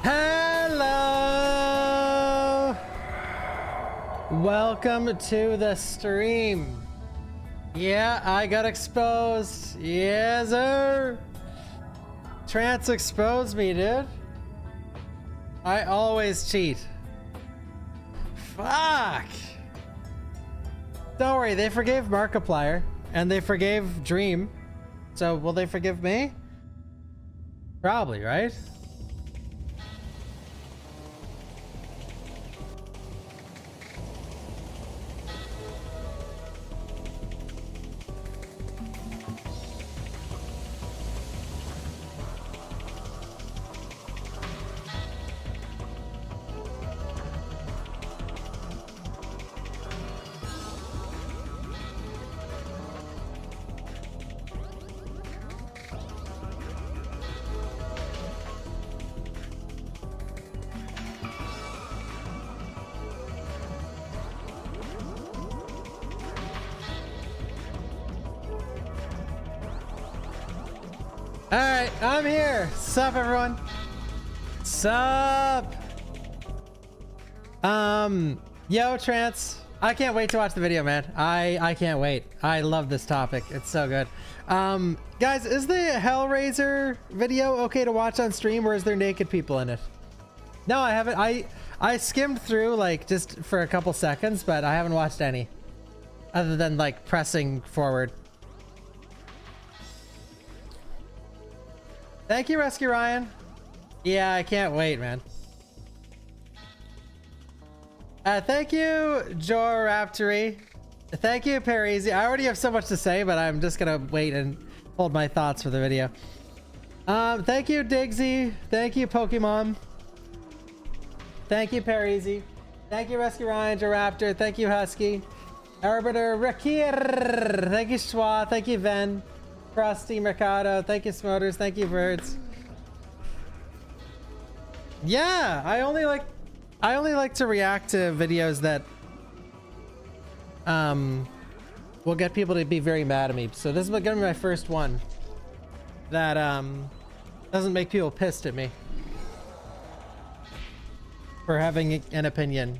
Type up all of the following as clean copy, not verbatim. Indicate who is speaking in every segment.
Speaker 1: Hello! Welcome to the stream. Yeah, I got exposed. Yes, sir. Trance exposed me, dude. I always cheat. Fuck! Don't worry, they forgave Markiplier and they forgave Dream. So will they forgive me? Probably, right? All right, I'm here. Sup, everyone? Sup? Yo, Trance. I can't wait to watch the video, man. I can't wait. I love this topic. It's so good. Guys, is the Hellraiser video okay to watch on stream, or is there naked people in it? No, I haven't. I skimmed through like just for a couple seconds, but I haven't watched any other than like pressing forward. Thank you, Rescue Ryan. Yeah, I can't wait, man. Thank you, Joe Raptory. Thank you, Parisi. I already have so much to say, but I'm just gonna wait and hold my thoughts for the video. Thank you, Digsy. Thank you, Pokemon. Thank you, Parisi. Thank you, Rescue Ryan, Joe Raptor. Thank you, Husky. Arbiter Rakir. Thank you, Schwa. Thank you, Ven. Frosty Mercado. Thank you, Smoters. Thank you, Birds. Yeah, I only like to react to videos that will get people to be very mad at me. So this is gonna be my first one that doesn't make people pissed at me for having an opinion.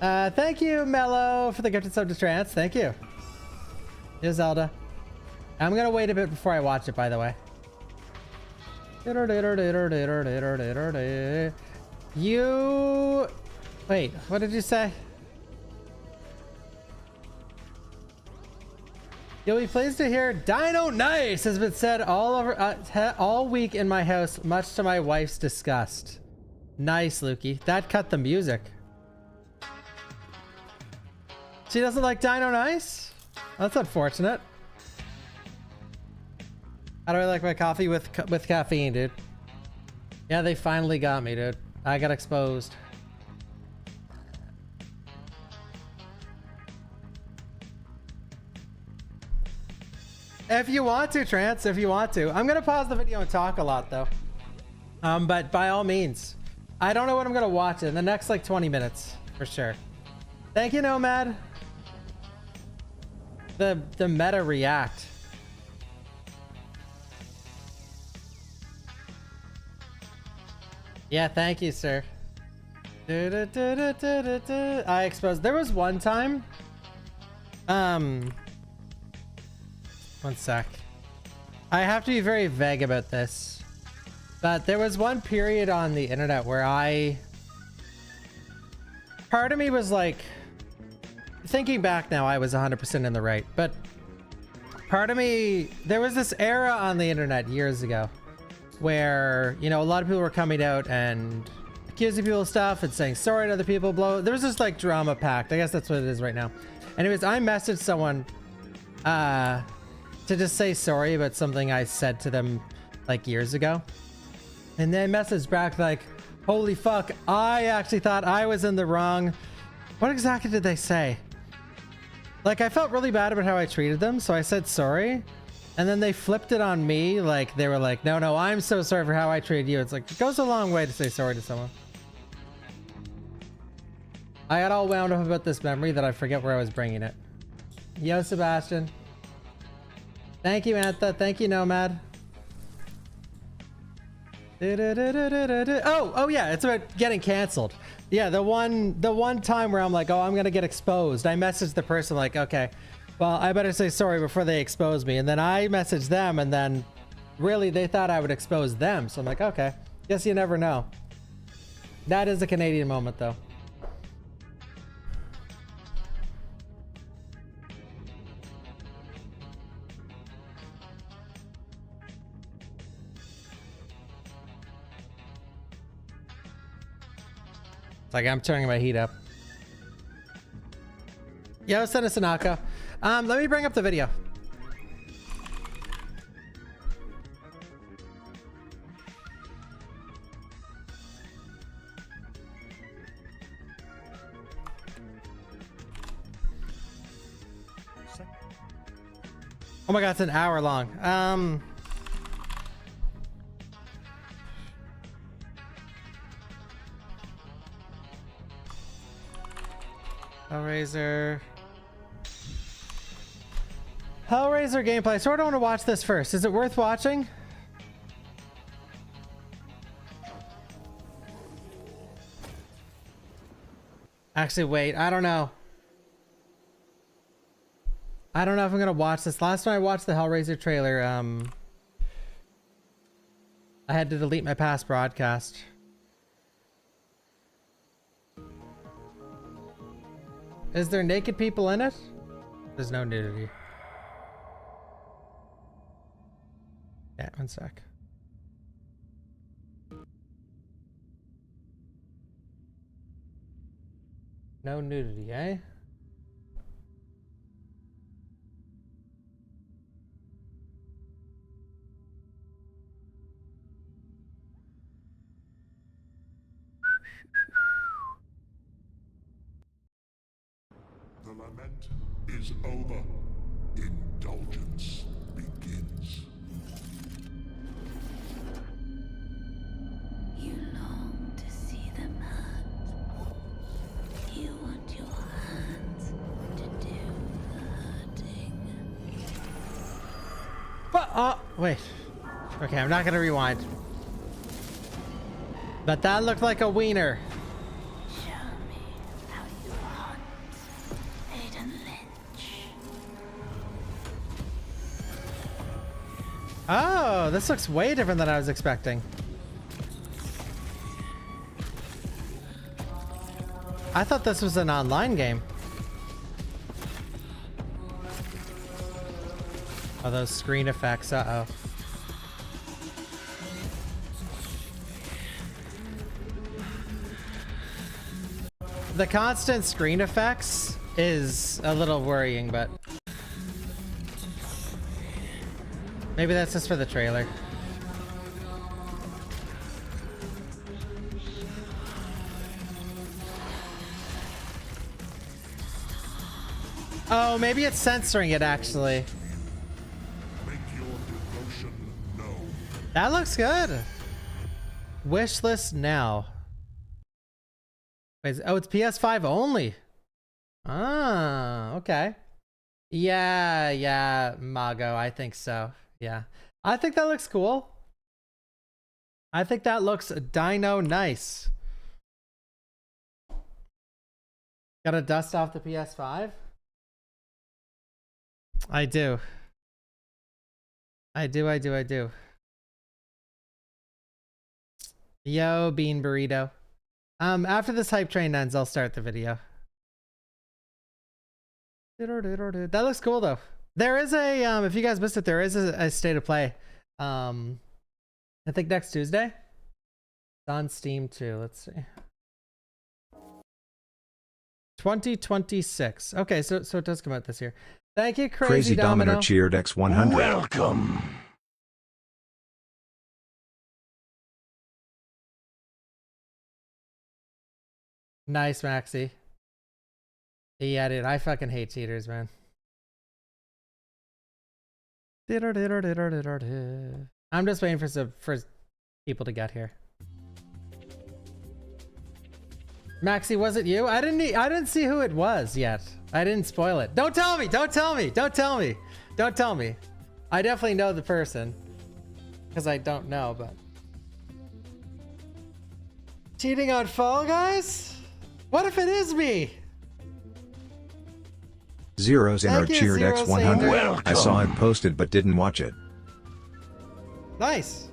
Speaker 1: Thank you, Mello, for the gifted sub to Trance. Thank you. Here's Zelda. I'm gonna wait a bit before I watch it, by the way. You... Wait, what did you say? You'll be pleased to hear Dino Nice has been said all over all week in my house, much to my wife's disgust. Nice, Lukey. That cut the music. She doesn't like Dino Nice? That's unfortunate. How do I like my coffee with caffeine, dude? Yeah, they finally got me, dude. I got exposed. If you want to, Trance, if you want to. I'm gonna pause the video and talk a lot, though. But by all means. I don't know what I'm gonna watch in the next, like, 20 minutes, for sure. Thank you, Nomad. The meta react. Yeah, thank you, sir. I exposed. There was one time. One sec. I have to be very vague about this, but there was one period on the internet where part of me was like, thinking back now, I was 100% in the right, but part of me, there was this era on the internet years ago where, you know, a lot of people were coming out and accusing people of stuff and saying sorry to other people. There was this like drama packed. I guess that's what it is right now. Anyways, I messaged someone to just say sorry about something I said to them like years ago. And they messaged back like, holy fuck, I actually thought I was in the wrong. What exactly did they say? Like, I felt really bad about how I treated them, so I said sorry. And then they flipped it on me, like, they were like, no, I'm so sorry for how I treated you. It's like, it goes a long way to say sorry to someone. I got all wound up about this memory that I forget where I was bringing it. Yo, Sebastian. Thank you, Antha. Thank you, Nomad. Oh yeah, it's about getting canceled. Yeah, the one time where I'm like, oh, I'm gonna get exposed. I messaged the person like, okay, well, I better say sorry before they expose me. And then I messaged them, and then really they thought I would expose them. So I'm like, okay, guess you never know. That is a Canadian moment, though. It's like I'm turning my heat up. Yo, Senna Sanaka. Let me bring up the video. Oh my god, it's an hour long. Hellraiser. Hellraiser gameplay. I sort of want to watch this first. Is it worth watching? Actually, wait. I don't know. I don't know if I'm gonna watch this. Last time I watched the Hellraiser trailer, I had to delete my past broadcast. Is there naked people in it? There's no nudity. Yeah, one sec. No nudity, eh?
Speaker 2: The lament is over. Indulgence begins.
Speaker 3: You long to see them hurt. You want your hands to do the hurting.
Speaker 1: What? Oh, wait. Okay, I'm not gonna rewind. But that looked like a wiener.
Speaker 3: Show me how you hunt, Aiden Lynch.
Speaker 1: Oh, this looks way different than I was expecting. I thought this was an online game. Oh, those screen effects. Uh-oh. The constant screen effects is a little worrying, but maybe that's just for the trailer. Oh, maybe it's censoring it actually.
Speaker 2: Make your devotion known.
Speaker 1: That looks good. Wish list now. Wait, oh, it's PS5 only. Ah, okay. Yeah, Mago, I think so. Yeah. I think that looks cool. I think that looks dino nice. Gotta dust off the PS5? I do. I do. Yo, Bean Burrito. After this hype train ends, I'll start the video. That looks cool though. There is a, if you guys missed it, there is a state of play. I think next Tuesday. It's on Steam too. Let's see. 2026. Okay, so it does come out this year. Thank you, Crazy Domino.
Speaker 4: Cheered X100.
Speaker 2: Welcome.
Speaker 1: Nice, Maxi. Yeah, dude, I fucking hate cheaters, man. I'm just waiting for people to get here. Maxi, was it you? I didn't see who it was yet. I didn't spoil it. Don't tell me. Don't tell me. Don't tell me. Don't tell me. I definitely know the person because I don't know, but cheating on Fall Guys? What if it is me?
Speaker 4: Zeros in our
Speaker 1: Thank you,
Speaker 4: cheered
Speaker 1: Zero
Speaker 4: X100.
Speaker 2: Welcome.
Speaker 4: I saw it posted but didn't watch it.
Speaker 1: Nice.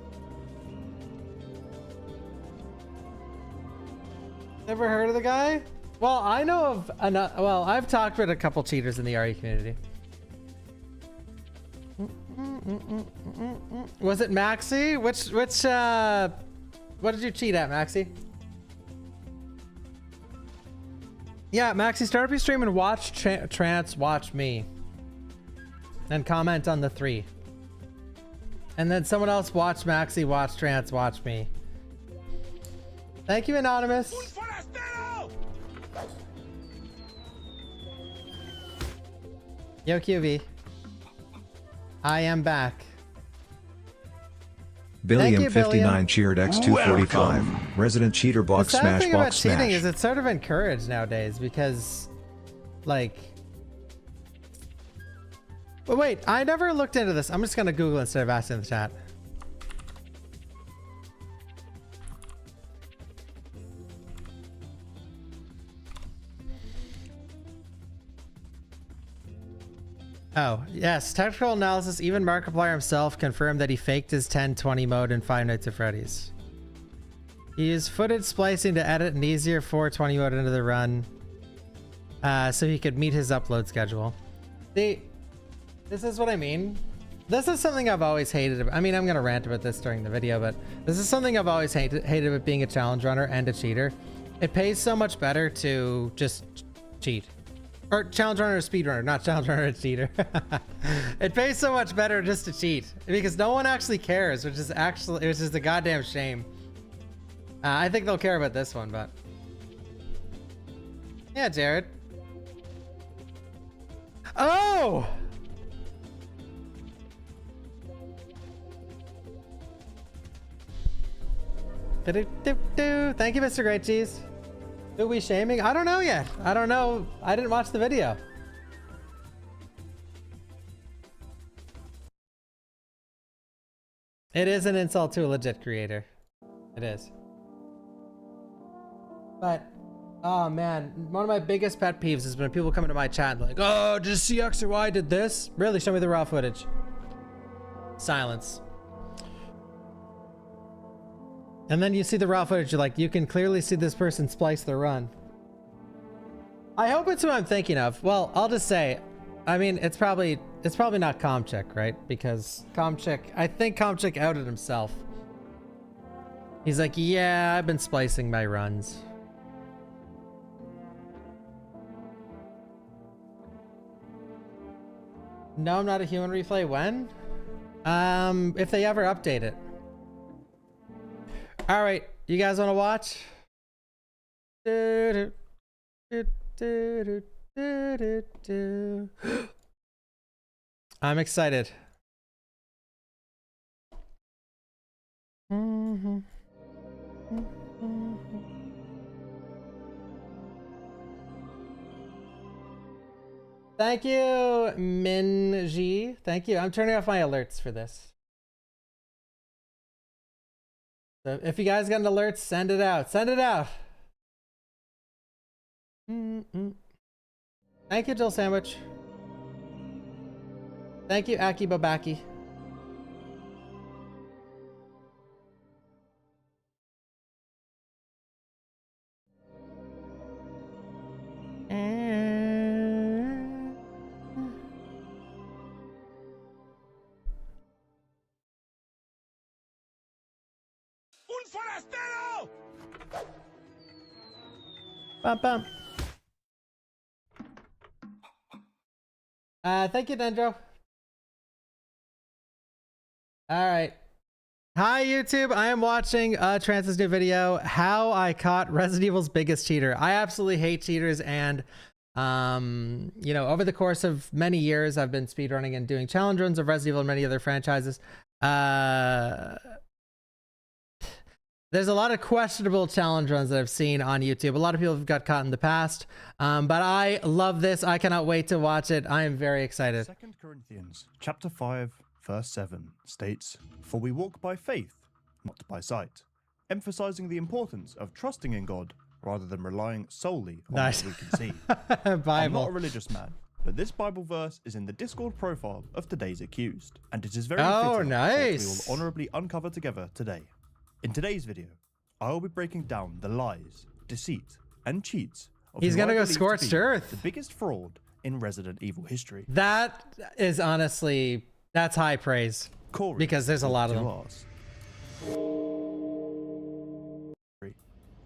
Speaker 1: Never heard of the guy? Well, I know of another. Well, I've talked with a couple cheaters in the RE community. Was it Maxi? Which what did you cheat at, Maxi? Yeah, Maxi, start up your stream and watch Trance watch me. And comment on the 3. And then someone else watch Maxi, watch Trance, watch me. Thank you, Anonymous. Yo, QV. I am back.
Speaker 4: Billiam59
Speaker 1: Billiam.
Speaker 4: cheered X245.
Speaker 2: Welcome.
Speaker 4: Resident cheater
Speaker 1: The
Speaker 4: box
Speaker 1: sad
Speaker 4: smash
Speaker 1: thing about
Speaker 4: box
Speaker 1: cheating
Speaker 4: smash.
Speaker 1: is it's sort of encouraged nowadays because, like, But wait, I never looked into this. I'm just gonna Google instead of asking the chat. Oh, yes. Technical analysis, even Markiplier himself confirmed that he faked his 1020 mode in Five Nights at Freddy's. He used footage splicing to edit an easier 420 mode into the run so he could meet his upload schedule. See, this is what I mean. This is something I've always hated. I mean, I'm going to rant about this during the video, but this is something I've always hated about being a challenge runner and a cheater. It pays so much better to just cheat. Or challenge runner or speed runner, not challenge runner and cheater. It pays so much better just to cheat because no one actually cares, which is a goddamn shame. I think they'll care about this one, but yeah, Jared. Oh! Thank you, Mr. Great Cheese. Who we shaming? I don't know yet. I don't know. I didn't watch the video. It is an insult to a legit creator. It is. But, oh man, one of my biggest pet peeves is when people come into my chat like, oh, did you see X or Y did this? Really, show me the raw footage. Silence. And then you see the raw footage, you're like, you can clearly see this person splice the run. I hope it's who I'm thinking of. Well, I'll just say, I mean, it's probably not Comchick, right? Because I think Comchick outed himself. He's like, yeah, I've been splicing my runs. No, I'm not a human replay. When? If they ever update it. All right, you guys want to watch? I'm excited. Thank you, Minji. Thank you. I'm turning off my alerts for this. So if you guys got an alert, send it out. Send it out. Thank you, Jill Sandwich. Thank you, Aki Babaki. Bum, bum. Thank you, Dendro. All right. Hi, YouTube. I am watching Trance's new video, How I Caught Resident Evil's Biggest Cheater. I absolutely hate cheaters, and you know, over the course of many years, I've been speedrunning and doing challenge runs of Resident Evil and many other franchises. There's a lot of questionable challenge runs that I've seen on YouTube. A lot of people have got caught in the past, but I love this. I cannot wait to watch it. I am very excited.
Speaker 5: 2 Corinthians chapter 5, verse 7 states, "For we walk by faith, not by sight," emphasizing the importance of trusting in God rather than relying solely on what we can see.
Speaker 1: Bible.
Speaker 5: I'm not a religious man, but this Bible verse is in the Discord profile of today's accused, and it is very fitting
Speaker 1: nice.
Speaker 5: we will honorably uncover together today. In today's video, I will be breaking down the lies, deceit, and cheats of
Speaker 1: He's
Speaker 5: who
Speaker 1: gonna
Speaker 5: I
Speaker 1: go
Speaker 5: believe to
Speaker 1: scorched
Speaker 5: be
Speaker 1: earth.
Speaker 5: the biggest fraud in Resident Evil history.
Speaker 1: That is honestly, that's high praise.
Speaker 5: Corey,
Speaker 1: because there's a lot of them.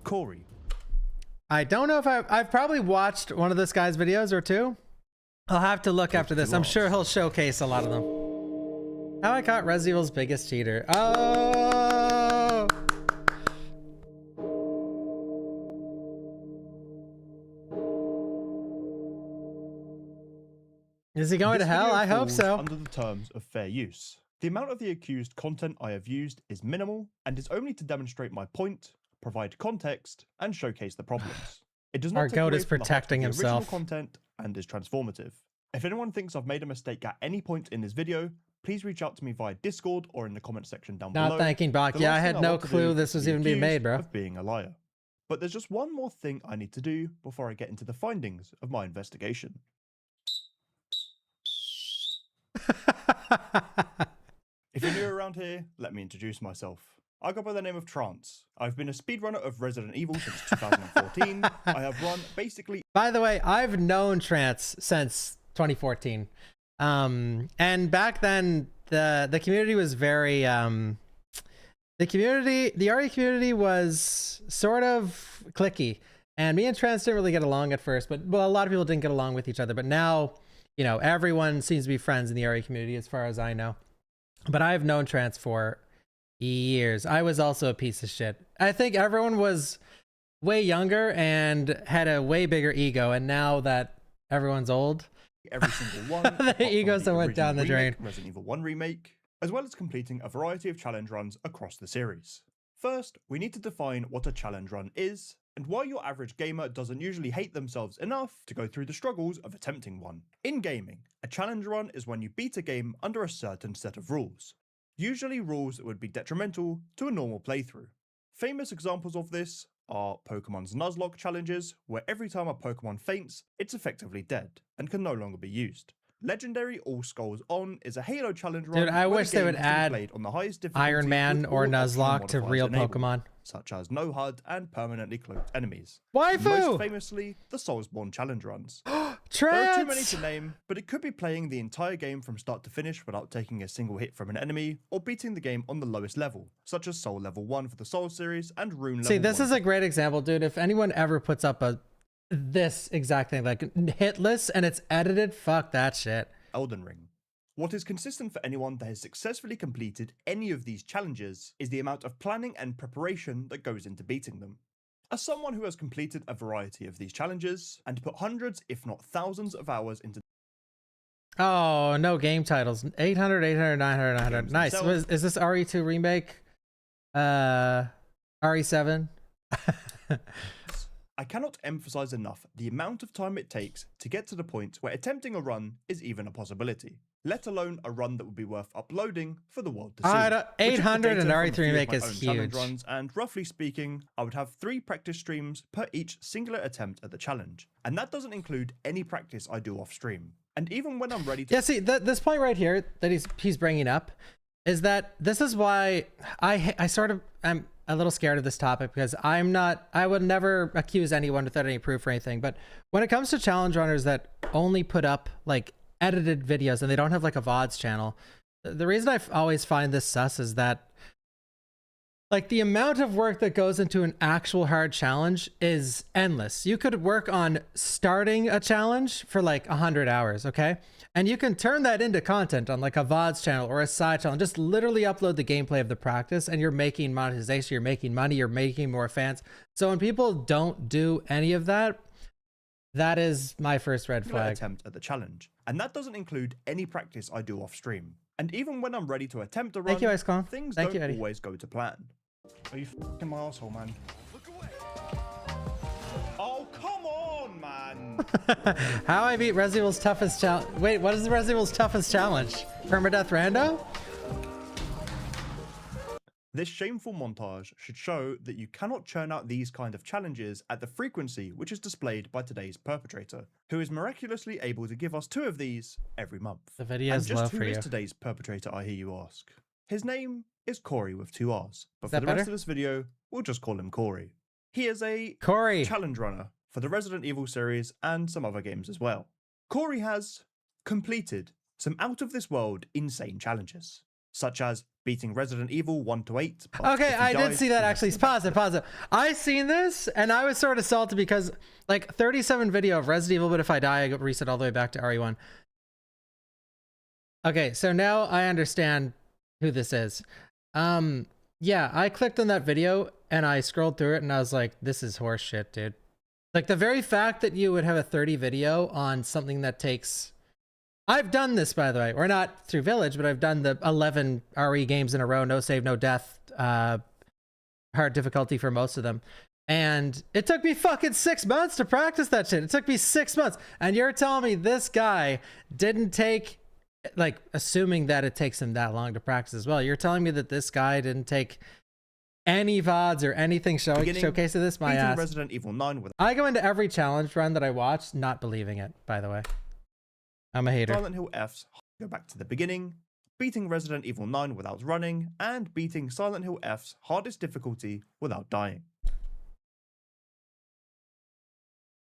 Speaker 5: Corey.
Speaker 1: I don't know if I've probably watched one of this guy's videos or two. I'll have to look after this. I'm sure he'll showcase a lot of them. How I Caught Resident Evil's Biggest Cheater. Oh! Is he going to hell? I hope so.
Speaker 5: Under the terms of fair use. The amount of the accused content I have used is minimal and is only to demonstrate my point, provide context, and showcase the problems. It does not
Speaker 1: Our
Speaker 5: take
Speaker 1: goat
Speaker 5: away
Speaker 1: is
Speaker 5: from the heart of
Speaker 1: protecting
Speaker 5: the original
Speaker 1: himself.
Speaker 5: content and is transformative. If anyone thinks I've made a mistake at any point in this video, please reach out to me via Discord or in the comment section down below.
Speaker 1: Not thanking Bach.
Speaker 5: The
Speaker 1: Yeah, I
Speaker 5: last
Speaker 1: had
Speaker 5: thing
Speaker 1: no
Speaker 5: want to
Speaker 1: clue
Speaker 5: do
Speaker 1: this
Speaker 5: is
Speaker 1: was
Speaker 5: be
Speaker 1: even being
Speaker 5: accused
Speaker 1: made, bro.
Speaker 5: of being a liar. But there's just one more thing I need to do before I get into the findings of my investigation. If you're new around here, let me introduce myself. I go by the name of Trance. I've been a speedrunner of Resident Evil since 2014. I have run basically...
Speaker 1: By the way, I've known Trance since 2014. And back then, the community was very... the RE community was sort of cliquey. And me and Trance didn't really get along at first, but well, a lot of people didn't get along with each other. But now, you know, everyone seems to be friends in the RE community as far as I know. But I've known Trance for years. I was also a piece of shit. I think everyone was way younger and had a way bigger ego. And now that everyone's old,
Speaker 5: every single one,
Speaker 1: the
Speaker 5: apart from
Speaker 1: egos that went down the
Speaker 5: original
Speaker 1: drain.
Speaker 5: remake, Resident Evil 1 remake, as well as completing a variety of challenge runs across the series. First, we need to define what a challenge run is, and why your average gamer doesn't usually hate themselves enough to go through the struggles of attempting one. In gaming, a challenge run is when you beat a game under a certain set of rules. Usually rules that would be detrimental to a normal playthrough. Famous examples of this are Pokemon's Nuzlocke challenges, where every time a Pokemon faints, it's effectively dead and can no longer be used. Legendary All Skulls On is a Halo challenge run.
Speaker 1: Dude, I
Speaker 5: where
Speaker 1: wish
Speaker 5: the
Speaker 1: they
Speaker 5: game
Speaker 1: would
Speaker 5: is to be
Speaker 1: add
Speaker 5: played on the highest difficulty
Speaker 1: Iron Man
Speaker 5: with
Speaker 1: or
Speaker 5: all optional
Speaker 1: Nuzlocke to
Speaker 5: modifiers
Speaker 1: real
Speaker 5: enabled,
Speaker 1: Pokemon.
Speaker 5: such as no HUD and permanently cloaked enemies.
Speaker 1: Waifu!
Speaker 5: Most famously, the Soulsborne challenge runs. There are too many
Speaker 1: Trance!
Speaker 5: to name, but it could be playing the entire game from start to finish without taking a single hit from an enemy, or beating the game on the lowest level, such as Soul Level 1 for the Soul series and Rune Level 1.
Speaker 1: See, this is a great example, dude. If anyone ever puts up this exact thing, like hitless and it's edited, fuck that shit.
Speaker 5: Elden Ring. What is consistent for anyone that has successfully completed any of these challenges is the amount of planning and preparation that goes into beating them. As someone who has completed a variety of these challenges and put hundreds, if not thousands of hours into
Speaker 1: Oh, no game titles. 800, 800, 900, 900.
Speaker 5: Games
Speaker 1: Nice.
Speaker 5: themselves.
Speaker 1: Is this RE2 remake? RE7?
Speaker 5: I cannot emphasize enough the amount of time it takes to get to the point where attempting a run is even a possibility, let alone a run that would be worth uploading for the world to see.
Speaker 1: Alright,
Speaker 5: Which is the
Speaker 1: 800 and
Speaker 5: data from a
Speaker 1: RE3
Speaker 5: few of
Speaker 1: remake
Speaker 5: my
Speaker 1: is
Speaker 5: own challenge
Speaker 1: huge.
Speaker 5: runs, and roughly speaking, I would have 3 practice streams per each singular attempt at the challenge, and that doesn't include any practice I do off stream. And even when I'm ready to...
Speaker 1: Yeah, see, this point right here that he's bringing up is that this is why I sort of am a little scared of this topic, because I would never accuse anyone without any proof or anything. But when it comes to challenge runners that only put up like edited videos and they don't have like a VODs channel, the reason I always find this sus is that like the amount of work that goes into an actual hard challenge is endless. You could work on starting a challenge for like 100 hours, okay? And you can turn that into content on like a VODs channel or a side channel. Just literally upload the gameplay of the practice and you're making monetization, you're making money, you're making more fans. So when people don't do any of that, that is my first red flag.
Speaker 5: attempt at the challenge. And that doesn't include any practice I do off stream. And even when I'm ready to attempt a run,
Speaker 1: Thank you, Ice Clone.
Speaker 5: things
Speaker 1: Thank you,
Speaker 5: don't
Speaker 1: Eddie.
Speaker 5: always go to plan. Are you f***ing my asshole, man? Oh, come on, man!
Speaker 1: How I beat Resident Evil's toughest challenge. Wait, what is the Resident Evil's toughest challenge? Permadeath Rando?
Speaker 5: This shameful montage should show that you cannot churn out these kind of challenges at the frequency which is displayed by today's perpetrator, who is miraculously able to give us 2 of these every month.
Speaker 1: The video
Speaker 5: And
Speaker 1: is low
Speaker 5: just who
Speaker 1: for
Speaker 5: is
Speaker 1: you.
Speaker 5: today's perpetrator, I hear you ask? His name is Corey with 2 R's, but
Speaker 1: Is
Speaker 5: for
Speaker 1: that
Speaker 5: the rest
Speaker 1: better?
Speaker 5: of this video, we'll just call him Corey. He is a
Speaker 1: Corey.
Speaker 5: challenge runner for the Resident Evil series and some other games as well. Corey has completed some out-of-this-world insane challenges, such as beating Resident Evil 1 to 8. but
Speaker 1: Okay,
Speaker 5: if he
Speaker 1: I did
Speaker 5: dies,
Speaker 1: see that
Speaker 5: he has
Speaker 1: actually.
Speaker 5: to go back to
Speaker 1: Pause it. I seen this and I was sort of salty because like 37 video of Resident Evil, but if I die, I get reset all the way back to RE1. Okay, so now I understand who this is. Yeah, I clicked on that video and I scrolled through it and I was like, this is horse shit, dude. Like the very fact that you would have a 30 video on something that takes... I've done this, by the way, or not through Village, but I've done the 11 RE games in a row, no save, no death, hard difficulty for most of them. And it took me fucking 6 months to practice that shit. It took me 6 months. And you're telling me this guy didn't take, like, assuming that it takes him that long to practice as well. You're telling me that this guy didn't take any VODs or anything showcasing this? My ass.
Speaker 5: Resident Evil 9 with
Speaker 1: I go into every challenge run that I watch not believing it, by the way. I'm a hater.
Speaker 5: Silent Hill F's Go Back to the Beginning, beating Resident Evil 9 without running, and beating Silent Hill F's hardest difficulty without dying.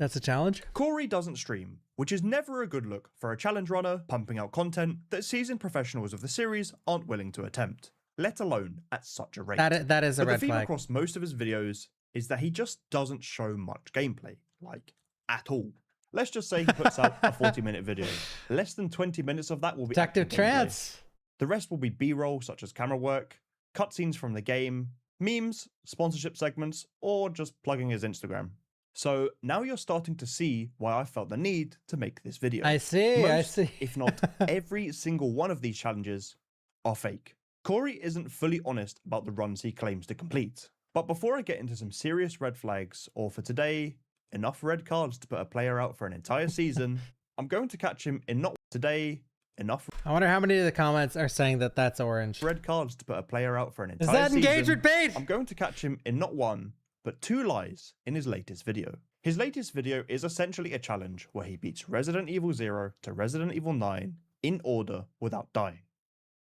Speaker 1: That's a challenge?
Speaker 5: Corey doesn't stream, which is never a good look for a challenge runner pumping out content that seasoned professionals of the series aren't willing to attempt, let alone at such a rate.
Speaker 1: That is a
Speaker 5: But
Speaker 1: red
Speaker 5: the theme
Speaker 1: flag.
Speaker 5: across most of his videos is that he just doesn't show much gameplay, like, at all. Let's just say he puts out a 40-minute video. Less than 20 minutes of that will be
Speaker 1: Detective
Speaker 5: active gameplay.
Speaker 1: Trance.
Speaker 5: The rest will be B-roll, such as camera work, cutscenes from the game, memes, sponsorship segments, or just plugging his Instagram. So now you're starting to see why I felt the need to make this video.
Speaker 1: I see, I
Speaker 5: Most,
Speaker 1: see.
Speaker 5: if not every single one of these challenges are fake. Corey isn't fully honest about the runs he claims to complete. But before I get into some serious red flags, or for today, enough red cards to put a player out for an entire season, I'm going to catch him in not today, enough
Speaker 1: I wonder how many of the comments are saying that that's orange.
Speaker 5: red cards to put a player out for an entire
Speaker 1: Is that
Speaker 5: season.
Speaker 1: engagement bait?
Speaker 5: I'm going to catch him in not one, but 2 lies in his latest video. His latest video is essentially a challenge where he beats Resident Evil 0 to Resident Evil 9 in order without dying.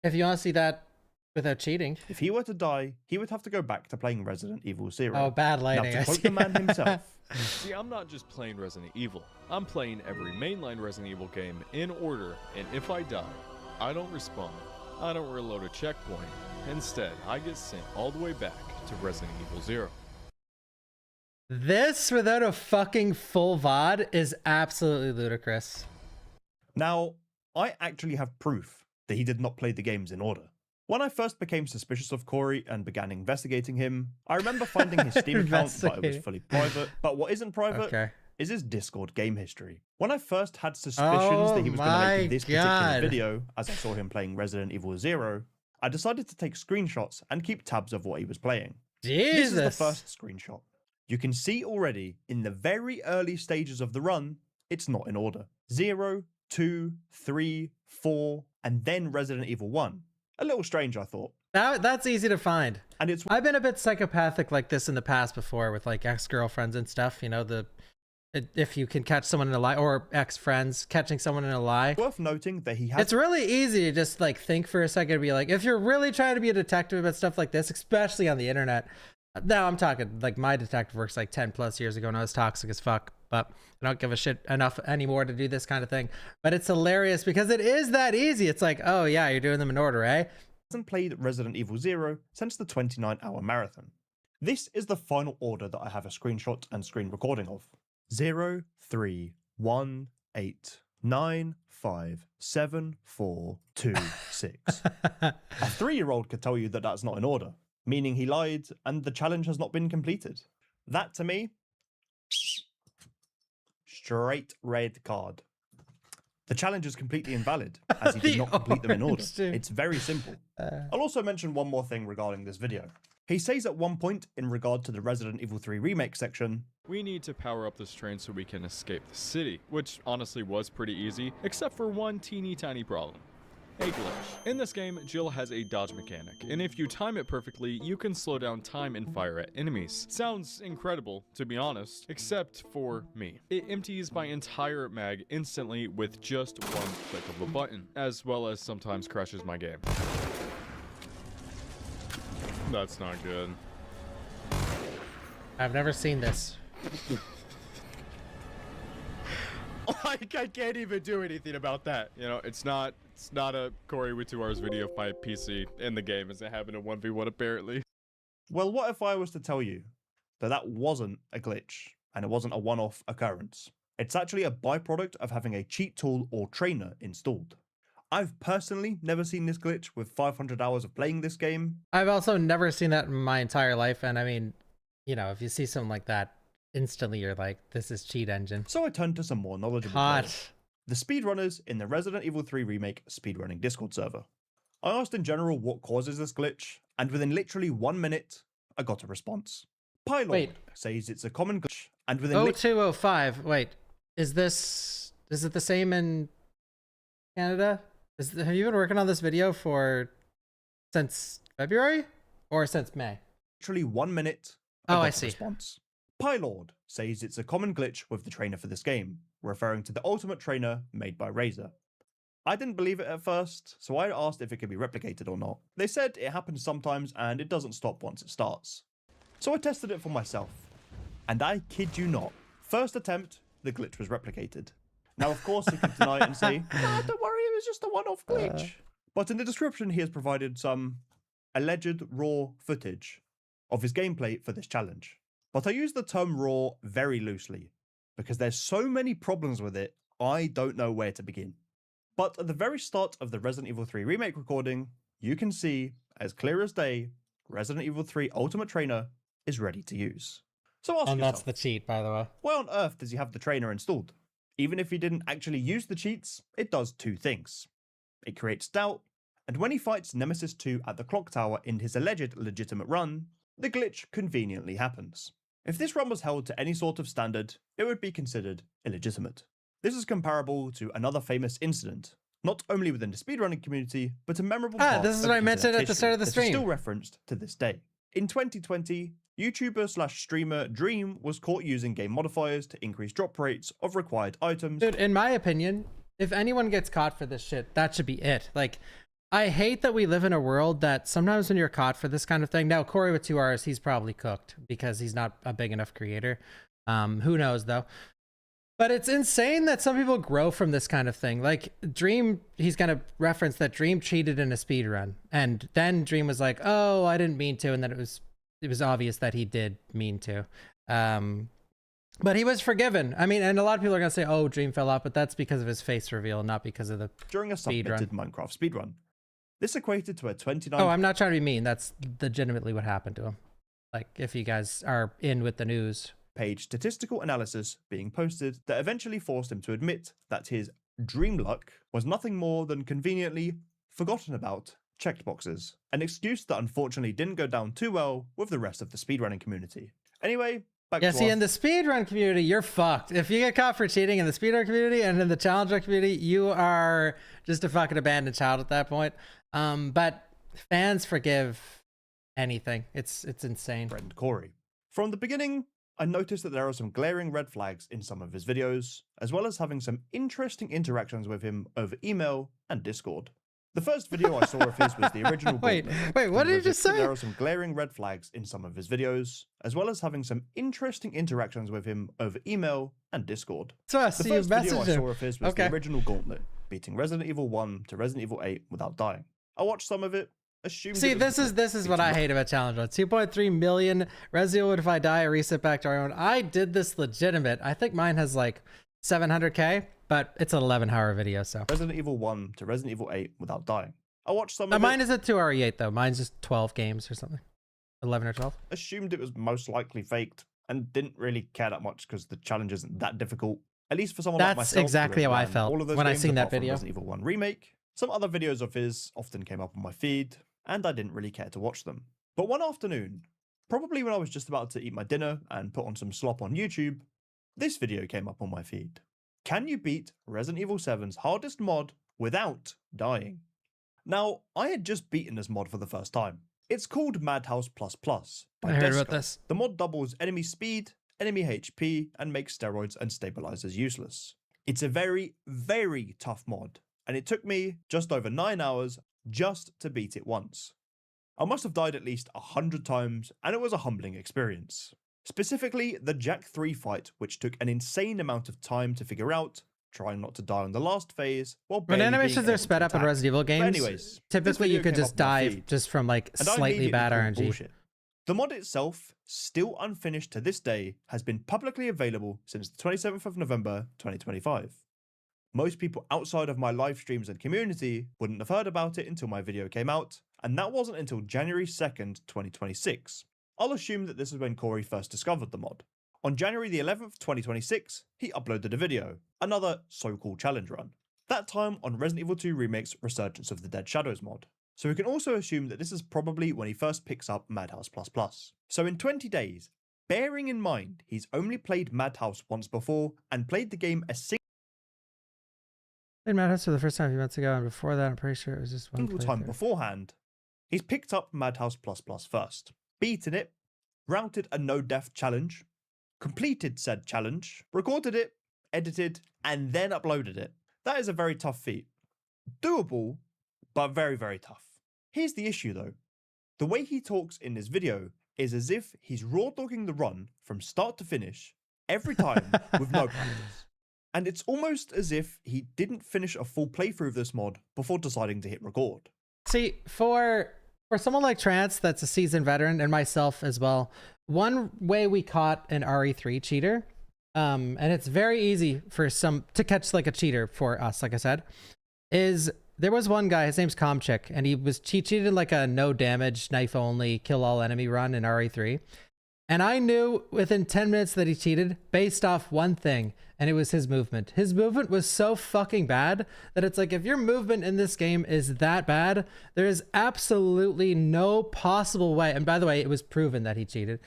Speaker 1: If you want to see that without cheating.
Speaker 5: If he were to die, he would have to go back to playing Resident Evil 0.
Speaker 1: Oh, bad lighting.
Speaker 5: Now,
Speaker 1: I
Speaker 5: to quote
Speaker 1: see.
Speaker 5: the man himself,
Speaker 6: See, I'm not just playing Resident Evil. I'm playing every mainline Resident Evil game in order, and if I die, I don't respawn. I don't reload a checkpoint. Instead, I get sent all the way back to Resident Evil 0.
Speaker 1: This without a fucking full VOD is absolutely ludicrous.
Speaker 5: now, I actually have proof that he did not play the games in order. When I first became suspicious of Corey and began investigating him, I remember finding his Steam account, but it was fully private. But what isn't private
Speaker 1: Okay.
Speaker 5: is his Discord game history. When I first had suspicions that he was going to
Speaker 1: my
Speaker 5: make this particular
Speaker 1: God.
Speaker 5: video, as I saw him playing Resident Evil 0, I decided to take screenshots and keep tabs of what he was playing.
Speaker 1: Jesus.
Speaker 5: This is the first screenshot. You can see already in the very early stages of the run, it's not in order. 0, 2, 3, 4, and then Resident Evil 1. A little strange, I thought.
Speaker 1: That's easy to find.
Speaker 5: And it's
Speaker 1: I've been a bit psychopathic like this in the past before with like ex-girlfriends and stuff. You know, if you can catch someone in a lie, or ex-friends catching someone in a lie.
Speaker 5: worth noting that he has
Speaker 1: It's really easy to just like think for a second and be like, if you're really trying to be a detective about stuff like this, especially on the internet. Now I'm talking like my detective works like 10 plus years ago and I was toxic as fuck, but I don't give a shit enough anymore to do this kind of thing. But it's hilarious because it is that easy. It's like, oh yeah, you're doing them in order, eh?
Speaker 5: hasn't played Resident Evil 0 since the 29-hour marathon. This is the final order that I have a screenshot and screen recording of. 0, 3, 1, 8, 9, 5, 7, 4, 2, 6. A 3-year-old could tell you that that's not in order, meaning he lied and the challenge has not been completed. That, to me, straight red card. The challenge is completely invalid, as he did
Speaker 1: The
Speaker 5: not complete them in order.
Speaker 1: orange, dude.
Speaker 5: It's very simple. I'll also mention one more thing regarding this video. He says at one point, in regard to the Resident Evil 3 remake section,
Speaker 6: We need to power up this train so we can escape the city, which honestly was pretty easy, except for one teeny tiny problem. A glitch. In this game, Jill has a dodge mechanic, and if you time it perfectly, you can slow down time and fire at enemies. Sounds incredible, to be honest, except for me. It empties my entire mag instantly with just one click of a button, as well as sometimes crashes my game. That's not good.
Speaker 1: I've never seen this.
Speaker 6: Like, I can't even do anything about that. You know, it's not a Corey with 2 hours video of my PC in the game as it happened in 1v1 apparently.
Speaker 5: well, what if I was to tell you that that wasn't a glitch and it wasn't a one-off occurrence? It's actually a byproduct of having a cheat tool or trainer installed. I've personally never seen this glitch with 500 hours of playing this game.
Speaker 1: I've also never seen that in my entire life. And I mean, you know, if you see something like that, instantly you're like, this is cheat engine.
Speaker 5: So I turned to some more knowledgeable
Speaker 1: Hot.
Speaker 5: players. The speedrunners in the Resident Evil 3 Remake speedrunning Discord server. I asked in general what causes this glitch, and within literally 1 minute, I got a response. Pylord
Speaker 1: Wait.
Speaker 5: says it's a common glitch, and within
Speaker 1: 0205. Wait, is it the same in Canada? Have you been working on this video since February or since May?
Speaker 5: literally 1 minute,
Speaker 1: Oh, I
Speaker 5: got a
Speaker 1: see.
Speaker 5: response. Pylord says it's a common glitch with the trainer for this game, referring to the ultimate trainer made by Razer. I didn't believe it at first, so I asked if it could be replicated or not. They said it happens sometimes and it doesn't stop once it starts. So I tested it for myself. And I kid you not, first attempt, the glitch was replicated. Now, of course, he could deny it and say, "Nah, don't worry, it was just a one-off glitch." But in the description, he has provided some alleged raw footage of his gameplay for this challenge. But I use the term raw very loosely, because there's so many problems with it, I don't know where to begin. But at the very start of the Resident Evil 3 remake recording, you can see, as clear as day, Resident Evil 3 Ultimate Trainer is ready to use. So ask
Speaker 1: And
Speaker 5: yourself,
Speaker 1: that's the cheat, by the way.
Speaker 5: why on earth does he have the trainer installed? Even if he didn't actually use the cheats, it does two things. It creates doubt, and when he fights Nemesis 2 at the clock tower in his alleged legitimate run, the glitch conveniently happens. If this run was held to any sort of standard, it would be considered illegitimate. This is comparable to another famous incident, not only within the speedrunning community, but a memorable part
Speaker 1: this is
Speaker 5: of
Speaker 1: what I
Speaker 5: internet
Speaker 1: mentioned at the start of the
Speaker 5: history that is
Speaker 1: stream.
Speaker 5: still referenced to this day. In 2020, YouTuber/streamer Dream was caught using game modifiers to increase drop rates of required items.
Speaker 1: Dude, in my opinion, if anyone gets caught for this shit, that should be it. Like, I hate that we live in a world that sometimes when you're caught for this kind of thing, now Corey with 2 R's, he's probably cooked because he's not a big enough creator. Who knows though? But it's insane that some people grow from this kind of thing. Like Dream, he's gonna reference that Dream cheated in a speed run, and then Dream was like, "Oh, I didn't mean to," and then it was obvious that he did mean to. But he was forgiven. I mean, and a lot of people are gonna say, "Oh, Dream fell off," but that's because of his face reveal, not because of the
Speaker 5: during a
Speaker 1: speedrun.
Speaker 5: submitted Minecraft speedrun. This equated to a 29.
Speaker 1: Oh, I'm not trying to be mean. That's legitimately what happened to him. Like, if you guys are in with the news.
Speaker 5: Page statistical analysis being posted that eventually forced him to admit that his dream luck was nothing more than conveniently forgotten about checked boxes, an excuse that unfortunately didn't go down too well with the rest of the speedrunning community. Anyway, back
Speaker 1: Yeah,
Speaker 5: to
Speaker 1: see,
Speaker 5: our
Speaker 1: in the speedrun community, you're fucked. If you get caught for cheating in the speedrun community and in the challenger community, you are just a fucking abandoned child at that point. But fans forgive anything. It's insane.
Speaker 5: friend Corey. From the beginning, I noticed that there are some glaring red flags in some of his videos, as well as having some interesting interactions with him over email and Discord. The first video I saw of his was the original
Speaker 1: Wait,
Speaker 5: Gauntlet,
Speaker 1: what
Speaker 5: and
Speaker 1: did you
Speaker 5: with
Speaker 1: just
Speaker 5: it,
Speaker 1: say?
Speaker 5: There are some glaring red flags in some of his videos, as well as having some interesting interactions with him over email and Discord.
Speaker 1: So I
Speaker 5: The
Speaker 1: see you
Speaker 5: first video I
Speaker 1: message him.
Speaker 5: saw of his was
Speaker 1: Okay.
Speaker 5: the original Gauntlet, beating Resident Evil 1 to Resident Evil 8 without dying. I watched some of it, assumed
Speaker 1: See,
Speaker 5: it was
Speaker 1: this is what I hate about Challenge Run. 2.3 million. Resident Evil, if I die, I reset back to our own. I did this legitimate. I think mine has like 700k, but it's an 11-hour video, so.
Speaker 5: Resident Evil 1 to Resident Evil 8 without dying. I watched some of
Speaker 1: Mine
Speaker 5: it,
Speaker 1: is a 2RE8 though. Mine's just 12 games or something. 11 or 12.
Speaker 5: assumed it was most likely faked, and didn't really care that much because the challenge isn't that difficult. At least for someone like
Speaker 1: That's
Speaker 5: myself. who
Speaker 1: exactly
Speaker 5: has
Speaker 1: how I
Speaker 5: ran
Speaker 1: felt
Speaker 5: all of those
Speaker 1: when I
Speaker 5: games
Speaker 1: seen that
Speaker 5: apart from
Speaker 1: video.
Speaker 5: Resident Evil 1 Remake. Some other videos of his often came up on my feed, and I didn't really care to watch them. But one afternoon, probably when I was just about to eat my dinner and put on some slop on YouTube, this video came up on my feed. Can you beat Resident Evil 7's hardest mod without dying? Now, I had just beaten this mod for the first time. It's called Madhouse++ by
Speaker 1: I heard about
Speaker 5: Desco.
Speaker 1: this.
Speaker 5: The mod doubles enemy speed, enemy HP, and makes steroids and stabilizers useless. It's a very, very tough mod, and it took me just over 9 hours just to beat it once. I must have died at least 100 times, and it was a humbling experience. Specifically, the Jack 3 fight, which took an insane amount of time to figure out, trying not to die on the last phase, while
Speaker 1: When
Speaker 5: barely
Speaker 1: animations
Speaker 5: being
Speaker 1: are
Speaker 5: able
Speaker 1: sped
Speaker 5: to
Speaker 1: up in
Speaker 5: attack.
Speaker 1: Resident Evil
Speaker 5: But
Speaker 1: games,
Speaker 5: anyways, this
Speaker 1: typically you
Speaker 5: video
Speaker 1: could
Speaker 5: came
Speaker 1: just
Speaker 5: up on my
Speaker 1: die
Speaker 5: feed,
Speaker 1: just from like
Speaker 5: and I
Speaker 1: slightly
Speaker 5: immediately
Speaker 1: bad
Speaker 5: called
Speaker 1: RNG.
Speaker 5: bullshit. The mod itself, still unfinished to this day, has been publicly available since the 27th of November 2025. Most people outside of my live streams and community wouldn't have heard about it until my video came out, and that wasn't until January 2nd, 2026. I'll assume that this is when Corey first discovered the mod. On January the 11th, 2026, he uploaded a video, another so-called challenge run. That time on Resident Evil 2 Remake's Resurgence of the Dead Shadows mod. So we can also assume that this is probably when he first picks up Madhouse++. So in 20 days, Bearing in mind he's only played Madhouse once before and played the game a
Speaker 1: Played Madhouse for the first time a few months ago, and before that, I'm pretty sure it was just one
Speaker 5: single time
Speaker 1: playthrough.
Speaker 5: beforehand, he's picked up Madhouse first, beaten it, routed a no-death challenge, completed said challenge, recorded it, edited, and then uploaded it. That is a very tough feat. Doable, but very, very tough. Here's the issue though. The way he talks in this video is as if he's raw dogging the run from start to finish every time with no practice. And it's almost as if he didn't finish a full playthrough of this mod before deciding to hit record.
Speaker 1: See, for someone like Trance that's a seasoned veteran, and myself as well, one way we caught an RE3 cheater, and it's very easy for some to catch like a cheater for us, like I said, is there was one guy, his name's Comchick, and he cheated like a no damage, knife only, kill all enemy run in RE3. And I knew within 10 minutes that he cheated based off one thing, and it was his movement. His movement was so fucking bad that it's like, if your movement in this game is that bad, there is absolutely no possible way. And by the way, it was proven that he cheated.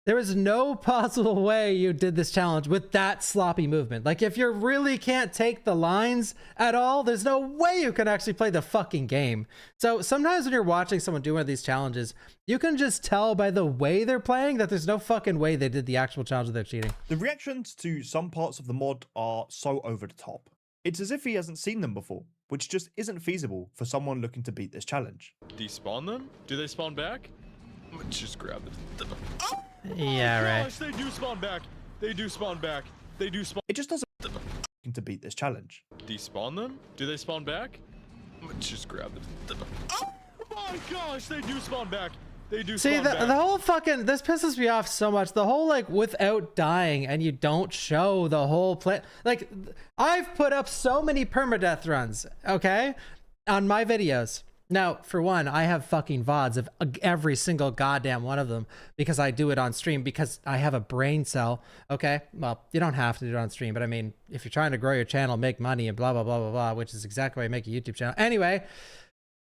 Speaker 1: There was no possible way you did this challenge with that sloppy movement. Like, if you really can't take the lines at all, there's no way you can actually play the fucking game. So sometimes when you're watching someone do one of these challenges, you can just tell by the way they're playing that there's no fucking way they did the actual challenge that they're cheating.
Speaker 5: The reactions to some parts of the mod are so over the top. It's as if he hasn't seen them before, which just isn't feasible for someone looking to beat this challenge.
Speaker 6: Despawn them? Do they spawn back? Let's just grab it. Oh!
Speaker 1: Yeah,
Speaker 6: Oh
Speaker 1: right.
Speaker 6: gosh, they do spawn back. They do spawn back. They do spawn.
Speaker 5: It just doesn't to beat this challenge.
Speaker 6: Despawn them? Do they spawn back? Let's just grab it. Oh my gosh, they do spawn back. They do
Speaker 1: See,
Speaker 6: spawn back.
Speaker 1: the whole fucking, this pisses me off so much. The whole like without dying and you don't show the whole play. Like, I've put up so many permadeath runs, okay, on my videos. Now, for one, I have fucking VODs of every single goddamn one of them because I do it on stream because I have a brain cell, okay? Well, you don't have to do it on stream, but I mean, if you're trying to grow your channel, make money and blah, blah, blah, blah, blah, which is exactly why I make a YouTube channel. Anyway,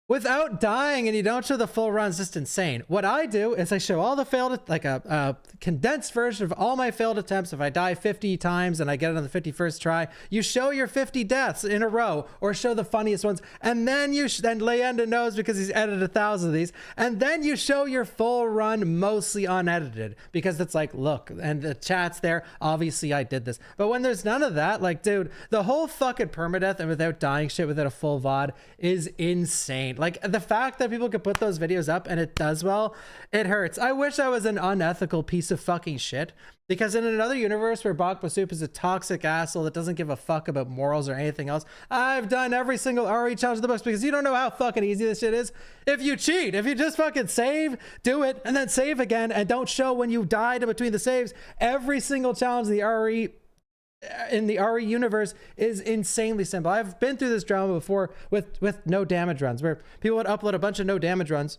Speaker 1: without dying and you don't show the full run is just insane. What I do is I show all the failed, like a condensed version of all my failed attempts. If I die 50 times and I get it on the 51st try, you show your 50 deaths in a row or show the funniest ones. And then you, then Leanda knows because he's edited 1,000 of these. And then you show your full run mostly unedited because it's like, look, and the chat's there. Obviously I did this. But when there's none of that, like, dude, the whole fucking permadeath and without dying shit without a full VOD is insane. Like, the fact that people could put those videos up and it does well, it hurts. I wish I was an unethical piece of fucking shit, because in another universe where Bawkbasoup is a toxic asshole that doesn't give a fuck about morals or anything else, I've done every single RE challenge in the books, because you don't know how fucking easy this shit is. If you cheat, if you just fucking save, do it, and then save again, and don't show when you died in between the saves, every single challenge in the RE universe is insanely simple. I've been through this drama before with no damage runs, where people would upload a bunch of no damage runs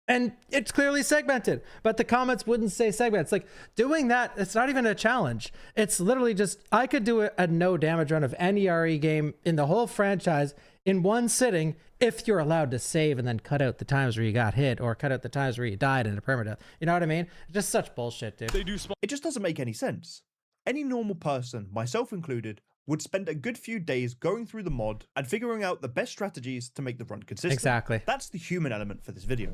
Speaker 1: and it's clearly segmented, but the comments wouldn't say segment. It's like, doing that, it's not even a challenge. It's literally just, I could do a no damage run of any RE game in the whole franchise in one sitting if you're allowed to save and then cut out the times where you got hit or cut out the times where you died in a permadeath. You know what I mean? Just such bullshit, dude.
Speaker 6: They do spawn.
Speaker 5: It just doesn't make any sense. Any normal person, myself included, would spend a good few days going through the mod and figuring out the best strategies to make the run consistent.
Speaker 1: Exactly.
Speaker 5: That's the human element for this video.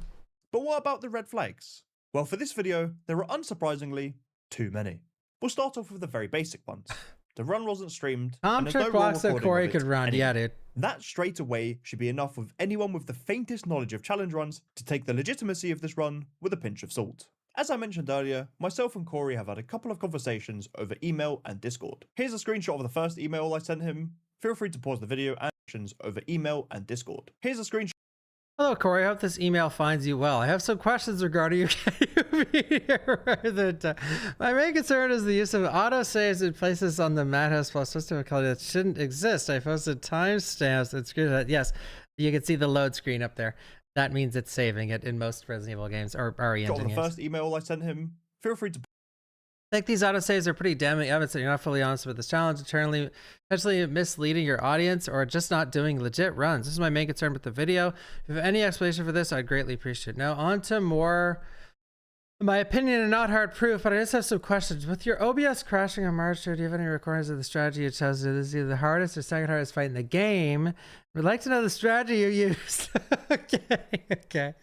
Speaker 5: But what about the red flags? Well, for this video, there are unsurprisingly too many. We'll start off with the very basic ones. The run wasn't streamed, and there's no raw
Speaker 1: blocks that
Speaker 5: recording
Speaker 1: Corey
Speaker 5: of it
Speaker 1: could run.
Speaker 5: anyway.
Speaker 1: Yeah, dude.
Speaker 5: That straight away should be enough with anyone with the faintest knowledge of challenge runs to take the legitimacy of this run with a pinch of salt. As I mentioned earlier, myself and Corey have had a couple of conversations over email and Discord. Here's a screenshot of the first email I sent him. Feel free to pause the video and questions over email and Discord. Here's a screenshot.
Speaker 1: Hello, Corey. I hope this email finds you well. I have some questions regarding your here. My main concern is the use of autosaves in places on the Madhouse Plus system that shouldn't exist. I posted timestamps and screenshot. Yes, you can see the load screen up there. That means it's saving it in most Resident Evil games or RE engine games.
Speaker 5: The first email I sent him. Feel free to.
Speaker 1: I think these autosaves are pretty damning evidence that you're not fully honest with this challenge, potentially misleading your audience or just not doing legit runs. This is my main concern with the video. If you have any explanation for this, I'd greatly appreciate it. Now, on to more My opinion and not hard proof, but I just have some questions. With your OBS crashing on March 3rd, do you have any recordings of the strategy you chose? This is either the hardest or second hardest fight in the game. We'd like to know the strategy you used. Okay.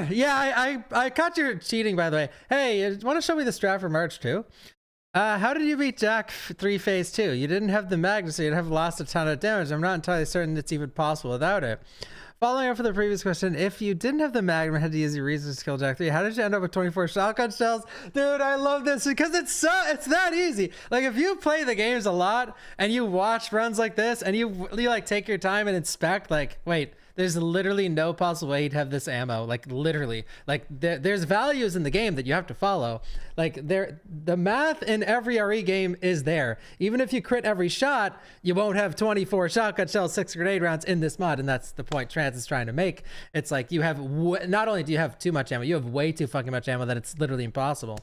Speaker 1: Yeah, I caught you cheating, by the way. Hey, you want to show me the strat for March 2? How did you beat Jack 3 Phase 2? You didn't have the Magna, so you'd have lost a ton of damage. I'm not entirely certain it's even possible without it. Following up for the previous question, if you didn't have the Magma, had to use your reasons to kill Jack 3, how did you end up with 24 shotgun shells? Dude, I love this because it's that easy. Like, if you play the games a lot and you watch runs like this and you like take your time and inspect, like, wait, there's literally no possible way to have this ammo. Like, literally, like there's values in the game that you have to follow. Like, the math in every RE game is there. Even if you crit every shot, you won't have 24 shotgun shells, 6 grenade rounds in this mod. And that's the point Trans is trying to make. It's like you have, not only do you have too much ammo, you have way too fucking much ammo that it's literally impossible.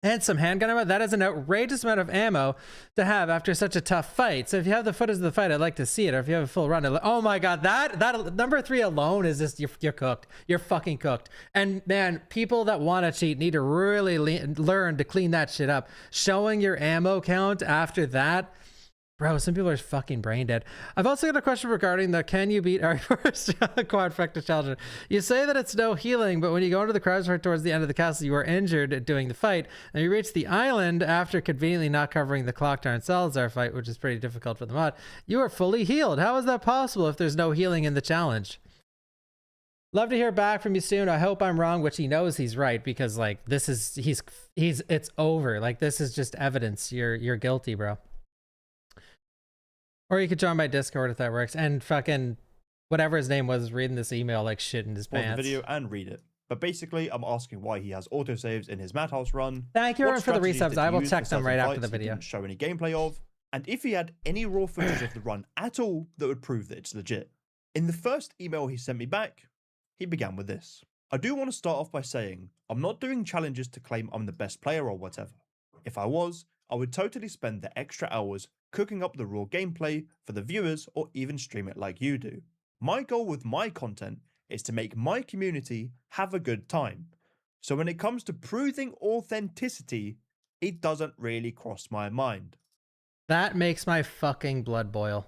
Speaker 1: And some handgun ammo. That is an outrageous amount of ammo to have after such a tough fight. So if you have the footage of the fight, I'd like to see it. Or if you have a full run, oh my god, that number 3 alone is just you're cooked. You're fucking cooked. And man, people that want to cheat need to really learn to clean that shit up. Showing your ammo count after that. Bro, some people are fucking brain dead. I've also got a question regarding the can you beat our first quadfecta challenge. You say that it's no healing, but when you go into the crossfire towards the end of the castle, you are injured doing the fight, and you reach the island after conveniently not covering the Clock Tower and Salazar fight, which is pretty difficult for the mod. You are fully healed. How is that possible if there's no healing in the challenge? Love to hear back from you soon. I hope I'm wrong, which he knows he's right, because like this is it's over. Like this is just evidence. You're guilty, bro. Or you could join my Discord if that works. And fucking whatever his name was reading this email like shit in his
Speaker 5: Pause
Speaker 1: pants.
Speaker 5: the video and read it. But basically, I'm asking why he has autosaves in his Madhouse run.
Speaker 1: Thank you
Speaker 5: what
Speaker 1: for the
Speaker 5: strategies
Speaker 1: resubs.
Speaker 5: did
Speaker 1: I
Speaker 5: he
Speaker 1: will
Speaker 5: use
Speaker 1: check
Speaker 5: for
Speaker 1: them right
Speaker 5: certain
Speaker 1: after the
Speaker 5: fights he
Speaker 1: video.
Speaker 5: didn't show any gameplay of, and if he had any raw footage of the run at all that would prove that it's legit. In the first email he sent me back, he began with this. I do want to start off by saying, I'm not doing challenges to claim I'm the best player or whatever. If I was, I would totally spend the extra hours cooking up the raw gameplay for the viewers or even stream it like you do. My goal with my content is to make my community have a good time. So when it comes to proving authenticity, it doesn't really cross my mind.
Speaker 1: That makes my fucking blood boil.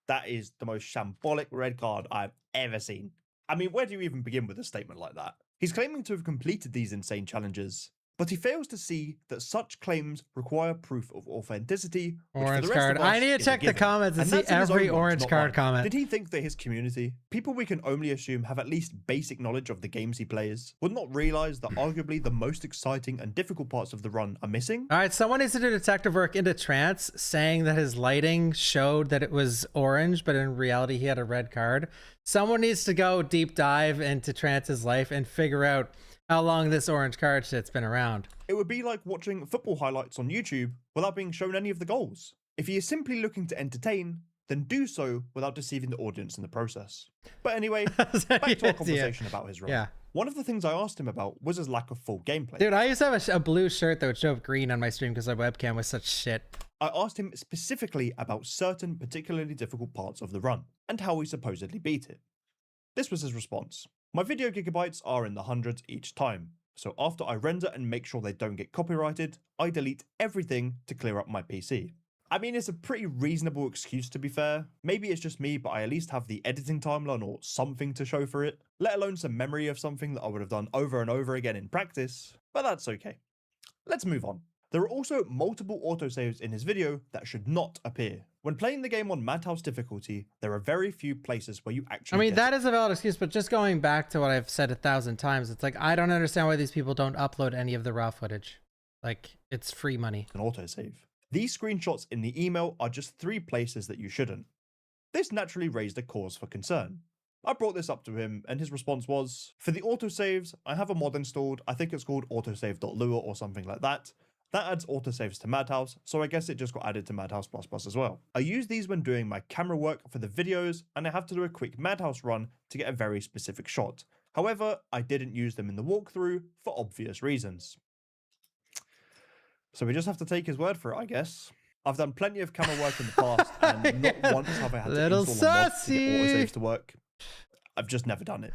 Speaker 5: That is the most shambolic red card I've ever seen. I mean, where do you even begin with a statement like that? He's claiming to have completed these insane challenges, but he fails to see that such claims require proof of authenticity, which
Speaker 1: Orange
Speaker 5: for the rest
Speaker 1: card.
Speaker 5: of us
Speaker 1: I need to
Speaker 5: is a
Speaker 1: check the
Speaker 5: given.
Speaker 1: comments and see
Speaker 5: that's in his
Speaker 1: every
Speaker 5: own words,
Speaker 1: orange
Speaker 5: not
Speaker 1: card
Speaker 5: mine.
Speaker 1: comment.
Speaker 5: Did he think that his community, people we can only assume have at least basic knowledge of the games he plays, would not realize that arguably the most exciting and difficult parts of the run are missing?
Speaker 1: All right, someone needs to do detective work into Trance, saying that his lighting showed that it was orange, but in reality he had a red card. Someone needs to go deep dive into Trance's life and figure out how long this orange card shit's been around.
Speaker 5: It would be like watching football highlights on YouTube without being shown any of the goals. If he is simply looking to entertain, then do so without deceiving the audience in the process. But anyway, back to our conversation about his role.
Speaker 1: Yeah.
Speaker 5: One of the things I asked him about was his lack of full gameplay.
Speaker 1: Dude, I used to have a blue shirt that would show up green on my stream because my webcam was such shit.
Speaker 5: I asked him specifically about certain particularly difficult parts of the run and how he supposedly beat it. This was his response. My video gigabytes are in the hundreds each time, so after I render and make sure they don't get copyrighted, I delete everything to clear up my PC. I mean, it's a pretty reasonable excuse to be fair. Maybe it's just me, but I at least have the editing timeline or something to show for it, let alone some memory of something that I would have done over and over again in practice, but that's okay. Let's move on. There are also multiple autosaves in his video that should not appear. When playing the game on Madhouse difficulty, there are very few places where you actually
Speaker 1: I mean, that is a valid excuse, but just going back to what I've said 1,000 times, it's like, I don't understand why these people don't upload any of the raw footage. Like, it's free money.
Speaker 5: An autosave. These screenshots in the email are just 3 places that you shouldn't. This naturally raised a cause for concern. I brought this up to him and his response was, for the autosaves, I have a mod installed, I think it's called autosave.lua or something like that. That adds autosaves to Madhouse, so I guess it just got added to Madhouse++ as well. I use these when doing my camera work for the videos, and I have to do a quick Madhouse run to get a very specific shot. However, I didn't use them in the walkthrough for obvious reasons. So we just have to take his word for it, I guess. I've done plenty of camera work in the past, and not once have I had to
Speaker 1: Little
Speaker 5: install a mod to get
Speaker 1: sassy.
Speaker 5: autosaves to work. I've just never done it.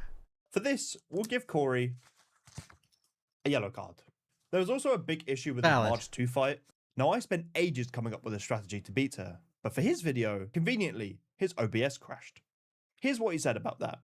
Speaker 5: For this, we'll give Corey a yellow card. There was also a big issue with
Speaker 1: Valid.
Speaker 5: the March 2 fight. Now, I spent ages coming up with a strategy to beat her, but for his video, conveniently, his OBS crashed. Here's what he said about that.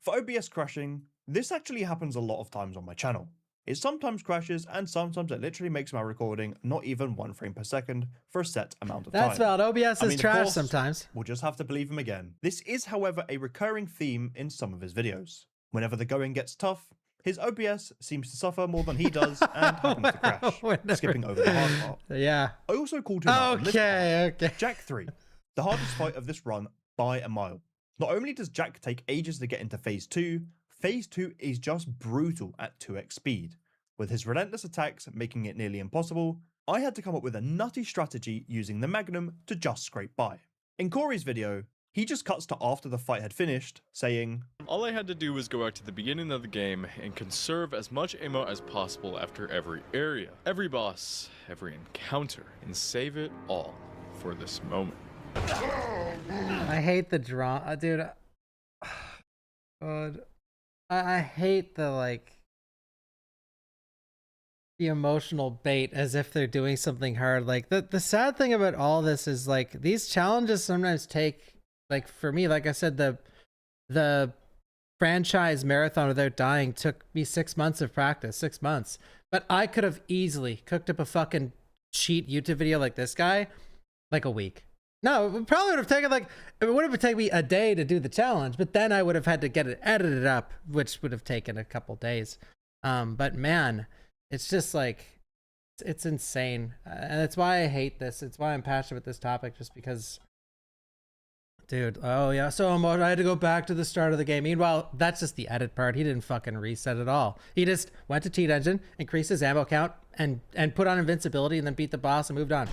Speaker 5: For OBS crashing, this actually happens a lot of times on my channel. It sometimes crashes, and sometimes it literally makes my recording not even 1 frame per second for a set amount of time.
Speaker 1: That's valid. OBS
Speaker 5: I
Speaker 1: is
Speaker 5: mean, of
Speaker 1: trash
Speaker 5: course,
Speaker 1: sometimes.
Speaker 5: We'll just have to believe him again. This is, however, a recurring theme in some of his videos. Whenever the going gets tough, his OBS seems to suffer more than he does and happens to crash,
Speaker 1: Whenever-
Speaker 5: skipping over the hard part.
Speaker 1: Yeah.
Speaker 5: I also called him out on this part.
Speaker 1: Okay.
Speaker 5: Jack 3, the hardest fight of this run by a mile. Not only does Jack take ages to get into Phase 2 is just brutal at 2x speed. With his relentless attacks making it nearly impossible, I had to come up with a nutty strategy using the Magnum to just scrape by. In Corey's video, he just cuts to after the fight had finished, saying,
Speaker 6: All I had to do was go back to the beginning of the game and conserve as much ammo as possible after every area, every boss, every encounter, and save it all for this moment.
Speaker 1: I hate the draw, dude. God, I hate the like the emotional bait as if they're doing something hard. Like the sad thing about all this is like these challenges sometimes take, like for me, like I said, the franchise marathon without dying took me 6 months of practice, 6 months. But I could have easily cooked up a fucking cheat YouTube video like this guy, like a week. No, it probably would have taken like, it would have taken me a day to do the challenge, but then I would have had to get it edited up, which would have taken a couple days. But man, it's just like, it's insane. And that's why I hate this. It's why I'm passionate with this topic, just because, dude, oh yeah, so emotional. I had to go back to the start of the game. Meanwhile, that's just the edit part. He didn't fucking reset at all. He just went to cheat engine, increased his ammo count, and put on invincibility, and then beat the boss and moved on.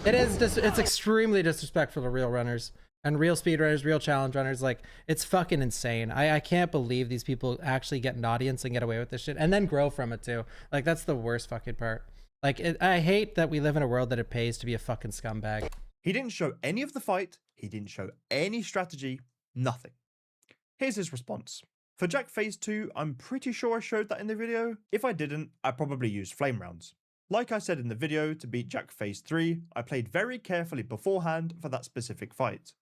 Speaker 1: It is just, it's extremely disrespectful to real runners and real speedrunners, real challenge runners. Like, it's fucking insane. I can't believe these people actually get an audience and get away with this shit and then grow from it too. Like, that's the worst fucking part. Like, I hate that we live in a world that it pays to be a fucking scumbag.
Speaker 5: he didn't show any of the fight, he didn't show any strategy, nothing. Here's his response. For Jack Phase 2, I'm pretty sure I showed that in the video. If I didn't, I probably used flame rounds. Like I said in the video, to beat Jack Phase 3, I played very carefully beforehand for that specific fight,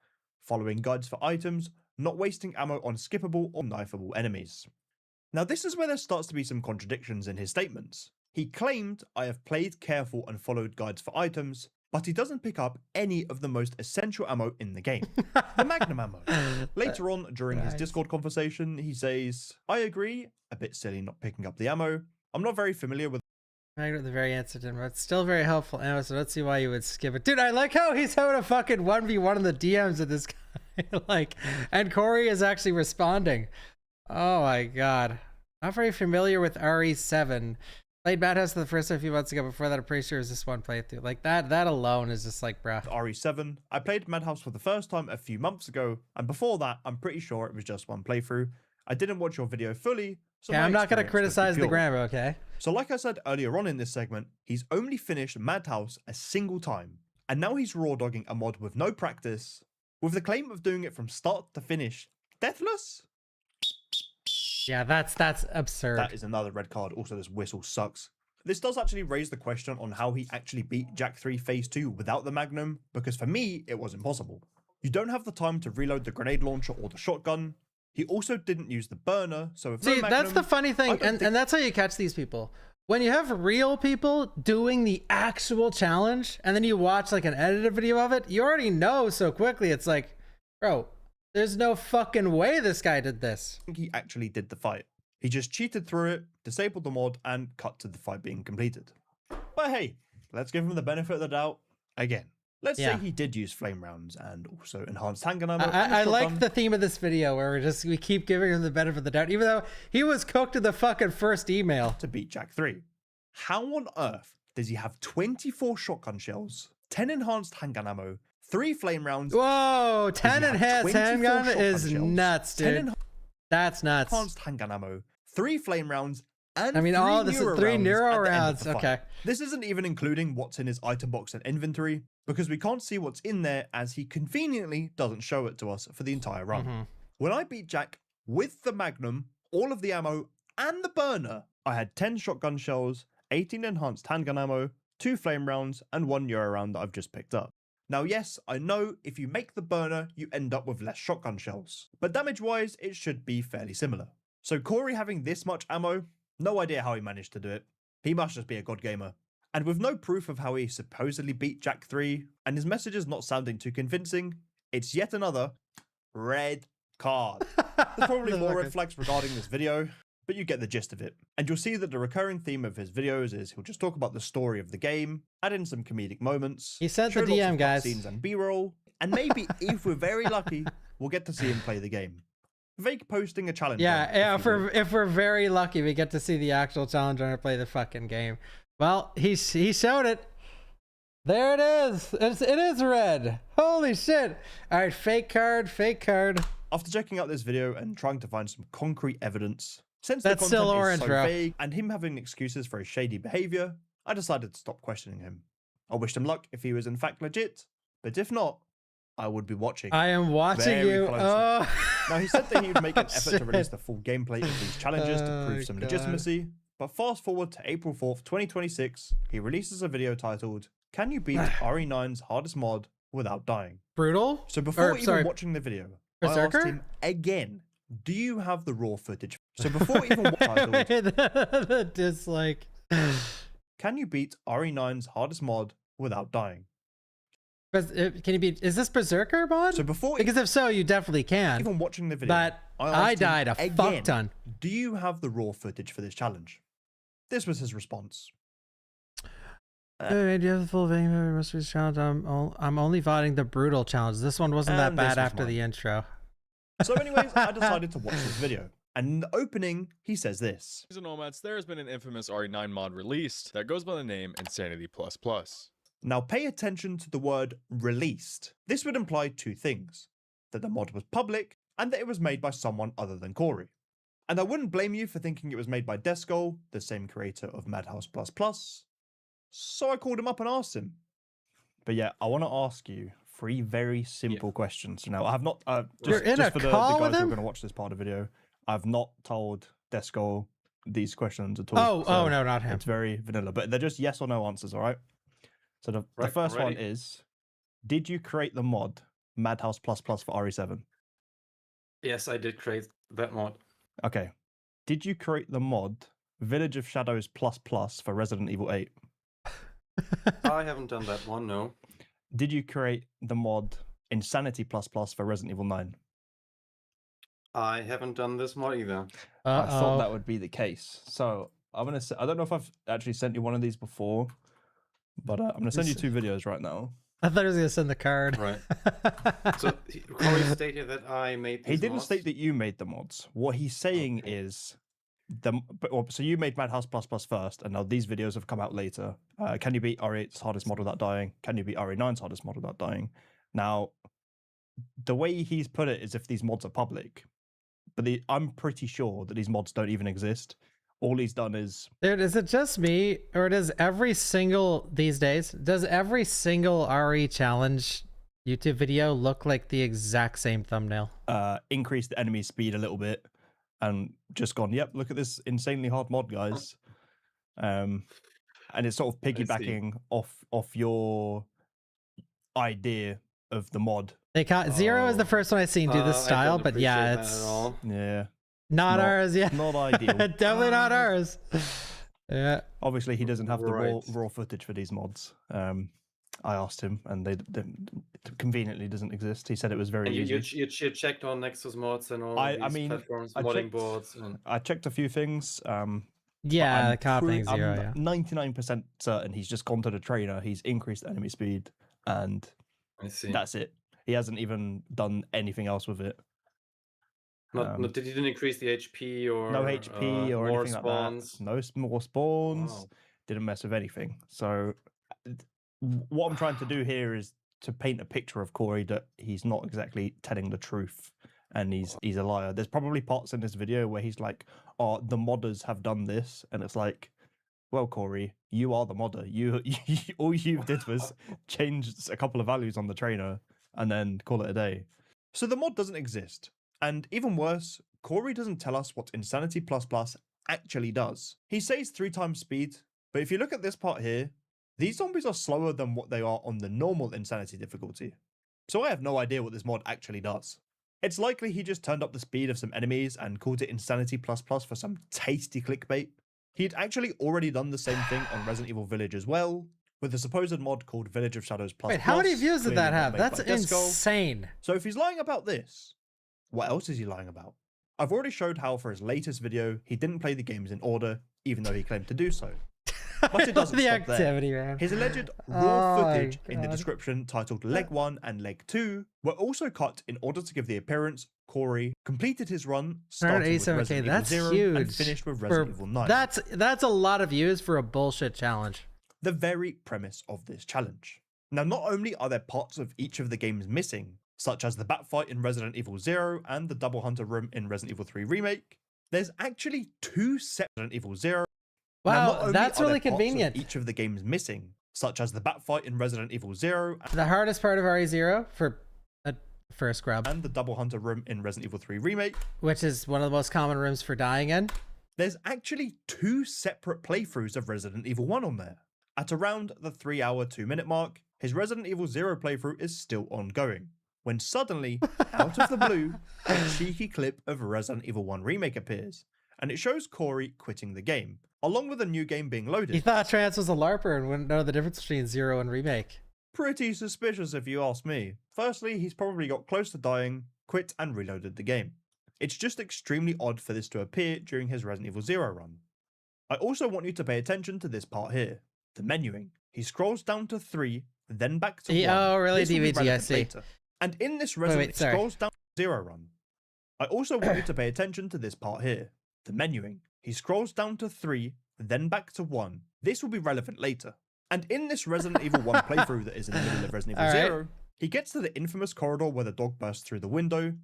Speaker 5: following guides for items, not wasting ammo on skippable or knifeable enemies. Now this is where there starts to be some contradictions in his statements. He claimed I have played careful and followed guides for items, but he doesn't pick up any of the most essential ammo in the game, the Magnum ammo. Later on, during his Discord conversation, he says, I agree, a bit silly not picking up the ammo. I'm not very familiar with
Speaker 1: Magnet at the very incident, but it's still very helpful ammo, so let's see why you would skip it. Dude, I like how he's having a fucking 1v1 in the DMs of this guy. Like, and Corey is actually responding. Oh my god. Not very familiar with RE7. Played Madhouse for the first time a few months ago. Before that, I'm pretty sure it was just one playthrough. Like, that alone is just like, bruh.
Speaker 5: RE7. I played Madhouse for the first time a few months ago, and before that, I'm pretty sure it was just one playthrough. I didn't watch your video fully, so
Speaker 1: Yeah,
Speaker 5: my
Speaker 1: I'm not going to
Speaker 5: experience
Speaker 1: criticize
Speaker 5: would be
Speaker 1: the
Speaker 5: pure.
Speaker 1: grammar, okay?
Speaker 5: So like I said earlier on in this segment, he's only finished Madhouse a single time, and now he's raw dogging a mod with no practice, with the claim of doing it from start to finish, deathless?
Speaker 1: Yeah, that's absurd.
Speaker 5: That is another red card. Also, this whistle sucks. This does actually raise the question on how he actually beat Jack 3 Phase 2 without the Magnum, because for me, it was impossible. You don't have the time to reload the grenade launcher or the shotgun. He also didn't use the burner, so if no
Speaker 1: See,
Speaker 5: Magnum,
Speaker 1: that's the funny
Speaker 5: I
Speaker 1: thing,
Speaker 5: don't
Speaker 1: and that's how you catch these people. When you have real people doing the actual challenge, and then you watch like an edited video of it, you already know so quickly. It's like, bro, there's no fucking way this guy did this.
Speaker 5: think he actually did the fight. He just cheated through it, disabled the mod, and cut to the fight being completed. But hey, let's give him the benefit of the doubt again. Let's
Speaker 1: Yeah.
Speaker 5: say he did use flame rounds and also enhanced handgun ammo. and a
Speaker 1: I like
Speaker 5: shotgun
Speaker 1: the theme of this video where we keep giving him the benefit of the doubt, even though he was cooked in the fucking first email.
Speaker 5: to beat Jack 3. How on earth does he have 24 shotgun shells, 10 enhanced handgun ammo, 3 flame rounds,
Speaker 1: Whoa,
Speaker 5: Does
Speaker 1: 10
Speaker 5: he have
Speaker 1: enhanced
Speaker 5: 24
Speaker 1: handgun
Speaker 5: shotgun
Speaker 1: is
Speaker 5: shells,
Speaker 1: nuts,
Speaker 5: 10
Speaker 1: dude. That's nuts.
Speaker 5: enhanced handgun ammo, 3 flame rounds, and
Speaker 1: I mean, all this is 3 neuro
Speaker 5: at the end of
Speaker 1: rounds.
Speaker 5: the fight.
Speaker 1: Okay.
Speaker 5: This isn't even including what's in his item box and inventory, because we can't see what's in there as he conveniently doesn't show it to us for the entire run. When I beat Jack with the Magnum, all of the ammo, and the burner, I had 10 shotgun shells, 18 enhanced handgun ammo, 2 flame rounds, and 1 euro round that I've just picked up. Now, yes, I know if you make the burner, you end up with less shotgun shells, but damage-wise, it should be fairly similar. So Corey having this much ammo, no idea how he managed to do it. He must just be a god gamer. And with no proof of how he supposedly beat Jack 3, and his messages not sounding too convincing, it's yet another red card. There's probably more red flags regarding this video, but you get the gist of it. And you'll see that the recurring theme of his videos is he'll just talk about the story of the game, add in some comedic moments.
Speaker 1: He sent
Speaker 5: show
Speaker 1: the
Speaker 5: lots
Speaker 1: DM,
Speaker 5: of
Speaker 1: guys.
Speaker 5: cutscenes and B-roll, and maybe if we're very lucky, we'll get to see him play the game. Fake posting a challenge.
Speaker 1: Yeah,
Speaker 5: run,
Speaker 1: if we're very lucky, we get to see the actual challenge runner play the fucking game. Well, he showed it. There it is. It is red. Holy shit. All right, fake card, fake card.
Speaker 5: After checking out this video and trying to find some concrete evidence, since
Speaker 1: That's
Speaker 5: the
Speaker 1: still
Speaker 5: content
Speaker 1: orange,
Speaker 5: is so
Speaker 1: bro.
Speaker 5: vague and him having excuses for his shady behavior, I decided to stop questioning him. I wished him luck if he was in fact legit, but if not, I would be watching.
Speaker 1: I am watching
Speaker 5: very
Speaker 1: you.
Speaker 5: closely.
Speaker 1: Oh.
Speaker 5: Now, he said that he would make an
Speaker 1: Oh,
Speaker 5: effort to release
Speaker 1: shit.
Speaker 5: the full gameplay of these challenges to prove some
Speaker 1: God.
Speaker 5: legitimacy, but fast forward to April 4th, 2026, he releases a video titled, "Can you beat RE9's hardest mod without dying?"
Speaker 1: Brutal.
Speaker 5: So before
Speaker 1: Or,
Speaker 5: even
Speaker 1: sorry,
Speaker 5: watching the video, I
Speaker 1: Berserker?
Speaker 5: asked him again, do you have the raw footage? So before even watching
Speaker 1: the dislike.
Speaker 5: can you beat RE9's hardest mod without dying?
Speaker 1: Can you be? Is this Berserker mod?
Speaker 5: So before
Speaker 1: Because if so, you definitely can.
Speaker 5: even watching the video,
Speaker 1: But
Speaker 5: asked
Speaker 1: I
Speaker 5: him
Speaker 1: died a
Speaker 5: again,
Speaker 1: fuck ton.
Speaker 5: do you have the raw footage for this challenge? This was his response.
Speaker 1: Do you have the full video? Must be challenge. I'm only voting the brutal challenge. This one wasn't that
Speaker 5: And this
Speaker 1: bad
Speaker 5: was
Speaker 1: after
Speaker 5: mine.
Speaker 1: the intro.
Speaker 5: So anyways, I decided to watch this video. And in the opening, he says this.
Speaker 6: Ladies and nomads, there has been an infamous RE9 mod released that goes by the name Insanity++.
Speaker 5: Now pay attention to the word released. This would imply two things. That the mod was public, and that it was made by someone other than Corey. And I wouldn't blame you for thinking it was made by Desco, the same creator of Madhouse++. So I called him up and asked him. But yeah, I want to ask you 3 very simple questions. Now, I have not...
Speaker 1: You're in
Speaker 5: just
Speaker 1: a
Speaker 5: for the
Speaker 1: call
Speaker 5: guys
Speaker 1: with
Speaker 5: who are
Speaker 1: him?
Speaker 5: going to watch this part of the video, I've not told Desco these questions at all.
Speaker 1: Oh, no, not him.
Speaker 5: It's very vanilla, but they're just yes or no answers, all right? So the first one
Speaker 7: ready.
Speaker 5: is, did you create the mod Madhouse++ for RE7?
Speaker 7: Yes, I did create that mod.
Speaker 5: Okay. Did you create the mod Village of Shadows++ for Resident Evil 8?
Speaker 7: I haven't done that one, no.
Speaker 5: Did you create the mod Insanity++ for Resident Evil 9?
Speaker 7: I haven't done this mod either.
Speaker 5: I thought
Speaker 1: Uh-oh.
Speaker 5: that would be the case. So I'm gonna. I don't know if I've actually sent you one of these before, but I'm gonna send you 2 videos right now.
Speaker 1: I thought he was gonna send the card.
Speaker 7: Right. So Corey stated that I made these
Speaker 5: He didn't
Speaker 7: mods.
Speaker 5: state that you made the mods. What he's saying is, so you made Madhouse++ first, and now these videos have come out later. Can you beat RE8's hardest mod without dying? Can you beat RE9's hardest mod without dying? Now, the way he's put it is if these mods are public, but I'm pretty sure that these mods don't even exist. All he's done is
Speaker 1: Dude, is it just me, or does every single these days? Does every single RE challenge YouTube video look like the exact same thumbnail?
Speaker 5: increase the enemy speed a little bit, and just gone, yep, look at this insanely hard mod, guys. And it's sort of piggybacking off your idea of the mod.
Speaker 1: They caught Zero is the first one I've seen do this
Speaker 7: I
Speaker 1: style,
Speaker 7: don't
Speaker 1: but yeah,
Speaker 7: appreciate that
Speaker 1: it's
Speaker 7: at all.
Speaker 5: Yeah,
Speaker 1: not ours. Yeah,
Speaker 5: not ideal.
Speaker 1: definitely not ours. Yeah,
Speaker 5: Obviously, he doesn't have the
Speaker 7: Right.
Speaker 5: raw footage for these mods. I asked him, and they conveniently doesn't exist. He said it was very
Speaker 7: And
Speaker 5: easy.
Speaker 7: you checked on Nexus mods and all
Speaker 5: I
Speaker 7: these
Speaker 5: mean,
Speaker 7: platforms,
Speaker 5: I
Speaker 7: modding
Speaker 5: checked-
Speaker 7: boards. And...
Speaker 5: I checked a few things.
Speaker 1: yeah, the copying Zero. Yeah,
Speaker 5: I'm 99% certain he's just gone to the trainer. He's increased the enemy speed, and
Speaker 7: I see.
Speaker 5: that's it. He hasn't even done anything else with it.
Speaker 7: Did he didn't increase the HP or
Speaker 5: No HP or
Speaker 7: more
Speaker 5: anything
Speaker 7: spawns?
Speaker 5: like that. No more spawns.
Speaker 7: Wow.
Speaker 5: Didn't mess with anything. So what I'm trying to do here is to paint a picture of Corey that he's not exactly telling the truth. and he's a liar. There's probably parts in this video where he's like, "Oh, the modders have done this," and it's like, well, Corey, you are the modder. You all you did was change a couple of values on the trainer and then call it a day. So the mod doesn't exist. And even worse, Corey doesn't tell us what Insanity++ actually does. He says 3 times speed, but if you look at this part here, these zombies are slower than what they are on the normal Insanity difficulty. So I have no idea what this mod actually does. It's likely he just turned up the speed of some enemies and called it Insanity++ for some tasty clickbait. He'd actually already done the same thing on Resident Evil Village as well, with a supposed mod called Village of Shadows++.
Speaker 1: Wait, how many views did that have? That's
Speaker 5: Desco.
Speaker 1: insane.
Speaker 5: So if he's lying about this, what else is he lying about? I've already showed how for his latest video, he didn't play the games in order, even though he claimed to do so. But it doesn't
Speaker 1: the
Speaker 5: stop
Speaker 1: activity,
Speaker 5: there.
Speaker 1: man.
Speaker 5: His alleged raw
Speaker 1: Oh
Speaker 5: footage
Speaker 1: my
Speaker 5: in the
Speaker 1: God.
Speaker 5: description titled Leg 1 and Leg 2 were also cut in order to give the appearance Corey completed his run, starting with
Speaker 1: 187K,
Speaker 5: Resident Evil
Speaker 1: that's
Speaker 5: 0
Speaker 1: huge.
Speaker 5: and finished with Resident Evil 9.
Speaker 1: That's a lot of views for a bullshit challenge.
Speaker 5: The very premise of this challenge. Now, not only are there parts of each of the games missing, such as the bat fight in Resident Evil 0 and the double hunter room in Resident Evil 3 Remake, there's actually 2 separate Resident Evil 0. Now, not
Speaker 1: Wow,
Speaker 5: only
Speaker 1: that's
Speaker 5: are there
Speaker 1: really
Speaker 5: parts of
Speaker 1: convenient.
Speaker 5: each of the games missing, such as the bat fight in Resident Evil 0
Speaker 1: The hardest part of RE0 for a scrub,
Speaker 5: and the double hunter room in Resident Evil 3 Remake,
Speaker 1: which is one of the most common rooms for dying in.
Speaker 5: there's actually 2 separate playthroughs of Resident Evil 1 on there. At around the 3-hour, 2-minute mark, his Resident Evil 0 playthrough is still ongoing, when suddenly, out of the blue, a cheeky clip of Resident Evil 1 Remake appears, and it shows Corey quitting the game, along with a new game being
Speaker 1: He
Speaker 5: loaded.
Speaker 1: thought Trance was a LARPer and wouldn't know the difference between 0 and Remake.
Speaker 5: Pretty suspicious if you ask me. Firstly, he's probably got close to dying, quit and reloaded the game. It's just extremely odd for this to appear during his Resident Evil 0 run. I also want you to pay attention to this part here, the menuing. He scrolls down to 3, then back to 1.
Speaker 1: Oh, really?
Speaker 5: This will be
Speaker 1: DVG, I
Speaker 5: relevant
Speaker 1: see.
Speaker 5: later. And in this Resident
Speaker 1: wait, sorry.
Speaker 5: scrolls down to 0 run. I also want you to pay attention to this part here, the menuing. He scrolls down to 3, then back to 1. This will be relevant later. And in this Resident Evil 1 playthrough that is in the middle of Resident Evil 0, he gets to the infamous corridor where the dog bursts through the window.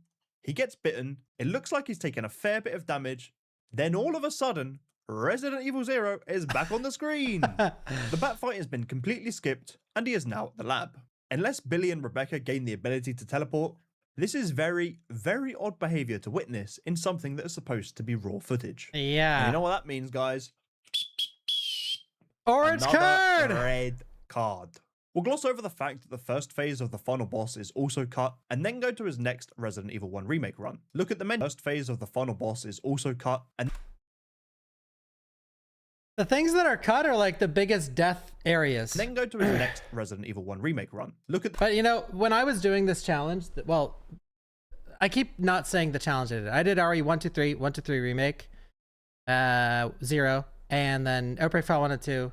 Speaker 5: He gets bitten. It looks like he's taken a fair bit of damage. Then all of a sudden, Resident Evil 0 is back on the screen. The bat fight has been completely skipped, and he is now at the lab. Unless Billy and Rebecca gain the ability to teleport, this is very, very odd behavior to witness in something that is supposed to be raw footage.
Speaker 1: Yeah.
Speaker 5: And you know what that means, guys?
Speaker 1: Orange
Speaker 5: Another
Speaker 1: card!
Speaker 5: red card. We'll gloss over the fact that the first phase of the final boss is also cut, and then go to his next Resident Evil 1 Remake run. Look at the menu. First phase of the final boss is also cut, and
Speaker 1: The things that are cut are like the biggest death areas.
Speaker 5: then go to his next Resident Evil 1 Remake run. Look at
Speaker 1: But you know, when I was doing this challenge, well, I keep not saying the challenge I did. I did RE 123, 123 Remake, 0, and then Outbreak File 1 and 2,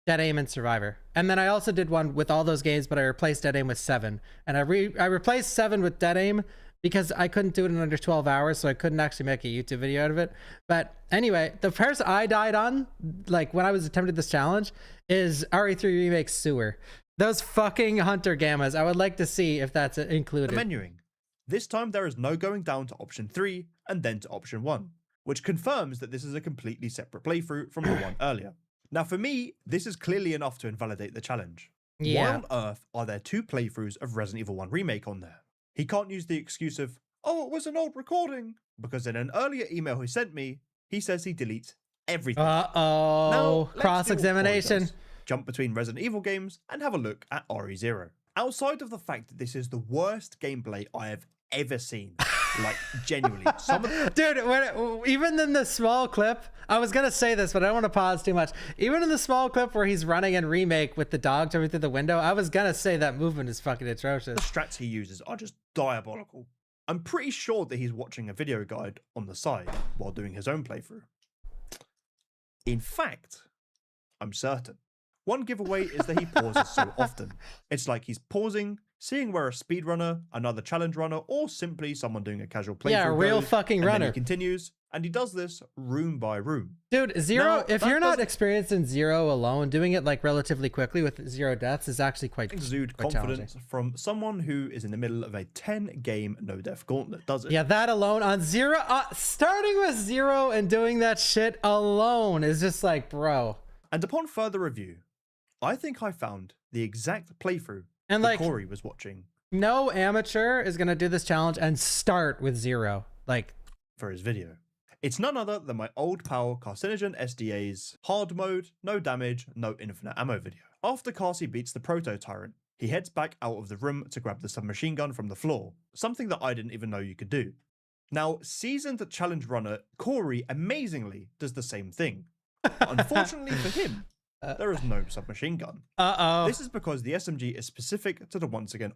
Speaker 1: Dead Aim, and Survivor. And then I also did one with all those games, but I replaced Dead Aim with 7. And I replaced 7 with Dead Aim because I couldn't do it in under 12 hours, so I couldn't actually make a YouTube video out of it. But anyway, the person I died on, like when I was attempting this challenge, is RE3 Remake Sewer. Those fucking Hunter Gammas. I would like to see if that's included.
Speaker 5: the menuing. This time there is no going down to option 3 and then to option 1, which confirms that this is a completely separate playthrough from the one earlier. Now for me, this is clearly enough to invalidate the challenge.
Speaker 1: Yeah.
Speaker 5: Why on earth are there 2 playthroughs of Resident Evil 1 Remake on there? He can't use the excuse of, oh, it was an old recording, because in an earlier email he sent me, he says he deletes everything.
Speaker 1: Uh-oh.
Speaker 5: Now, let's do what
Speaker 1: Cross-examination.
Speaker 5: Corey does. Jump between Resident Evil games and have a look at RE0. Outside of the fact that this is the worst gameplay I have ever seen, like genuinely, some of the
Speaker 1: Dude, even in the small clip, I was going to say this, but I don't want to pause too much. Even in the small clip where he's running in Remake with the dog jumping through the window, I was going to say that movement is fucking atrocious.
Speaker 5: strats he uses are just diabolical. I'm pretty sure that he's watching a video guide on the side while doing his own playthrough. In fact, I'm certain. One giveaway is that he pauses so often. It's like he's pausing, seeing where a speedrunner, another challenge runner, or simply someone doing a casual playthrough
Speaker 1: Yeah, a real
Speaker 5: goes,
Speaker 1: fucking
Speaker 5: and then
Speaker 1: runner.
Speaker 5: he continues, and he does this room by room.
Speaker 1: Dude, Zero,
Speaker 5: Now,
Speaker 1: if
Speaker 5: that
Speaker 1: you're not
Speaker 5: doesn't-
Speaker 1: experienced in Zero alone, doing it like relatively quickly with 0 deaths is actually quite
Speaker 5: Exude
Speaker 1: quite challenging.
Speaker 5: confidence from someone who is in the middle of a 10-game no-death gauntlet, does it?
Speaker 1: Yeah, that alone on Zero, starting with 0 and doing that shit alone is just like, bro.
Speaker 5: And upon further review, I think I found the exact playthrough
Speaker 1: And
Speaker 5: that
Speaker 1: like,
Speaker 5: Corey was watching
Speaker 1: no amateur is gonna do this challenge and start with 0. Like,
Speaker 5: for his video. It's none other than my old pal Carcinogen SDA's hard mode, no damage, no infinite ammo video. After Carcy beats the Proto Tyrant, he heads back out of the room to grab the submachine gun from the floor, something that I didn't even know you could do. Now, seasoned challenge runner Corey amazingly does the same thing. But unfortunately for him, there is no submachine gun. This is because the SMG is specific to the once again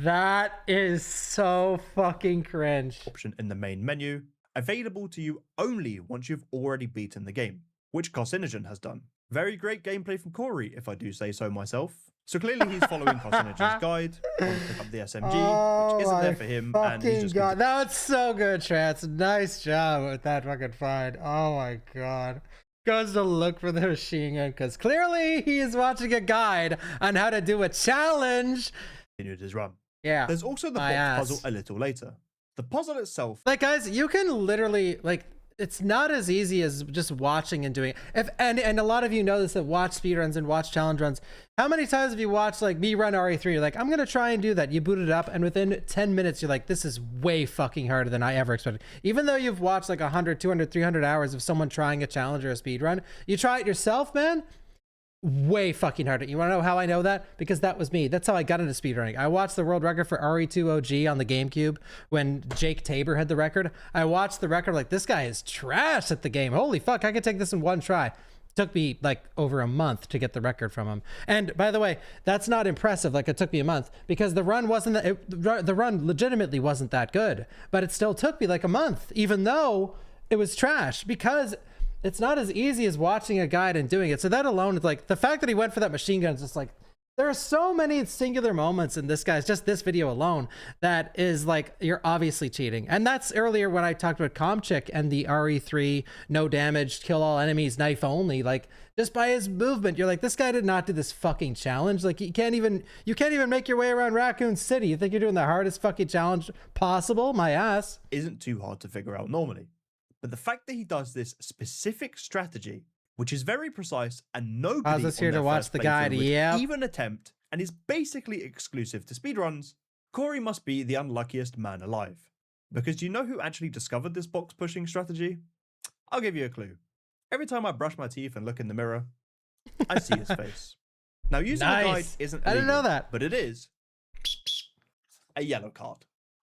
Speaker 1: that is so fucking cringe.
Speaker 5: option in the main menu, available to you only once you've already beaten the game, which Carcinogen has done. Very great gameplay from Corey, if I do say so myself. So clearly he's following Carcinogen's guide, on to pick up the SMG, which isn't there for him, and he's just
Speaker 1: God, that was so good, Trance. Nice job with that fucking find. Oh my god. Goes to look for the machine gun because clearly he is watching a guide on how to do a challenge.
Speaker 5: continued his run.
Speaker 1: Yeah.
Speaker 5: There's also the
Speaker 1: my
Speaker 5: box
Speaker 1: ass.
Speaker 5: puzzle a little later. The puzzle itself,
Speaker 1: Like, guys, you can literally, like, it's not as easy as just watching and doing it. And a lot of you know this that watch speedruns and watch challenge runs. How many times have you watched like me run RE3? You're like, I'm gonna try and do that. You boot it up, and within 10 minutes, you're like, this is way fucking harder than I ever expected. Even though you've watched like 100, 200, 300 hours of someone trying a challenge or a speed run, you try it yourself, man. Way fucking harder. You want to know how I know that? Because that was me. That's how I got into speedrunning. I watched the world record for RE2 OG on the GameCube when Jake Tabor had the record. I watched the record like, this guy is trash at the game. Holy fuck, I could take this in one try. Took me like over a month to get the record from him. And by the way, that's not impressive. Like, it took me a month because the run wasn't that, the run legitimately wasn't that good, but it still took me like a month, even though it was trash, because it's not as easy as watching a guide and doing it. So that alone is like, the fact that he went for that machine gun is just like, there are so many singular moments in this guy's, just this video alone, that is like, you're obviously cheating. And that's earlier when I talked about Comchick and the RE3 no damage, kill all enemies, knife only. Like, just by his movement, you're like, this guy did not do this fucking challenge. Like, you can't even make your way around Raccoon City. You think you're doing the hardest fucking challenge possible? My ass.
Speaker 5: isn't too hard to figure out normally. But the fact that he does this specific strategy, which is very precise and nobody
Speaker 1: Pause us
Speaker 5: on
Speaker 1: here to
Speaker 5: their
Speaker 1: watch
Speaker 5: first
Speaker 1: the
Speaker 5: playthrough
Speaker 1: guide.
Speaker 5: would
Speaker 1: Yep.
Speaker 5: even attempt, and is basically exclusive to speedruns, Corey must be the unluckiest man alive. Because do you know who actually discovered this box pushing strategy? I'll give you a clue. Every time I brush my teeth and look in the mirror, I see his face. Now, using a guide
Speaker 1: Nice.
Speaker 5: isn't
Speaker 1: I didn't know
Speaker 5: illegal,
Speaker 1: that.
Speaker 5: but it is a yellow card.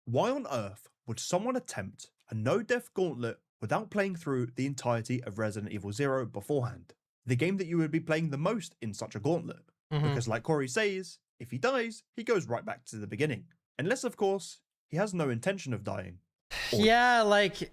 Speaker 5: Why on earth would someone attempt a no-death gauntlet without playing through the entirety of Resident Evil 0 beforehand? The game that you would be playing the most in such a gauntlet. Because like Corey says, if he dies, he goes right back to the beginning. Unless, of course, he has no intention of dying.
Speaker 1: Yeah, like,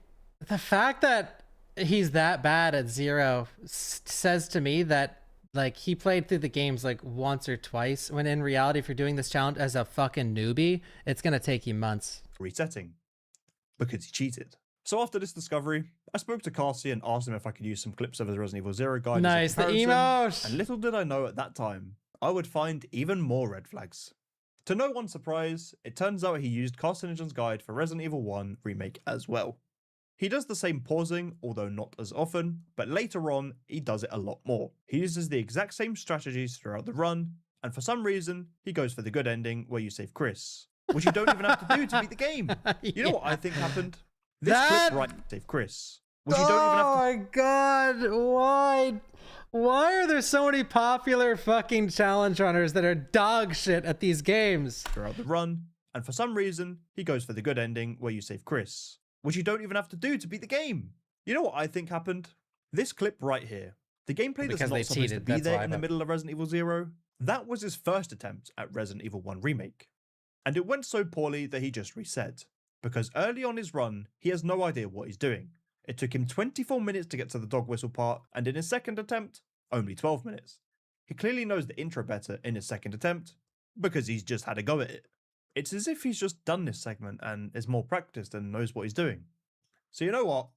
Speaker 1: the fact that he's that bad at 0 says to me that, like, he played through the games like once or twice, when in reality, if you're doing this challenge as a fucking newbie, it's gonna take you months.
Speaker 5: Resetting. Because he cheated. So after this discovery, I spoke to Carcy and asked him if I could use some clips of his Resident Evil 0 guide. as a
Speaker 1: Nice, the
Speaker 5: comparison,
Speaker 1: emote!
Speaker 5: And little did I know at that time, I would find even more red flags. To no one's surprise, it turns out he used Carcinogen's guide for Resident Evil 1 Remake as well. He does the same pausing, although not as often, but later on, he does it a lot more. He uses the exact same strategies throughout the run, and for some reason, he goes for the good ending where you save Chris, which you don't even have to do to beat the game. You know what I think happened? This
Speaker 1: That-
Speaker 5: clip right save Chris, which you don't even have to
Speaker 1: Oh my god, why? Why are there so many popular fucking challenge runners that are dog shit at these games?
Speaker 5: throughout the run, and for some reason, he goes for the good ending where you save Chris, which you don't even have to do to beat the game. You know what I think happened? This clip right here. The gameplay that's
Speaker 1: Because
Speaker 5: not
Speaker 1: they
Speaker 5: supposed
Speaker 1: cheated,
Speaker 5: to be
Speaker 1: that's
Speaker 5: there
Speaker 1: why,
Speaker 5: in the
Speaker 1: but-
Speaker 5: middle of Resident Evil 0, that was his first attempt at Resident Evil 1 Remake. And it went so poorly that he just reset. Because early on his run, he has no idea what he's doing. It took him 24 minutes to get to the dog whistle part, and in his second attempt, only 12 minutes. He clearly knows the intro better in his second attempt, because he's just had a go at it. It's as if he's just done this segment and is more practiced and knows what he's doing. So you know what?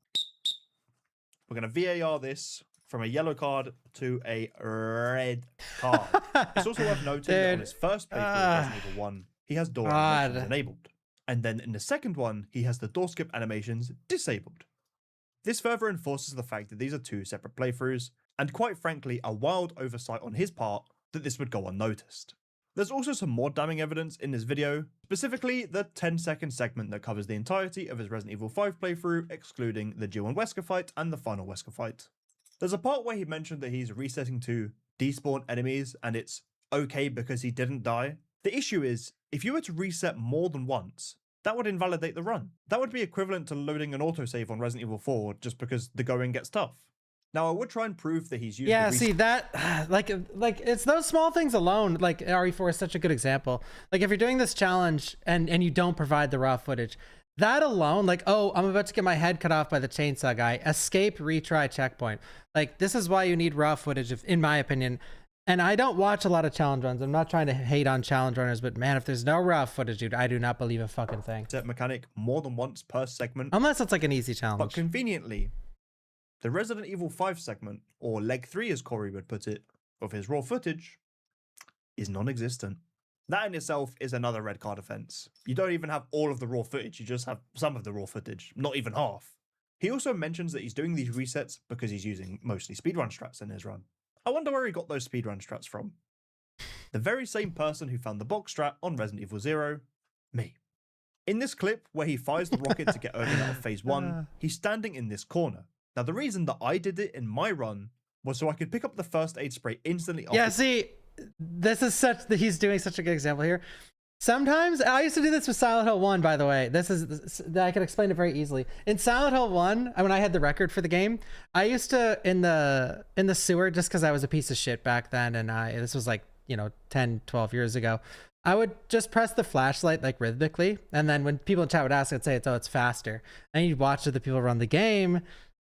Speaker 5: We're going to VAR this from a yellow card to a red card. It's also worth noting that on his first playthrough of Resident Evil 1, he has door animations enabled. And then in the second one, he has the door skip animations disabled. This further enforces the fact that these are two separate playthroughs, and quite frankly, a wild oversight on his part that this would go unnoticed. There's also some more damning evidence in this video, specifically the 10-second segment that covers the entirety of his Resident Evil 5 playthrough, excluding the Jill and Wesker fight and the final Wesker fight. There's a part where he mentioned that he's resetting to despawn enemies and it's okay because he didn't die. The issue is, if you were to reset more than once, that would invalidate the run. That would be equivalent to loading an autosave on Resident Evil 4 just because the going gets tough. Now, I would try and prove that he's used
Speaker 1: see that, like it's those small things alone. Like RE4 is such a good example. Like if you're doing this challenge and you don't provide the raw footage, that alone, like, oh, I'm about to get my head cut off by the chainsaw guy, escape, retry, checkpoint. Like this is why you need raw footage, in my opinion. And I don't watch a lot of challenge runs. I'm not trying to hate on challenge runners, but man, if there's no raw footage, dude, I do not believe a fucking thing.
Speaker 5: Set mechanic more than once per segment.
Speaker 1: Unless it's like an easy challenge.
Speaker 5: But conveniently, the Resident Evil 5 segment, or leg 3 as Corey would put it, of his raw footage, is non-existent. That in itself is another red card offense. You don't even have all of the raw footage, you just have some of the raw footage, not even half. He also mentions that he's doing these resets because he's using mostly speedrun strats in his run. I wonder where he got those speedrun strats from. The very same person who found the box strat on Resident Evil 0, me. In this clip where he fires the rocket to get Irving out of phase 1, he's standing in this corner. Now the reason that I did it in my run was so I could pick up the first aid spray instantly.
Speaker 1: Yeah, see, this is he's doing such a good example here. Sometimes, I used to do this with Silent Hill 1, by the way. I can explain it very easily. In Silent Hill 1, when I had the record for the game, I used to, in the sewer, just because I was a piece of shit back then, and this was like, 10, 12 years ago, I would just press the flashlight like rhythmically, and then when people in chat would ask, I'd say, it's faster. And you'd watch the people run the game,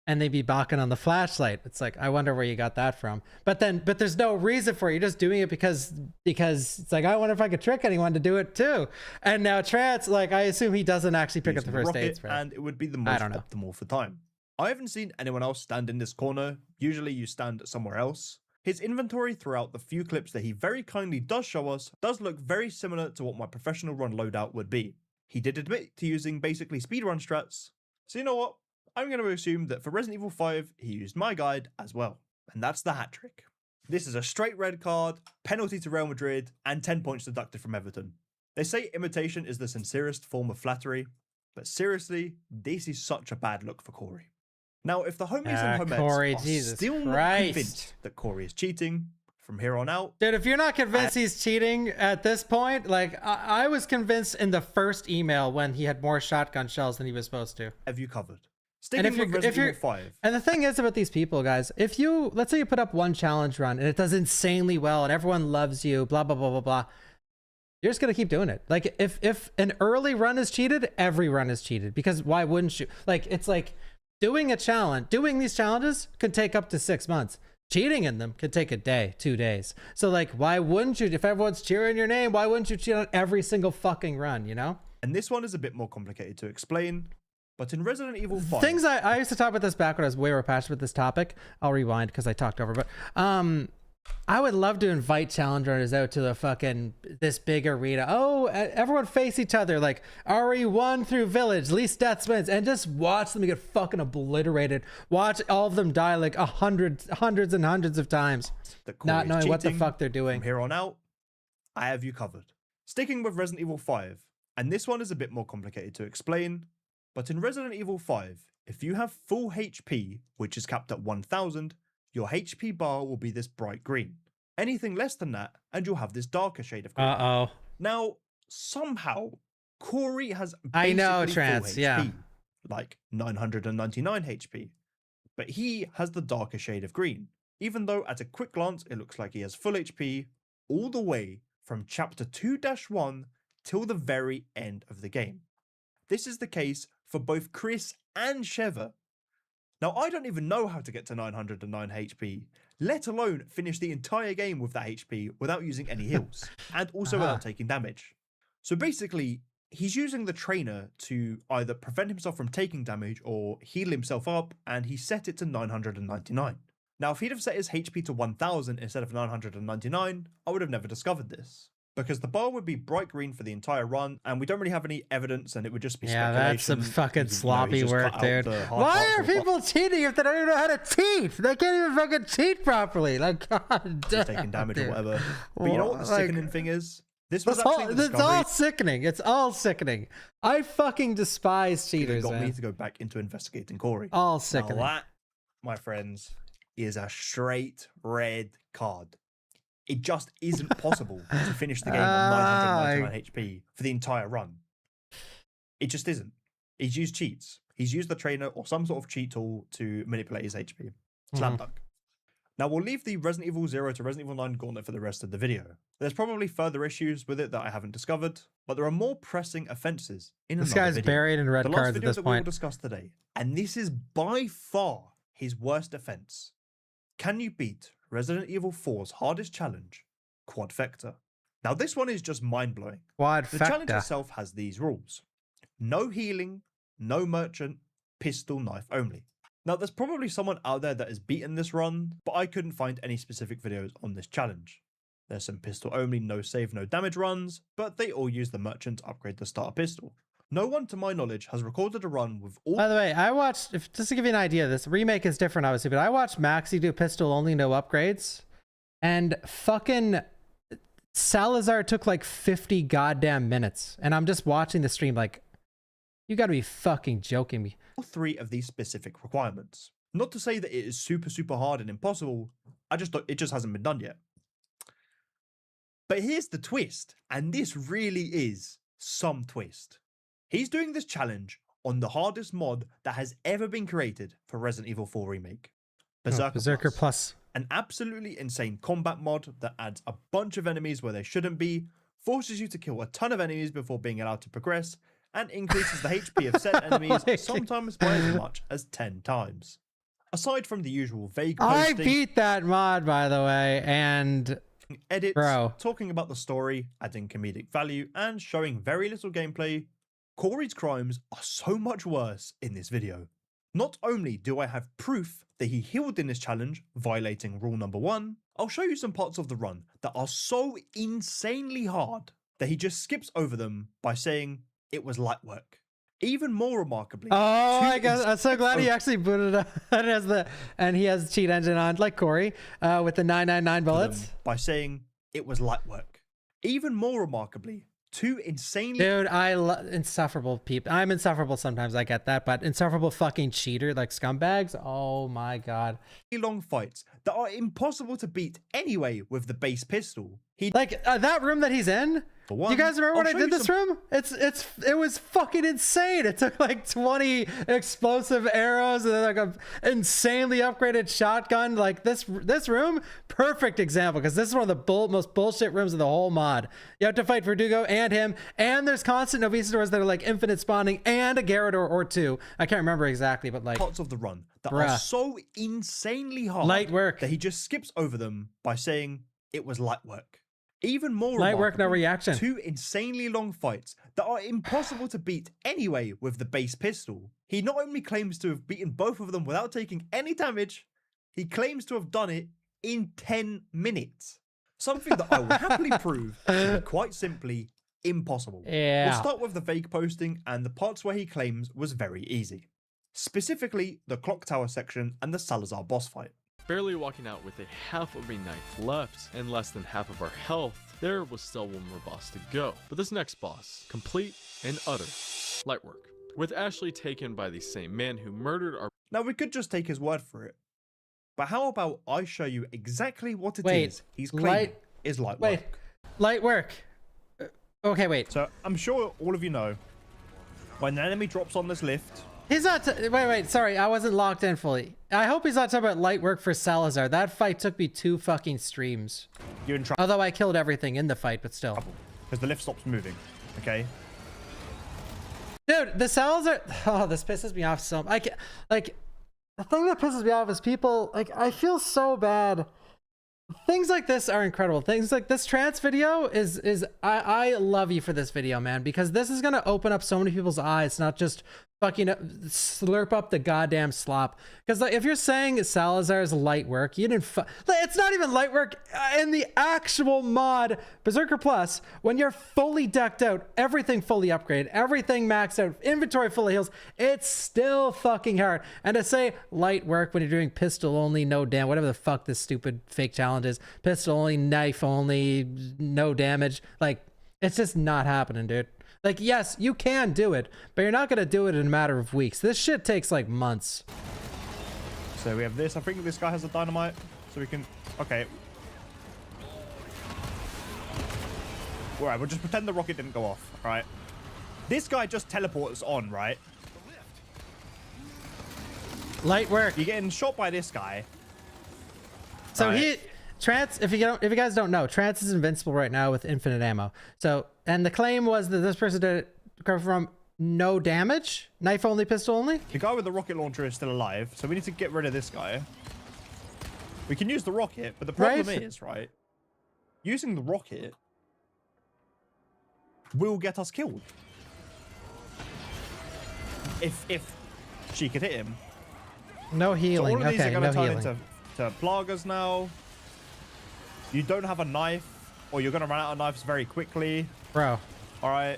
Speaker 1: and they'd be balking on the flashlight. It's like, I wonder where you got that from. But there's no reason for it. You're just doing it because it's like, I wonder if I could trick anyone to do it too. And now Trance, like, I assume he doesn't actually pick up the first aid spray.
Speaker 5: And it would be the most optimal for time. I haven't seen anyone else stand in this corner. Usually you stand somewhere else. His inventory throughout the few clips that he very kindly does show us does look very similar to what my professional run loadout would be. He did admit to using basically speedrun strats. So you know what? I'm going to assume that for Resident Evil 5, he used my guide as well. And that's the hat trick. This is a straight red card, penalty to Real Madrid, and 10 points deducted from Everton. They say imitation is the sincerest form of flattery, but seriously, this is such a bad look for Corey. Now, if the homies and homettes are still not convinced that Corey is cheating, from here on out...
Speaker 1: Dude, if you're not convinced he's cheating at this point, like, I was convinced in the first email when he had more shotgun shells than he was supposed to.
Speaker 5: Have you covered? Sticking with Resident Evil 5.
Speaker 1: And the thing is about these people, guys, if you, let's say you put up one challenge run and it does insanely well and everyone loves you, blah, blah, blah, blah, blah, you're just going to keep doing it. Like, if an early run is cheated, every run is cheated, because why wouldn't you? Like, it's like doing a challenge, doing these challenges could take up to 6 months. Cheating in them could take a day, 2 days. So, like, why wouldn't you? If everyone's cheering your name, why wouldn't you cheat on every single fucking run, you know?
Speaker 5: And this one is a bit more complicated to explain. But in Resident Evil 5...
Speaker 1: Things I used to talk about this back when I was way more passionate with this topic. I'll rewind because I talked over. But I would love to invite challenge runners out to the fucking, this big arena. Oh, everyone face each other. Like, RE1 through village, least deaths wins. And just watch them get fucking obliterated. Watch all of them die like hundreds and hundreds of times. Not knowing what the fuck they're doing.
Speaker 5: From here on out, I have you covered. Sticking with Resident Evil 5. And this one is a bit more complicated to explain. But in Resident Evil 5, if you have full HP, which is capped at 1000, your HP bar will be this bright green. Anything less than that, and you'll have this darker shade of green.
Speaker 1: Uh-oh.
Speaker 5: Now, somehow, Corey has
Speaker 1: I know,
Speaker 5: basically
Speaker 1: Trance,
Speaker 5: full HP,
Speaker 1: yeah.
Speaker 5: like 999 HP. But he has the darker shade of green, even though at a quick glance, it looks like he has full HP all the way from chapter 2-1 till the very end of the game. This is the case for both Chris and Sheva. Now, I don't even know how to get to 909 HP, let alone finish the entire game with that HP without using any heals, and also without taking damage. So basically, he's using the trainer to either prevent himself from taking damage or heal himself up, and he set it to 999. Now, if he'd have set his HP to 1000 instead of 999, I would have never discovered this, because the bar would be bright green for the entire run, and we don't really have any evidence, and it would just be
Speaker 1: Yeah,
Speaker 5: speculation.
Speaker 1: that's some fucking
Speaker 5: He's
Speaker 1: sloppy
Speaker 5: just
Speaker 1: work,
Speaker 5: cut out
Speaker 1: dude.
Speaker 5: the hard
Speaker 1: Why
Speaker 5: parts
Speaker 1: are
Speaker 5: of what-
Speaker 1: people cheating if they don't even know how to cheat? They can't even fucking cheat properly. Like, god
Speaker 5: He's
Speaker 1: damn,
Speaker 5: taking damage
Speaker 1: dude.
Speaker 5: or whatever. But you know what the
Speaker 1: Like,
Speaker 5: sickening thing is? This was
Speaker 1: That's all,
Speaker 5: actually the
Speaker 1: it's all
Speaker 5: discovery
Speaker 1: sickening. It's all sickening. I fucking despise
Speaker 5: that
Speaker 1: cheaters,
Speaker 5: got me
Speaker 1: man.
Speaker 5: to go back into investigating Corey.
Speaker 1: All
Speaker 5: Now
Speaker 1: sickening.
Speaker 5: that, my friends, is a straight red card. It just isn't possible to finish the game on 999 HP for the entire run. It just isn't. He's used cheats. He's used the trainer or some sort of cheat tool to manipulate his HP. Slam dunk. Now, we'll leave the Resident Evil 0 to Resident Evil 9 gauntlet for the rest of the video. There's probably further issues with it that I haven't discovered, but there are more pressing offenses in
Speaker 1: This
Speaker 5: another
Speaker 1: guy's
Speaker 5: video.
Speaker 1: buried in red
Speaker 5: The last
Speaker 1: cards at
Speaker 5: video
Speaker 1: this
Speaker 5: that we will
Speaker 1: point.
Speaker 5: discuss today, and this is by far his worst offense. Can you beat Resident Evil 4's hardest challenge, Quad Vector? Now, this one is just mind-blowing.
Speaker 1: Quad
Speaker 5: The challenge
Speaker 1: Vector.
Speaker 5: itself has these rules: no healing, no merchant, pistol, knife only. Now, there's probably someone out there that has beaten this run, but I couldn't find any specific videos on this challenge. There's some pistol only, no save, no damage runs, but they all use the merchant to upgrade the starter pistol. No one, to my knowledge, has recorded a run with all
Speaker 1: By the way, I watched, just to give you an idea, this remake is different, obviously, but I watched Maxi do pistol only, no upgrades, and fucking Salazar took like 50 goddamn minutes, and I'm just watching the stream like, you gotta be fucking joking me.
Speaker 5: three of these specific requirements. Not to say that it is super, super hard and impossible. It just hasn't been done yet. But here's the twist, and this really is some twist. He's doing this challenge on the hardest mod that has ever been created for Resident Evil 4 Remake.
Speaker 1: Berserker Plus.
Speaker 5: An absolutely insane combat mod that adds a bunch of enemies where they shouldn't be, forces you to kill a ton of enemies before being allowed to progress, and increases the HP of set enemies sometimes by as much as 10 times. Aside from the usual vague
Speaker 1: I
Speaker 5: posting,
Speaker 1: beat that mod, by the way, and
Speaker 5: edits,
Speaker 1: Bro.
Speaker 5: talking about the story, adding comedic value, and showing very little gameplay, Corey's crimes are so much worse in this video. Not only do I have proof that he healed in this challenge, violating rule number 1, I'll show you some parts of the run that are so insanely hard that he just skips over them by saying it was light work. Even more remarkably,
Speaker 1: oh
Speaker 5: two
Speaker 1: my god, I'm so glad he actually booted it up and he has the cheat engine on, like Corey, with the 999 bullets.
Speaker 5: by saying it was light work. Even more remarkably, two insanely
Speaker 1: Dude, insufferable people. I'm insufferable sometimes, I get that, but insufferable fucking cheater like scumbags. Oh my god.
Speaker 5: long fights that are impossible to beat anyway with the base pistol. He
Speaker 1: Like that room that he's in.
Speaker 5: For one,
Speaker 1: You guys remember when
Speaker 5: I'll
Speaker 1: I
Speaker 5: show
Speaker 1: did
Speaker 5: you
Speaker 1: this
Speaker 5: some-
Speaker 1: room? It was fucking insane. It took like 20 explosive arrows and then like a insanely upgraded shotgun. Like this room, perfect example, because this is one of the most bullshit rooms of the whole mod. You have to fight Verdugo and him, and there's constant Novistadors that are like infinite spawning, and a Garrador or two. I can't remember exactly, but like
Speaker 5: parts of the run that
Speaker 1: Bruh.
Speaker 5: are so insanely hard
Speaker 1: Light work.
Speaker 5: that he just skips over them by saying it was light work. Even more
Speaker 1: Light work, no
Speaker 5: remarkably,
Speaker 1: reaction.
Speaker 5: Two insanely long fights that are impossible to beat anyway with the base pistol. He not only claims to have beaten both of them without taking any damage, he claims to have done it in 10 minutes. Something that I will happily prove to be quite simply impossible.
Speaker 1: Yeah.
Speaker 5: We'll start with the vague posting, and the parts where he claims was very easy. Specifically, the clock tower section and the Salazar boss fight.
Speaker 6: Barely walking out with a half of a knife left and less than half of our health, there was still one more boss to go. But this next boss, complete and utter light work, with Ashley taken by the same man who murdered our
Speaker 5: Now, we could just take his word for it. But how about I show you exactly what it
Speaker 1: Wait,
Speaker 5: is he's claiming is light work.
Speaker 1: wait, light work. Okay, wait.
Speaker 5: So, I'm sure all of you know, when an enemy drops on this lift,
Speaker 1: He's not. Wait. Sorry, I wasn't locked in fully. I hope he's not talking about light work for Salazar. That fight took me 2 fucking streams.
Speaker 5: you're in trouble
Speaker 1: Although I killed everything in the fight, but still.
Speaker 5: because the lift stops moving, okay?
Speaker 1: Dude, the Salazar. Oh, this pisses me off so. The thing that pisses me off is people. Like, I feel so bad Things like this are incredible. Things like this trance video is I love you for this video, man, because this is gonna open up so many people's eyes, not just fucking slurp up the goddamn slop. Because like, if you're saying Salazar's light work, you didn't it's not even light work in the actual mod Berserker Plus. When you're fully decked out, everything fully upgraded, everything maxed out, inventory full of heals, it's still fucking hard. And to say light work when you're doing pistol only, no damage, whatever the fuck this stupid fake challenge is, pistol only, knife only, no damage, like it's just not happening, dude. Like, yes, you can do it, but you're not going to do it in a matter of weeks. This shit takes like months.
Speaker 5: So we have this. I think this guy has a dynamite, so we can... Okay. All right, we'll just pretend the rocket didn't go off, all right? This guy just teleports on, right?
Speaker 1: Light work.
Speaker 5: You're getting shot by this guy.
Speaker 1: So
Speaker 5: right.
Speaker 1: Trance, if you guys don't know, Trance is invincible right now with infinite ammo. So, and the claim was that this person did it come from no damage, knife only, pistol only.
Speaker 5: The guy with the rocket launcher is still alive, so we need to get rid of this guy. We can use the rocket, but the problem is, right, using the rocket will get us killed. If she could hit him.
Speaker 1: No healing.
Speaker 5: So all of these
Speaker 1: Okay,
Speaker 5: are
Speaker 1: no
Speaker 5: going to turn
Speaker 1: healing.
Speaker 5: into plagas now. You don't have a knife, or you're going to run out of knives very quickly.
Speaker 1: Bro.
Speaker 5: All right.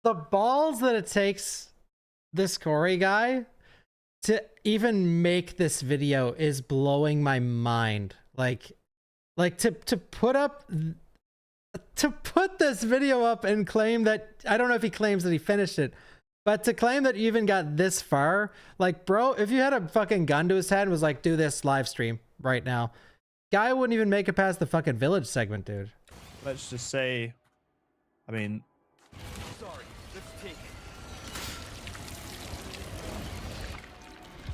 Speaker 1: The balls that it takes this Corey guy to even make this video is blowing my mind. Like to put this video up and claim that, I don't know if he claims that he finished it, but to claim that you even got this far, like, bro, if you had a fucking gun to his head and was like, do this live stream right now, guy wouldn't even make it past the fucking village segment, dude.
Speaker 5: Let's just say, I mean,
Speaker 8: Sorry, let's take it.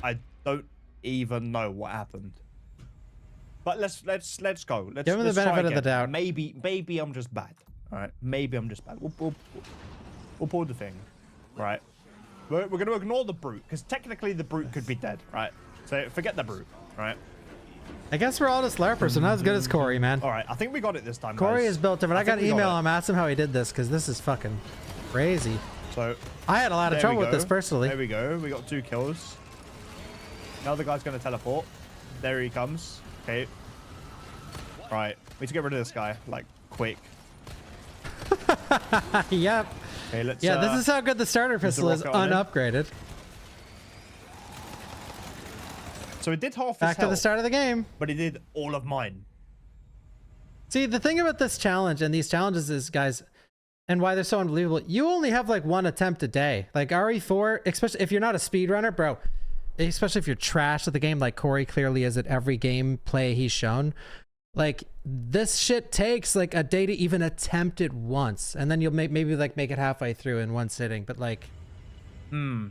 Speaker 5: I don't even know what happened. But let's go. Let's
Speaker 1: Give him the
Speaker 5: let's try
Speaker 1: benefit of the
Speaker 5: again.
Speaker 1: doubt.
Speaker 5: Maybe I'm just bad. All right, maybe I'm just bad. We'll pull the thing, right? We're going to ignore the brute because technically the brute could be dead, right? So forget the brute, right?
Speaker 1: I guess we're all just LARPers, so not as good as Corey, man.
Speaker 5: All right, I think we got it this time.
Speaker 1: Corey
Speaker 5: guys.
Speaker 1: is built different. I got an
Speaker 5: think we
Speaker 1: email.
Speaker 5: got it.
Speaker 1: I'm asking him how he did this because this is fucking crazy.
Speaker 5: So
Speaker 1: I had a lot of
Speaker 5: there
Speaker 1: trouble
Speaker 5: we
Speaker 1: with this
Speaker 5: go.
Speaker 1: personally.
Speaker 5: There we go. We got 2 kills. Now the guy's going to teleport. There he comes. Okay. Right. We need to get rid of this guy, like, quick.
Speaker 1: Yep.
Speaker 5: Okay, let's...
Speaker 1: Yeah, this is how good the starter pistol is
Speaker 5: rocket on him.
Speaker 1: unupgraded.
Speaker 5: So it did half his
Speaker 1: Back to the
Speaker 5: health,
Speaker 1: start of the game.
Speaker 5: but he did all of mine.
Speaker 1: See, the thing about this challenge and these challenges is, guys, and why they're so unbelievable, you only have like 1 attempt a day. Like RE4, especially if you're not a speedrunner, bro, especially if you're trash at the game like Corey clearly is at every gameplay he's shown, like this shit takes like a day to even attempt it once, and then you'll maybe like make it halfway through in one sitting, but like oh,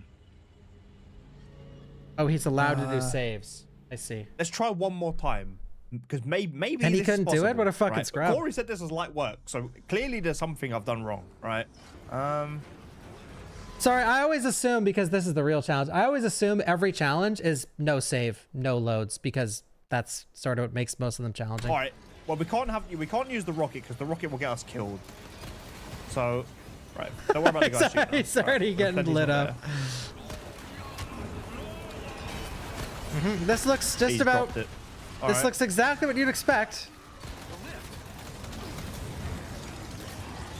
Speaker 1: he's allowed to do saves. I see.
Speaker 5: Let's try one more time. Because maybe
Speaker 1: And he
Speaker 5: this is
Speaker 1: couldn't do it?
Speaker 5: possible,
Speaker 1: What a fucking
Speaker 5: right?
Speaker 1: scrub.
Speaker 5: Corey said this is light work, so clearly there's something I've done wrong, right?
Speaker 1: Sorry, I always assume, because this is the real challenge, I always assume every challenge is no save, no loads, because that's sort of what makes most of them challenging.
Speaker 5: All right. Well, we can't use the rocket because the rocket will get us killed. So, right. Don't worry about the guy shooting us.
Speaker 1: He's already getting lit up. This looks just
Speaker 5: He's
Speaker 1: about...
Speaker 5: dropped it.
Speaker 1: This looks exactly what you'd expect.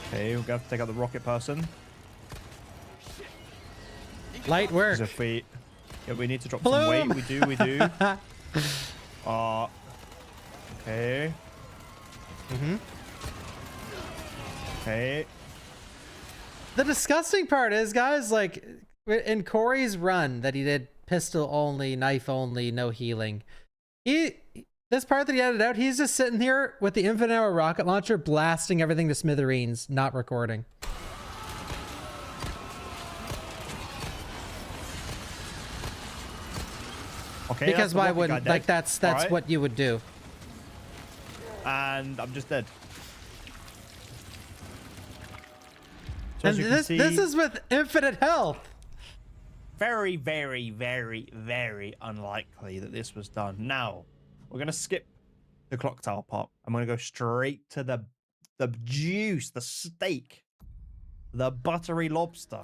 Speaker 5: Okay, we're gonna have to take out the rocket person.
Speaker 1: Light work.
Speaker 5: Because if we, yeah, we need to drop
Speaker 1: Bloom.
Speaker 5: some weight. We do. Okay. Okay.
Speaker 1: The disgusting part is, guys, like in Corey's run that he did pistol only, knife only, no healing. This part that he edited out, he's just sitting here with the infinite ammo rocket launcher blasting everything to smithereens, not recording.
Speaker 5: Okay.
Speaker 1: Because
Speaker 5: that's the
Speaker 1: why
Speaker 5: rocket guy
Speaker 1: wouldn't,
Speaker 5: dead.
Speaker 1: like that's
Speaker 5: Alright.
Speaker 1: what you would do.
Speaker 5: And I'm just dead. So
Speaker 1: And
Speaker 5: as you can
Speaker 1: this
Speaker 5: see,
Speaker 1: is with infinite health.
Speaker 5: very, very, very, very unlikely that this was done. Now, we're gonna skip the clock tower part. I'm gonna go straight to the juice, the steak, the buttery lobster,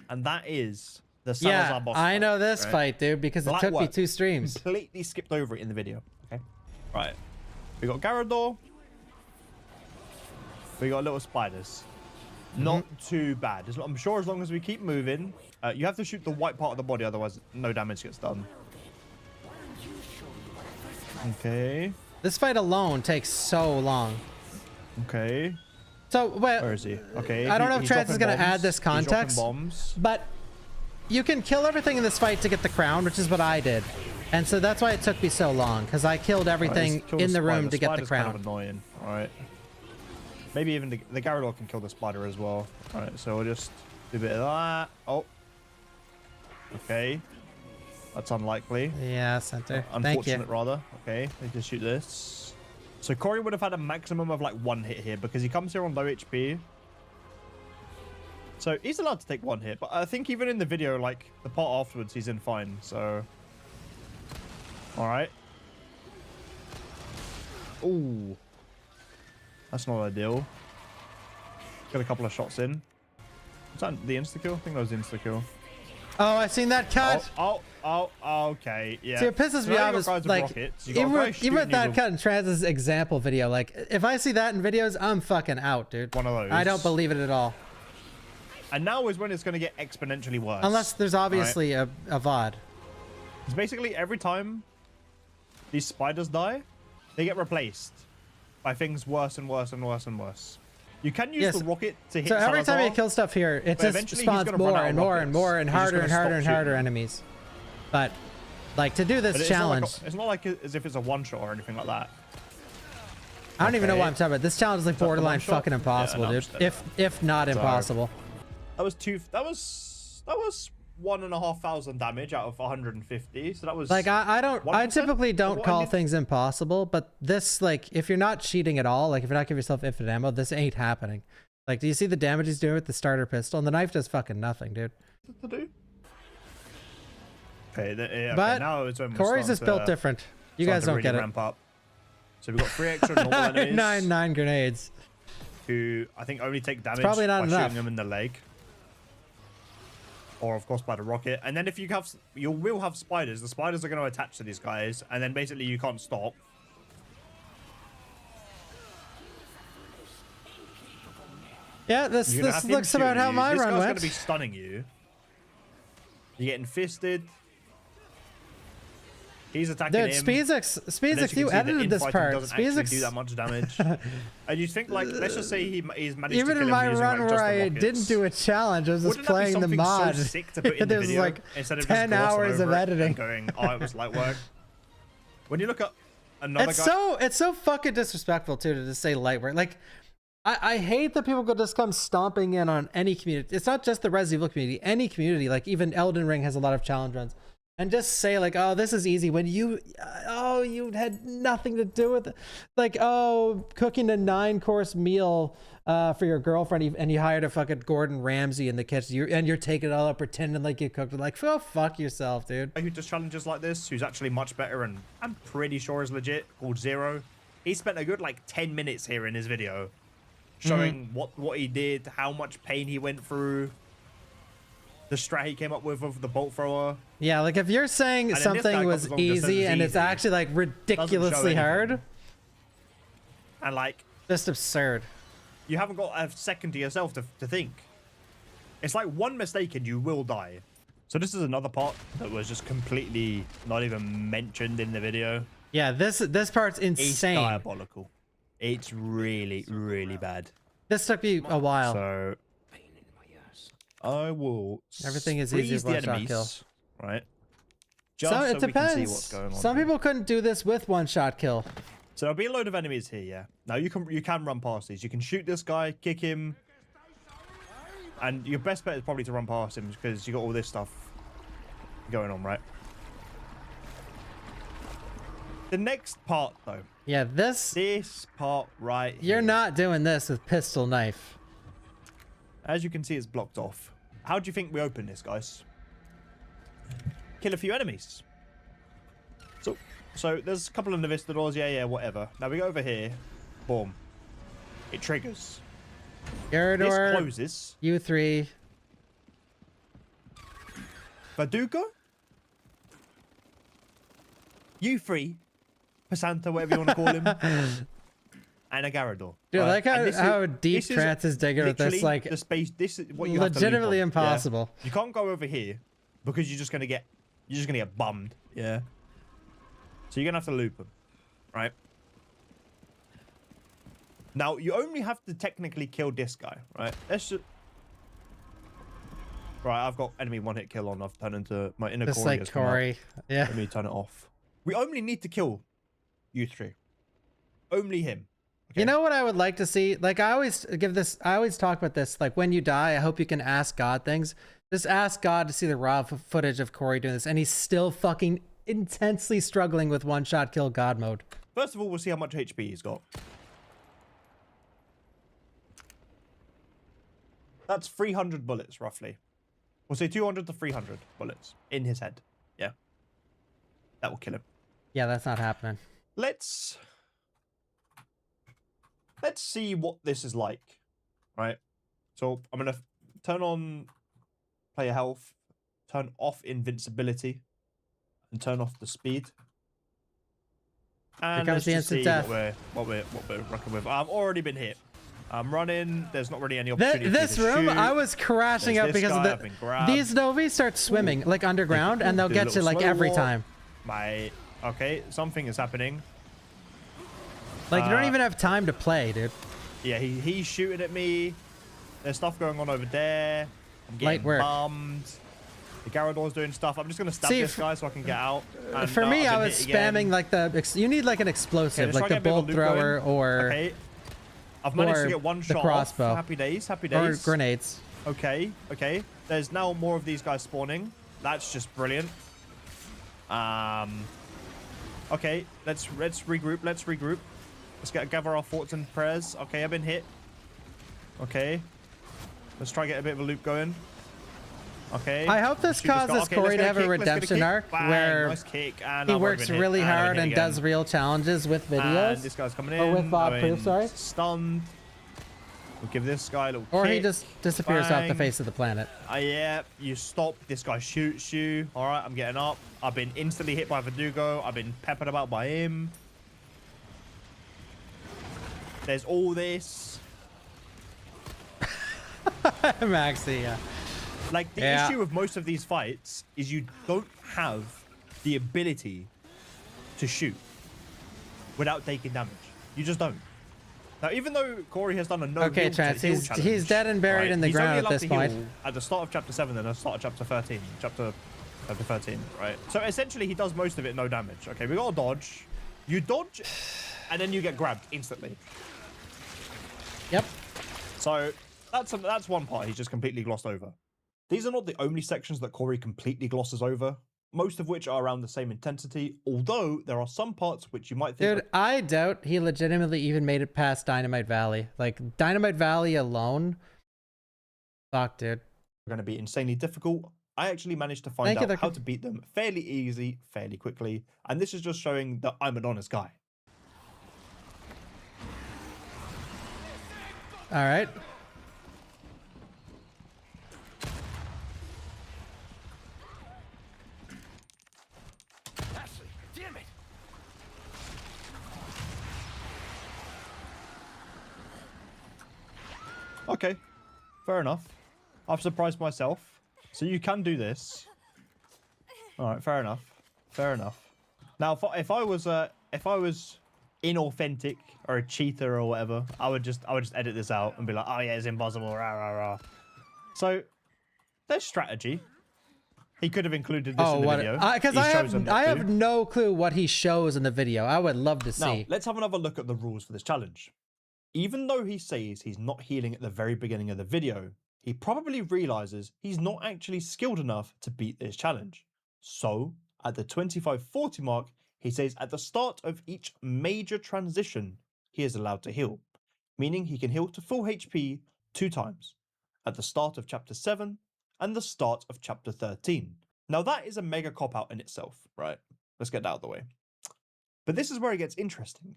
Speaker 5: and that is the Salazar
Speaker 1: Yeah,
Speaker 5: boss
Speaker 1: I
Speaker 5: fight,
Speaker 1: know this
Speaker 5: right?
Speaker 1: fight, dude, because it
Speaker 5: Light
Speaker 1: took me
Speaker 5: work.
Speaker 1: 2 streams.
Speaker 5: Completely skipped over it in the video. Okay, right. We got Garador. We got little spiders. Not too bad. I'm sure as long as we keep moving, you have to shoot the white part of the body, otherwise no damage gets done. Okay.
Speaker 1: This fight alone takes so long.
Speaker 5: Okay.
Speaker 1: So, well,
Speaker 5: Where is he? Okay.
Speaker 1: I don't know if
Speaker 5: he's
Speaker 1: Trans is
Speaker 5: dropping
Speaker 1: going to add
Speaker 5: bombs.
Speaker 1: this
Speaker 5: He's dropping
Speaker 1: context,
Speaker 5: bombs.
Speaker 1: but you can kill everything in this fight to get the crown, which is what I did. And so that's why it took me so long, because I killed everything
Speaker 5: Kill
Speaker 1: in the room
Speaker 5: spider.
Speaker 1: to get the
Speaker 5: Spider's
Speaker 1: crown.
Speaker 5: Kind of annoying. All right. Maybe even the Garador can kill the spider as well. All right, so we'll just do a bit of that. Oh. Okay. That's unlikely.
Speaker 1: Yeah, center. Thank
Speaker 5: Unfortunate,
Speaker 1: you.
Speaker 5: rather. Okay, they just shoot this. So Corey would have had a maximum of like 1 hit here because he comes here on low HP. So he's allowed to take 1 hit, but I think even in the video, like the part afterwards, he's in fine. So, all right. Ooh, that's not ideal. Got a couple of shots in. Was that the insta kill? I think that was the insta kill.
Speaker 1: Oh, I seen that cut.
Speaker 5: Oh, okay, yeah.
Speaker 1: See, it pisses
Speaker 5: So
Speaker 1: me
Speaker 5: now
Speaker 1: off
Speaker 5: you
Speaker 1: is
Speaker 5: got guys with
Speaker 1: like,
Speaker 5: rockets, you got
Speaker 1: even
Speaker 5: guys
Speaker 1: with
Speaker 5: shooting
Speaker 1: that
Speaker 5: you with
Speaker 1: cut in Trans's example video, like, if I see that in videos, I'm fucking out, dude.
Speaker 5: one of those.
Speaker 1: I don't believe it at all.
Speaker 5: And now is when it's going to get exponentially worse.
Speaker 1: Unless there's obviously a VOD.
Speaker 5: It's basically every time these spiders die, they get replaced by things worse and worse and worse and worse. You can use the rocket to hit
Speaker 1: So every time
Speaker 5: Salazar,
Speaker 1: you kill stuff here, it
Speaker 5: but
Speaker 1: just
Speaker 5: eventually he's
Speaker 1: spawns
Speaker 5: gonna
Speaker 1: more
Speaker 5: run out of
Speaker 1: and more and
Speaker 5: rockets.
Speaker 1: more and
Speaker 5: He's just
Speaker 1: harder
Speaker 5: gonna
Speaker 1: and
Speaker 5: stop
Speaker 1: harder and harder
Speaker 5: shooting.
Speaker 1: enemies. But, like, to do this
Speaker 5: But
Speaker 1: challenge,
Speaker 5: it's not like as if it's a one-shot or anything like that.
Speaker 1: I don't even know
Speaker 5: Okay.
Speaker 1: what I'm talking about. This challenge is like
Speaker 5: that the
Speaker 1: borderline
Speaker 5: one-shot?
Speaker 1: fucking impossible,
Speaker 5: Yeah, no,
Speaker 1: dude. If not impossible.
Speaker 5: That was 1,500 damage out of 150. So that was
Speaker 1: Like, I
Speaker 5: $1%
Speaker 1: typically
Speaker 5: of
Speaker 1: don't
Speaker 5: what I
Speaker 1: call
Speaker 5: did.
Speaker 1: things impossible, but this, like, if you're not cheating at all, like, if you're not giving yourself infinite ammo, this ain't happening. Like, do you see the damage he's doing with the starter pistol? And the knife does fucking nothing, dude.
Speaker 5: to do. Okay, okay,
Speaker 1: But
Speaker 5: now it's when we're
Speaker 1: Corey's
Speaker 5: starting
Speaker 1: is built
Speaker 5: to-
Speaker 1: different. You
Speaker 5: starting
Speaker 1: guys
Speaker 5: to
Speaker 1: don't
Speaker 5: really
Speaker 1: get it.
Speaker 5: ramp up. So we've got 3 extra normal enemies.
Speaker 1: nine grenades.
Speaker 5: Who I think only take damage
Speaker 1: probably not
Speaker 5: by
Speaker 1: enough.
Speaker 5: shooting them in the leg. Or of course by the rocket. And then if you will have spiders. The spiders are going to attach to these guys. And then basically you can't stop.
Speaker 1: Yeah, this
Speaker 5: You're gonna have him
Speaker 1: looks about
Speaker 5: shooting
Speaker 1: how
Speaker 5: you.
Speaker 1: my
Speaker 5: this
Speaker 1: run
Speaker 5: guy's
Speaker 1: went.
Speaker 5: going to be stunning you. You're getting fisted. He's attacking
Speaker 1: Dude,
Speaker 5: him.
Speaker 1: Speedzix, you edited this part.
Speaker 5: Doesn't actually do
Speaker 1: Speedzix,
Speaker 5: that much damage. And you think like, let's just say he's managed to
Speaker 1: even
Speaker 5: kill
Speaker 1: in
Speaker 5: him
Speaker 1: my
Speaker 5: using,
Speaker 1: run
Speaker 5: like,
Speaker 1: where
Speaker 5: just the
Speaker 1: I
Speaker 5: rockets.
Speaker 1: didn't do a challenge, I was just
Speaker 5: Wouldn't that be
Speaker 1: playing the
Speaker 5: something
Speaker 1: mod.
Speaker 5: so sick to put in the
Speaker 1: There's
Speaker 5: video
Speaker 1: like
Speaker 5: instead of
Speaker 1: 10
Speaker 5: just glossing
Speaker 1: hours of
Speaker 5: over it
Speaker 1: editing.
Speaker 5: and going, oh, it was light work. When you look at another
Speaker 1: It's
Speaker 5: guy,
Speaker 1: it's so fucking disrespectful too to just say light work. Like, I hate that people just come stomping in on any community. It's not just the Resident Evil community, any community. Like even Elden Ring has a lot of challenge runs, and just say like, oh, this is easy when you had nothing to do with it. Like, oh, cooking a 9-course meal for your girlfriend, and you hired a fucking Gordon Ramsay in the kitchen, and you're taking it all up pretending like you cooked it. Like, go fuck yourself, dude.
Speaker 5: who does challenges like this, who's actually much better and I'm pretty sure is legit, called Zero. He spent a good like 10 minutes here in his video showing what he did, how much pain he went through, the strat he came up with of the bolt thrower.
Speaker 1: Yeah, like if you're saying
Speaker 5: then this
Speaker 1: something
Speaker 5: guy
Speaker 1: was
Speaker 5: comes along and just says
Speaker 1: easy
Speaker 5: it's
Speaker 1: and it's
Speaker 5: easy.
Speaker 1: actually like ridiculously
Speaker 5: anything.
Speaker 1: hard,
Speaker 5: And like,
Speaker 1: just absurd.
Speaker 5: you haven't got a second to yourself to think. It's like one mistake and you will die. So this is another part that was just completely not even mentioned in the video.
Speaker 1: Yeah, this part's
Speaker 5: It's
Speaker 1: insane.
Speaker 5: diabolical. It's really, really bad.
Speaker 1: This took me a while.
Speaker 5: So I will
Speaker 1: Everything is easy
Speaker 5: freeze
Speaker 1: with
Speaker 5: the
Speaker 1: one-shot
Speaker 5: enemies,
Speaker 1: kill.
Speaker 5: right? Just
Speaker 1: So
Speaker 5: so
Speaker 1: it
Speaker 5: we can see
Speaker 1: depends.
Speaker 5: what's going on.
Speaker 1: Some
Speaker 5: here.
Speaker 1: people couldn't do this with one-shot kill.
Speaker 5: So there'll be a load of enemies here, yeah. Now you can run past these. You can shoot this guy, kick him, and your best bet is probably to run past him because you got all this stuff going on, right? The next part, though,
Speaker 1: Yeah, this
Speaker 5: part right
Speaker 1: you're
Speaker 5: here.
Speaker 1: not doing this with pistol knife.
Speaker 5: As you can see, it's blocked off. How do you think we open this, guys? kill a few enemies. So there's a couple of Navistadors, yeah, whatever. Now we go over here, boom. It triggers.
Speaker 1: Garador,
Speaker 5: This closes.
Speaker 1: U3.
Speaker 5: Verdugo? U3, Pasanta, whatever you want to call him, and a Garador.
Speaker 1: Dude,
Speaker 5: right?
Speaker 1: like how deep
Speaker 5: this is
Speaker 1: Trance is digging with this,
Speaker 5: literally
Speaker 1: like,
Speaker 5: the space. This is what you have to loop
Speaker 1: legitimately
Speaker 5: on,
Speaker 1: impossible.
Speaker 5: Yeah? You can't go over here because you're just gonna get bummed. Yeah. So you're gonna have to loop them, right? Now you only have to technically kill this guy, right? Let's just. Right, I've got enemy one-hit kill on. I've turned into my inner
Speaker 1: just
Speaker 5: Corey
Speaker 1: like
Speaker 5: has come up.
Speaker 1: Corey. Yeah.
Speaker 5: Let me turn it off. We only need to kill you three. Only him. Okay?
Speaker 1: You know what I would like to see? Like I always talk about this. Like when you die, I hope you can ask God things. Just ask God to see the raw footage of Corey doing this, and he's still fucking intensely struggling with one-shot kill God mode.
Speaker 5: First of all, we'll see how much HP he's got. That's 300 bullets, roughly. We'll say 200 to 300 bullets in his head. Yeah. That will kill him.
Speaker 1: Yeah, that's not happening.
Speaker 5: Let's see what this is like, right? So I'm going to turn on player health, turn off invincibility, and turn off the speed. And
Speaker 1: Here comes the instant death.
Speaker 5: What we're rocking with. I've already been hit. I'm running. There's not really any opportunity.
Speaker 1: This
Speaker 5: to
Speaker 1: room,
Speaker 5: shoot.
Speaker 1: I was crashing out because of these Novis start swimming like underground, and they'll
Speaker 5: Do a
Speaker 1: get you
Speaker 5: little
Speaker 1: like
Speaker 5: slow
Speaker 1: every
Speaker 5: walk.
Speaker 1: time.
Speaker 5: Okay, something is happening.
Speaker 1: Like you don't even have time to play, dude.
Speaker 5: Yeah, he's shooting at me. There's stuff going on over there. I'm getting
Speaker 1: Light work.
Speaker 5: bummed. The Garador's doing stuff. I'm just gonna stab
Speaker 1: See,
Speaker 5: this guy so I can get out. And,
Speaker 1: For me,
Speaker 5: I've
Speaker 1: I
Speaker 5: been
Speaker 1: was
Speaker 5: hit again.
Speaker 1: spamming like you need like an explosive,
Speaker 5: Okay, let's
Speaker 1: like
Speaker 5: try
Speaker 1: the
Speaker 5: to get a bit of a
Speaker 1: bolt
Speaker 5: loop
Speaker 1: thrower
Speaker 5: going.
Speaker 1: or
Speaker 5: Okay. I've managed
Speaker 1: or
Speaker 5: to get one
Speaker 1: the
Speaker 5: shot
Speaker 1: crossbow.
Speaker 5: off. Happy days, happy
Speaker 1: or
Speaker 5: days.
Speaker 1: grenades.
Speaker 5: Okay. There's now more of these guys spawning. That's just brilliant. Okay, let's regroup. Let's gather our thoughts and prayers. Okay, I've been hit. Okay. Let's try to get a bit of a loop going. Okay.
Speaker 1: I hope this
Speaker 5: Shoot guy.
Speaker 1: causes
Speaker 5: Okay,
Speaker 1: Corey
Speaker 5: let's
Speaker 1: to have
Speaker 5: get
Speaker 1: a
Speaker 5: kick, let's get
Speaker 1: redemption
Speaker 5: kick.
Speaker 1: arc
Speaker 5: Bang,
Speaker 1: where
Speaker 5: nice kick, and
Speaker 1: he
Speaker 5: I've already
Speaker 1: works
Speaker 5: been hit,
Speaker 1: really
Speaker 5: and I've
Speaker 1: hard
Speaker 5: been
Speaker 1: and
Speaker 5: hit
Speaker 1: does
Speaker 5: again.
Speaker 1: real challenges with
Speaker 5: And
Speaker 1: videos.
Speaker 5: this guy's coming in.
Speaker 1: Or with Bob
Speaker 5: I've
Speaker 1: Proof,
Speaker 5: been
Speaker 1: sorry.
Speaker 5: Stunned. We'll give this guy a little
Speaker 1: Or
Speaker 5: kick.
Speaker 1: he just disappears off the
Speaker 5: Bang.
Speaker 1: face of the planet.
Speaker 5: Yeah, you stop. This guy shoots you. All right, I'm getting up. I've been instantly hit by Verdugo. I've been peppered about by him. There's all this.
Speaker 1: Maxi, yeah.
Speaker 5: Like, the
Speaker 1: Yeah.
Speaker 5: issue with most of these fights is you don't have the ability to shoot without taking damage. You just don't. Now, even though Corey has done a no
Speaker 1: Okay,
Speaker 5: heal
Speaker 1: Trance,
Speaker 5: heal
Speaker 1: he's
Speaker 5: challenge,
Speaker 1: dead and buried
Speaker 5: right,
Speaker 1: in the
Speaker 5: he's only
Speaker 1: ground at
Speaker 5: allowed
Speaker 1: this
Speaker 5: to
Speaker 1: point.
Speaker 5: heal at the start of chapter 7 and the start of chapter 13. Chapter 13, right? So essentially, he does most of it no damage. Okay, we got a dodge. You dodge, and then you get grabbed instantly.
Speaker 1: Yep.
Speaker 5: So that's one part he's just completely glossed over. These are not the only sections that Corey completely glosses over, most of which are around the same intensity, although there are some parts which you might think
Speaker 1: Dude, I doubt he legitimately even made it past Dynamite Valley. Like, Dynamite Valley alone. Fuck, dude.
Speaker 5: are going to be insanely difficult. I actually managed to find out how to beat them fairly easy, fairly quickly, and this is just showing that I'm an honest guy.
Speaker 1: All right.
Speaker 8: Ashley, damn it!
Speaker 5: Okay, fair enough. I've surprised myself. So you can do this. All right, fair enough. Fair enough. Now, if I was inauthentic or a cheater or whatever, I would just edit this out and be like, oh yeah, it's impossible. Rah, rah, rah. So there's strategy. He could have included this in the video.
Speaker 1: Because I have no clue what he shows in the video. I would love to see.
Speaker 5: Now, let's have another look at the rules for this challenge. Even though he says he's not healing at the very beginning of the video, he probably realizes he's not actually skilled enough to beat this challenge. So, at the 25-40 mark, he says at the start of each major transition, he is allowed to heal, meaning he can heal to full HP 2 times, at the start of chapter 7 and the start of chapter 13. Now that is a mega cop-out in itself, right? Let's get that out of the way. But this is where it gets interesting.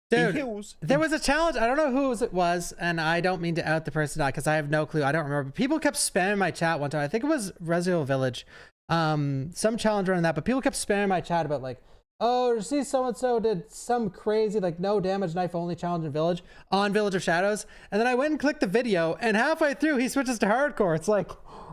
Speaker 1: Dude,
Speaker 5: He heals.
Speaker 1: there was a challenge. I don't know who it was, and I don't mean to out the person because I have no clue. I don't remember. People kept spamming my chat one time. I think it was Resident Evil Village. Some challenge around that, but people kept spamming my chat about like, oh, see, so-and-so did some crazy, like, no damage knife only challenge in Village on Village of Shadows. And then I went and clicked the video, and halfway through, he switches to hardcore. It's like,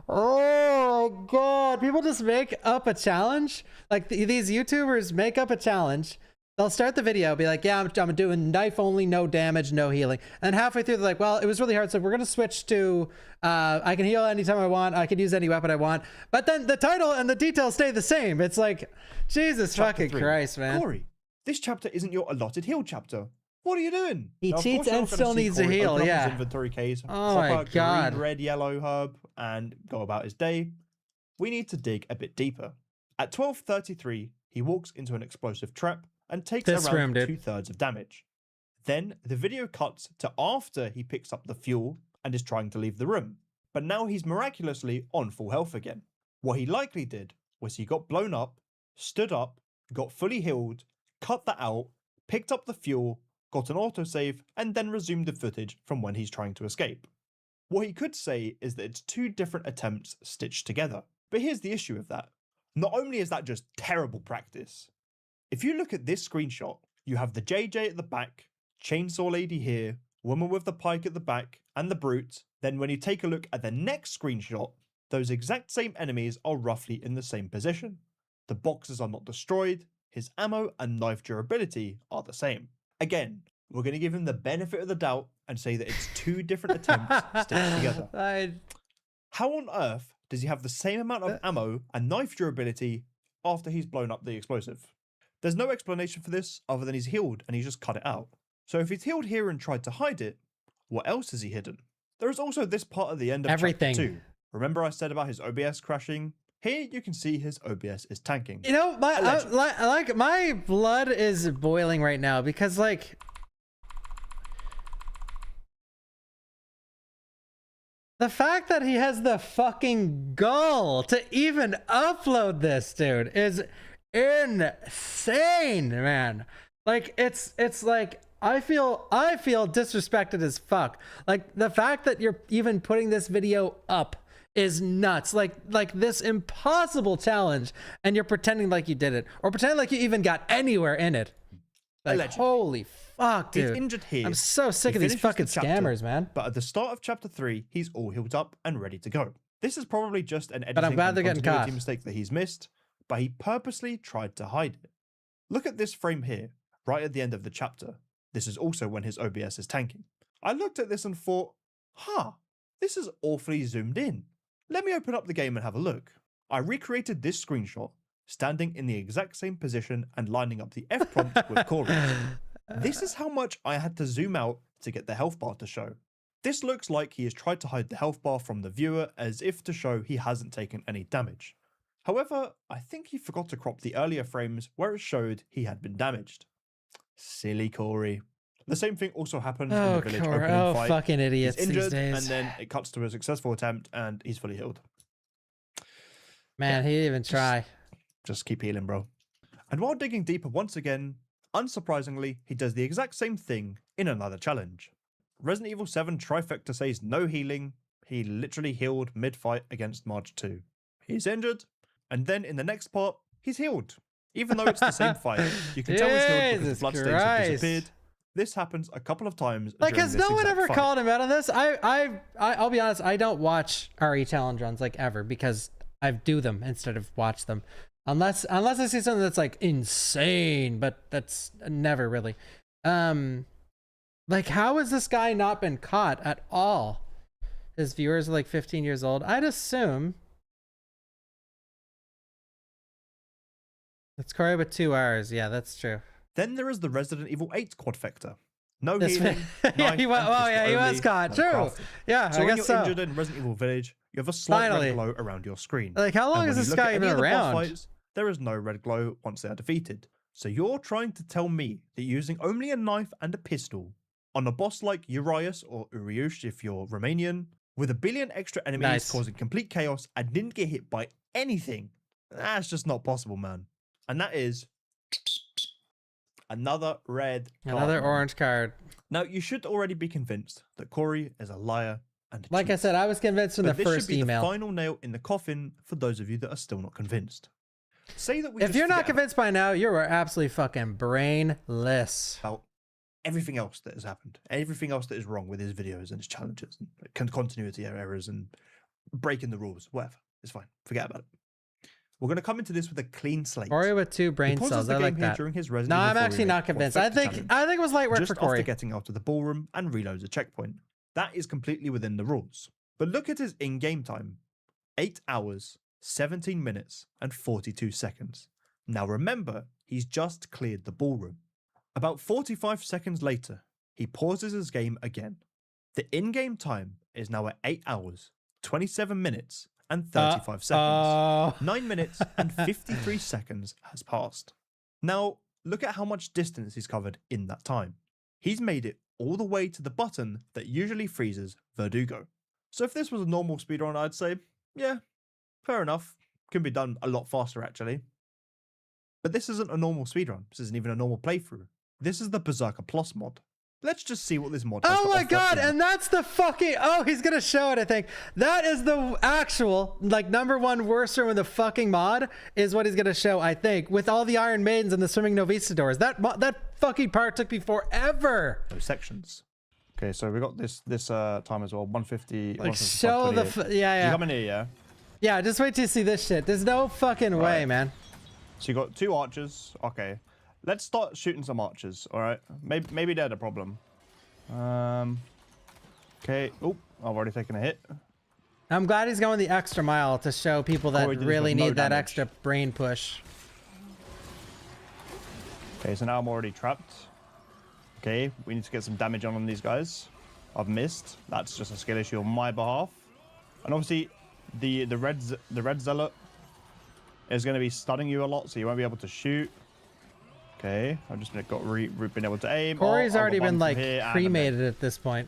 Speaker 1: oh my God. People just make up a challenge. Like, these YouTubers make up a challenge. They'll start the video, be like, yeah, I'm doing knife only, no damage, no healing. And halfway through, they're like, well, it was really hard, so we're going to switch to, I can heal anytime I want, I can use any weapon I want. But then the title and the details stay the same. It's like, Jesus
Speaker 5: Chapter
Speaker 1: fucking
Speaker 5: 3.
Speaker 1: Christ, man.
Speaker 5: Corey, this chapter isn't your allotted heal chapter. What are you doing?
Speaker 1: He
Speaker 5: Now, of
Speaker 1: cheats
Speaker 5: course you're
Speaker 1: and
Speaker 5: not gonna
Speaker 1: still
Speaker 5: see
Speaker 1: needs to
Speaker 5: Corey
Speaker 1: heal,
Speaker 5: open up
Speaker 1: yeah.
Speaker 5: his inventory case,
Speaker 1: Oh my
Speaker 5: proper
Speaker 1: God.
Speaker 5: green, red, yellow herb, and go about his day. We need to dig a bit deeper. At 12:33, he walks into an explosive trap and takes
Speaker 1: This room,
Speaker 5: around
Speaker 1: dude.
Speaker 5: 2/3 of damage. Then the video cuts to after he picks up the fuel and is trying to leave the room. But now he's miraculously on full health again. What he likely did was he got blown up, stood up, got fully healed, cut that out, picked up the fuel, got an autosave, and then resumed the footage from when he's trying to escape. What he could say is that it's two different attempts stitched together. But here's the issue with that. Not only is that just terrible practice, if you look at this screenshot, you have the JJ at the back, Chainsaw Lady here, Woman with the Pike at the back, and the Brute. Then when you take a look at the next screenshot, those exact same enemies are roughly in the same position. The boxes are not destroyed, his ammo and knife durability are the same. Again, we're going to give him the benefit of the doubt and say that it's two different attempts stitched together. How on earth does he have the same amount of ammo and knife durability after he's blown up the explosive? There's no explanation for this other than he's healed and he's just cut it out. So if he's healed here and tried to hide it, what else has he hidden? There is also this part at the end of
Speaker 1: Everything.
Speaker 5: chapter 2. Remember I said about his OBS crashing? Here you can see his OBS is tanking.
Speaker 1: You know, like my blood is boiling right now because like the fact that he has the fucking gall to even upload this, dude, is insane, man. Like it's like I feel disrespected as fuck. Like the fact that you're even putting this video up is nuts. Like this impossible challenge and you're pretending like you did it or pretending like you even got anywhere in it. Like
Speaker 5: Allegedly.
Speaker 1: holy fuck, dude.
Speaker 5: He's injured here.
Speaker 1: I'm so sick of these
Speaker 5: finishes
Speaker 1: fucking
Speaker 5: the chapter,
Speaker 1: scammers, man.
Speaker 5: But at the start of chapter 3, he's all healed up and ready to go. This is probably just an editing
Speaker 1: But I'm glad
Speaker 5: and
Speaker 1: they're getting
Speaker 5: continuity
Speaker 1: caught.
Speaker 5: mistake that he's missed, but he purposely tried to hide it. Look at this frame here, right at the end of the chapter. This is also when his OBS is tanking. I looked at this and thought, this is awfully zoomed in. Let me open up the game and have a look. I recreated this screenshot, standing in the exact same position and lining up the F prompt with Corey. This is how much I had to zoom out to get the health bar to show. This looks like he has tried to hide the health bar from the viewer as if to show he hasn't taken any damage. However, I think he forgot to crop the earlier frames where it showed he had been damaged. Silly Corey. The same thing also happened in the village opening fight.
Speaker 1: Fucking idiots
Speaker 5: He's injured,
Speaker 1: these days.
Speaker 5: and then it cuts to a successful attempt and he's fully healed.
Speaker 1: Man, he didn't even try.
Speaker 5: Just keep healing, bro. And while digging deeper once again, unsurprisingly, he does the exact same thing in another challenge. Resident Evil 7 Trifecta says no healing. He literally healed mid-fight against Marge 2. He's injured, and then in the next part, he's healed. Even though it's the same fight, you can tell he's healed because the bloodstains have disappeared. This happens a couple of times.
Speaker 1: Like,
Speaker 5: during
Speaker 1: has
Speaker 5: this
Speaker 1: no one
Speaker 5: exact
Speaker 1: ever
Speaker 5: fight.
Speaker 1: called him out on this? I'll be honest, I don't watch RE challenge runs like ever because I do them instead of watch them. Unless I see something that's like insane, but that's never really. Like, how has this guy not been caught at all? His viewers are like 15 years old. I'd assume. It's Corey with 2 hours. Yeah, that's true.
Speaker 5: Then there is the Resident Evil 8 quadfecta. No
Speaker 1: This
Speaker 5: healing.
Speaker 1: yeah, he was.
Speaker 5: knife,
Speaker 1: Oh
Speaker 5: and
Speaker 1: yeah, he
Speaker 5: pistol
Speaker 1: was caught.
Speaker 5: only,
Speaker 1: True.
Speaker 5: and crafting.
Speaker 1: Yeah,
Speaker 5: So
Speaker 1: I
Speaker 5: when
Speaker 1: guess
Speaker 5: you're
Speaker 1: so.
Speaker 5: injured in Resident Evil Village, you have a slight
Speaker 1: Finally.
Speaker 5: red glow around your screen.
Speaker 1: Like, how long
Speaker 5: And
Speaker 1: is
Speaker 5: when
Speaker 1: this
Speaker 5: you look
Speaker 1: guy
Speaker 5: at
Speaker 1: even
Speaker 5: any of the boss
Speaker 1: around?
Speaker 5: fights, there is no red glow once they are defeated. So you're trying to tell me that using only a knife and a pistol on a boss like Urias or Uriush if you're Romanian, with a billion extra enemies
Speaker 1: Nice.
Speaker 5: causing complete chaos and didn't get hit by anything, That's just not possible, man. And that is another red card.
Speaker 1: Another
Speaker 5: man.
Speaker 1: orange card.
Speaker 5: Now, you should already be convinced that Corey is a liar and a
Speaker 1: Like I
Speaker 5: cheat.
Speaker 1: said, I was convinced from
Speaker 5: But
Speaker 1: the
Speaker 5: this
Speaker 1: first
Speaker 5: should be
Speaker 1: email.
Speaker 5: the final nail in the coffin for those of you that are still not convinced. Say that we
Speaker 1: If
Speaker 5: just
Speaker 1: you're not
Speaker 5: forget
Speaker 1: convinced by now, you are absolutely fucking brainless.
Speaker 5: about everything else that has happened, everything else that is wrong with his videos and his challenges, and continuity errors and breaking the rules, whatever. It's fine. Forget about it. We're going to come into this with a clean slate.
Speaker 1: Corey with 2 brain
Speaker 5: He pauses
Speaker 1: cells.
Speaker 5: the
Speaker 1: I
Speaker 5: game
Speaker 1: like
Speaker 5: here
Speaker 1: that.
Speaker 5: during his Resident
Speaker 1: No,
Speaker 5: Evil
Speaker 1: I'm
Speaker 5: 4
Speaker 1: actually not
Speaker 5: remake to
Speaker 1: convinced. I
Speaker 5: affect the
Speaker 1: think
Speaker 5: challenge
Speaker 1: it was light work
Speaker 5: just
Speaker 1: for Corey.
Speaker 5: after getting out of the ballroom and reloads a checkpoint. That is completely within the rules. But look at his in-game time. 8 hours, 17 minutes, and 42 seconds. Now remember, he's just cleared the ballroom. About 45 seconds later, he pauses his game again. The in-game time is now at 8 hours, 27 minutes, and 35 seconds. 9 minutes and 53 seconds has passed. Now, look at how much distance he's covered in that time. He's made it all the way to the button that usually freezes Verdugo. So if this was a normal speedrun, I'd say, yeah, fair enough. Can be done a lot faster, actually. But this isn't a normal speedrun. This isn't even a normal playthrough. This is the Berserker Plus mod. Let's just see what this mod has
Speaker 1: Oh
Speaker 5: to
Speaker 1: my
Speaker 5: offer
Speaker 1: god,
Speaker 5: in-
Speaker 1: and that's the fucking... Oh, he's gonna show it, I think. That is the actual, like, #1 worst room in the fucking mod, is what he's gonna show, I think, with all the Iron Maidens and the swimming Novistadors. That fucking part took me forever.
Speaker 5: those sections. Okay, so we got this time as well, 150.
Speaker 1: Like, show the... Yeah,
Speaker 5: You
Speaker 1: yeah.
Speaker 5: come in here, yeah?
Speaker 1: Yeah, just wait till you see this shit. There's no fucking way,
Speaker 5: Right.
Speaker 1: man.
Speaker 5: So you got 2 archers. Okay. Let's start shooting some archers, alright? Maybe they're the problem. Okay. Oh, I've already taken a hit.
Speaker 1: I'm glad he's going the extra mile to show people that
Speaker 5: Corey did this
Speaker 1: really
Speaker 5: with no
Speaker 1: need that
Speaker 5: damage.
Speaker 1: extra brain push.
Speaker 5: Okay, so now I'm already trapped. Okay, we need to get some damage on these guys. I've missed. That's just a skill issue on my behalf. And obviously, the red zealot is going to be stunning you a lot, so you won't be able to shoot. Okay, I've just been able to aim.
Speaker 1: Corey's
Speaker 5: I've
Speaker 1: already
Speaker 5: got
Speaker 1: been
Speaker 5: one
Speaker 1: like
Speaker 5: from here and a
Speaker 1: cremated at this point,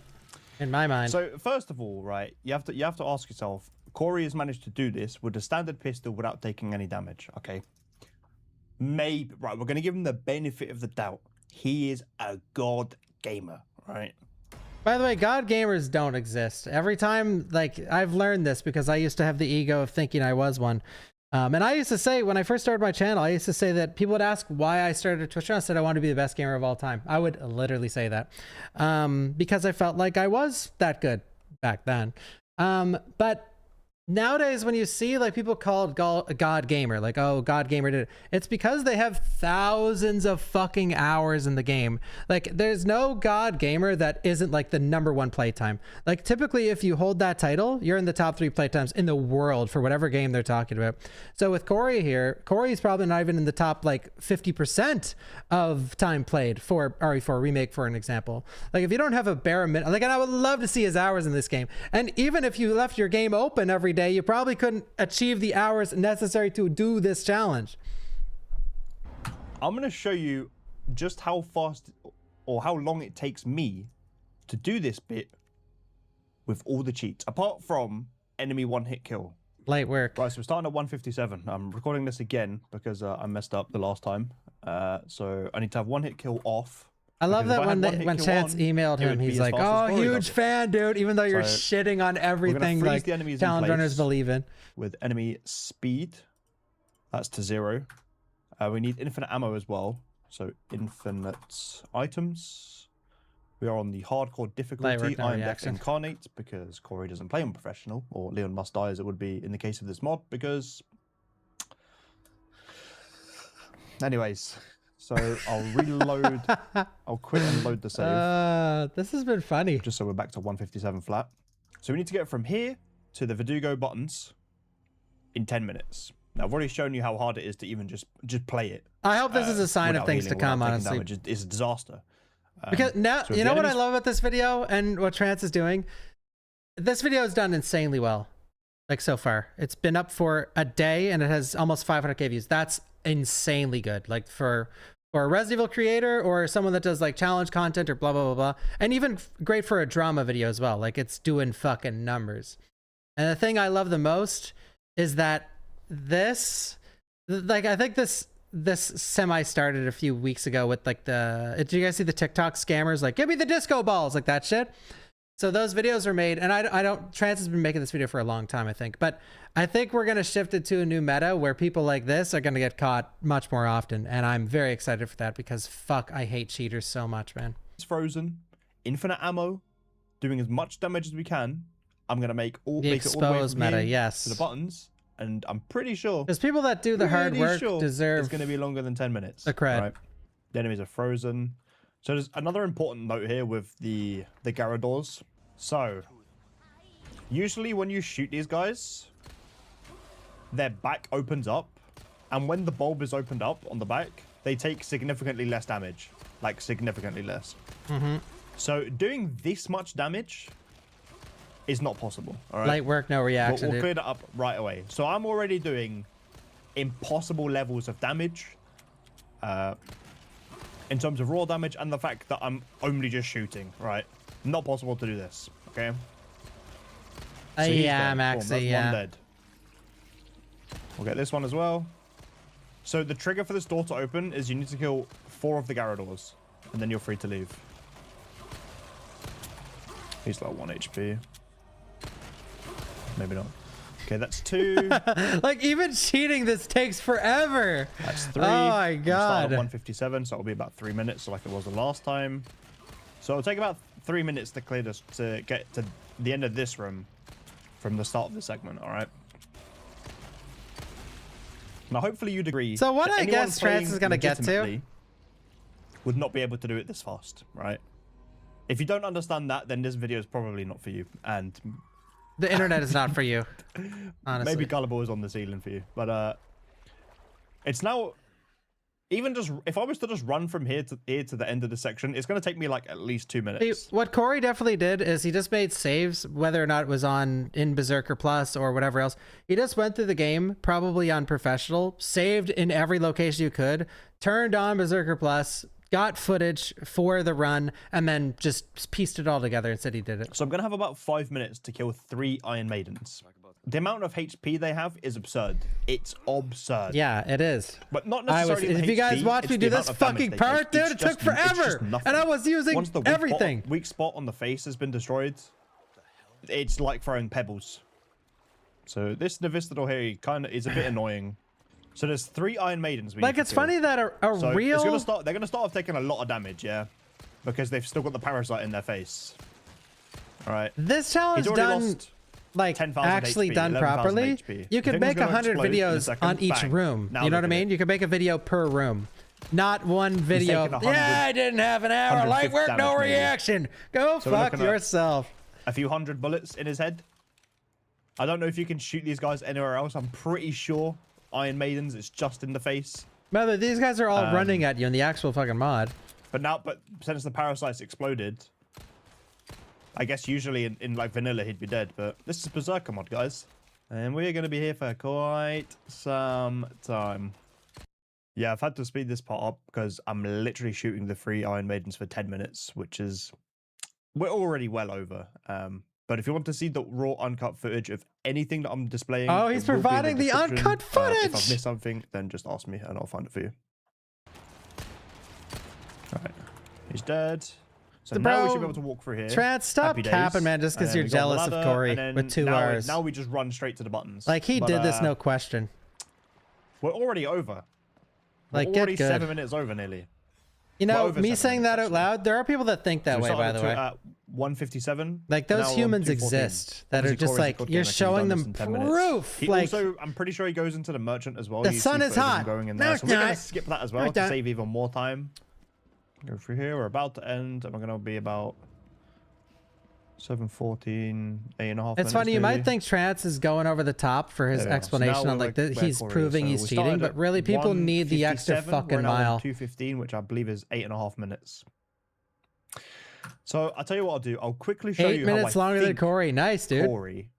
Speaker 1: in my mind.
Speaker 5: So first of all, right, you have to ask yourself, Corey has managed to do this with a standard pistol without taking any damage. Okay, maybe right. We're gonna give him the benefit of the doubt. He is a god gamer, right?
Speaker 1: By the way, God gamers don't exist. Every time, like, I've learned this because I used to have the ego of thinking I was one. And I used to say, when I first started my channel, I used to say that people would ask why I started a Twitch channel. I said I wanted to be the best gamer of all time. I would literally say that because I felt like I was that good back then. But nowadays, when you see like people called God gamer, like, oh, God gamer did it, it's because they have thousands of fucking hours in the game. Like, there's no God gamer that isn't like the #1 playtime. Like, typically, if you hold that title, you're in the top 3 playtimes in the world for whatever game they're talking about. So with Corey here, Corey's probably not even in the top like 50% of time played for RE4 Remake, for an example. Like, if you don't have a bare minimum, like, and I would love to see his hours in this game. And even if you left your game open every day, you probably couldn't achieve the hours necessary to do this challenge.
Speaker 5: I'm going to show you just how fast or how long it takes me to do this bit with all the cheats, apart from enemy one-hit kill.
Speaker 1: Light work.
Speaker 5: Right, so we're starting at 157. I'm recording this again because I messed up the last time. So I need to have one-hit kill off.
Speaker 1: I love
Speaker 5: because if
Speaker 1: that
Speaker 5: I had
Speaker 1: when
Speaker 5: one-hit
Speaker 1: when
Speaker 5: kill
Speaker 1: Chance
Speaker 5: on,
Speaker 1: emailed
Speaker 5: it
Speaker 1: him,
Speaker 5: would be
Speaker 1: he's
Speaker 5: as
Speaker 1: like,
Speaker 5: fast as
Speaker 1: oh,
Speaker 5: Corey
Speaker 1: huge
Speaker 5: does it.
Speaker 1: fan, dude, even though you're
Speaker 5: So
Speaker 1: shitting on everything
Speaker 5: freeze
Speaker 1: like
Speaker 5: the enemies in
Speaker 1: challenge runners
Speaker 5: place.
Speaker 1: believe in.
Speaker 5: With enemy speed, that's to 0. We need infinite ammo as well. So infinite items. We are on the hardcore difficulty.
Speaker 1: no
Speaker 5: I'm Dex
Speaker 1: reaction.
Speaker 5: Incarnate because Corey doesn't play on professional, or Leon must die as it would be in the case of this mod because... Anyways, so I'll reload. I'll quit and load the save.
Speaker 1: This has been funny.
Speaker 5: Just so we're back to 157 flat. So we need to get from here to the Verdugo buttons in 10 minutes. Now, I've already shown you how hard it is to even just play it.
Speaker 1: I hope this is a sign of
Speaker 5: without
Speaker 1: things to
Speaker 5: healing,
Speaker 1: come,
Speaker 5: without taking
Speaker 1: honestly.
Speaker 5: damage. It's a disaster.
Speaker 1: Because now,
Speaker 5: so if
Speaker 1: you
Speaker 5: the
Speaker 1: know what I
Speaker 5: enemies-
Speaker 1: love about this video and what Trance is doing? This video is done insanely well, like so far. It's been up for a day and it has almost 500k views. That's insanely good. Like for a Resident Evil creator or someone that does like challenge content or blah, blah, blah, blah. And even great for a drama video as well. Like it's doing fucking numbers. And the thing I love the most is that this Like, I think this semi started a few weeks ago with like did you guys see the TikTok scammers like, give me the disco balls, like that shit? So those videos were made, and I don't, Trance has been making this video for a long time, I think, but I think we're going to shift it to a new meta where people like this are going to get caught much more often. And I'm very excited for that because fuck, I hate cheaters so much, man.
Speaker 5: It's frozen, infinite ammo, doing as much damage as we can. I'm going to make it all the way
Speaker 1: Exposed
Speaker 5: from
Speaker 1: meta,
Speaker 5: here
Speaker 1: yes.
Speaker 5: to the buttons. And I'm pretty sure
Speaker 1: There's people that do the hard work deserve
Speaker 5: it's going to be longer than 10 minutes.
Speaker 1: the cred.
Speaker 5: Right? The enemies are frozen. So there's another important note here with the Gyarados. So usually when you shoot these guys, their back opens up, and when the bulb is opened up on the back, they take significantly less damage, like significantly less. So doing this much damage is not possible. All right,
Speaker 1: Light work, no reaction.
Speaker 5: we'll
Speaker 1: Dude.
Speaker 5: clear that up right away. So I'm already doing impossible levels of damage in terms of raw damage, and the fact that I'm only just shooting. Right, not possible to do this. Okay. So he's
Speaker 1: Yeah,
Speaker 5: dead.
Speaker 1: Maxi,
Speaker 5: Boom, that's
Speaker 1: yeah.
Speaker 5: one dead. We'll get this one as well. So the trigger for this door to open is you need to kill 4 of the Gyarados, and then you're free to leave. He's like 1 HP. Maybe not. Okay, that's 2.
Speaker 1: Like, even cheating this takes forever.
Speaker 5: That's 3.
Speaker 1: Oh my
Speaker 5: We'll start
Speaker 1: god.
Speaker 5: at 157, so it'll be about 3 minutes, like it was the last time. So it'll take about 3 minutes to clear this, to get to the end of this room from the start of the segment. All right. Now, hopefully you'd agree.
Speaker 1: So what
Speaker 5: that
Speaker 1: I
Speaker 5: anyone
Speaker 1: guess Trance
Speaker 5: playing
Speaker 1: is gonna get to
Speaker 5: legitimately would not be able to do it this fast, right? If you don't understand that, then this video is probably not for you, and
Speaker 1: The internet is not for you. Honestly.
Speaker 5: maybe Gullible is on the ceiling for you. But it's now, even just if I was to just run from here to the end of the section, it's going to take me like at least 2 minutes.
Speaker 1: See, what Corey definitely did is he just made saves, whether or not it was in Berserker Plus or whatever else. He just went through the game, probably on professional, saved in every location you could, turned on Berserker Plus, got footage for the run, and then just pieced it all together and said he did it.
Speaker 5: So I'm going to have about 5 minutes to kill 3 Iron Maidens. The amount of HP they have is absurd. It's absurd.
Speaker 1: Yeah, it is.
Speaker 5: But not necessarily
Speaker 1: If
Speaker 5: the
Speaker 1: you guys
Speaker 5: HP,
Speaker 1: watch
Speaker 5: it's
Speaker 1: me
Speaker 5: the
Speaker 1: do this
Speaker 5: amount of damage
Speaker 1: fucking
Speaker 5: they
Speaker 1: part,
Speaker 5: take.
Speaker 1: dude,
Speaker 5: It's
Speaker 1: it took
Speaker 5: just- it's just
Speaker 1: forever.
Speaker 5: nothing.
Speaker 1: And I was using
Speaker 5: Once the
Speaker 1: everything.
Speaker 5: weak spot on the face has been destroyed, it's like throwing pebbles. So this Navistador here kind of is a bit annoying. So there's 3 Iron Maidens.
Speaker 1: Like, it's funny that a
Speaker 5: So
Speaker 1: real...
Speaker 5: they're gonna start off taking a lot of damage, yeah, because they've still got the parasite in their face. All right.
Speaker 1: This
Speaker 5: He's
Speaker 1: challenge
Speaker 5: already
Speaker 1: done...
Speaker 5: lost
Speaker 1: like
Speaker 5: 10,000
Speaker 1: actually
Speaker 5: HP,
Speaker 1: done
Speaker 5: 11,000
Speaker 1: properly,
Speaker 5: HP.
Speaker 1: you
Speaker 5: The
Speaker 1: could
Speaker 5: thing
Speaker 1: make
Speaker 5: was gonna
Speaker 1: 100
Speaker 5: explode in a
Speaker 1: videos
Speaker 5: second,
Speaker 1: on each
Speaker 5: bang.
Speaker 1: room.
Speaker 5: Now
Speaker 1: You know what I
Speaker 5: look at
Speaker 1: mean?
Speaker 5: it.
Speaker 1: You could make a video per room, not one video.
Speaker 5: taken 100
Speaker 1: Yeah, I didn't have an hour. Light
Speaker 5: 150
Speaker 1: work, no
Speaker 5: damage maybe.
Speaker 1: reaction. Go
Speaker 5: So we're
Speaker 1: fuck
Speaker 5: looking at-
Speaker 1: yourself.
Speaker 5: A few hundred bullets in his head. I don't know if you can shoot these guys anywhere else. I'm pretty sure Iron Maidens, it's just in the face.
Speaker 1: Mother, these guys are all running at you in the actual fucking mod.
Speaker 5: But since the parasites exploded, I guess usually in like vanilla he'd be dead. But this is Berserker mod, guys, and we're gonna be here for quite some time. Yeah, I've had to speed this part up because I'm literally shooting the 3 Iron Maidens for 10 minutes, which is we're already well over. But if you want to see the raw uncut footage of anything that I'm displaying,
Speaker 1: Oh,
Speaker 5: it
Speaker 1: he's
Speaker 5: will be in
Speaker 1: providing the
Speaker 5: description.
Speaker 1: uncut
Speaker 5: If
Speaker 1: footage!
Speaker 5: I've missed something, then just ask me and I'll find it for you. Alright. He's dead. So now we should be able to walk through here.
Speaker 1: Trance, stop
Speaker 5: Happy days.
Speaker 1: capping, man, just because
Speaker 5: And then
Speaker 1: you're
Speaker 5: we got the
Speaker 1: jealous of
Speaker 5: ladder,
Speaker 1: Corey
Speaker 5: and then
Speaker 1: with 2
Speaker 5: now,
Speaker 1: hours.
Speaker 5: Now we just run straight to the buttons.
Speaker 1: Like, he
Speaker 5: But,
Speaker 1: did this, no question.
Speaker 5: We're already over.
Speaker 1: Like,
Speaker 5: We're
Speaker 1: get
Speaker 5: already
Speaker 1: good.
Speaker 5: 7 minutes over nearly.
Speaker 1: You
Speaker 5: We're
Speaker 1: know,
Speaker 5: over
Speaker 1: me
Speaker 5: 7
Speaker 1: saying that
Speaker 5: minutes,
Speaker 1: out loud, there are people that think that
Speaker 5: We
Speaker 1: way, by
Speaker 5: started
Speaker 1: the way.
Speaker 5: At 157.
Speaker 1: Like,
Speaker 5: and
Speaker 1: those
Speaker 5: now we're on
Speaker 1: humans
Speaker 5: 214.
Speaker 1: exist that are
Speaker 5: Obviously,
Speaker 1: just
Speaker 5: Corey's a
Speaker 1: like,
Speaker 5: good
Speaker 1: you're
Speaker 5: gamer, 'cause he's
Speaker 1: showing
Speaker 5: done
Speaker 1: them
Speaker 5: this in 10 minutes.
Speaker 1: proof.
Speaker 5: He
Speaker 1: Like,
Speaker 5: also, I'm pretty sure he goes into the merchant as well.
Speaker 1: The
Speaker 5: You
Speaker 1: sun
Speaker 5: see
Speaker 1: is
Speaker 5: footage of him
Speaker 1: hot.
Speaker 5: Going in
Speaker 1: No,
Speaker 5: there.
Speaker 1: it's
Speaker 5: So we're going
Speaker 1: not.
Speaker 5: to skip that as
Speaker 1: No,
Speaker 5: well
Speaker 1: it's
Speaker 5: to
Speaker 1: not.
Speaker 5: save even more time. Go through here. We're about to end, and we're going to be about 7:14, 8.5 minutes.
Speaker 1: it's funny, you
Speaker 5: maybe.
Speaker 1: might think Trance is going over the top for his
Speaker 5: There we are. So
Speaker 1: explanation
Speaker 5: now
Speaker 1: on
Speaker 5: we're
Speaker 1: like
Speaker 5: where
Speaker 1: he's
Speaker 5: Corey is.
Speaker 1: proving
Speaker 5: So
Speaker 1: he's
Speaker 5: we
Speaker 1: cheating,
Speaker 5: started
Speaker 1: but
Speaker 5: at
Speaker 1: really people need the extra
Speaker 5: 157,
Speaker 1: fucking
Speaker 5: we're now on
Speaker 1: mile.
Speaker 5: 2:15, which I believe is 8.5 minutes. So I'll tell you what I'll do. I'll quickly show
Speaker 1: 8
Speaker 5: you
Speaker 1: minutes
Speaker 5: how I
Speaker 1: longer than
Speaker 5: think
Speaker 1: Corey. Nice, dude.
Speaker 5: Corey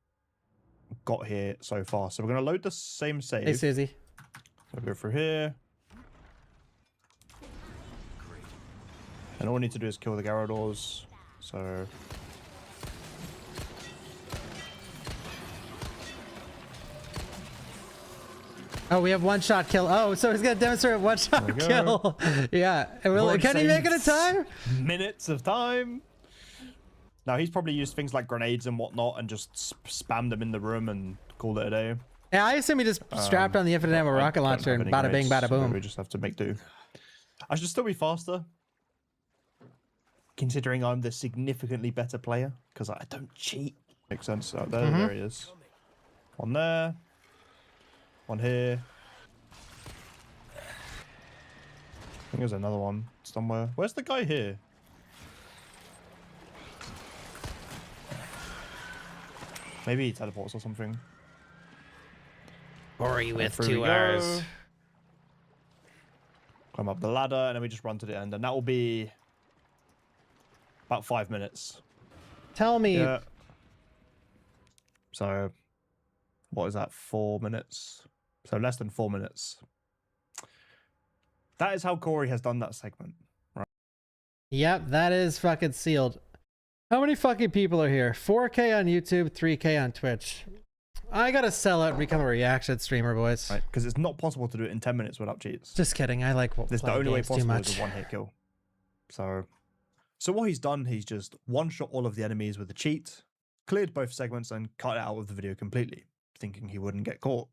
Speaker 5: got here so far. So we're going to load the same save.
Speaker 1: Hey, Susie.
Speaker 5: So go through here. And all we need to do is kill the Gyarados. So
Speaker 1: Oh, we have one-shot kill. Oh, so he's gonna demonstrate a one-shot
Speaker 5: There we
Speaker 1: kill. Yeah. And
Speaker 5: Already
Speaker 1: can he make it in
Speaker 5: saved
Speaker 1: time?
Speaker 5: Minutes of time. Now he's probably used things like grenades and whatnot and just spammed them in the room and called it a day.
Speaker 1: Yeah, I assume he just strapped on the infinite ammo
Speaker 5: I
Speaker 1: rocket
Speaker 5: don't
Speaker 1: launcher
Speaker 5: have
Speaker 1: and
Speaker 5: any
Speaker 1: bada bing,
Speaker 5: grenades,
Speaker 1: bada
Speaker 5: so
Speaker 1: boom.
Speaker 5: we just have to make do. I should still be faster, considering I'm the significantly better player, because I don't cheat. Makes sense. Oh, there he is. One there. One here. I think there's another one somewhere. Where's the guy here? Maybe he teleports or something.
Speaker 1: Corey with
Speaker 5: Through we
Speaker 1: 2
Speaker 5: go.
Speaker 1: hours.
Speaker 5: Climb up the ladder, and then we just run to the end, and that will be about 5 minutes.
Speaker 1: Tell me.
Speaker 5: Yeah. So, what is that? 4 minutes. So less than 4 minutes. That is how Corey has done that segment.
Speaker 1: Yep, that is fucking sealed. How many fucking people are here? 4K on YouTube, 3K on Twitch. I gotta sell out and become a reaction streamer, boys.
Speaker 5: Right? Because it's not possible to do it in 10 minutes without cheats.
Speaker 1: Just kidding. I like
Speaker 5: This is the
Speaker 1: playing
Speaker 5: only way
Speaker 1: games too
Speaker 5: possible
Speaker 1: much.
Speaker 5: is a one-hit kill. So what he's done, he's just one-shot all of the enemies with a cheat, cleared both segments, and cut it out of the video completely, thinking he wouldn't get caught.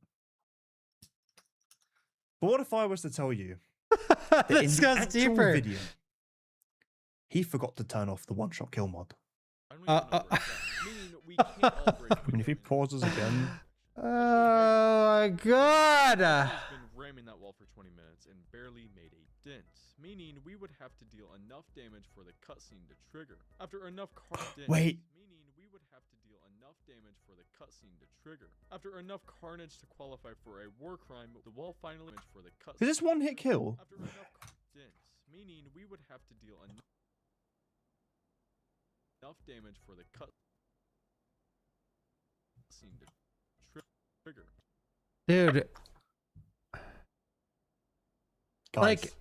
Speaker 5: But what if I was to tell you that in
Speaker 1: This
Speaker 5: the
Speaker 1: goes
Speaker 5: actual
Speaker 1: deeper.
Speaker 5: video, he forgot to turn off the one-shot kill mod?
Speaker 6: I don't even know where it's at. Meaning we can't all break
Speaker 5: I mean, if he pauses again,
Speaker 1: Oh my god.
Speaker 6: He's been ramming that wall for 20 minutes and barely made a dent, meaning we would have to deal enough damage for the cutscene to trigger. After enough carnage,
Speaker 5: Wait.
Speaker 6: meaning we would have to deal enough damage for the cutscene to trigger. After enough carnage to qualify for a war crime, the wall finally for the cutscene.
Speaker 5: is this one-hit kill?
Speaker 6: After enough dents, meaning we would have to deal enough damage for the cutscene to trigger.
Speaker 1: Dude,
Speaker 5: Guys,
Speaker 1: like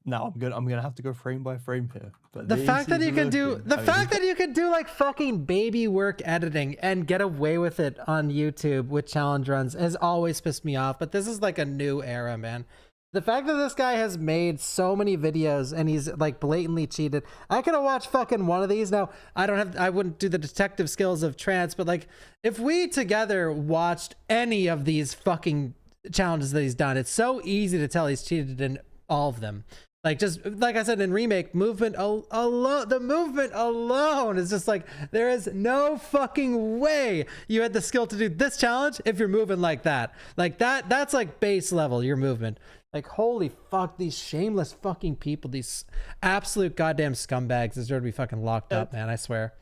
Speaker 5: now I'm gonna have to go frame by frame here. But
Speaker 1: the
Speaker 5: this
Speaker 1: fact that
Speaker 5: is
Speaker 1: you can do
Speaker 5: looking-
Speaker 1: the
Speaker 5: I mean,
Speaker 1: fact that you can do like fucking baby work editing and get away with it on YouTube with challenge runs has always pissed me off, but this is like a new era, man. The fact that this guy has made so many videos and he's like blatantly cheated. I could have watched fucking one of these. Now, I wouldn't do the detective skills of Trance, but like if we together watched any of these fucking challenges that he's done, it's so easy to tell he's cheated in all of them. Like just like I said in Remake, movement alone, the movement alone is just like, there is no fucking way you had the skill to do this challenge if you're moving like that. Like that's like base level, your movement. Like, holy fuck, these shameless fucking people, these absolute goddamn scumbags deserve to be fucking locked up, man, I swear.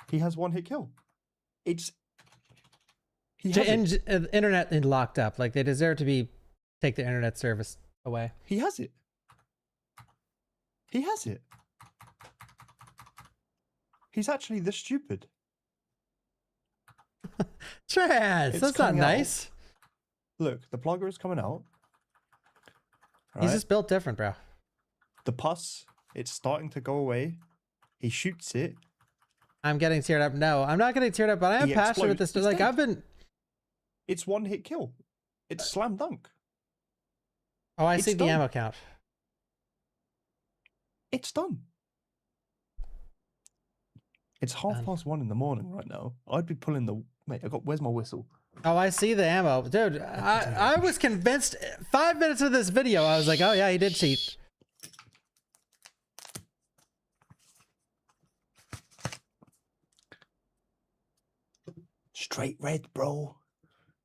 Speaker 5: he has one-hit kill. He has it.
Speaker 1: Internet and locked up. Like, they deserve to take their internet service away.
Speaker 5: He has it. He has it. He's actually this stupid.
Speaker 1: Trans,
Speaker 5: It's
Speaker 1: that's not
Speaker 5: coming out.
Speaker 1: nice.
Speaker 5: Look, the plugger is coming out.
Speaker 1: He's
Speaker 5: Right?
Speaker 1: just built different, bro.
Speaker 5: The pus, it's starting to go away. He shoots it.
Speaker 1: I'm getting teared up. No, I'm not getting teared up, but I am
Speaker 5: He
Speaker 1: passionate with this.
Speaker 5: explodes.
Speaker 1: Like,
Speaker 5: It's dead.
Speaker 1: I've been.
Speaker 5: It's one-hit kill. It's slam dunk.
Speaker 1: Oh, I
Speaker 5: It's
Speaker 1: see the
Speaker 5: done.
Speaker 1: ammo count.
Speaker 5: It's done. It's
Speaker 1: Done.
Speaker 5: 1:30 in the morning right now. I'd be pulling the... Mate, where's my whistle?
Speaker 1: Oh, I see the ammo. Dude, I was convinced 5 minutes of this video. I was like, oh yeah, he did cheat.
Speaker 5: Straight red, bro.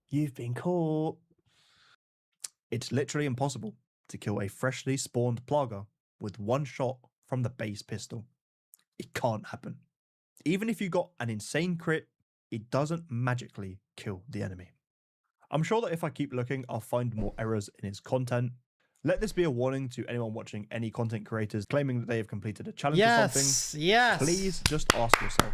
Speaker 5: You've been caught. It's literally impossible to kill a freshly spawned plaga with one shot from the base pistol. It can't happen. Even if you got an insane crit, it doesn't magically kill the enemy. I'm sure that if I keep looking, I'll find more errors in his content. Let this be a warning to anyone watching any content creators claiming that they have completed a challenge or something.
Speaker 1: Yes, yes.
Speaker 5: Please just ask yourself,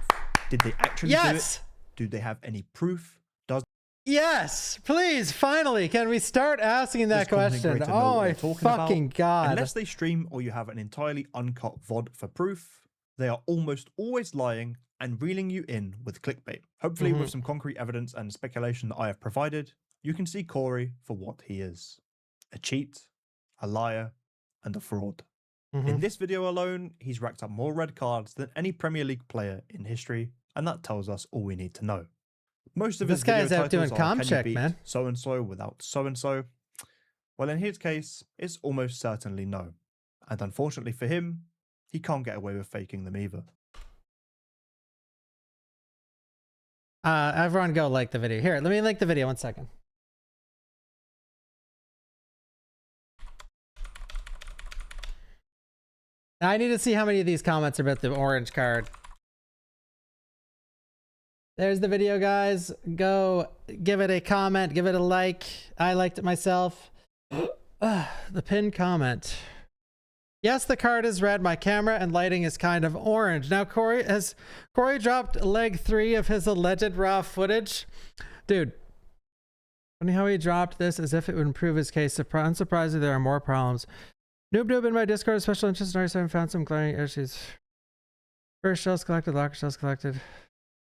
Speaker 5: did they actually do
Speaker 1: Yes.
Speaker 5: it? Do they have any proof? Does
Speaker 1: Yes, please, finally, can we start asking that
Speaker 5: this content
Speaker 1: question?
Speaker 5: creator know
Speaker 1: Oh
Speaker 5: what
Speaker 1: my
Speaker 5: they're talking about?
Speaker 1: fucking god.
Speaker 5: Unless they stream or you have an entirely uncut VOD for proof, They are almost always lying and reeling you in with clickbait. Hopefully, with some concrete evidence and speculation that I have provided, you can see Corey for what he is: a cheat, a liar, and a fraud. In this video alone, he's racked up more red cards than any Premier League player in history, and that tells us all we need to know. Most of
Speaker 1: This
Speaker 5: his video
Speaker 1: guy's out doing
Speaker 5: titles are,
Speaker 1: com
Speaker 5: "Can you
Speaker 1: check,
Speaker 5: beat
Speaker 1: man."
Speaker 5: so-and-so without so-and-so?" Well, in his case, it's almost certainly no. And unfortunately for him, he can't get away with faking them either.
Speaker 1: Everyone go like the video. Here, let me like the video 1 second. I need to see how many of these comments are about the orange card. There's the video, guys. Go give it a comment, give it a like. I liked it myself. The pinned comment. Yes, the card is red. My camera and lighting is kind of orange. Now, Corey dropped leg 3 of his alleged raw footage. Dude, funny how he dropped this as if it would improve his case. Unsurprisingly, there are more problems. Noob in my Discord, special interest in R7 found some glaring issues. First shells collected, locker shells collected.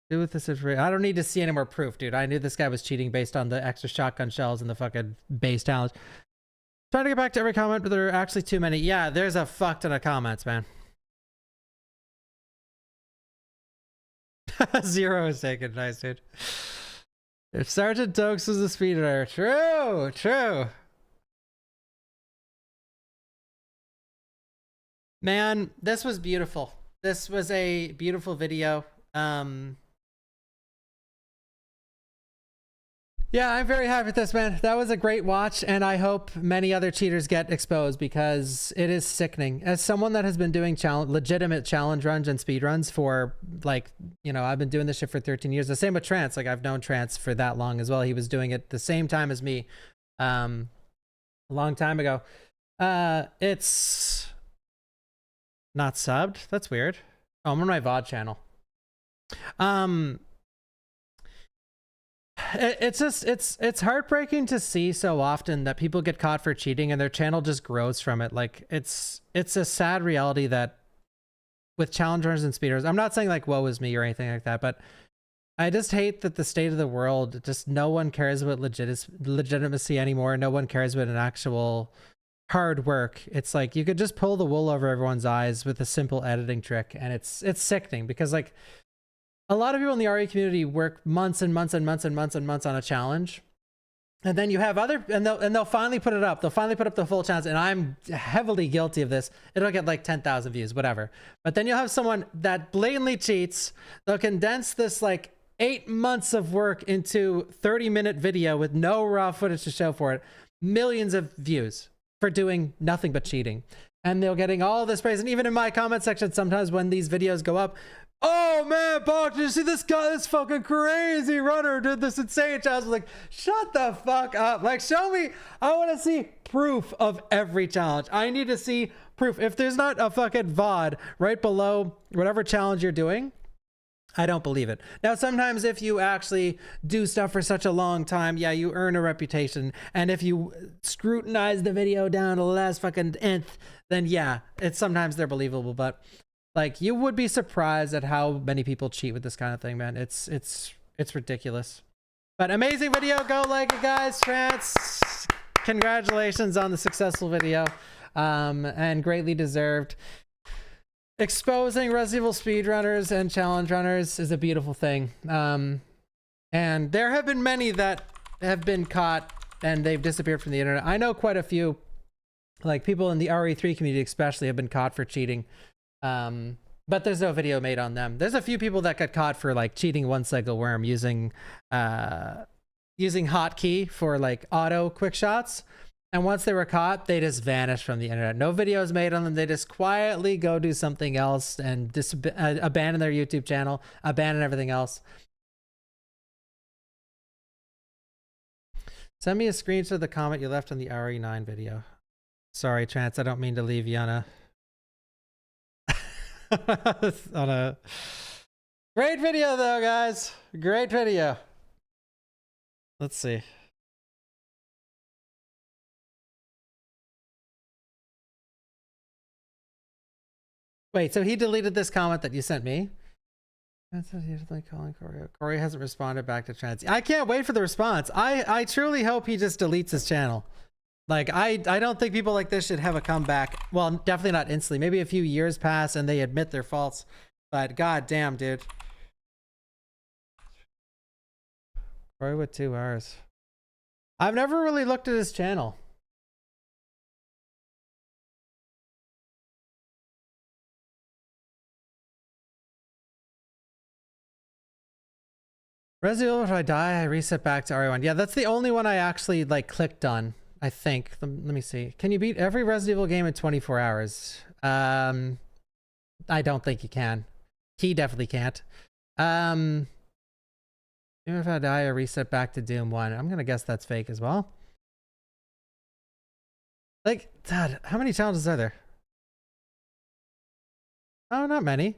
Speaker 1: Do with this information. I don't need to see any more proof, dude. I knew this guy was cheating based on the extra shotgun shells and the fucking base talent. Trying to get back to every comment, but there are actually too many. Yeah, there's a fuck ton of comments, man. 0 is taken. Nice, dude. If Sergeant Dokes was a speedrunner. True, true. Man, this was beautiful. This was a beautiful video. Yeah, I'm very happy with this, man. That was a great watch, and I hope many other cheaters get exposed because it is sickening. As someone that has been doing legitimate challenge runs and speed runs for, like, you know, I've been doing this shit for 13 years. The same with Trance. Like, I've known Trance for that long as well. He was doing it the same time as me a long time ago. It's not subbed. That's weird. Oh, I'm on my VOD channel. It's heartbreaking to see so often that people get caught for cheating and their channel just grows from it. Like it's a sad reality that with challengers and speeders, I'm not saying like woe is me or anything like that, but I just hate that the state of the world, just no one cares about legitimacy anymore. No one cares about an actual hard work. It's like you could just pull the wool over everyone's eyes with a simple editing trick, and it's sickening because like a lot of people in the RE community work months and months and months and months and months on a challenge. And then you have they'll finally put it up. They'll finally put up the full challenge. And I'm heavily guilty of this. It'll get like 10,000 views, whatever. But then you'll have someone that blatantly cheats. They'll condense this like 8 months of work into 30-minute video with no raw footage to show for it. Millions of views for doing nothing but cheating. And they're getting all this praise. And even in my comment section, sometimes when these videos go up, oh man, Bawk, did you see this guy? This fucking crazy runner did this insane challenge. I was like, shut the fuck up. Like, show me. I want to see proof of every challenge. I need to see proof. If there's not a fucking VOD right below whatever challenge you're doing, I don't believe it. Now, sometimes if you actually do stuff for such a long time, yeah, you earn a reputation. And if you scrutinize the video down to the last fucking nth, then yeah, sometimes they're believable. But like, you would be surprised at how many people cheat with this kind of thing, man. It's ridiculous. But amazing video. Go like it, guys. Trance, congratulations on the successful video, and greatly deserved. Exposing Resident Evil speedrunners and challenge runners is a beautiful thing. And there have been many that have been caught and they've disappeared from the internet. I know quite a few, like people in the RE3 community especially, have been caught for cheating. But there's no video made on them. There's a few people that got caught for like cheating one cycle worm using hotkey for like auto quick shots. And once they were caught, they just vanished from the internet. No videos made on them. They just quietly go do something else and abandon their YouTube channel, abandon everything else. Send me a screenshot of the comment you left on the RE9 video. Sorry, Trance, I don't mean to leave you on a great video though, guys. Great video. Let's see. Wait, so he deleted this comment that you sent me? That's what he's like calling Corey. Corey hasn't responded back to Trans. I can't wait for the response. I truly hope he just deletes his channel. Like, I don't think people like this should have a comeback. Well, definitely not instantly. Maybe a few years pass and they admit their faults. But god damn, dude. Corey with 2 R's. I've never really looked at his channel. Resident Evil, if I die, I reset back to RE1. Yeah, that's the only one I actually like clicked on, I think. Let me see. Can you beat every Resident Evil game in 24 hours? I don't think you can. He definitely can't. Even if I die, I reset back to Doom 1. I'm gonna guess that's fake as well. Like, God, how many challenges are there? Oh, not many.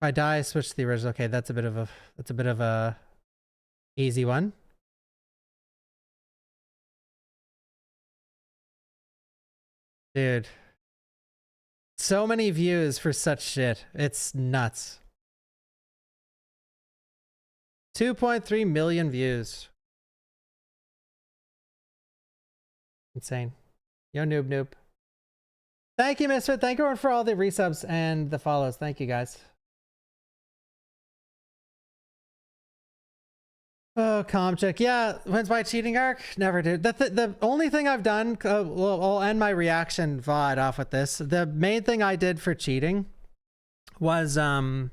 Speaker 1: If I die, I switch to the original. Okay, that's a bit of a easy one. Dude. So many views for such shit. It's nuts. 2.3 million views. Insane. Yo, noob. Thank you, Misfit. Thank you everyone for all the resubs and the follows. Thank you, guys. Oh, Comcheck. Yeah, when's my cheating arc? Never did. The only thing I've done, I'll end my reaction VOD off with this. The main thing I did for cheating was, when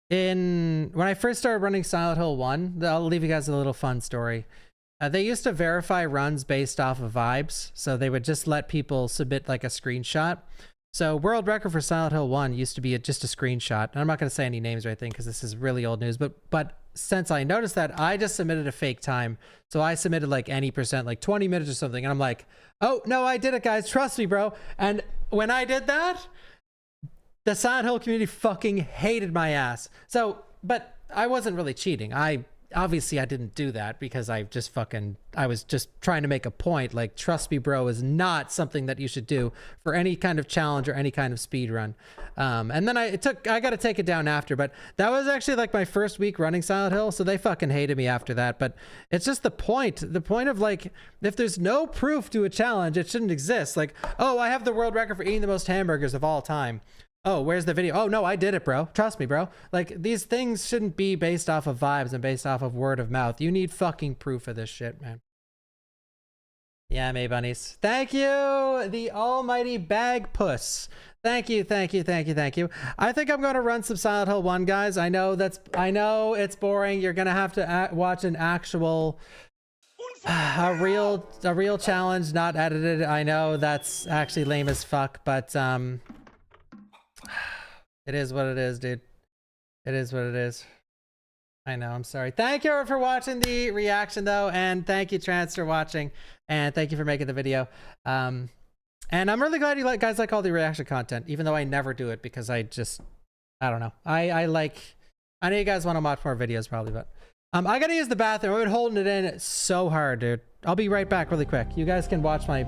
Speaker 1: I first started running Silent Hill 1, I'll leave you guys a little fun story. They used to verify runs based off of vibes. So they would just let people submit like a screenshot. So world record for Silent Hill 1 used to be just a screenshot. And I'm not going to say any names or anything because this is really old news, but since I noticed that, I just submitted a fake time. So I submitted like any percent, like 20 minutes or something. And I'm like, oh no, I did it, guys. Trust me, bro. And when I did that, the Silent Hill community fucking hated my ass. So, but I wasn't really cheating. Obviously I didn't do that because I was just trying to make a point. Like, trust me, bro, is not something that you should do for any kind of challenge or any kind of speed run. And then I got to take it down after, but that was actually like my first week running Silent Hill. So they fucking hated me after that. But it's just the point of like, if there's no proof to a challenge, it shouldn't exist. Like, oh, I have the world record for eating the most hamburgers of all time. Oh, where's the video? Oh, no, I did it, bro. Trust me, bro. Like, these things shouldn't be based off of vibes and based off of word of mouth. You need fucking proof of this shit, man. Yeah, May Bunnies. Thank you, the almighty bag puss. Thank you. I think I'm going to run some Silent Hill 1, guys. I know it's boring. You're going to have to watch an actual... a real challenge, not edited. I know that's actually lame as fuck, but... it is what it is, dude. It is what it is. I know, I'm sorry. Thank you for watching the reaction, though, and thank you, Trans, for watching, and thank you for making the video. And I'm really glad you guys like all the reaction content, even though I never do it because I don't know. I know you guys want to watch more videos probably, but I gotta use the bathroom. I've been holding it in so hard, dude. I'll be right back really quick. You guys can watch my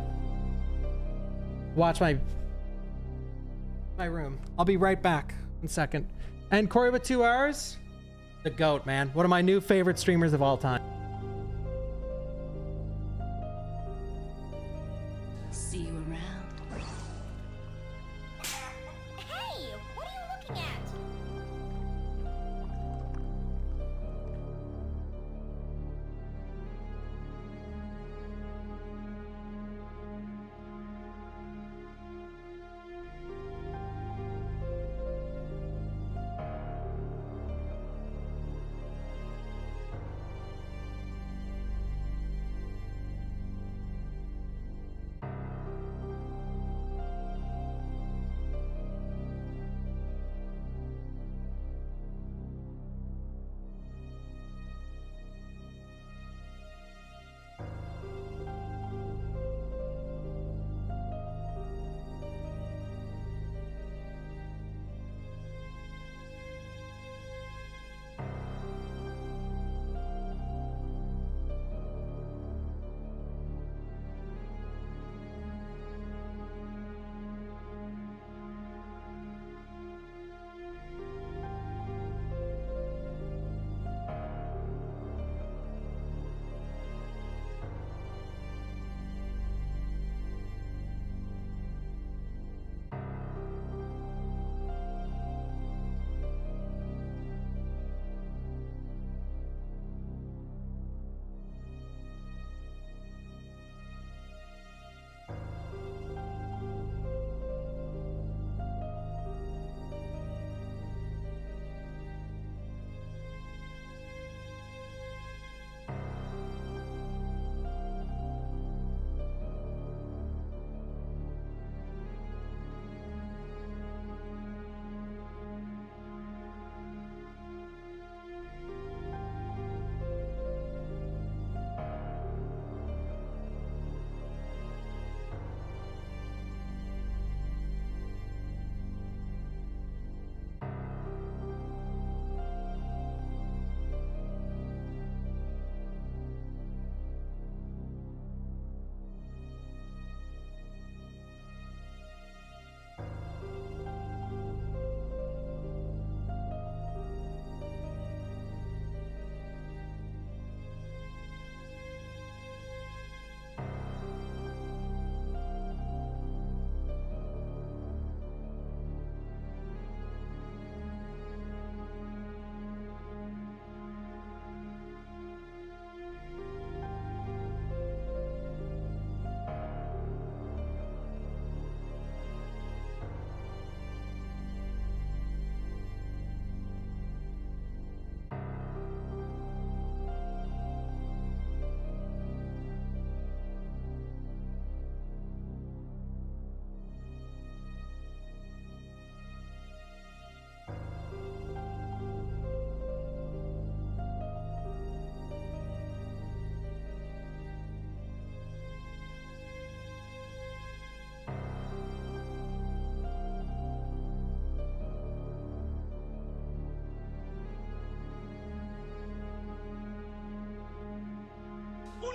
Speaker 1: room. I'll be right back in a second. And Corey with 2 R's, the GOAT, man. One of my new favorite streamers of all time.
Speaker 3: See you around.
Speaker 9: Hey, what are you looking at?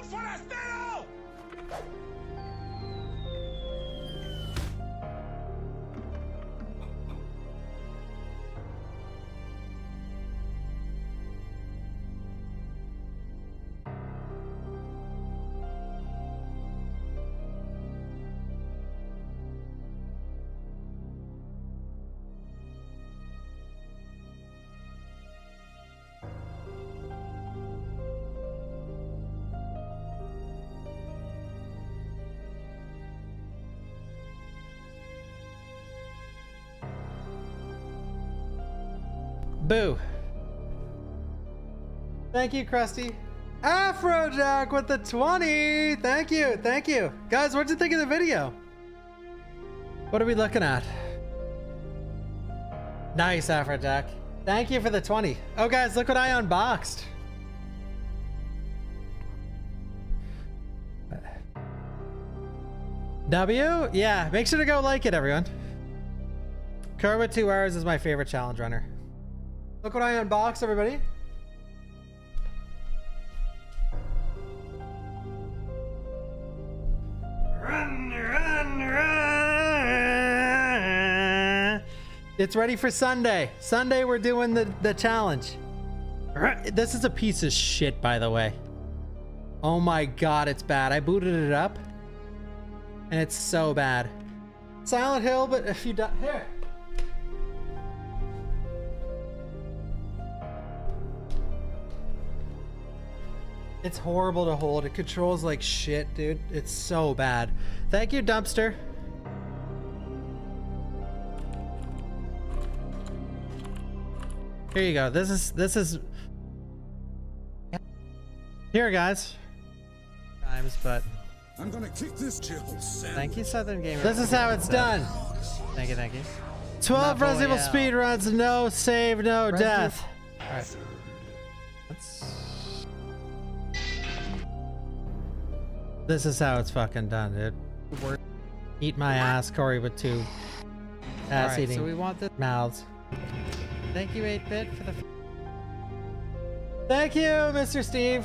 Speaker 8: forastero!
Speaker 1: Boo. Thank you, Krusty. Afrojack with the 20. Thank you. Thank you. Guys, what'd you think of the video? What are we looking at? Nice, Afrojack. Thank you for the 20. Oh, guys, look what I unboxed. W? Yeah, make sure to go like it, everyone. Car with 2 hours is my favorite challenge runner. Look what I unboxed, everybody. Run, run, run. It's ready for Sunday. Sunday, we're doing the challenge. This is a piece of shit, by the way. Oh my God, it's bad. I booted it up and it's so bad. Silent Hill, but if you die, here. It's horrible to hold. It controls like shit, dude. It's so bad. Thank you, Dumpster. Here you go. This is here, guys. Times, but
Speaker 2: I'm gonna kick this Jill.
Speaker 1: thank you, Southern Gamer. This is how it's done. Thank you, thank you. 12 Resident Evil speed runs, no save, no death. All right. This is how it's fucking done, dude. Eat my ass, Corey, with 2 ass eating. So we want the mouths. Thank you, 8-Bit, for the. Thank you, Mr. Steve.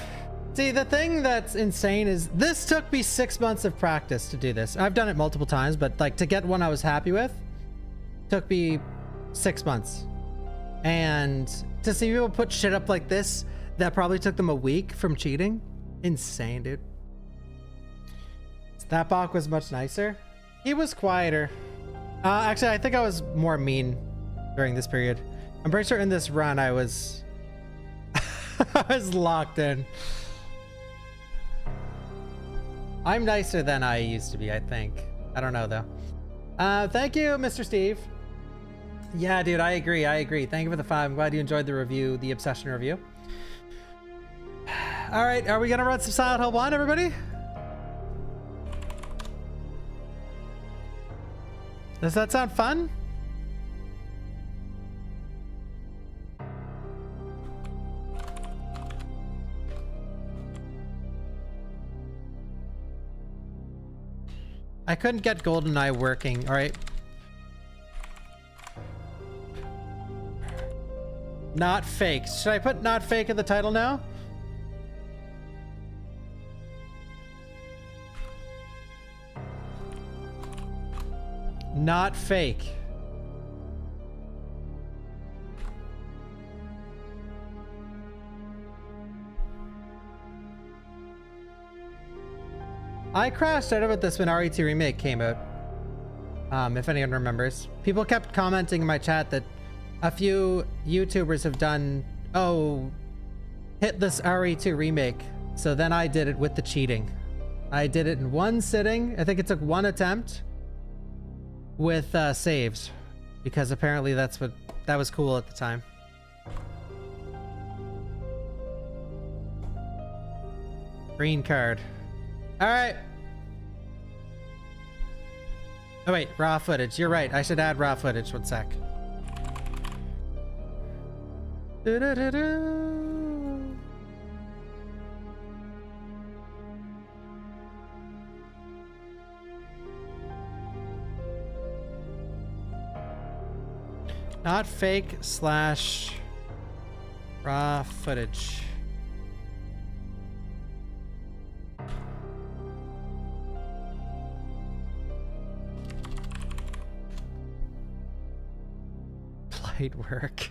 Speaker 1: See, the thing that's insane is this took me 6 months of practice to do this. I've done it multiple times, but like to get one I was happy with took me 6 months. And to see people put shit up like this that probably took them a week from cheating, insane, dude. That Bach was much nicer. He was quieter. Actually, I think I was more mean during this period. I'm pretty sure in this run I was I was locked in. I'm nicer than I used to be, I think. I don't know though. Thank you, Mr. Steve. Yeah, dude, I agree. Thank you for the 5. I'm glad you enjoyed the review, the Obsession review. All right, are we gonna run some Silent Hill 1, everybody? Does that sound fun? I couldn't get GoldenEye working. All right. Not fake. Should I put not fake in the title now? Not fake. I crashed out of it this when RE2 Remake came out. If anyone remembers. People kept commenting in my chat that a few YouTubers have done, oh, hit this RE2 Remake. So then I did it with the cheating. I did it in one sitting. I think it took one attempt. With saves, because apparently that was cool at the time. Green card. All right. Oh wait, raw footage. You're right. I should add raw footage. 1 sec. Not fake slash raw footage. Light work.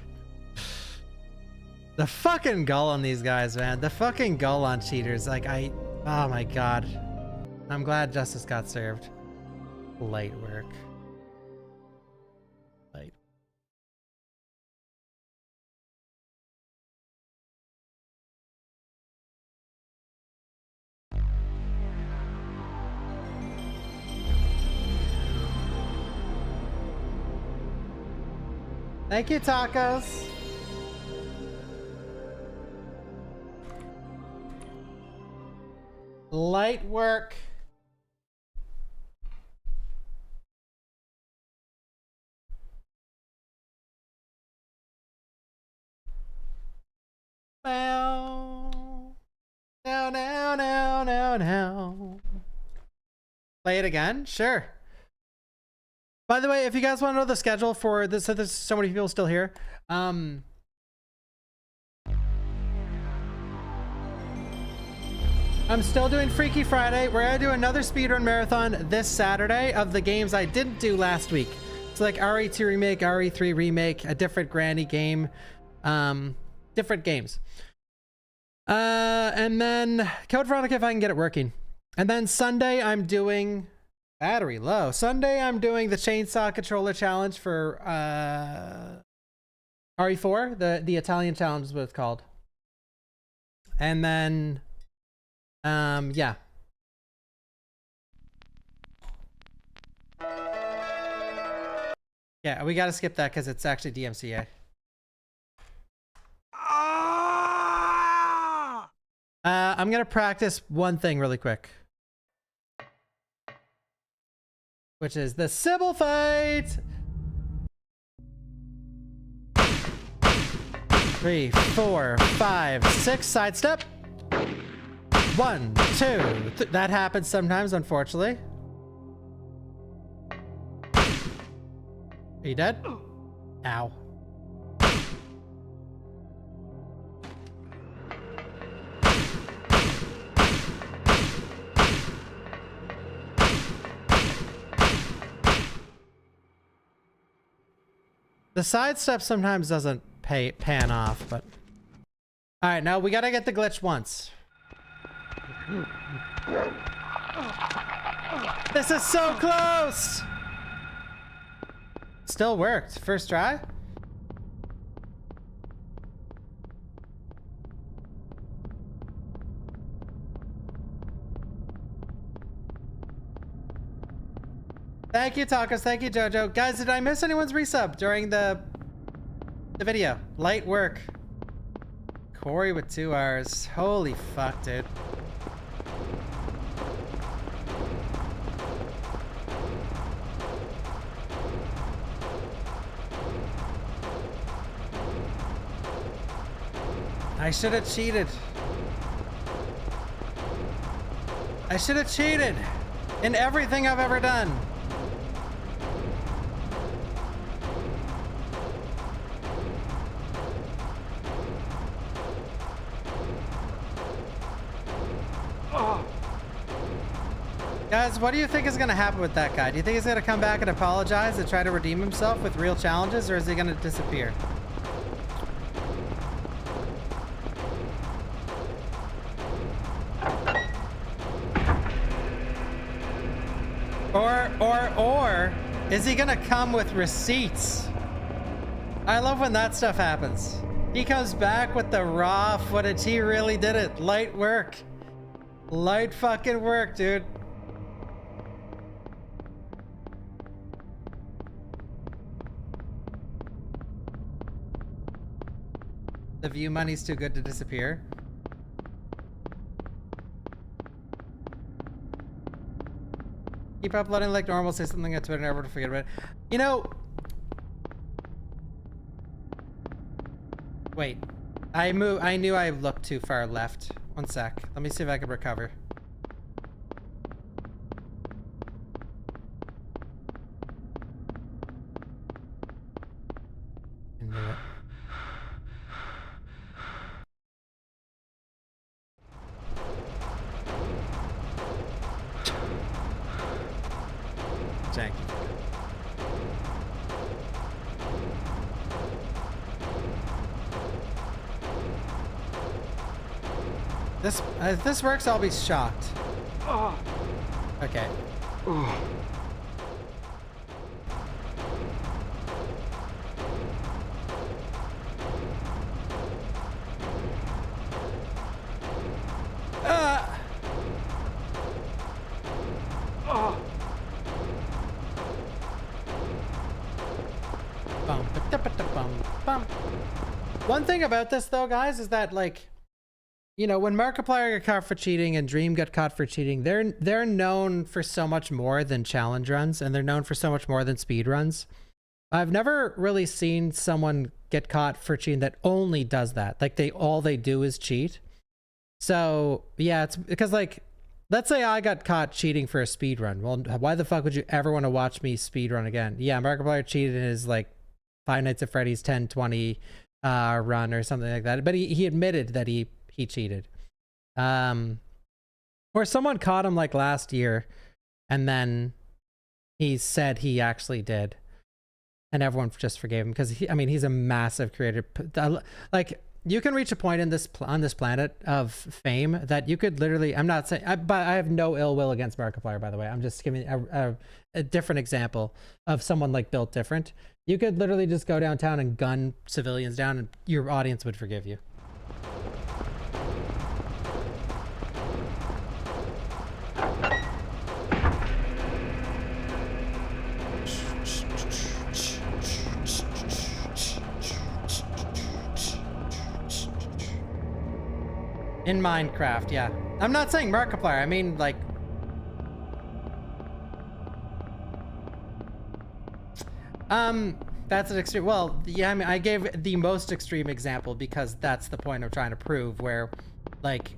Speaker 1: The fucking gull on these guys, man. The fucking gull on cheaters. Like, oh my god. I'm glad justice got served. Light work. Light. Thank you, tacos. Light work. Now. Now. Play it again? Sure. By the way, if you guys want to know the schedule for this, so there's so many people still here. I'm still doing Freaky Friday. We're gonna do another speedrun marathon this Saturday of the games I didn't do last week. So like RE2 remake, RE3 remake, a different granny game, different games. And then Code Veronica if I can get it working. And then Sunday I'm doing battery low. Sunday I'm doing the chainsaw controller challenge for RE4, the Italian challenge is what it's called. And then yeah. Yeah, we gotta skip that because it's actually DMCA. I'm gonna practice one thing really quick, which is the Sybil fight. 3, 4, 5, 6, sidestep. 1, 2, that happens sometimes, unfortunately. Are you dead? Ow. The sidestep sometimes doesn't pan off, but... Alright, now we gotta get the glitch once. This is so close! Still worked. First try? Thank you, Tacos. Thank you, Jojo. Guys, did I miss anyone's resub during the video? Light work. Corey with 2 hours. Holy fuck, dude. I should have cheated. I should have cheated in everything I've ever done. Guys, what do you think is going to happen with that guy? Do you think he's going to come back and apologize and try to redeem himself with real challenges, or is he going to disappear? Or is he gonna come with receipts? I love when that stuff happens. He comes back with the raw footage. He really did it. Light work. Light fucking work, dude. The view money's too good to disappear. Keep uploading like normal, say something on Twitter, never to forget about it. You know... Wait. I knew I looked too far left. One sec. Let me see if I can recover. I knew it. Thank you. This if this works, I'll be shocked. Okay. One thing about this though, guys, is that like, you know, when Markiplier got caught for cheating and Dream got caught for cheating, they're known for so much more than challenge runs, and they're known for so much more than speed runs. I've never really seen someone get caught for cheating that only does that. Like all they do is cheat. So yeah, it's because like, let's say I got caught cheating for a speed run. Well, why the fuck would you ever want to watch me speed run again? Yeah, Markiplier cheated in his like Five Nights at Freddy's 10/20 run or something like that. But he admitted that he cheated. Or someone caught him like last year, and then he said he actually did, and everyone just forgave him because I mean, he's a massive creator. Like, you can reach a point in this on this planet of fame that you could literally, I'm not saying, but I have no ill will against Markiplier, by the way. I'm just giving a different example of someone like built different. You could literally just go downtown and gun civilians down, and your audience would forgive you. In Minecraft, yeah. I'm not saying Markiplier, I mean like... That's an extreme... Well, yeah, I mean, I gave the most extreme example because that's the point I'm trying to prove, where, like,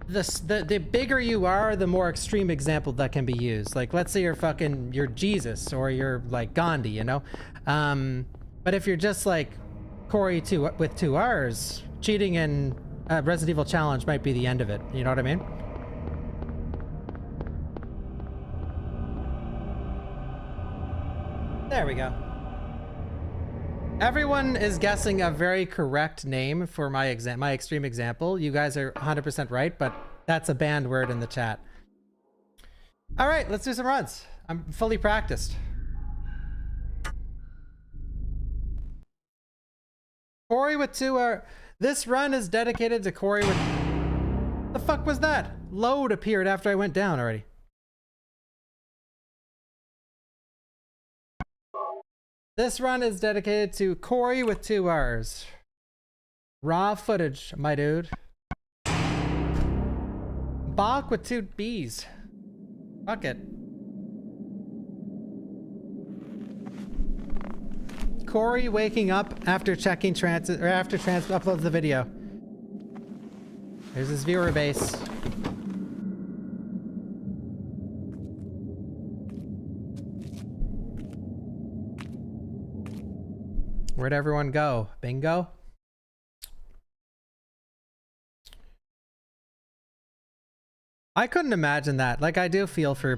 Speaker 1: the bigger you are, the more extreme example that can be used. Like, let's say you're Jesus, or you're, like, Gandhi, you know? But if you're just, like, Corey with 2 R's, cheating in... Resident Evil Challenge might be the end of it. You know what I mean? There we go. Everyone is guessing a very correct name for my extreme example. You guys are 100% right, but that's a banned word in the chat. All right, let's do some runs. I'm fully practiced. Corey with 2 R. This run is dedicated to Corey with... The fuck was that? Load appeared after I went down already. This run is dedicated to Corey with 2 R's. Raw footage, my dude. Bach with 2 B's. Fuck it. Corey waking up after checking transit, or after uploads the video. There's his viewer base. Where'd everyone go? Bingo? I couldn't imagine that. Like, I do feel for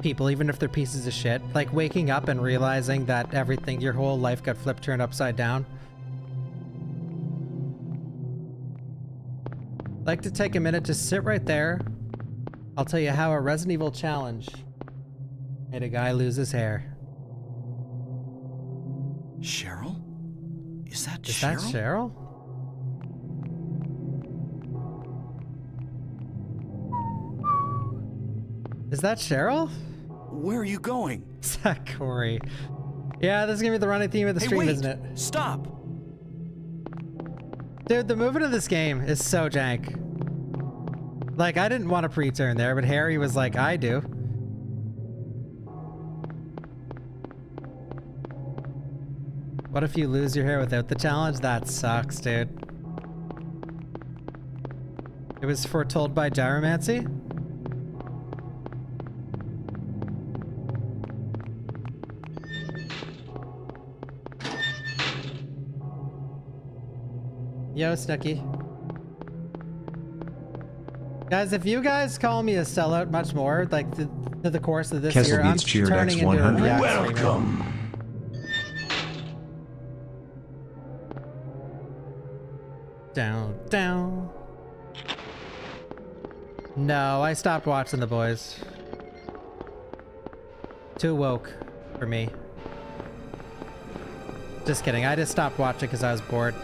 Speaker 1: people, even if they're pieces of shit, like waking up and realizing that everything, your whole life got flipped turned upside down. Like to take a minute to sit right there. I'll tell you how a Resident Evil challenge made a guy lose his hair.
Speaker 2: Cheryl? Is that
Speaker 1: Is that Cheryl? Is that Cheryl?
Speaker 2: Where are you going?
Speaker 1: Is that Corey? Yeah, this is gonna be the running theme of the stream, isn't it?
Speaker 2: Stop!
Speaker 1: Dude, the movement of this game is so jank. Like, I didn't want a pre-turn there, but Harry was like, I do. What if you lose your hair without the challenge? That sucks, dude. It was foretold by gyromancy? Yo, Snooky. Guys, if you guys call me a sellout much more, like to the course of this
Speaker 4: Kessel
Speaker 1: year, I'm
Speaker 4: beats cheered
Speaker 1: turning into a
Speaker 4: X100.
Speaker 1: React streamer. Down, down. No, I stopped watching The Boys. Too woke for me. Just kidding. I just stopped watching because I was bored.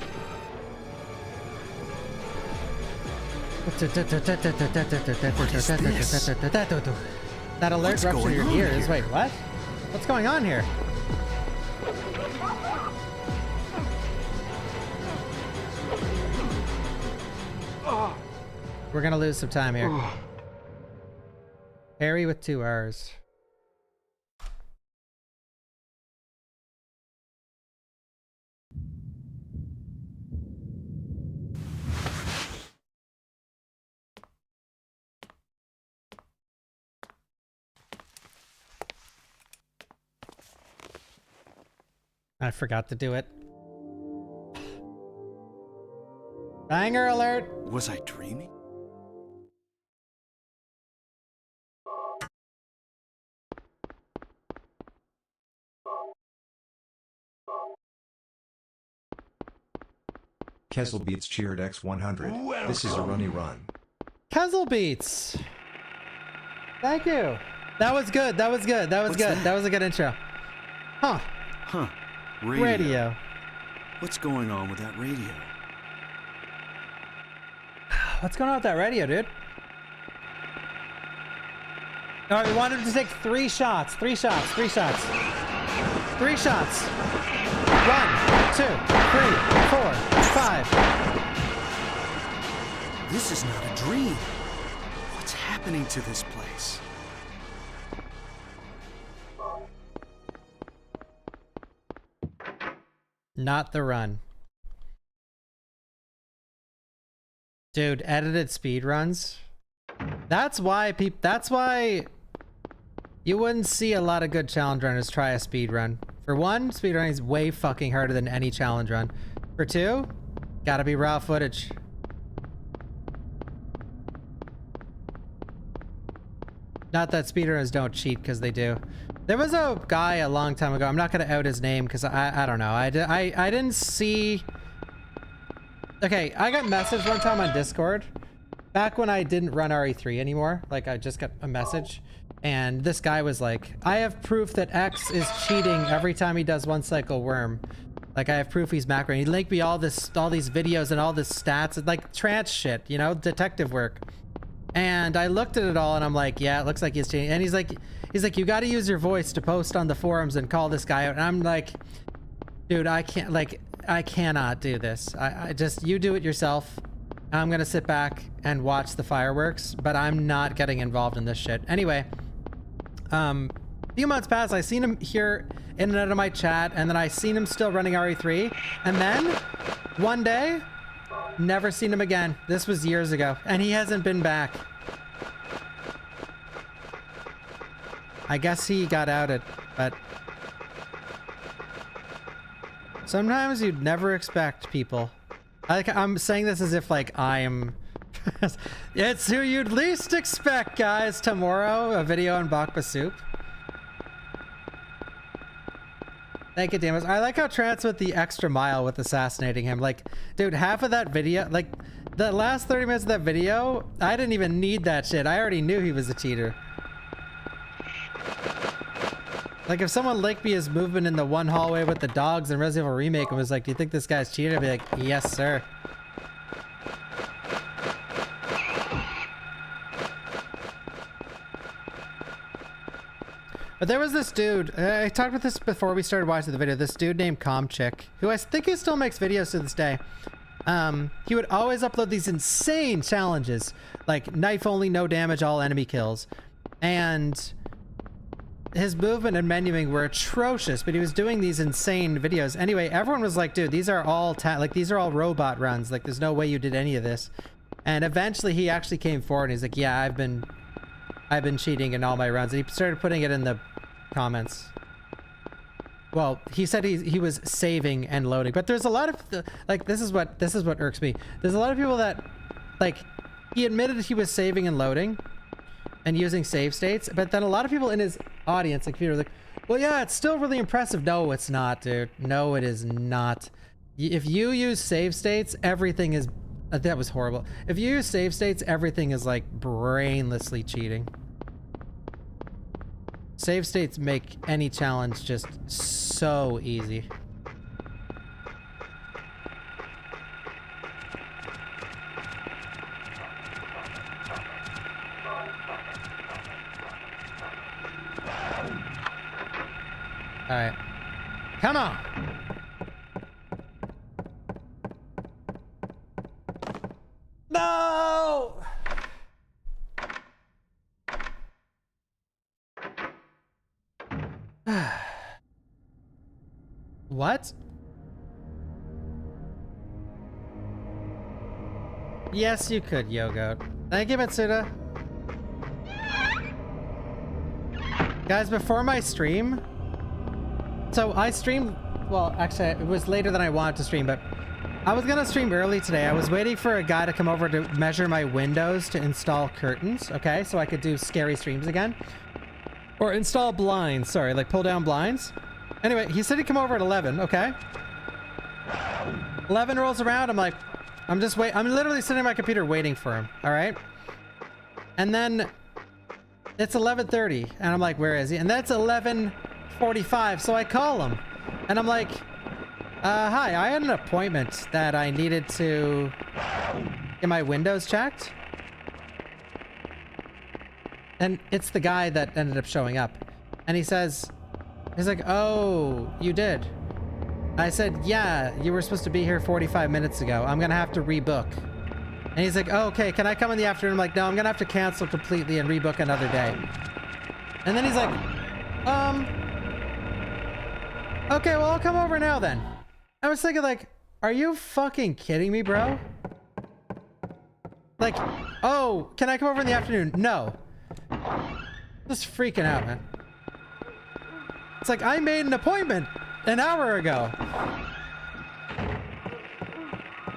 Speaker 1: That alert
Speaker 2: What's
Speaker 1: ruptured
Speaker 2: going
Speaker 1: your
Speaker 2: on
Speaker 1: ears.
Speaker 2: here?
Speaker 1: Wait, what? What's going on here? We're gonna lose some time here. Harry with 2 R's. I forgot to do it. Banger alert!
Speaker 2: Was I dreaming?
Speaker 4: Kessel beats cheered X100. This is a runny run.
Speaker 1: Kezzle Beats! Thank you! That was good, that was good, that was
Speaker 2: What's
Speaker 1: good.
Speaker 2: that?
Speaker 1: That was a good intro. Huh.
Speaker 2: Huh.
Speaker 1: Radio.
Speaker 2: What's going on with that radio?
Speaker 1: What's going on with that radio, dude? Alright, we wanted to take 3 shots. 3 shots. 3 shots. 3 shots. 1, 2, 3, 4, 5.
Speaker 2: This is not a dream. What's happening to this place?
Speaker 1: Not the run. Dude, edited speed runs. That's why you wouldn't see a lot of good challenge runners try a speed run. For one, speed running is way fucking harder than any challenge run. For two, gotta be raw footage. Not that speedrunners don't cheat, because they do. There was a guy a long time ago. I'm not gonna out his name because I don't know. I didn't see. Okay, I got messaged one time on Discord back when I didn't run RE3 anymore. Like, I just got a message, and this guy was like, "I have proof that X is cheating every time he does 1 cycle worm. Like, I have proof he's macro." And he linked me all these videos and all this stats and like trance shit, you know, detective work. And I looked at it all and I'm like, yeah, it looks like he's cheating. And he's like, you got to use your voice to post on the forums and call this guy out. And I'm like, dude, I cannot do this. I just, you do it yourself. I'm going to sit back and watch the fireworks, but I'm not getting involved in this shit. Anyway, a few months passed. I seen him here in and out of my chat, and then I seen him still running RE3. And then one day, never seen him again. This was years ago, and he hasn't been back. I guess he got outed, but sometimes you'd never expect people. I'm saying this as if like I'm it's who you'd least expect, guys. Tomorrow, a video on Bawkbasoup. Thank you, Damus. I like how Trance went the extra mile with assassinating him. Like, dude, half of that video, like the last 30 minutes of that video, I didn't even need that shit. I already knew he was a cheater. Like, if someone linked me his movement in the one hallway with the dogs in Resident Evil Remake and was like, "Do you think this guy's cheated?" I'd be like, "Yes, sir." But there was this dude, I talked about this before we started watching the video, this dude named Comchick, who I think he still makes videos to this day. He would always upload these insane challenges, like knife only, no damage, all enemy kills. And his movement and menuing were atrocious, but he was doing these insane videos. Anyway, everyone was like, dude, these are all these are all robot runs. Like, there's no way you did any of this. And eventually he actually came forward and he's like, yeah, I've been cheating in all my runs. And he started putting it in the comments. Well, he said he was saving and loading, but there's a lot of like, this is what irks me. There's a lot of people that, like, he admitted he was saving and loading and using save states, but then a lot of people in his audience, like, people are like, well, yeah, it's still really impressive. No, it's not, dude. No, it is not. If you use save states, everything is That was horrible. If you use save states, everything is like brainlessly cheating. Save states make any challenge just so easy. All right, come on. No! What? Yes, you could, Yogo. Thank you, Matsuda. Guys, before my stream, so I streamed, well, actually, it was later than I wanted to stream, but I was gonna stream early today. I was waiting for a guy to come over to measure my windows to install curtains, okay? So I could do scary streams again. Or install blinds, sorry, like pull down blinds. Anyway, he said he'd come over at 11, okay? 11 rolls around, I'm like, I'm literally sitting at my computer waiting for him, all right? And then it's 11:30, and I'm like, where is he? And that's 11:45, so I call him. And I'm like, hi, I had an appointment that I needed to get my windows checked. And it's the guy that ended up showing up. And he's like, oh, you did? I said, yeah, you were supposed to be here 45 minutes ago. I'm gonna have to rebook. And he's like, oh, okay, can I come in the afternoon? I'm like, no, I'm gonna have to cancel completely and rebook another day. And then he's like, okay, well, I'll come over now then. I was thinking like, are you fucking kidding me, bro? Like, oh, can I come over in the afternoon? No. Just freaking out, man. It's like, I made an appointment an hour ago.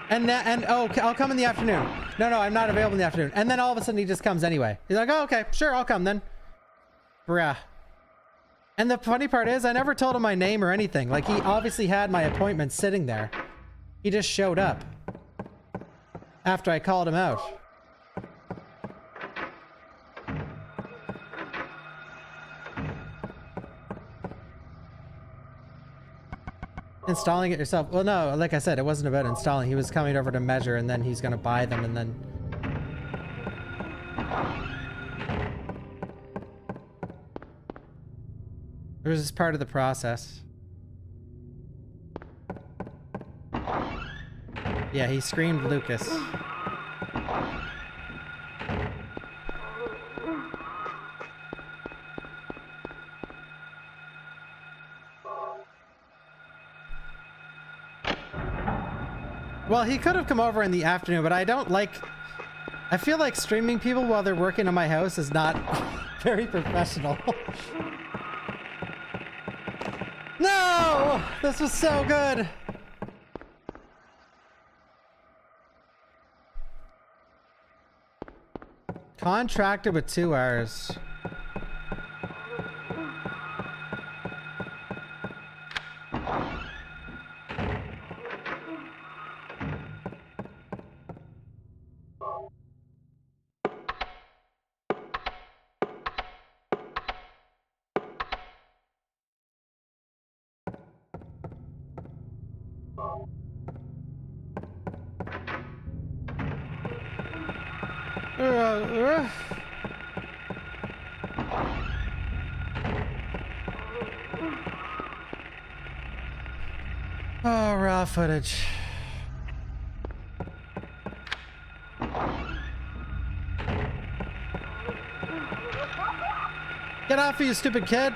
Speaker 1: And oh, I'll come in the afternoon. No, I'm not available in the afternoon. And then all of a sudden he just comes anyway. He's like, oh, okay, sure, I'll come then. Bruh. And the funny part is, I never told him my name or anything. Like, he obviously had my appointment sitting there. He just showed up after I called him out. Installing it yourself? Well, no, like I said, it wasn't about installing. He was coming over to measure, and then he's gonna buy them, and then... It was just part of the process. Yeah, he screamed Lucas. Well, he could have come over in the afternoon, but I don't like... I feel like streaming people while they're working on my house is not very professional. No! This was so good! Contracted with 2 hours. Oh, raw footage. Get off of you, stupid kid.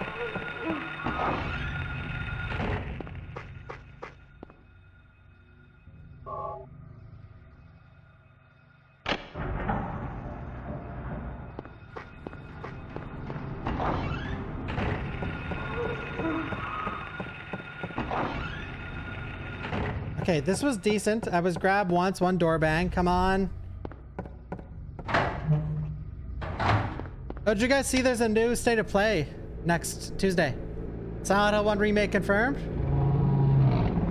Speaker 1: Okay, this was decent. I was grabbed once, 1 door bang. Come on. Oh, did you guys see there's a new State of Play next Tuesday? Silent Hill 1 remake confirmed.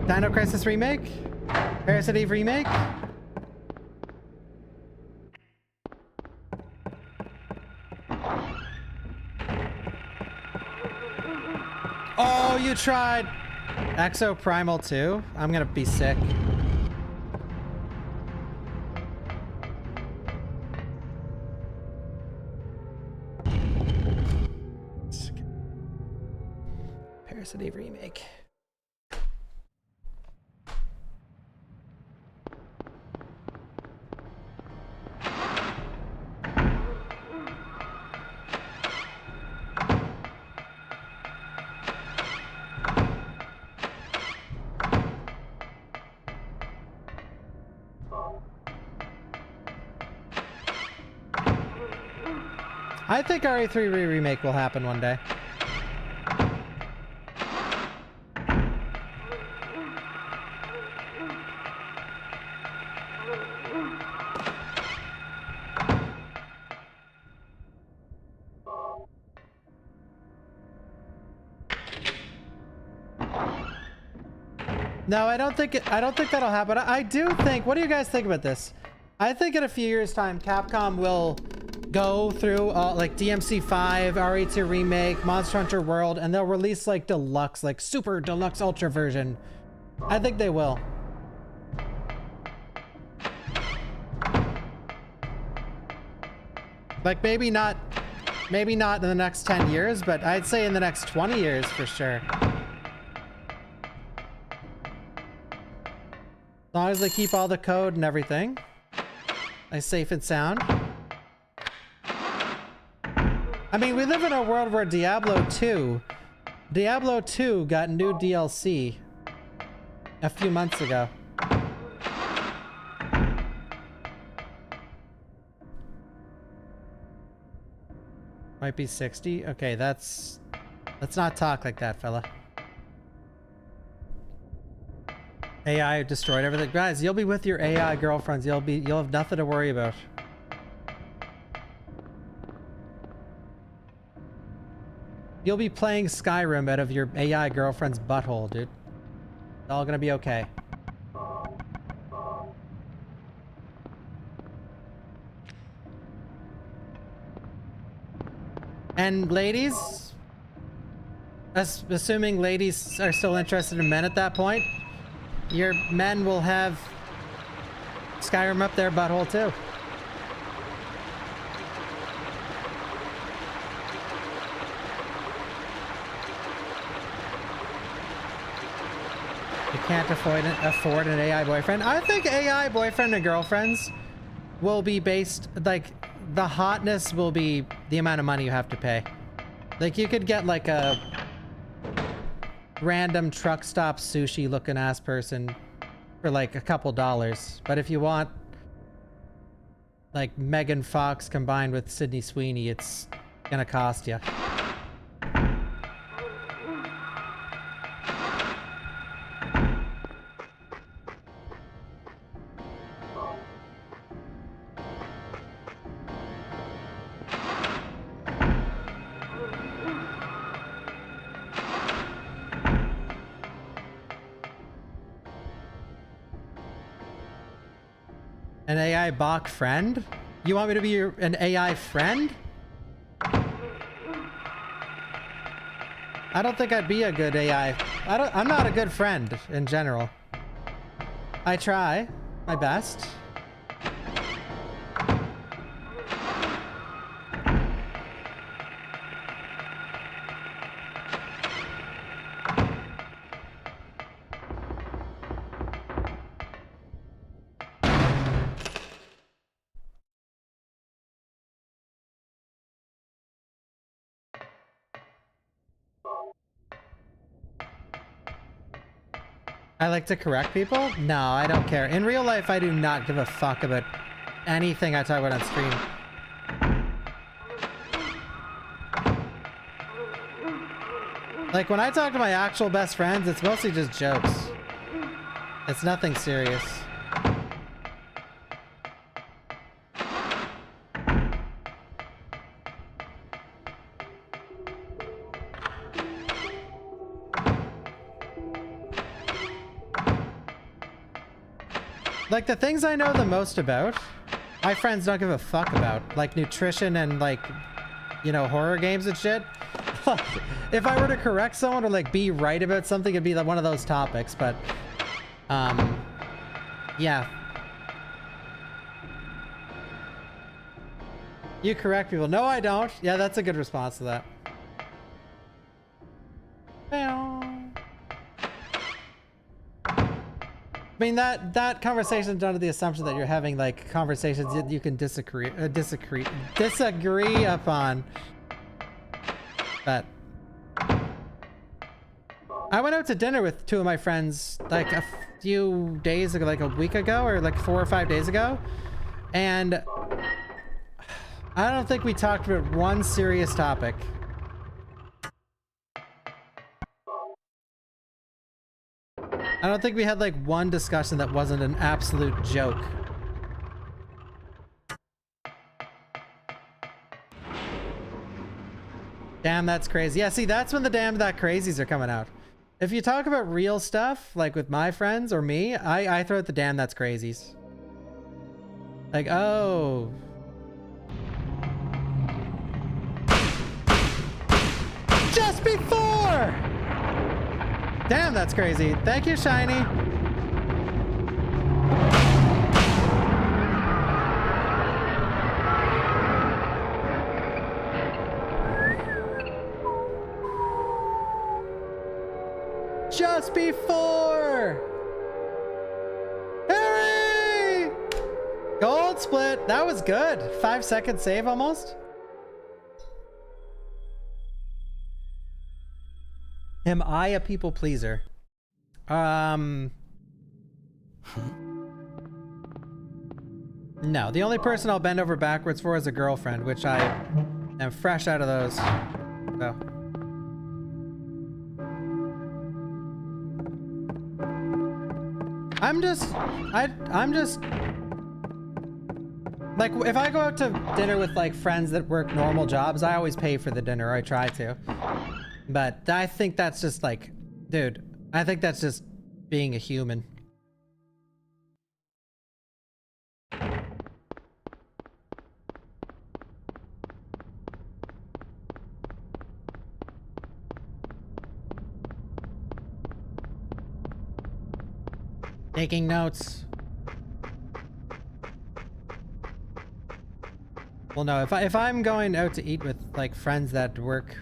Speaker 1: Dino Crisis remake. Parasite Eve remake. you tried Exo Primal 2? I'm gonna be sick. Parasite remake. I think RE3 remake will happen one day. No, I don't think that'll happen. I do think, what do you guys think about this? I think in a few years time, Capcom will go through like DMC5, RE2 remake, Monster Hunter World, and they'll release like deluxe, like super deluxe ultra version. I think they will. Like maybe not in the next 10 years, but I'd say in the next 20 years for sure. As long as they keep all the code and everything, like safe and sound. I mean, we live in a world where Diablo 2 got new DLC a few months ago. Might be 60. Okay, let's not talk like that, fella. AI destroyed everything. Guys, you'll be with your AI girlfriends. You'll have nothing to worry about. You'll be playing Skyrim out of your AI girlfriend's butthole, dude. It's all gonna be okay. And ladies, assuming ladies are still interested in men at that point, your men will have Skyrim up their butthole too. You can't afford an AI boyfriend. I think AI boyfriend and girlfriends will be based, like, the hotness will be the amount of money you have to pay. Like, you could get like a random truck stop sushi looking ass person for like a couple dollars, but if you want like Megan Fox combined with Sydney Sweeney, it's gonna cost you. An AI bot friend? You want me to be an AI friend? I don't think I'd be a good AI. I'm not a good friend in general. I try my best. I like to correct people? No, I don't care. In real life, I do not give a fuck about anything I talk about on stream. Like, when I talk to my actual best friends, it's mostly just jokes. It's nothing serious. Like, the things I know the most about, my friends don't give a fuck about. Like, nutrition and, like, you know, horror games and shit. if I were to correct someone or like be right about something, it'd be like one of those topics, but yeah. You correct people. No, I don't. Yeah, that's a good response to that. I mean, that conversation is under the assumption that you're having like conversations that you can disagree upon. But I went out to dinner with two of my friends like a few days ago, like a week ago or like 4 or 5 days ago, and I don't think we talked about one serious topic. I don't think we had like one discussion that wasn't an absolute joke. Damn, that's crazy. Yeah, see, that's when the damn that crazies are coming out. If you talk about real stuff, like with my friends or me, I throw out the damn that's crazies. Like, oh. Just before! Damn, that's crazy. Thank you, Shiny. Just before! Harry! Gold split. That was good. 5-second save almost. Am I a people pleaser? No, the only person I'll bend over backwards for is a girlfriend, which I am fresh out of those. So. I'm just like, if I go out to dinner with like friends that work normal jobs, I always pay for the dinner, or I try to. But I think that's just like, dude, I think that's just being a human. Taking notes. Well, no, if I'm going out to eat with like friends that work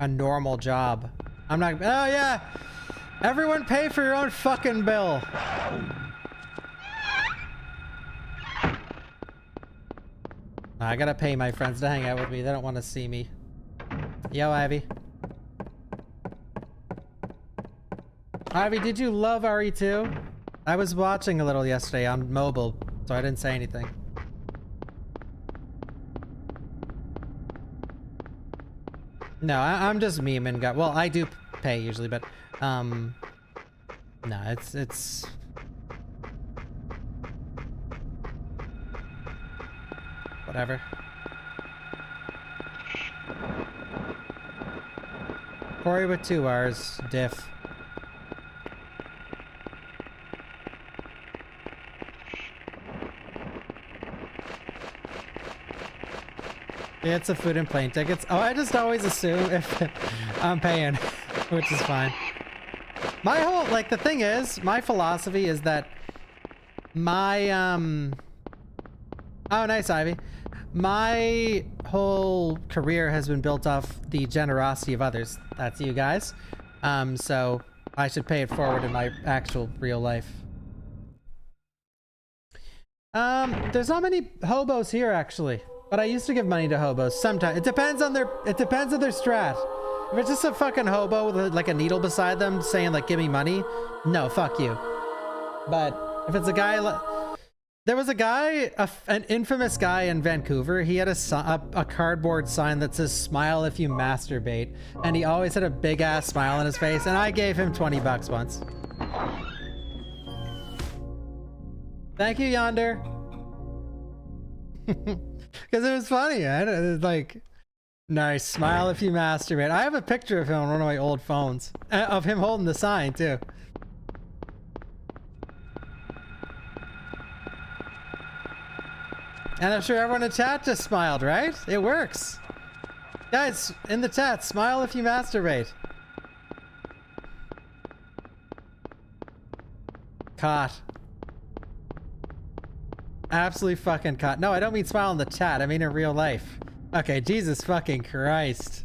Speaker 1: a normal job, I'm not. Oh yeah, everyone pay for your own fucking bill. I gotta pay my friends to hang out with me. They don't want to see me. Yo, Ivy. Ivy, did you love RE2? I was watching a little yesterday on mobile, so I didn't say anything. No, I'm just memeing, guy. Well, I do pay usually, but no, it's whatever. Corey with 2 R's, diff. Yeah, it's a food and plane tickets. Oh, I just always assume if I'm paying, which is fine. My whole, like, the thing is, my philosophy is that my, oh, nice, Ivy. My whole career has been built off the generosity of others. That's you guys. So I should pay it forward in my actual real life. There's not many hobos here, actually. But I used to give money to hobos sometimes. It depends on their strat. If it's just a fucking hobo with like a needle beside them saying like, give me money. No, fuck you. But if it's a guy, there was a guy, an infamous guy in Vancouver. He had a cardboard sign that says smile if you masturbate. And he always had a big ass smile on his face. And I gave him 20 bucks once. Thank you, Yonder. Because it was funny. It was like, nice, smile if you masturbate. I have a picture of him on one of my old phones. Of him holding the sign, too. And I'm sure everyone in chat just smiled, right? It works. Guys, in the chat, smile if you masturbate. Caught. Absolutely fucking caught. No, I don't mean smile in the chat. I mean in real life. Okay, Jesus fucking Christ.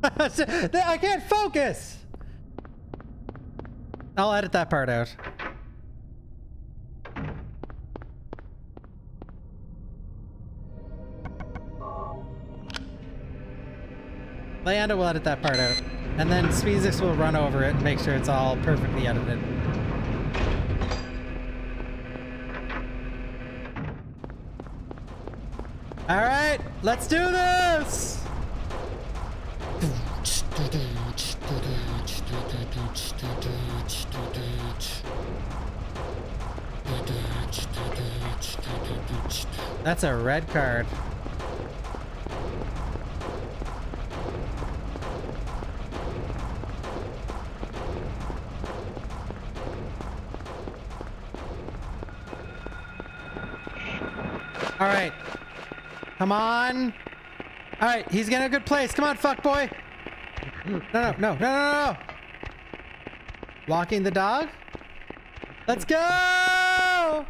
Speaker 1: I can't focus! I'll edit that part out. Leander will edit that part out. And then Speezix will run over it and make sure it's all perfectly edited. Alright, let's do this! That's a red card. All right. Come on. All right, he's getting a good place. Come on, fuck boy. No. Walking the dog. Let's go.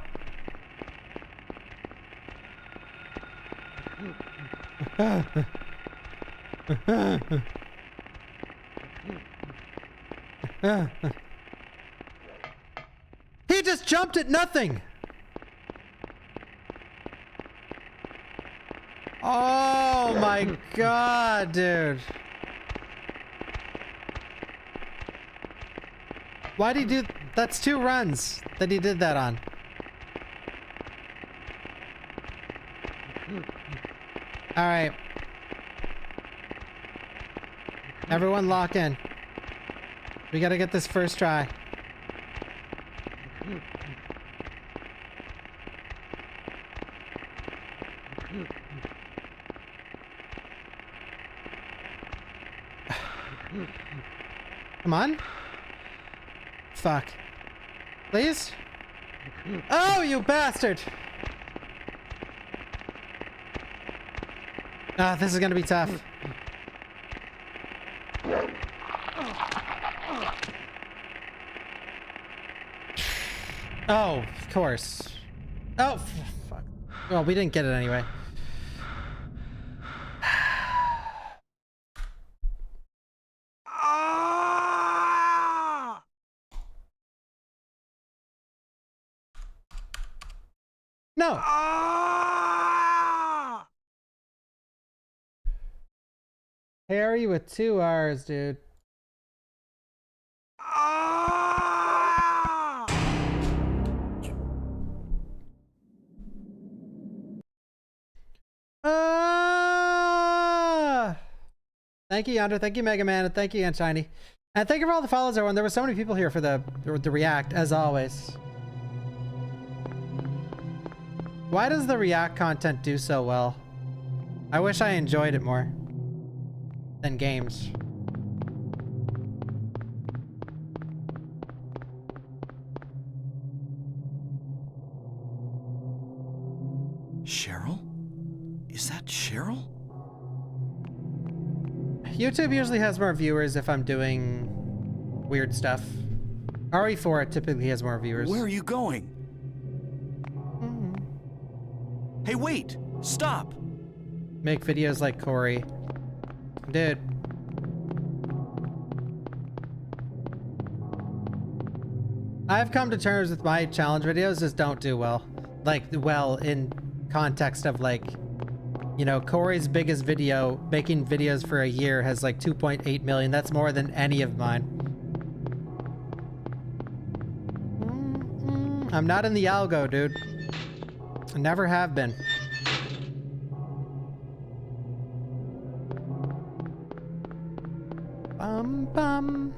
Speaker 1: He just jumped at nothing. Oh my god, dude. Why'd he do... That's 2 runs that he did that on. Alright. Everyone lock in. We gotta get this first try. Come on. Fuck. Please? Oh, you bastard! Ah, this is gonna be tough. Oh, of course. Oh, fuck. Well, we didn't get it anyway. No. Harry with 2 R's, dude. Thank you, Yonder. Thank you, Mega Man. And thank you, Aunt Shiny. And thank you for all the follows, everyone. There were so many people here for the react, as always. Why does the react content do so well? I wish I enjoyed it more than games.
Speaker 2: Cheryl? Is that Cheryl?
Speaker 1: YouTube usually has more viewers if I'm doing weird stuff. RE4 typically has more viewers.
Speaker 2: Where are you going? Hey, wait! Stop!
Speaker 1: Make videos like Corey. Dude. I've come to terms with my challenge videos just don't do well. Like, well, in context of like, you know, Corey's biggest video, making videos for a year, has like 2.8 million. That's more than any of mine. I'm not in the algo, dude. I never have been. Bum bum.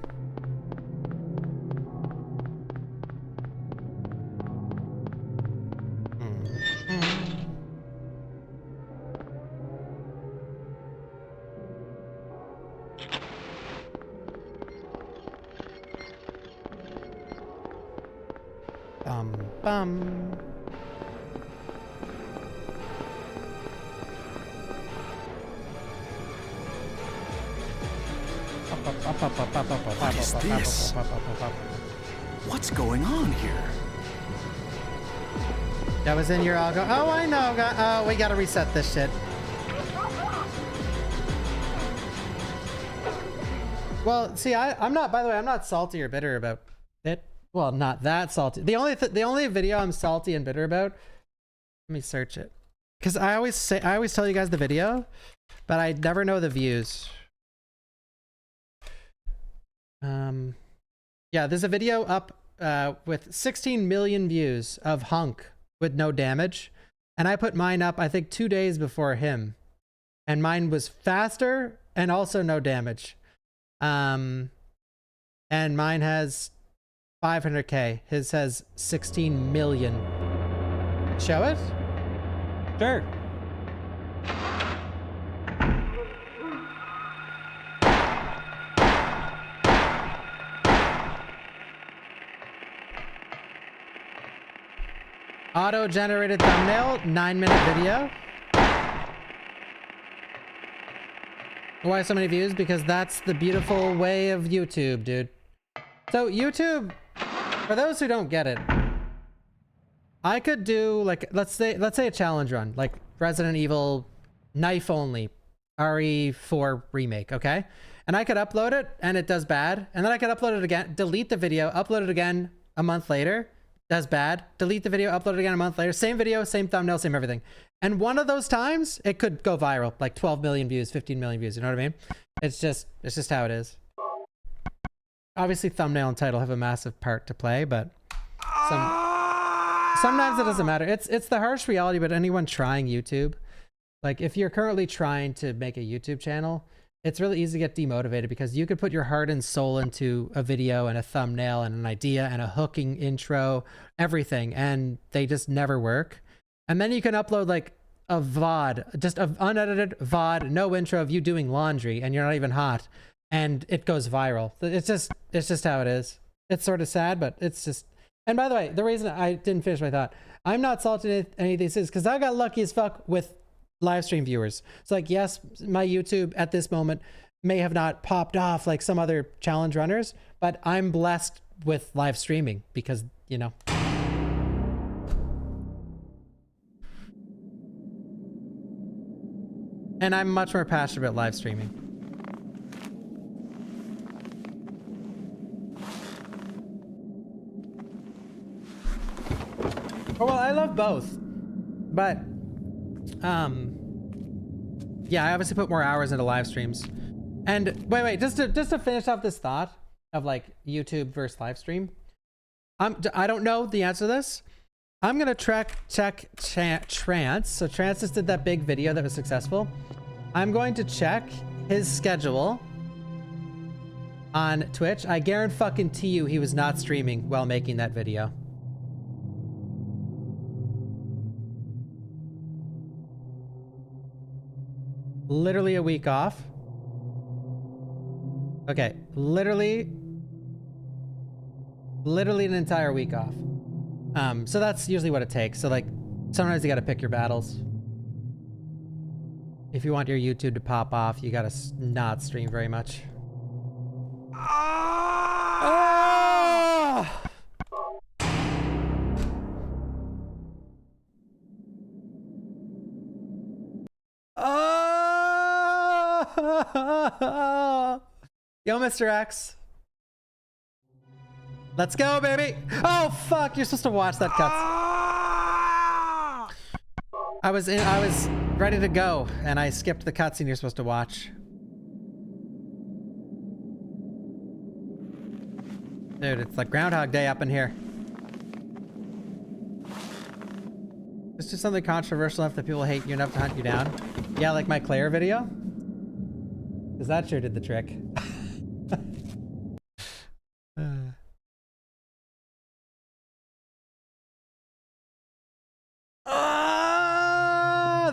Speaker 1: Bum bum.
Speaker 2: What is this? What's going on here?
Speaker 1: That was in your algo. Oh, I know. Oh, we gotta reset this shit. Well, see, I'm not. By the way, I'm not salty or bitter about it. Well, not that salty. The only video I'm salty and bitter about. Let me search it, because I always tell you guys the video, but I never know the views. Yeah, there's a video up with 16 million views of Hunk with no damage, and I put mine up I think 2 days before him, and mine was faster and also no damage. And mine has 500k. His has 16 million. Show it? Sure. Auto-generated thumbnail, 9-minute video. Why so many views? Because that's the beautiful way of YouTube, dude. So YouTube, for those who don't get it, I could do like, let's say a challenge run, like Resident Evil knife only, RE4 remake, okay? And I could upload it and it does bad. And then I could upload it again, delete the video, upload it again a month later. Does bad. Delete the video, upload it again a month later. Same video, same thumbnail, same everything. And one of those times, it could go viral, like 12 million views, 15 million views. You know what I mean? It's just how it is. Obviously, thumbnail and title have a massive part to play, but sometimes it doesn't matter. It's the harsh reality, but anyone trying YouTube, like if you're currently trying to make a YouTube channel, it's really easy to get demotivated because you could put your heart and soul into a video and a thumbnail and an idea and a hooking intro, everything, and they just never work. And then you can upload like a VOD, just an unedited VOD, no intro of you doing laundry and you're not even hot, and it goes viral. It's just how it is. It's sort of sad, but it's just. And by the way, the reason I didn't finish my thought, I'm not salty at any of these is because I got lucky as fuck with live stream viewers. It's like, yes, my YouTube at this moment may have not popped off like some other challenge runners, but I'm blessed with live streaming because, you know. And I'm much more passionate about live streaming. Oh, well, I love both, but yeah, I obviously put more hours into live streams. And wait, just to finish off this thought of like YouTube versus live stream, I don't know the answer to this. I'm gonna check Trance. So Trance just did that big video that was successful. I'm going to check his schedule on Twitch. I guarantee you he was not streaming while making that video. Literally a week off. Okay, literally an entire week off. So that's usually what it takes. So like, sometimes you gotta pick your battles. If you want your YouTube to pop off, you gotta not stream very much. Ah! Yo, Mr. X. Let's go, baby. Oh, fuck. You're supposed to watch that cut. I was ready to go, and I skipped the cutscene you're supposed to watch. Dude, it's like Groundhog Day up in here. It's just something controversial enough that people hate you enough to hunt you down. Yeah, like my Claire video. Because that sure did the trick.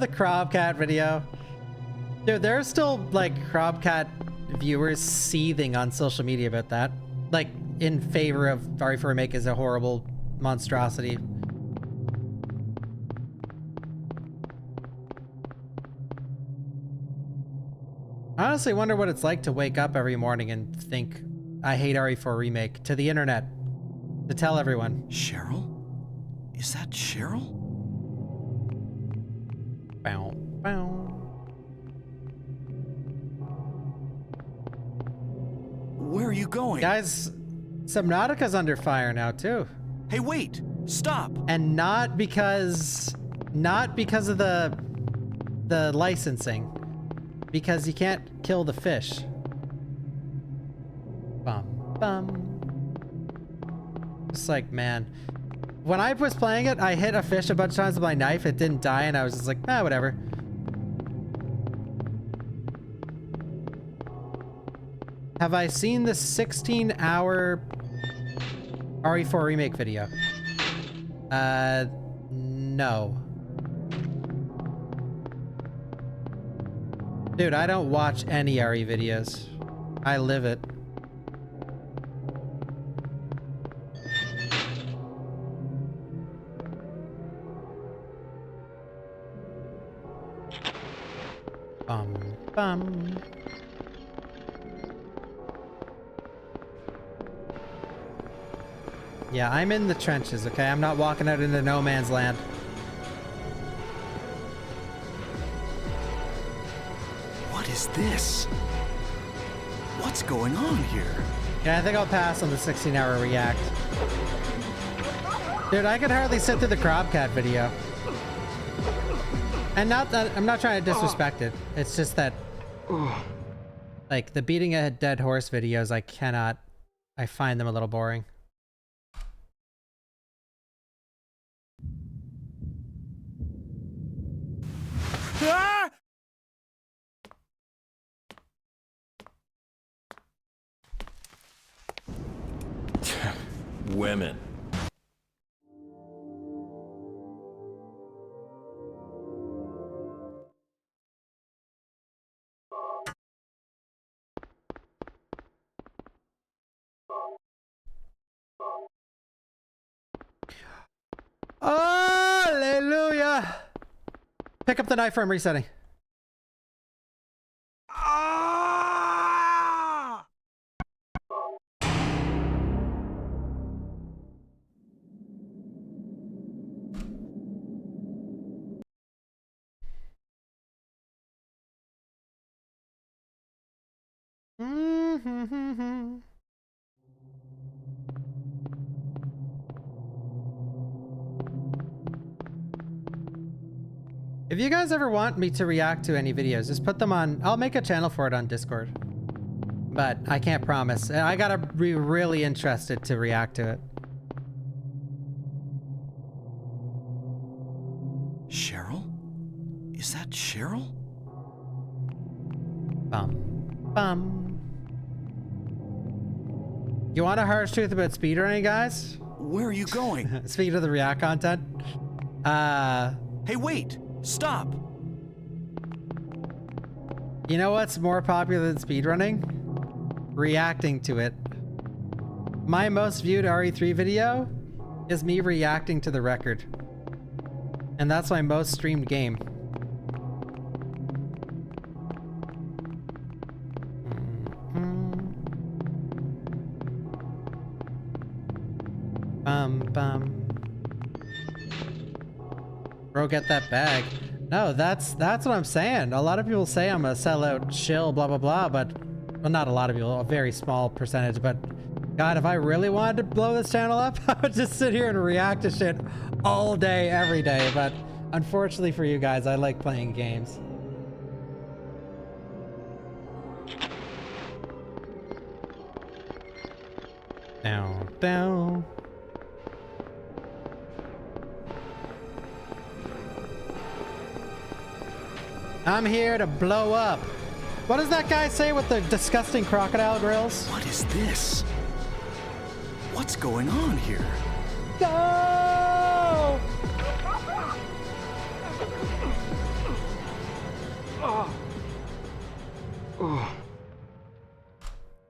Speaker 1: The Crobcat video. Dude, there are still like Crobcat viewers seething on social media about that. Like in favor of RE4 Remake is a horrible monstrosity. I honestly wonder what it's like to wake up every morning and think, I hate RE4 Remake, to the internet. To tell everyone.
Speaker 2: Cheryl? Is that Cheryl?
Speaker 1: Bow, bow.
Speaker 2: Where are you going?
Speaker 1: Guys, Subnautica's under fire now too.
Speaker 2: Hey, wait! Stop!
Speaker 1: And not because of the licensing. Because you can't kill the fish. Bum bum. It's like, man. When I was playing it, I hit a fish a bunch of times with my knife, it didn't die, and I was just like, ah, whatever. Have I seen the 16-hour RE4 Remake video? No. Dude, I don't watch any RE videos. I live it. Bum, bum. Yeah, I'm in the trenches, okay? I'm not walking out into no man's land.
Speaker 2: What is this? What's going on here?
Speaker 1: Yeah, I think I'll pass on the 16-hour react. Dude, I could hardly sit through the Crobcat video. And not that I'm not trying to disrespect it. It's just that, like, the beating a dead horse videos, I find them a little boring.
Speaker 2: Ah!
Speaker 10: Women.
Speaker 1: Hallelujah! Pick up the knife for him resetting. If you guys ever want me to react to any videos, just put them on. I'll make a channel for it on Discord. But I can't promise. I gotta be really interested to react to it.
Speaker 2: Cheryl? Is that Cheryl?
Speaker 1: Bum. Bum. You want a harsh truth about speedrunning, guys?
Speaker 2: Where are you going?
Speaker 1: Speaking of the react content.
Speaker 2: Hey, wait! Stop!
Speaker 1: You know what's more popular than speedrunning? Reacting to it. My most viewed RE3 video is me reacting to the record. And that's my most streamed game. Bum. Bro, get that bag. No, that's what I'm saying. A lot of people say I'm a sellout shill, blah, blah, blah, but... Well, not a lot of people, a very small percentage, but... God, if I really wanted to blow this channel up, I would just sit here and react to shit all day, every day, but... Unfortunately for you guys, I like playing games. Down. I'm here to blow up. What does that guy say with the disgusting crocodile grills?
Speaker 2: What is this? What's going on here?
Speaker 1: No!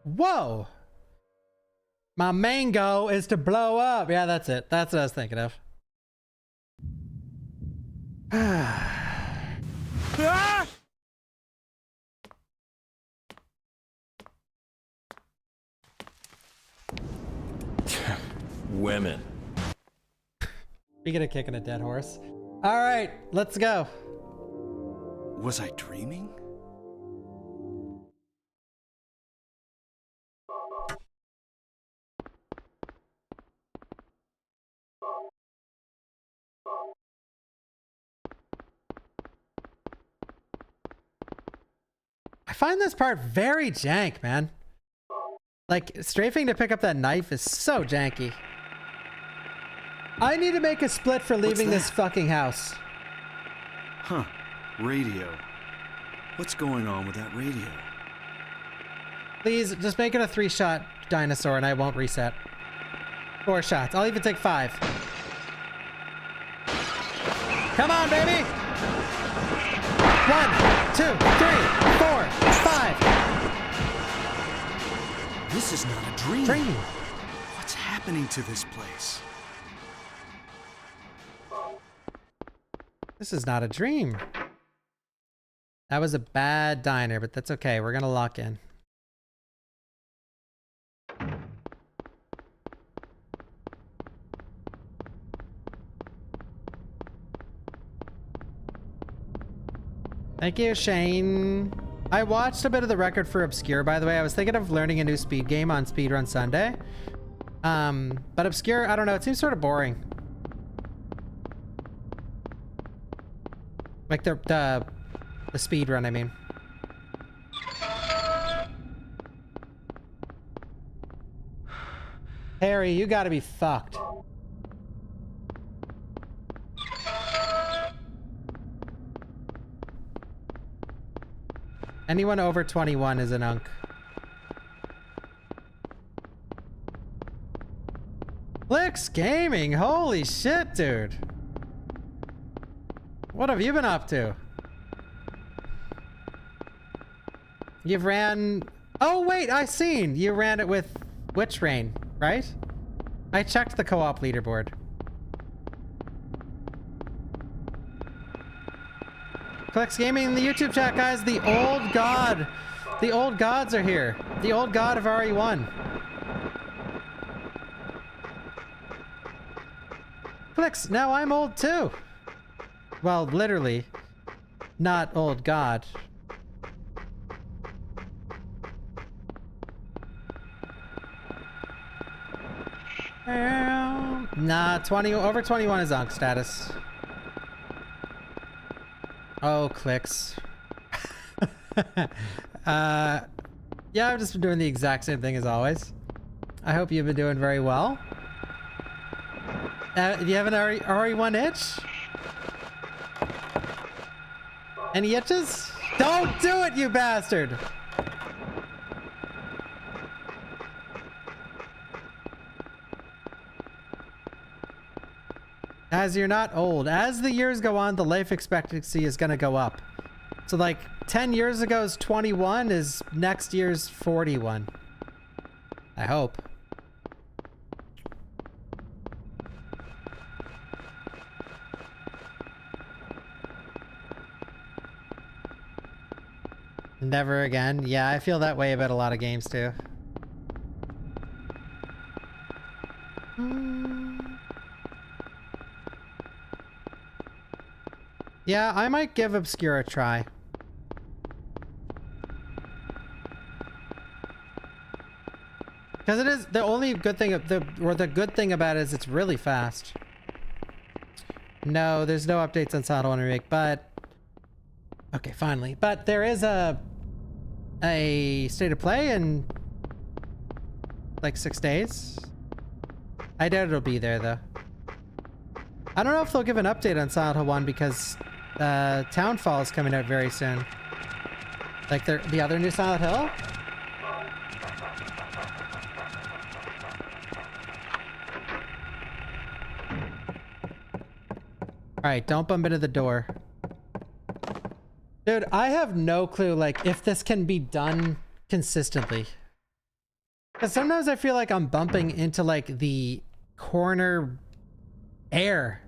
Speaker 1: Whoa! My mango is to blow up. Yeah, that's it. That's what I was thinking of.
Speaker 2: Ah!
Speaker 10: women.
Speaker 1: Speaking of kicking a dead horse. All right, let's go.
Speaker 2: Was I dreaming?
Speaker 1: I find this part very jank, man. Like, strafing to pick up that knife is so janky. I need to make a split for leaving this fucking house.
Speaker 2: Huh. Radio. What's going on with that radio?
Speaker 1: Please, just make it a 3-shot dinosaur and I won't reset. 4 shots. I'll even take 5. Come on, baby! 1, 2, 3, 4, 5.
Speaker 2: This is not a dream.
Speaker 1: Dream.
Speaker 2: What's happening to this place?
Speaker 1: This is not a dream. That was a bad diner, but that's okay. We're gonna lock in. Thank you, Shane. I watched a bit of the record for Obscure, by the way. I was thinking of learning a new speed game on Speedrun Sunday. But Obscure, I don't know. It seems sort of boring. Like the speed run, I mean. Harry, you gotta be fucked. Anyone over 21 is an unk. Flicks Gaming, holy shit, dude. What have you been up to? You've ran... Oh, wait, I seen. You ran it with Witch Rain, right? I checked the co-op leaderboard. Flex Gaming in the YouTube chat, guys. The old god. The old gods are here. The old god of RE1. Flex, now I'm old too. Well, literally. Not old god. Nah, over 21 is unk status. Oh, clicks. Yeah, I've just been doing the exact same thing as always. I hope you've been doing very well. Do you have an RE1 itch? Any itches? Don't do it, you bastard! As you're not old. As the years go on, the life expectancy is gonna go up. So like 10 years ago's 21 is next year's 41. I hope. Never again. Yeah, I feel that way about a lot of games too. Yeah, I might give Obscure a try. Because it is the only good thing, the good thing about it is it's really fast. No, there's no updates on Silent Hill Remake, but okay, finally. But there is a state of play in like 6 days. I doubt it'll be there though. I don't know if they'll give an update on Silent Hill 1 because Townfall is coming out very soon. Like the other new Silent Hill? Alright, don't bump into the door. Dude, I have no clue, like, if this can be done consistently. Because sometimes I feel like I'm bumping into, like, the corner air.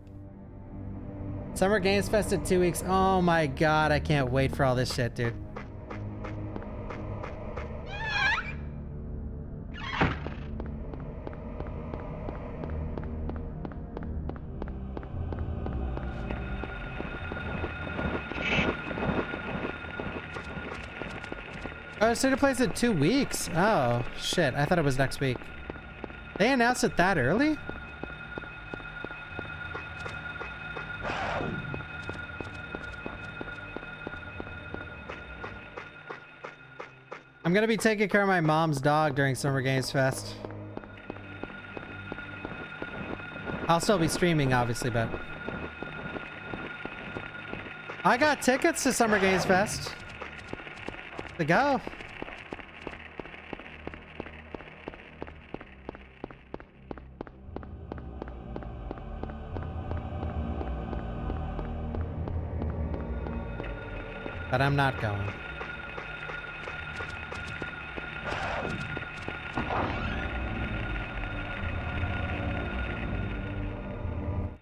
Speaker 1: Summer Games Fest in 2 weeks. Oh my god, I can't wait for all this shit, dude. Oh, City plays in 2 weeks. Oh, shit. I thought it was next week. They announced it that early? I'm gonna be taking care of my mom's dog during Summer Games Fest. I'll still be streaming, obviously, but... I got tickets to Summer Games Fest. To go. But I'm not going.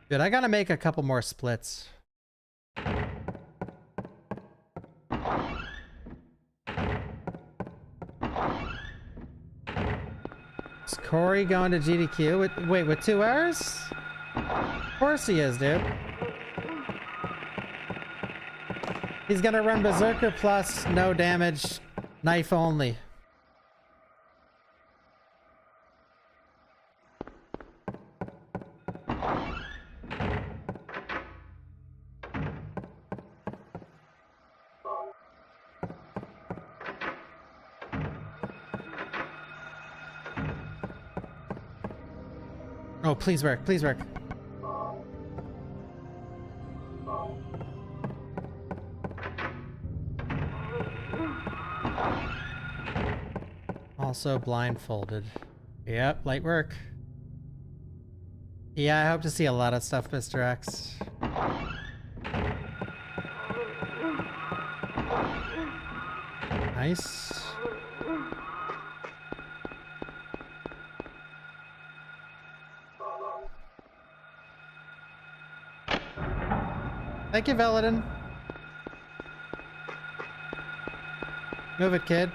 Speaker 1: Dude, I gotta make a couple more splits. Is Corey going to GDQ? Wait, with 2 hours? Of course he is, dude. He's gonna run Berserker plus no damage, knife only. Oh, please work, please work. Also blindfolded. Yep, light work. Yeah, I hope to see a lot of stuff, Mr. X. Nice. Thank you, Veladin. Move it, kid.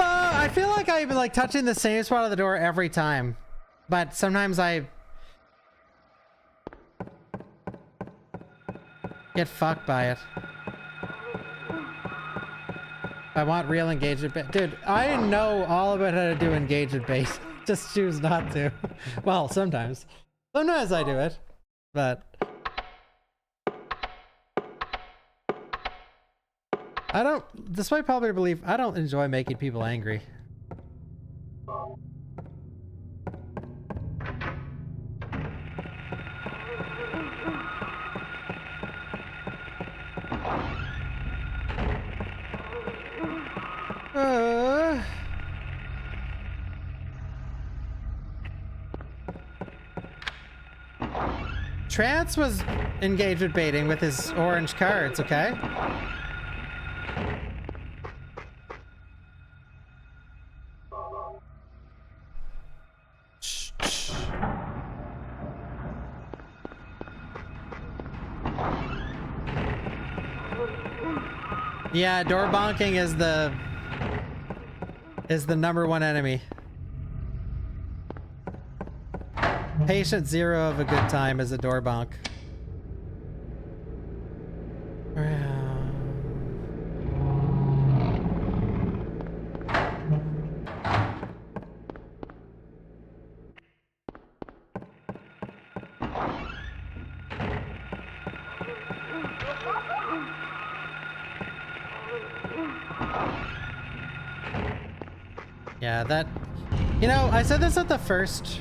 Speaker 1: I feel like I'm like touching the same spot of the door every time, but sometimes I get fucked by it. I want real engagement bait. Dude, I know all about how to do engagement bait. Just choose not to. Well, sometimes. Sometimes I do it, but I don't, despite popular belief, I don't enjoy making people angry. Trance was engagement baiting with his orange cards, okay? Yeah, door bonking is the #1 enemy. Patient zero of a good time is a door bonk. Yeah, that, you know, I said this at the first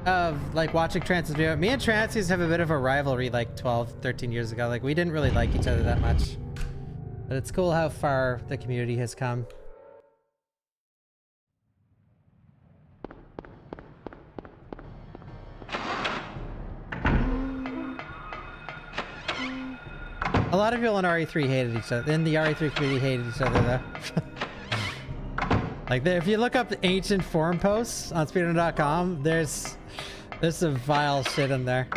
Speaker 1: of like watching Trance's video. Me and Trance used to have a bit of a rivalry like 12, 13 years ago. Like we didn't really like each other that much. But it's cool how far the community has come. A lot of people in RE3 hated each other. In the RE3 community hated each other though. Like if you look up the ancient forum posts on speedrun.com, there's some vile shit in there.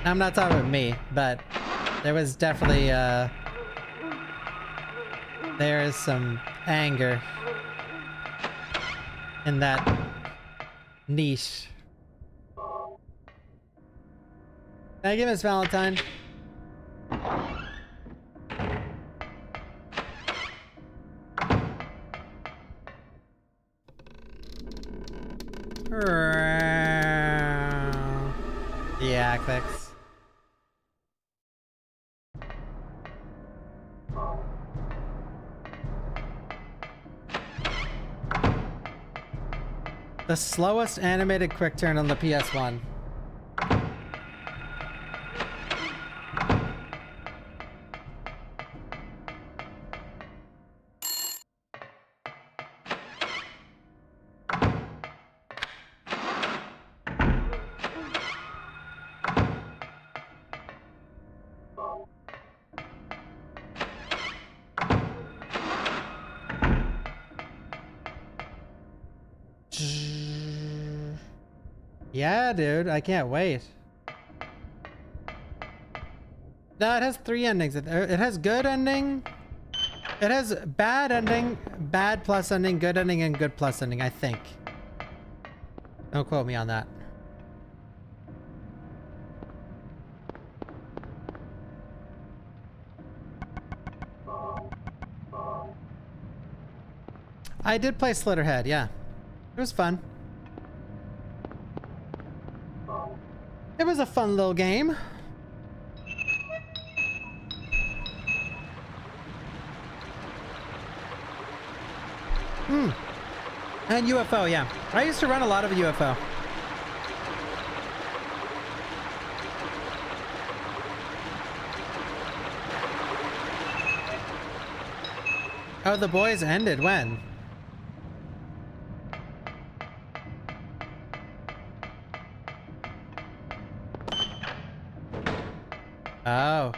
Speaker 1: I'm not talking about me, but there was definitely there is some anger in that niche. Thank you, Miss Valentine. Yeah, clicks. The slowest animated quick turn on the PS1. Yeah, dude, I can't wait. No, it has 3 endings. It has good ending. It has bad ending, bad plus ending, good ending, and good plus ending, I think. Don't quote me on that. I did play Slitterhead, yeah. It was fun. It was a fun little game. And UFO, yeah. I used to run a lot of UFO. Oh, the boys ended when? Oh.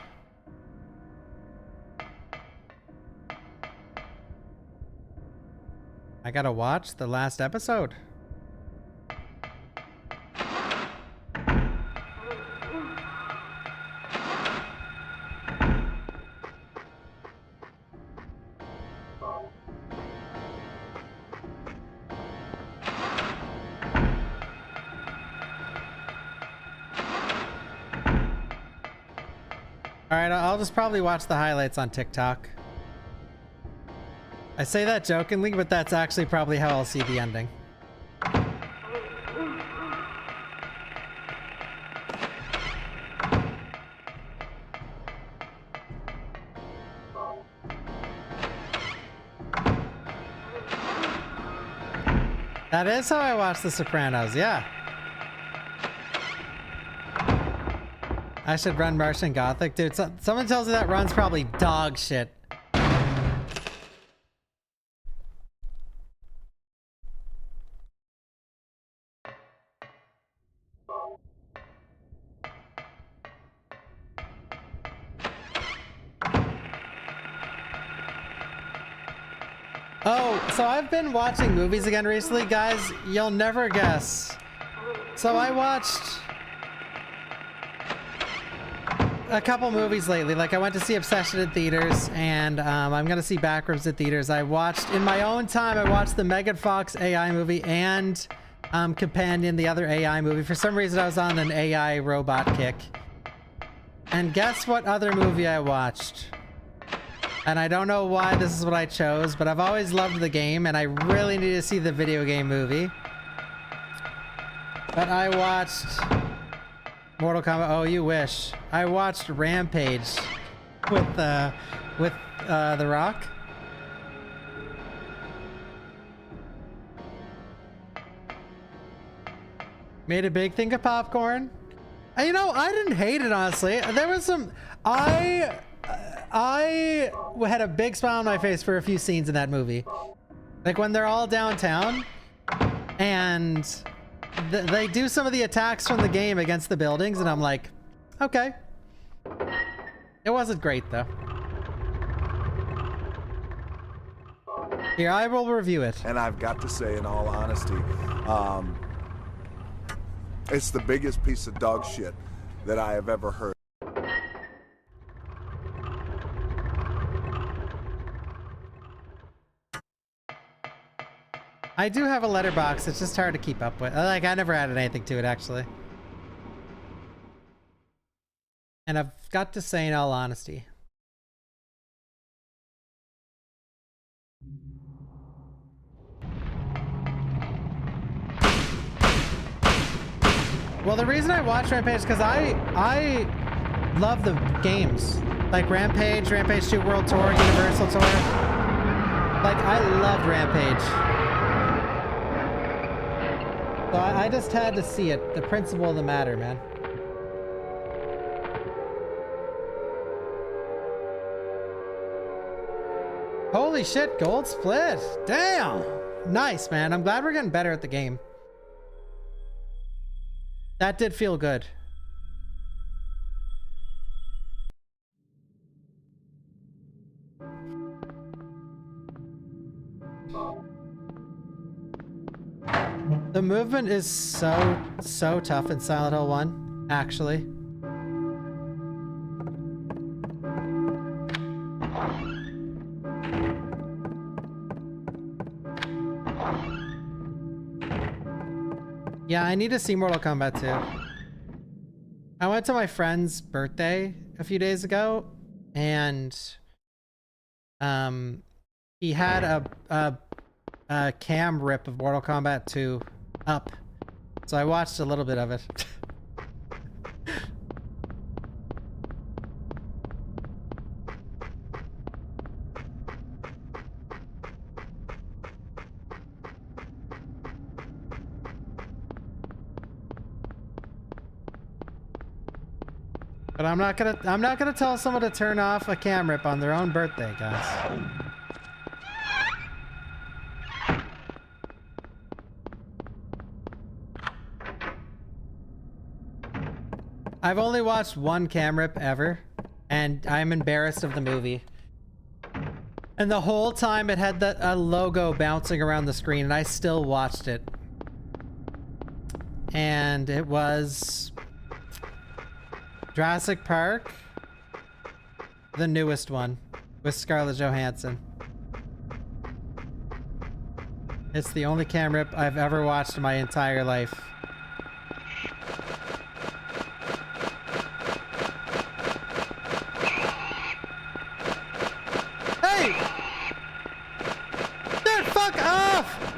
Speaker 1: I gotta watch the last episode. Alright, I'll just probably watch the highlights on TikTok. I say that jokingly, but that's actually probably how I'll see the ending. That is how I watch The Sopranos, yeah. I should run Martian Gothic. Dude, someone tells me that run's probably dog shit. Oh, so I've been watching movies again recently, guys. You'll never guess. So I watched a couple movies lately. Like I went to see Obsession in theaters, and I'm gonna see Backrooms at theaters. I watched, in my own time, I watched the Megan Fox AI movie and Companion, the other AI movie. For some reason I was on an AI robot kick. And guess what other movie I watched? And I don't know why this is what I chose, but I've always loved the game, and I really need to see the video game movie. But I watched Mortal Kombat. Oh, you wish. I watched Rampage with The Rock. Made a big thing of popcorn. And, you know, I didn't hate it, honestly. There was some... I had a big smile on my face for a few scenes in that movie. Like when they're all downtown and they do some of the attacks from the game against the buildings, and I'm like, okay. It wasn't great though. Here, I will review it.
Speaker 10: And I've got to say, in all honesty, it's the biggest piece of dog shit that I have ever heard.
Speaker 1: I do have a letterbox. It's just hard to keep up with. Like, I never added anything to it, actually. And I've got to say, in all honesty, well, the reason I watch Rampage is because I love the games. Like Rampage, Rampage 2 World Tour, Universal Tour. Like, I loved Rampage. So I just had to see it. The principle of the matter, man. Holy shit, gold split. Damn. Nice, man. I'm glad we're getting better at the game. That did feel good. The movement is so tough in Silent Hill 1, actually. Yeah, I need to see Mortal Kombat 2. I went to my friend's birthday a few days ago, and he had a cam rip of Mortal Kombat 2 up. So I watched a little bit of it. But I'm not gonna tell someone to turn off a cam rip on their own birthday, guys. I've only watched one cam rip ever, and I'm embarrassed of the movie. And the whole time it had a logo bouncing around the screen, and I still watched it. And it was Jurassic Park, the newest one, with Scarlett Johansson. It's the only cam rip I've ever watched in my entire life. Hey! Dude, fuck off!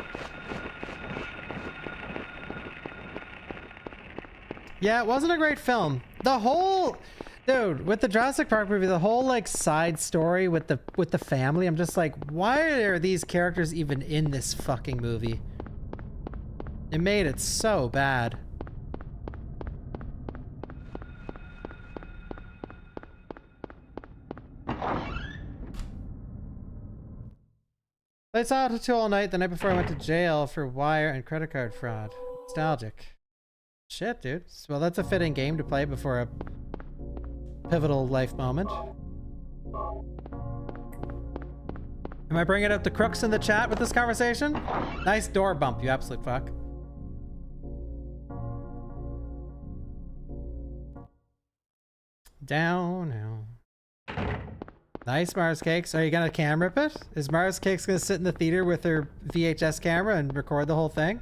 Speaker 1: Yeah, it wasn't a great film. The whole, dude, with the Jurassic Park movie, the whole like side story with the family, I'm just like, why are these characters even in this fucking movie? It made it so bad. Played Silent Hill 2 all night the night before I went to jail for wire and credit card fraud. Nostalgic. Shit, dude. Well, that's a fitting game to play before a pivotal life moment. Am I bringing up the crooks in the chat with this conversation? Nice door bump, you absolute fuck. Down now. Nice, Mars Cakes. Are you gonna cam rip it? Is Mars Cakes gonna sit in the theater with her VHS camera and record the whole thing?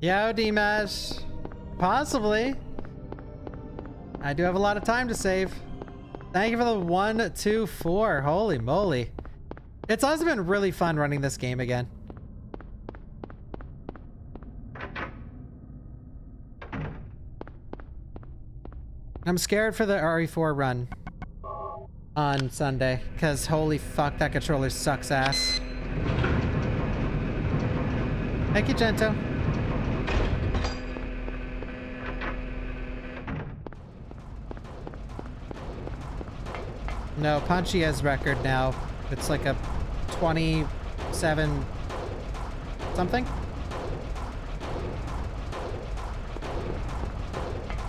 Speaker 1: Yo, D-Mash. Possibly. I do have a lot of time to save. Thank you for the 1, 2, 4. Holy moly. It's also been really fun running this game again. I'm scared for the RE4 run on Sunday, because holy fuck, that controller sucks ass. Thank you, Gento. No, Punchy has record now. It's like a 27 something.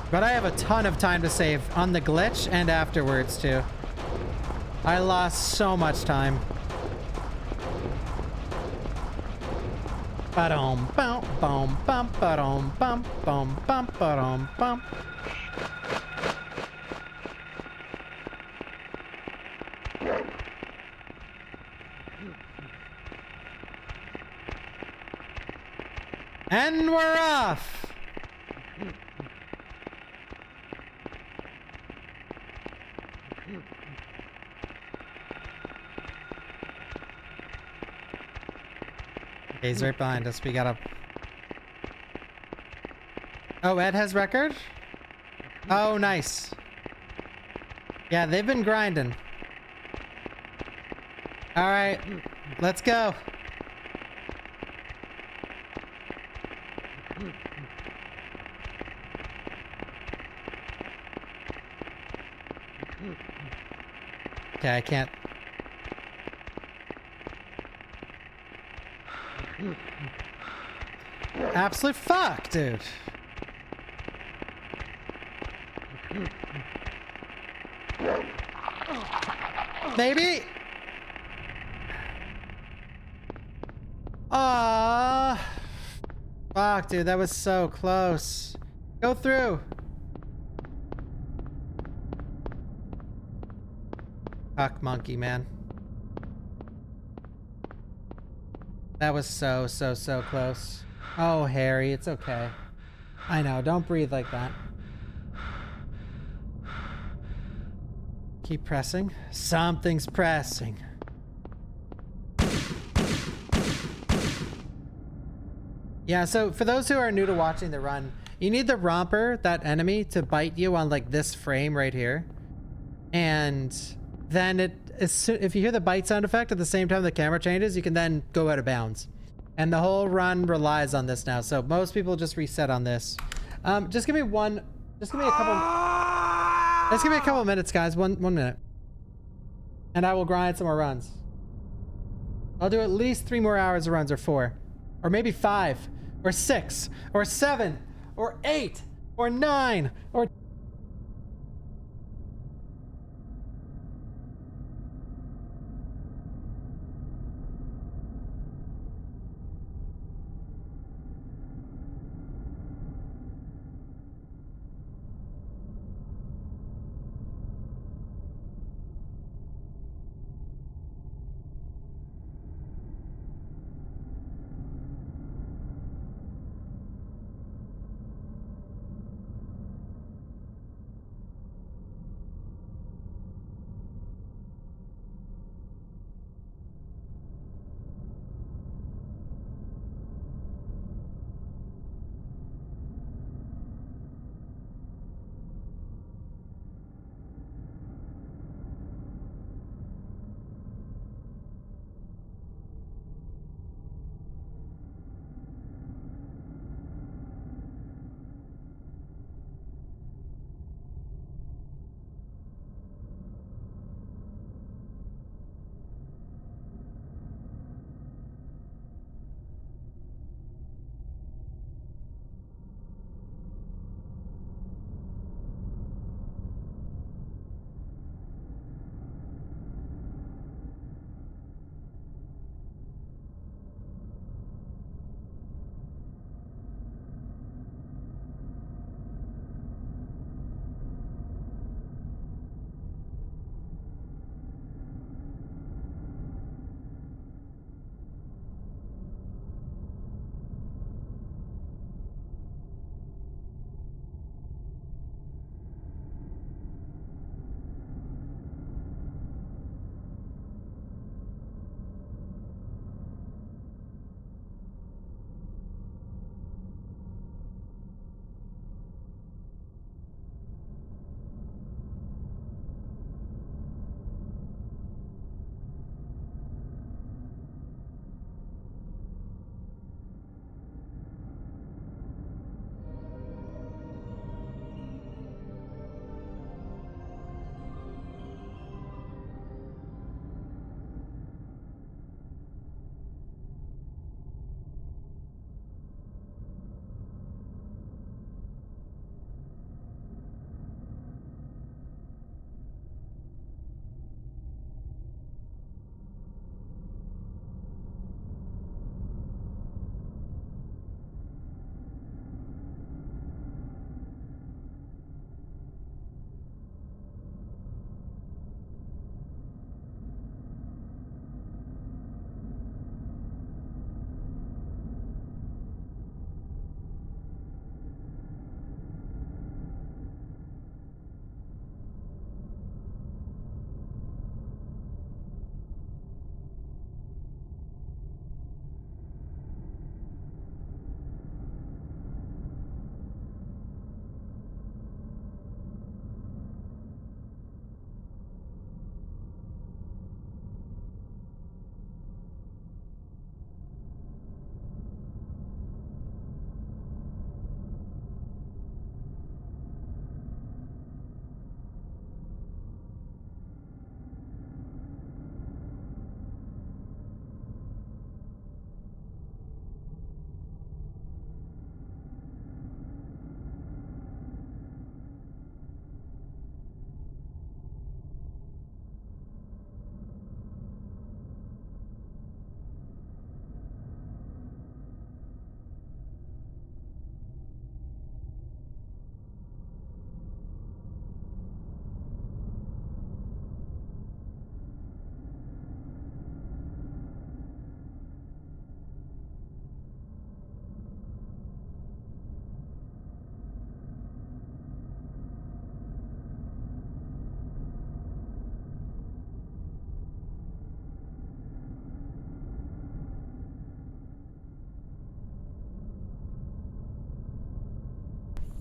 Speaker 1: But I have a ton of time to save on the glitch and afterwards too. I lost so much time. Ba-dum bum bum bum ba-dum bum bum bum ba-dum bum. And we're off! Okay, he's right behind us. We gotta... Oh, Ed has record? Oh, nice. Yeah, they've been grinding. All right, let's go. Okay, I can't. Absolute fuck, dude. Maybe. Ah, fuck, dude, that was so close. Go through. Fuck, monkey, man. That was so close. Oh, Harry, it's okay. I know, don't breathe like that. Keep pressing. Something's pressing. Yeah, so for those who are new to watching the run, you need the romper, that enemy, to bite you on like this frame right here. And then if you hear the bite sound effect at the same time the camera changes, you can then go out of bounds. And the whole run relies on this now. So most people just reset on this. Just give me a couple minutes, guys. One minute. And I will grind some more runs. I'll do at least 3 more hours of runs, or 4. Or maybe 5. Or 6. Or 7. Or 8. Or 9. Or...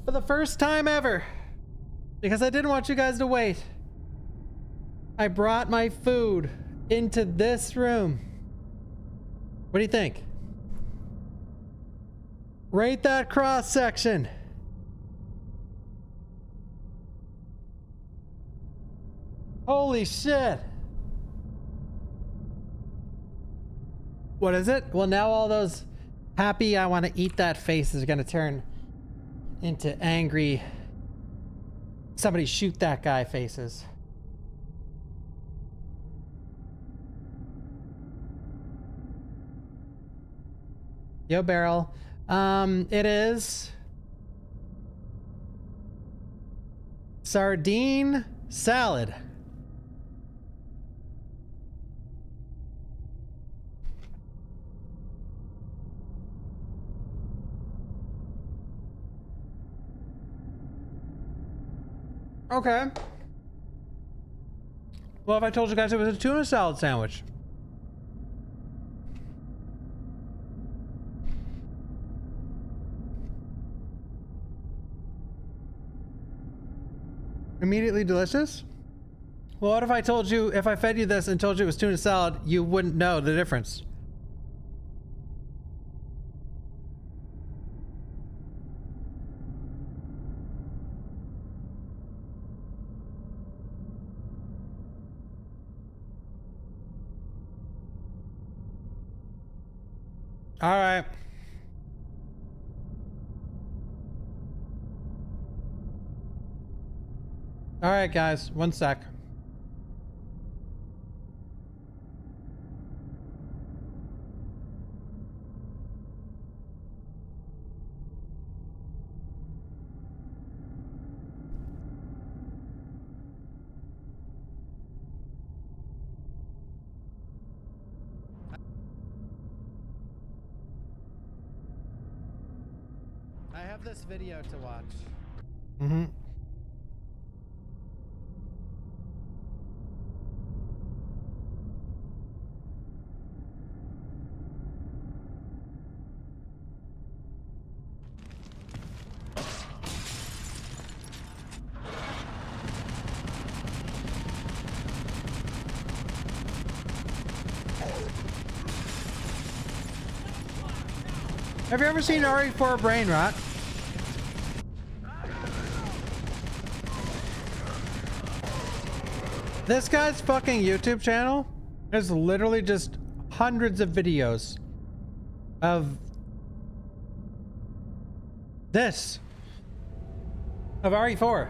Speaker 1: For the first time ever, because I didn't want you guys to wait, I brought my food into this room. What do you think? Rate that cross section. Holy shit. What is it? Well, now all those happy I want to eat that faces are going to turn into angry somebody shoot that guy faces. Yo, Barrel. It is sardine salad. Okay. Well, if I told you guys it was a tuna salad sandwich. Immediately delicious? Well, what if I told you, if I fed you this and told you it was tuna salad, you wouldn't know the difference? All right. All right, guys, one sec. I have this video to watch. Mm-hmm. Have you ever seen RE4 Brain Rot? This guy's fucking YouTube channel is literally just hundreds of videos of this, of RE4.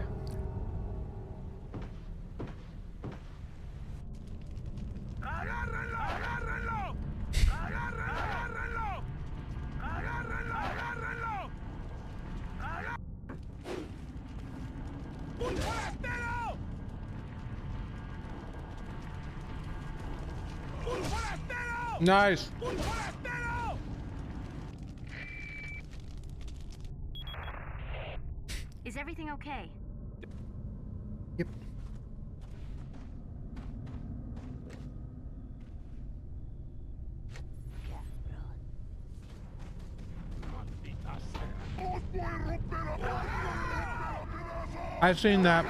Speaker 1: Nice.
Speaker 9: Is everything okay?
Speaker 1: Yep. I've seen that.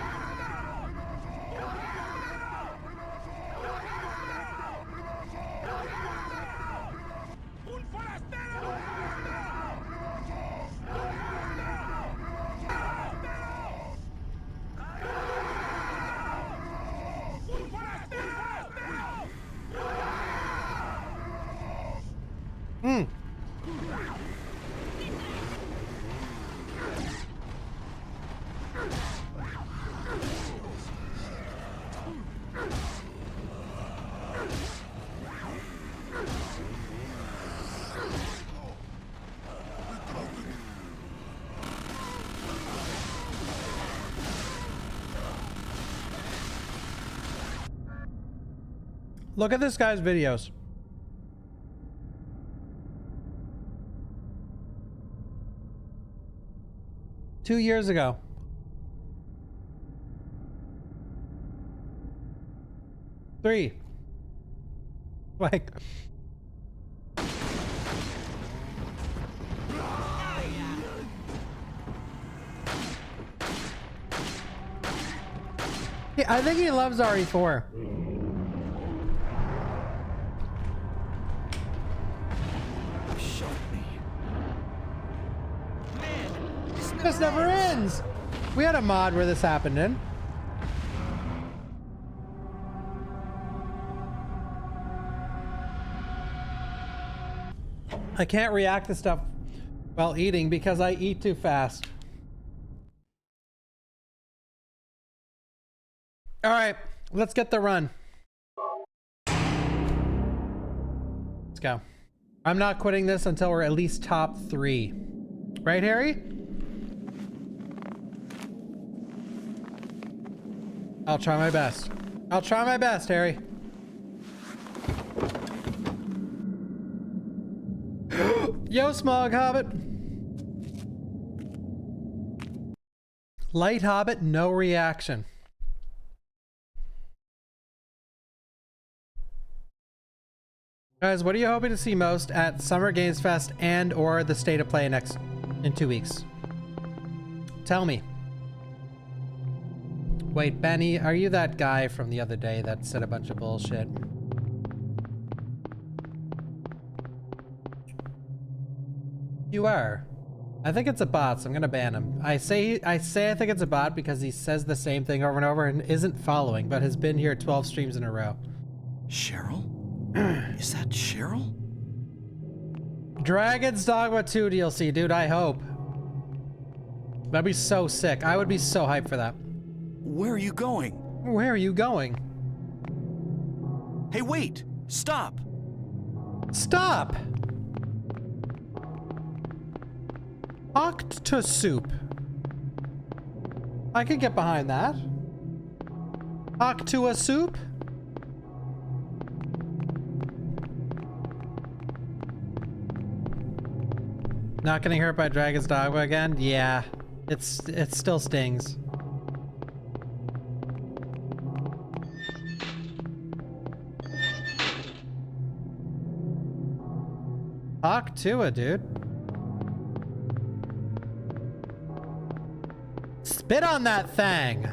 Speaker 1: Look at this guy's videos. Two years ago. Three. Like. Yeah, I think he loves RE4.
Speaker 2: Shut me.
Speaker 1: This never ends. We had a mod where this happened in. I can't react to stuff while eating because I eat too fast. All right, let's get the run. Let's go. I'm not quitting this until we're at least top 3. Right, Harry? I'll try my best. I'll try my best, Harry. Yo, Smog Hobbit. Light Hobbit, no reaction. Guys, what are you hoping to see most at Summer Games Fest and or the State of Play in 2 weeks? Tell me. Wait, Benny, are you that guy from the other day that said a bunch of bullshit? You are. I think it's a bot, so I'm gonna ban him. I say I think it's a bot because he says the same thing over and over and isn't following, but has been here 12 streams in a row.
Speaker 2: Cheryl? Is that Cheryl?
Speaker 1: Dragon's Dogma 2 DLC, dude, I hope. That'd be so sick. I would be so hyped for that.
Speaker 2: Where are you going?
Speaker 1: Where are you going?
Speaker 2: Hey, wait! Stop!
Speaker 1: Stop! Octosoup. I could get behind that. Octosoup? Not getting hurt by Dragon's Dogma again? Yeah. It still stings. Octua, dude. Spit on that thing.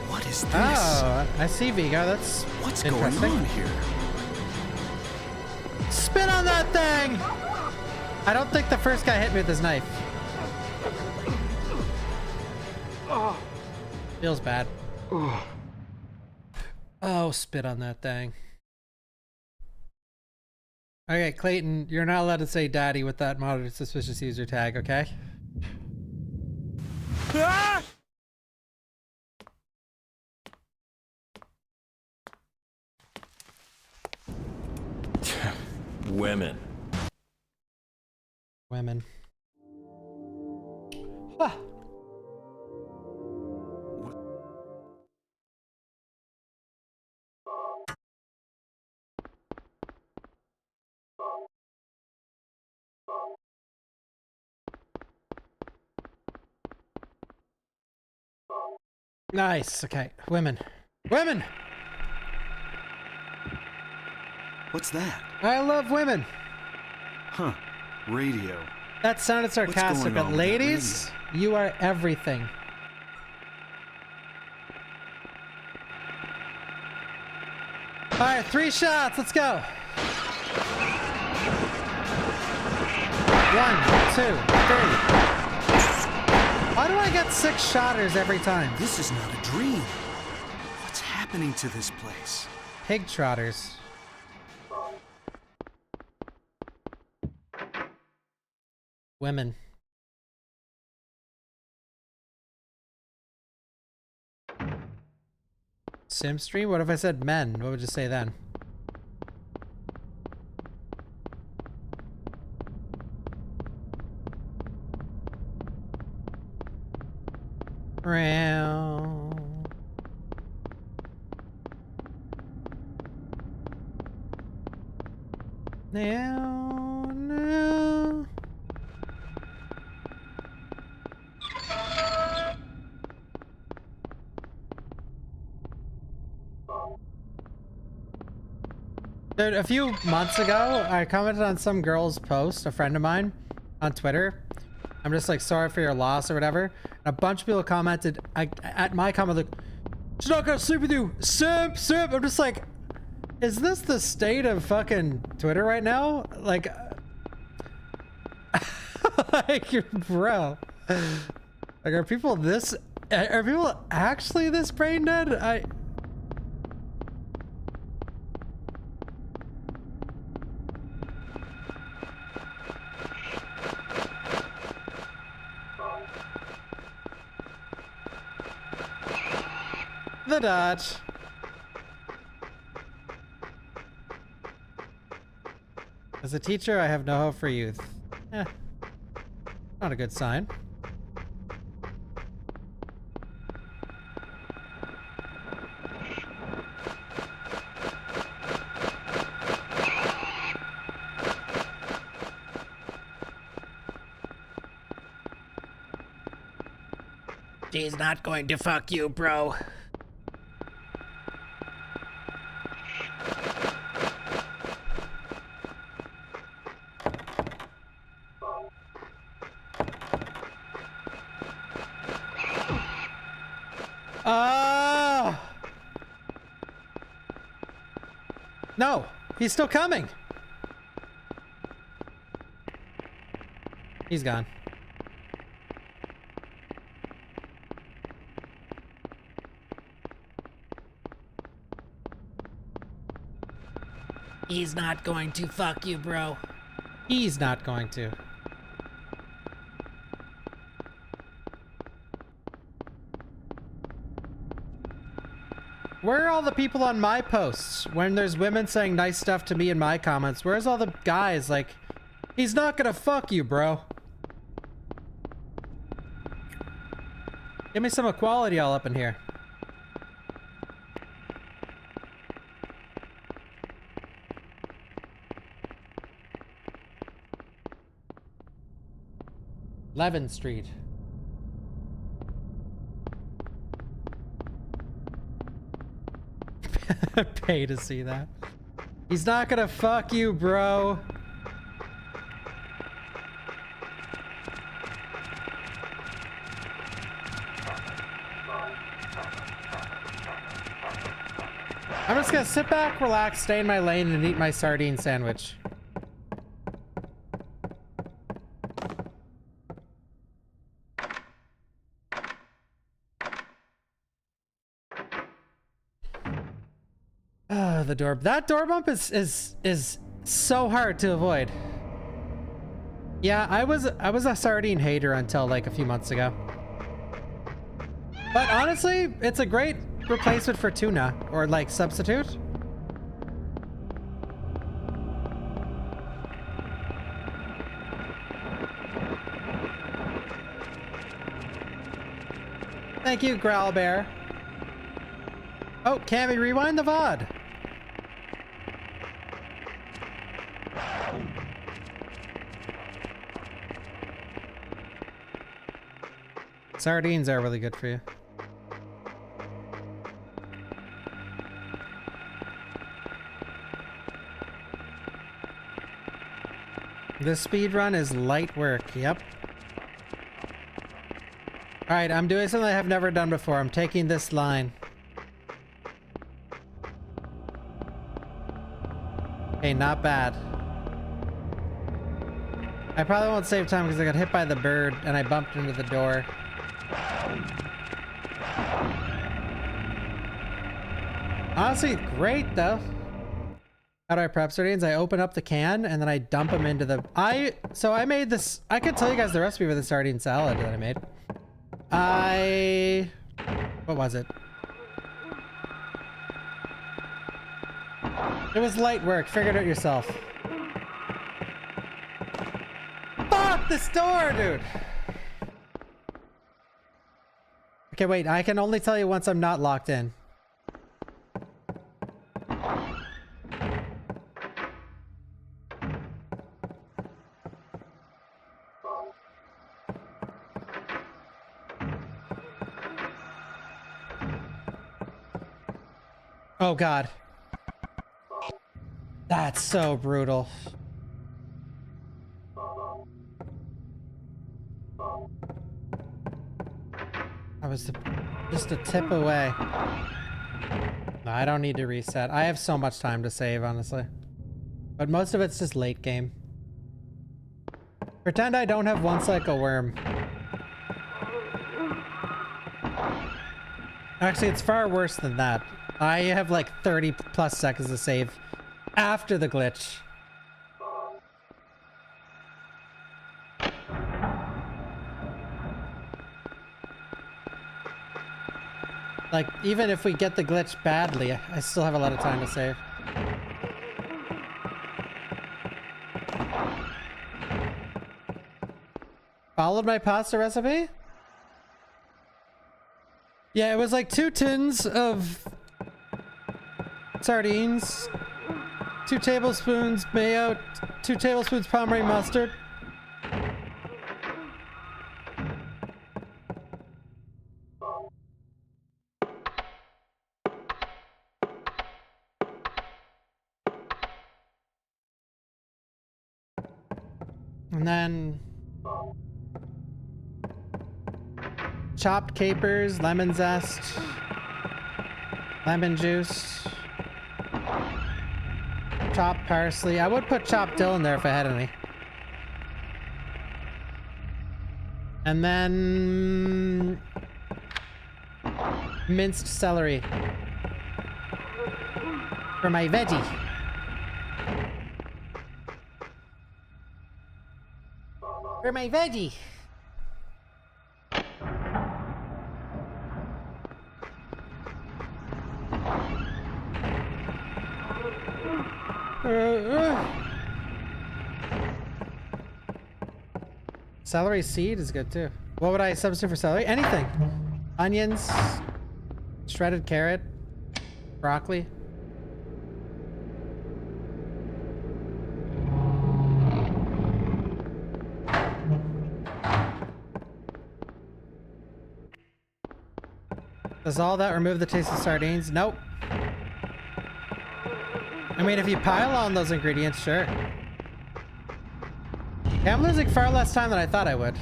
Speaker 2: What is this?
Speaker 1: Oh, I see, Vigo. That's
Speaker 2: What's going
Speaker 1: interesting.
Speaker 2: on here?
Speaker 1: Spit on that thing! I don't think the first guy hit me with his knife. Feels bad. Oh, spit on that thing. Okay, Clayton, you're not allowed to say daddy with that monitored suspicious user tag, okay?
Speaker 2: Ah!
Speaker 11: Women.
Speaker 1: Women. Ah. Nice. Okay. Women. Women!
Speaker 2: What's that?
Speaker 1: I love women.
Speaker 2: Huh. Radio.
Speaker 1: That sounded sarcastic,
Speaker 2: going on
Speaker 1: but
Speaker 2: with that
Speaker 1: ladies, you are everything. All right, 3 shots. Let's go. 1, 2, 3. Why do I get 6 shotters every time?
Speaker 2: This is not a dream. What's happening to this place?
Speaker 1: Pig trotters. Women. Sim stream? What if I said men? What would you say then? Round. Now, no. Dude, a few months ago, I commented on some girl's post, a friend of mine, on Twitter. I'm just like, sorry for your loss or whatever. And a bunch of people commented at my comment like, she's not gonna sleep with you, simp, simp. I'm just like, is this the state of fucking Twitter right now? Like, like, bro. Like, are people actually this brain dead? The dodge. As a teacher, I have no hope for youth. Eh, not a good sign. She's not going to fuck you, bro. No, he's still coming. He's gone. He's not going to fuck you, bro. He's not going to. Where are all the people on my posts when there's women saying nice stuff to me in my comments? Where's all the guys like, he's not gonna fuck you, bro? Give me some equality all up in here. Levin Street. Pay to see that. He's not gonna fuck you, bro. I'm just gonna sit back, relax, stay in my lane, and eat my sardine sandwich. The door. That door bump is so hard to avoid. Yeah, I was a sardine hater until like a few months ago. But honestly, it's a great replacement for tuna or like substitute. Thank you, Growl Bear. Oh, can we rewind the VOD? Sardines are really good for you. This speed run is light work. Yep. All right, I'm doing something I have never done before. I'm taking this line. Okay, not bad. I probably won't save time because I got hit by the bird and I bumped into the door. Honestly, great though. How do I prep sardines? I open up the can and then I dump them into the... So I made this... I could tell you guys the recipe for the sardine salad that I made. What was it? It was light work. Figure it out yourself. Fuck this door, dude! Okay, wait. I can only tell you once I'm not locked in. Oh god. That's so brutal. I was just a tip away. No, I don't need to reset. I have so much time to save, honestly. But most of it's just late game. Pretend I don't have one cycle worm. Actually, it's far worse than that. I have like 30 plus seconds to save after the glitch. Like, even if we get the glitch badly, I still have a lot of time to save. Followed my pasta recipe? Yeah, it was like 2 tins of sardines, 2 tablespoons mayo, 2 tablespoons Pommery mustard. And then chopped capers, lemon zest, lemon juice, chopped parsley. I would put chopped dill in there if I had any. And then minced celery for my veggie. For my veggie. Celery seed is good too. What would I substitute for celery? Anything. Onions, shredded carrot, broccoli. Does all that remove the taste of sardines? Nope. I mean, if you pile on those ingredients, sure. Yeah, I'm losing far less time than I thought I would.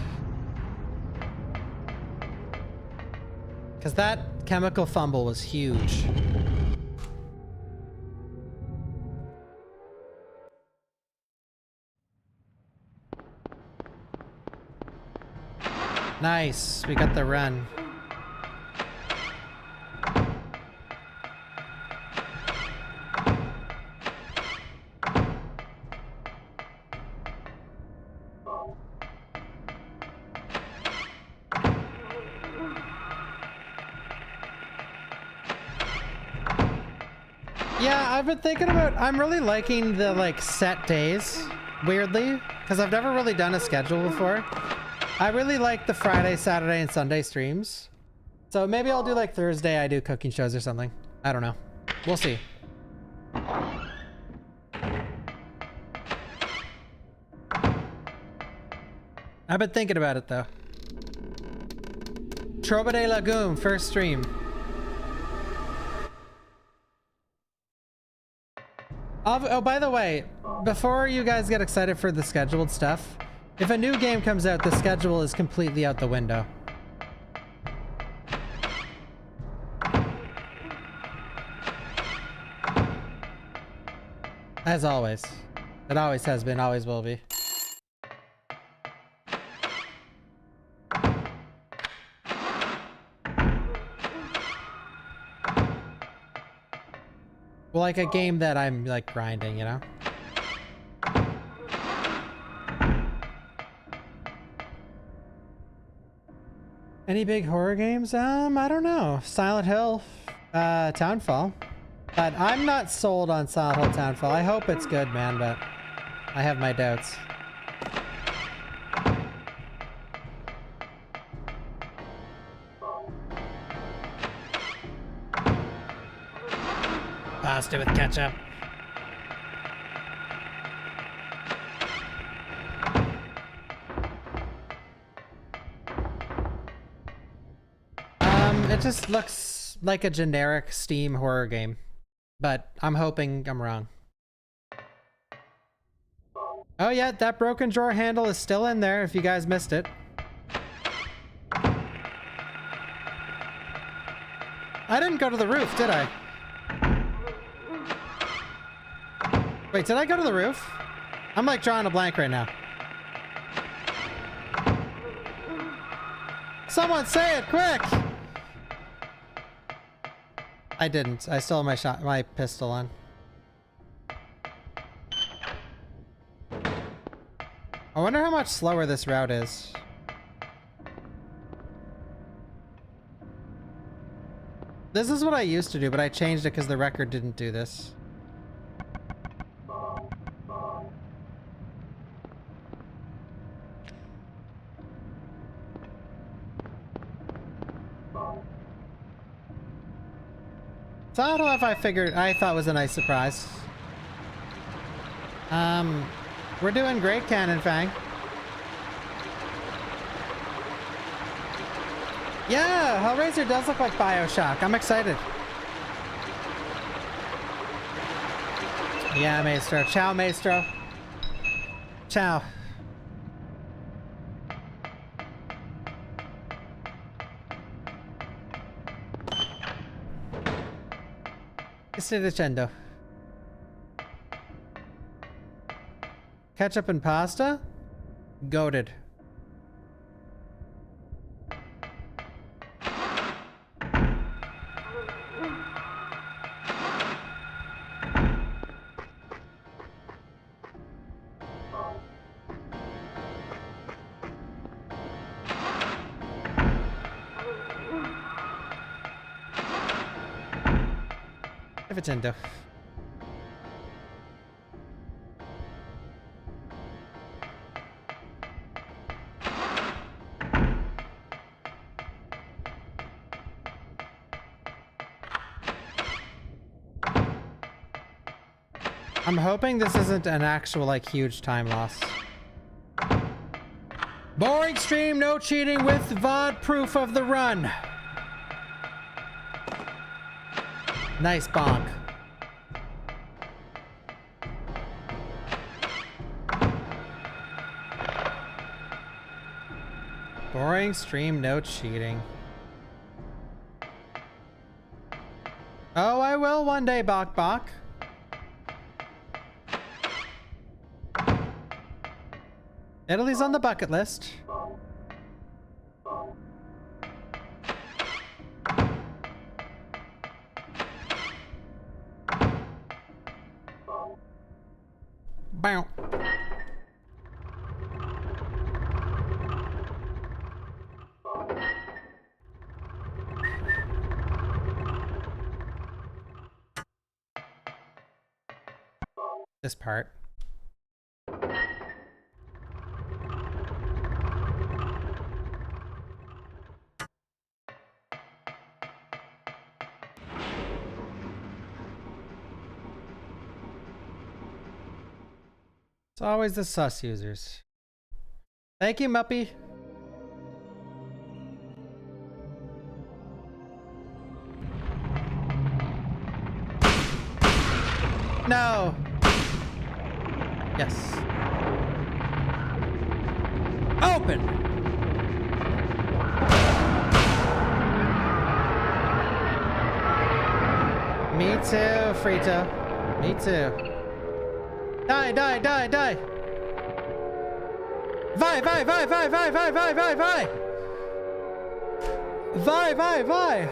Speaker 1: Because that chemical fumble was huge. Nice, we got the run. Yeah, I've been thinking about, I'm really liking the like set days, weirdly, because I've never really done a schedule before. I really like the Friday, Saturday, and Sunday streams. So maybe I'll do like Thursday, I do cooking shows or something. I don't know. We'll see. I've been thinking about it though. Troba de Lagoon, first stream. Oh, by the way, before you guys get excited for the scheduled stuff, if a new game comes out, the schedule is completely out the window. As always. It always has been, always will be. Well, like a game that I'm like grinding, you know? Any big horror games? I don't know. Silent Hill, Townfall. But I'm not sold on Silent Hill Townfall. I hope it's good, man, but I have my doubts. Pasta with ketchup. It just looks like a generic Steam horror game. But I'm hoping I'm wrong. Oh yeah, that broken drawer handle is still in there if you guys missed it. I didn't go to the roof, did I? Wait, did I go to the roof? I'm like drawing a blank right now. Someone say it quick! I didn't. I still have my pistol on. I wonder how much slower this route is. This is what I used to do, but I changed it because the record didn't do this. So I don't know if I thought was a nice surprise. We're doing great, Cannon Fang. Yeah, Hellraiser does look like BioShock. I'm excited. Yeah, Maestro. Ciao, Maestro. Ciao. Che stai dicendo? Ketchup and pasta? Goated. Nintendo. I'm hoping this isn't an actual, like, huge time loss. Boring stream, no cheating with VOD proof of the run. Nice bonk. Boring stream, no cheating. Oh, I will one day, Bawkbasoup. Italy's on the bucket list. Bow. This part. It's always the sus users. Thank you, Muppy. No. Yes. Open. Me too, Frito. Me too. Die, die, die, die! Vi, vi, vi, vi, vi, vi, vi, vi, vi! Vi, vi, vi!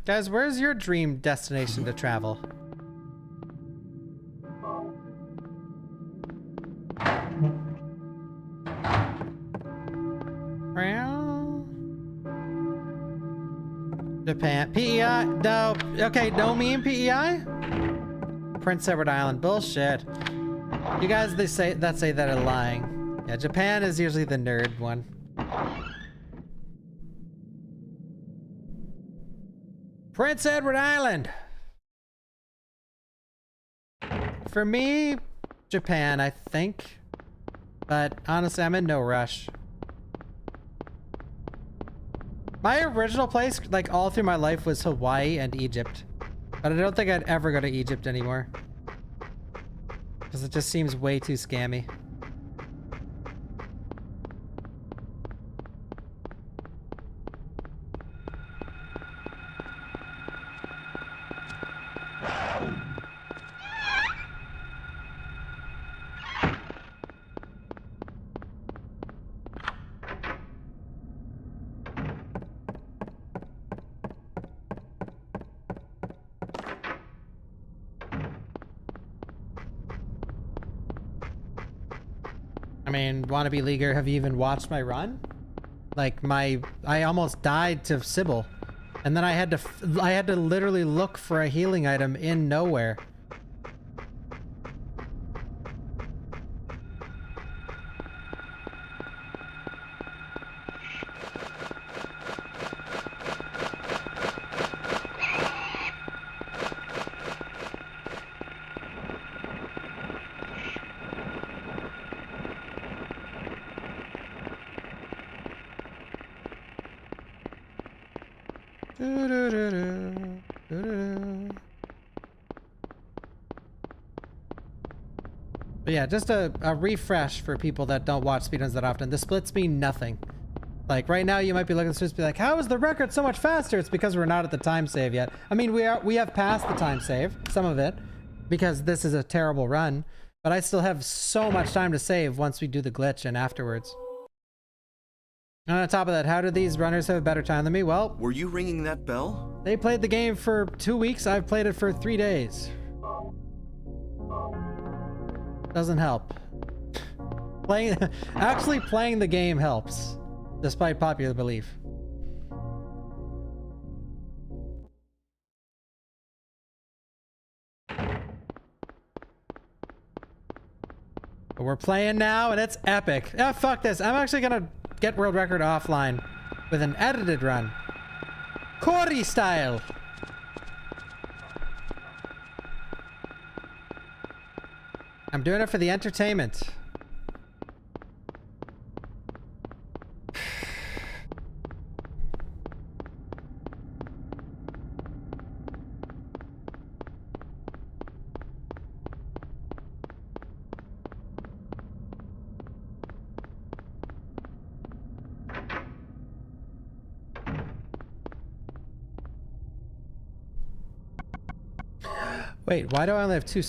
Speaker 1: Guys, where's your dream destination to travel? Japan. PEI? No. Okay, no meme PEI? Prince Edward Island. Bullshit. You guys say that are lying. Yeah, Japan is usually the nerd one. Prince Edward Island. For me, Japan, I think. But honestly, I'm in no rush. My original place, like all through my life, was Hawaii and Egypt. But I don't think I'd ever go to Egypt anymore. Because it just seems way too scammy. I mean, wannabe leaguer, have you even watched my run? Like I almost died to Sybil, and then I had to literally look for a healing item in nowhere. But yeah, just a refresh for people that don't watch speedruns that often. The splits mean nothing. Like right now you might be looking at this and be like, how is the record so much faster? It's because we're not at the time save yet. I mean, we have passed the time save, some of it, because this is a terrible run, but I still have so much time to save once we do the glitch and afterwards. And on top of that, how do these runners have a better time than me? Well,
Speaker 2: Were you ringing that bell?
Speaker 1: they played the game for 2 weeks. I've played it for 3 days. Doesn't help. Actually playing the game helps, despite popular belief. But we're playing now, and it's epic. Ah, fuck this. I'm actually gonna get world record offline with an edited run. Corey style. I'm doing it for the entertainment. Wait, why do I only have two?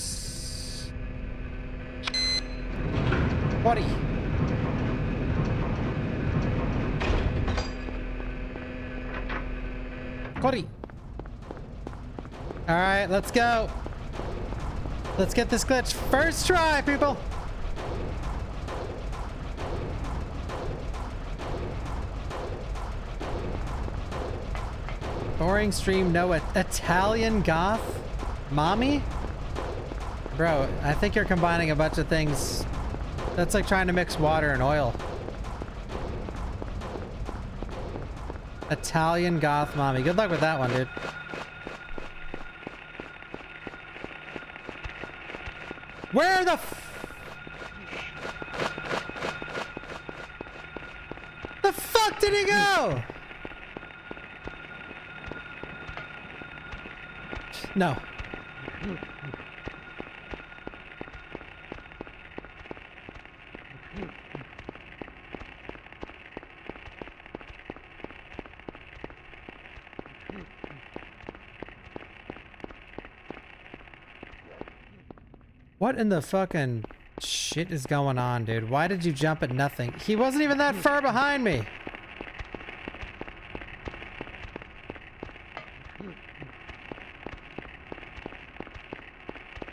Speaker 1: Buddy. Cody. All right, let's go. Let's get this glitch. First try, people. Boring stream, no Italian goth? Mommy? Bro, I think you're combining a bunch of things. That's like trying to mix water and oil. Italian goth mommy. Good luck with that one, dude. Where the fuck did he go? No. What in the fucking shit is going on, dude? Why did you jump at nothing? He wasn't even that far behind me.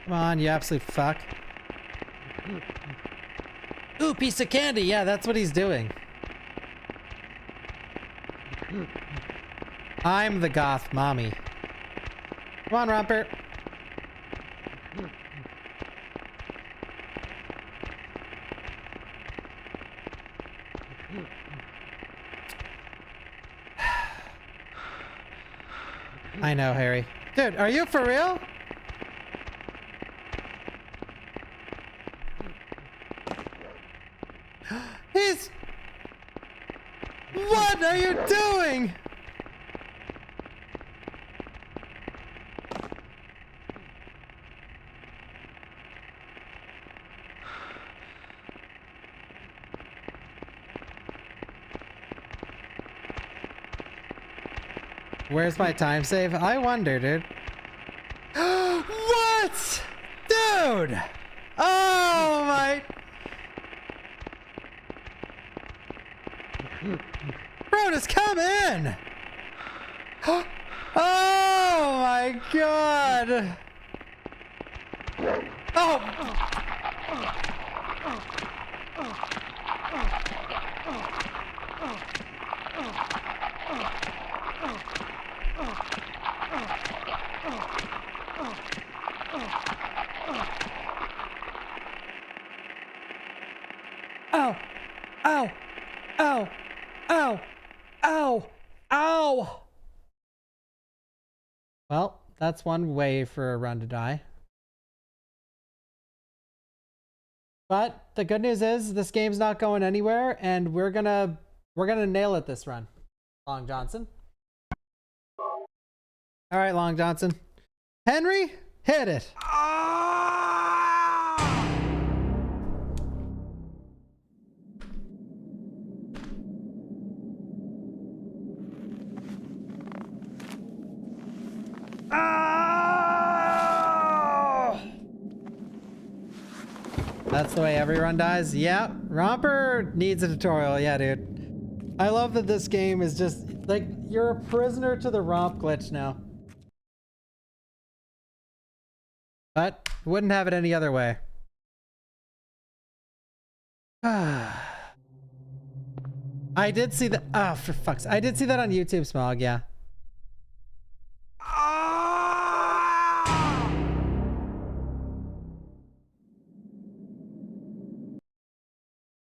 Speaker 1: Come on, you absolute fuck. Ooh, piece of candy. Yeah, that's what he's doing. I'm the goth mommy. Come on, Romper. I know, Harry. Dude, are you for real? He's... What are you doing? Where's my time save? I wonder, dude. What? Dude! Oh my... Bro, just come in! Oh my god! Oh! Ow! Ow! Ow! Ow! Ow! Ow! Well, that's one way for a run to die. But the good news is this game's not going anywhere, and we're gonna nail it this run. Long Johnson. All right, Long Johnson. Henry, hit it. That's the way everyone dies. Yeah, Romper needs a tutorial. Yeah, dude. I love that this game is just like you're a prisoner to the romp glitch now. But wouldn't have it any other way. I did see that. Oh, for fuck's sake. I did see that on YouTube, Smog. Yeah.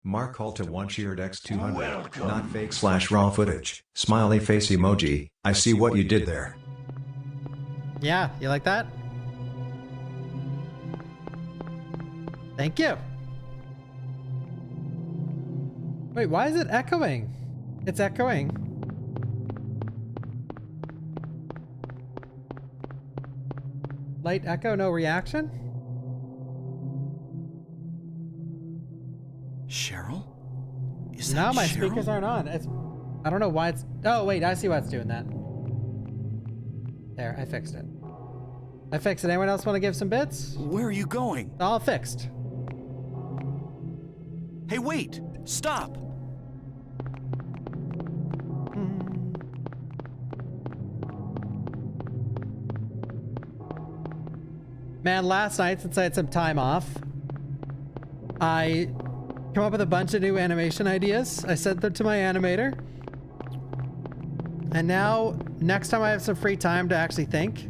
Speaker 4: Mark Alta 1 cheered X200, not fake / raw footage, smiley face emoji. I see what you did there.
Speaker 1: Yeah, you like that? Thank you. Wait, why is it echoing? It's echoing. Light echo, no reaction?
Speaker 2: Cheryl? Is that
Speaker 1: Now my
Speaker 2: Cheryl?
Speaker 1: speakers aren't on. It's, I don't know why it's... Oh, wait, I see why it's doing that. There, I fixed it. I fixed it. Anyone else want to give some bits?
Speaker 2: Where are you going?
Speaker 1: All fixed.
Speaker 2: Hey, wait! Stop!
Speaker 1: Man, last night, since I had some time off, I come up with a bunch of new animation ideas. I sent them to my animator. And now, next time I have some free time to actually think,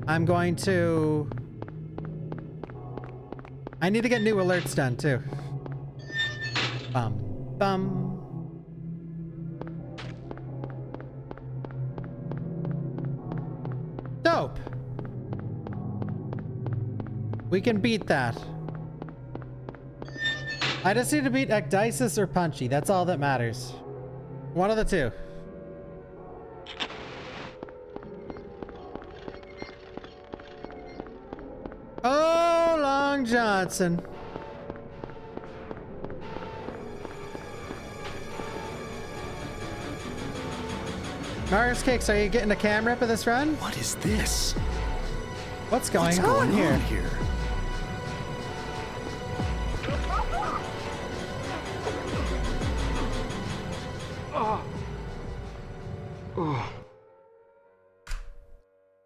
Speaker 1: I'm going to... I need to get new alerts done, too. Bum, bum. Dope. We can beat that. I just need to beat Ecdysis or Punchy. That's all that matters. One of the two. Oh, Long Johnson. Marius Cakes, are you getting a cam rip of this run?
Speaker 2: What is this?
Speaker 1: What's going
Speaker 2: What's
Speaker 1: on
Speaker 2: going
Speaker 1: here?
Speaker 2: on here?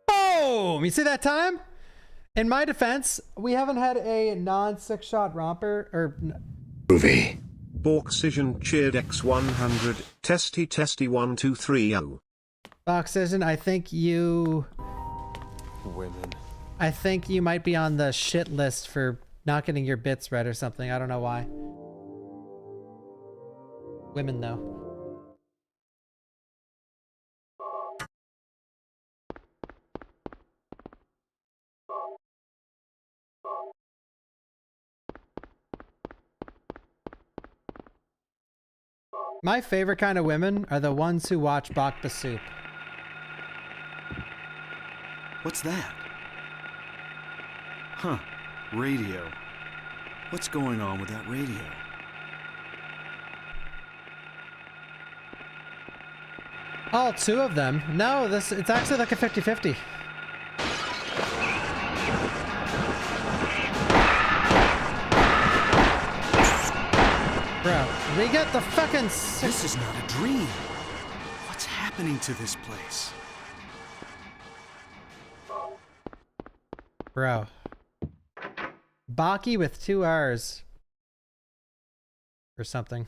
Speaker 1: Boom! You see that time? In my defense, we haven't had a non-6-shot romper or...
Speaker 11: Groovy. Bawkbasoup cheered X100. Testy 1230.
Speaker 1: Bawkbasoup, I think you...
Speaker 8: Women.
Speaker 1: I think you might be on the shit list for not getting your bits read or something. I don't know why. Women, though. My favorite kind of women are the ones who watch Bawkbasoup.
Speaker 2: What's that? Huh. Radio. What's going on with that radio?
Speaker 1: All two of them? No, it's actually like a 50-50. Bro, we get the fucking...
Speaker 2: This is not a dream. What's happening to this place?
Speaker 1: Bro. Baki with 2 R's. Or something.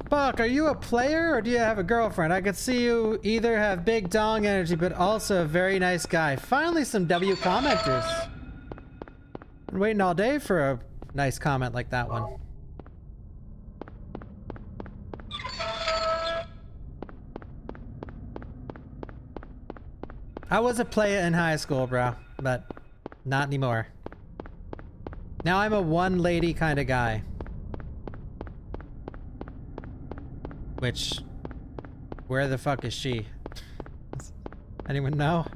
Speaker 1: Buck, are you a player or do you have a girlfriend? I could see you either have big dong energy, but also a very nice guy. Finally, some W commenters. Been waiting all day for a nice comment like that one. I was a player in high school, bro, but not anymore. Now I'm a one lady kind of guy. Which, where the fuck is she? Does anyone know?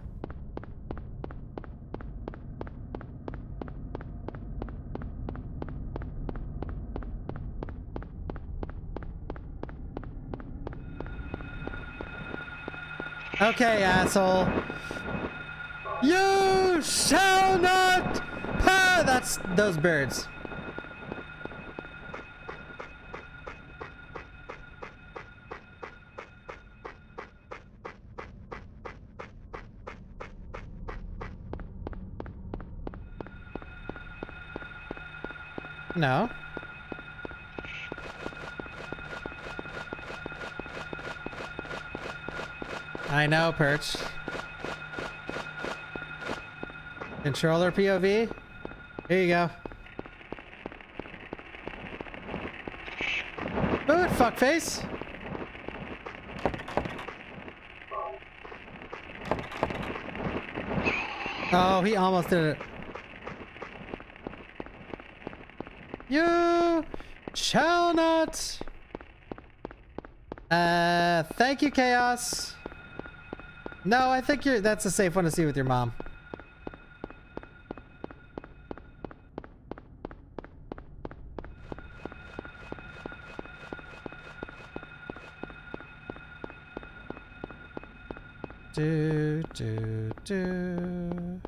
Speaker 1: Okay, asshole. You shall not pass! That's those birds. No. I know, Perch. Controller POV? Here you go. Move it, fuckface! Oh, he almost did it. You shall not. Thank you, Chaos. No, I think that's a safe one to see with your mom. Do, do, do.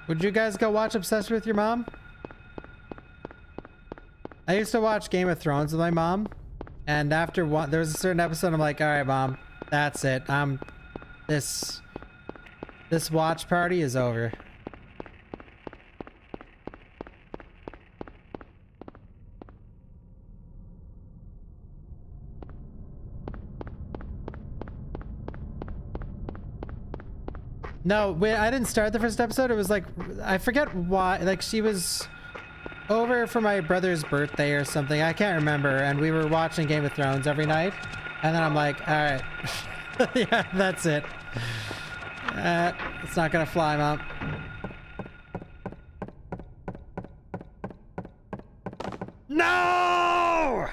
Speaker 1: Would you guys go watch Obsessed with Your Mom? I used to watch Game of Thrones with my mom, and after one, there was a certain episode I'm like, all right, mom, that's it. This watch party is over. No, wait, I didn't start the first episode. It was like, I forget why, like she was over for my brother's birthday or something. I can't remember. And we were watching Game of Thrones every night. And then I'm like, all right, yeah, that's it. It's not gonna fly, mom. No!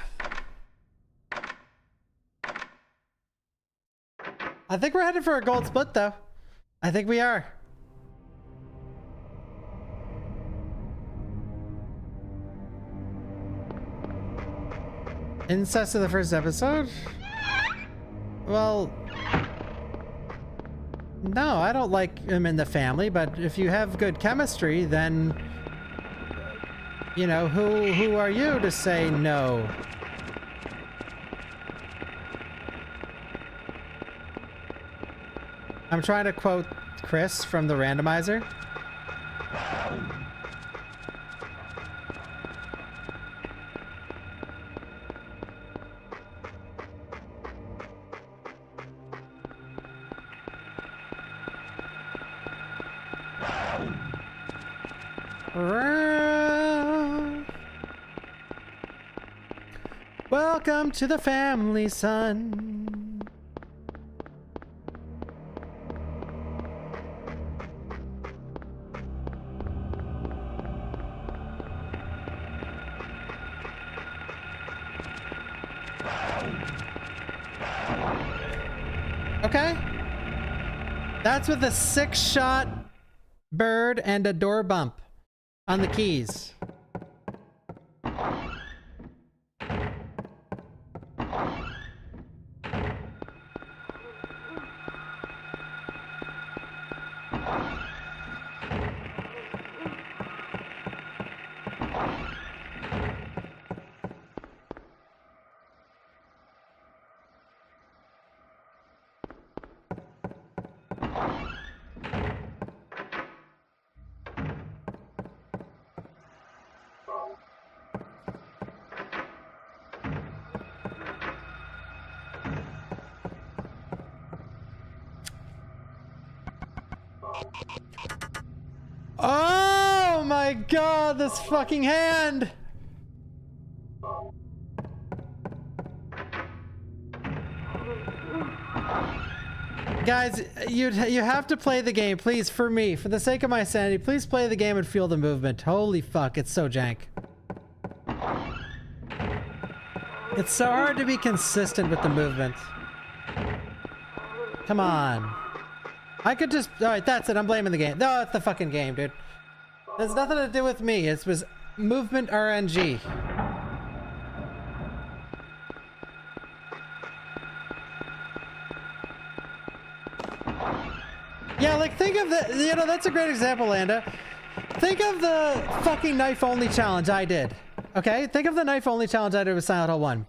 Speaker 1: I think we're headed for a gold split though. I think we are. Incest of the first episode? Well, no, I don't like him in the family, but if you have good chemistry, then, you know, who are you to say no? I'm trying to quote Chris from the randomizer. Welcome to the family, son. Okay. That's with a 6-shot bird and a door bump on the keys. Oh my god, this fucking hand! Guys, you have to play the game, please, for me, for the sake of my sanity, please play the game and feel the movement. Holy fuck, it's so jank. It's so hard to be consistent with the movement. Come on. I could just... Alright, that's it. I'm blaming the game. No, it's the fucking game, dude. There's nothing to do with me. It was movement RNG. Yeah, like, think of the... You know, that's a great example, Landa. Think of the fucking knife-only challenge I did. Okay? Think of the knife-only challenge I did with Silent Hill 1.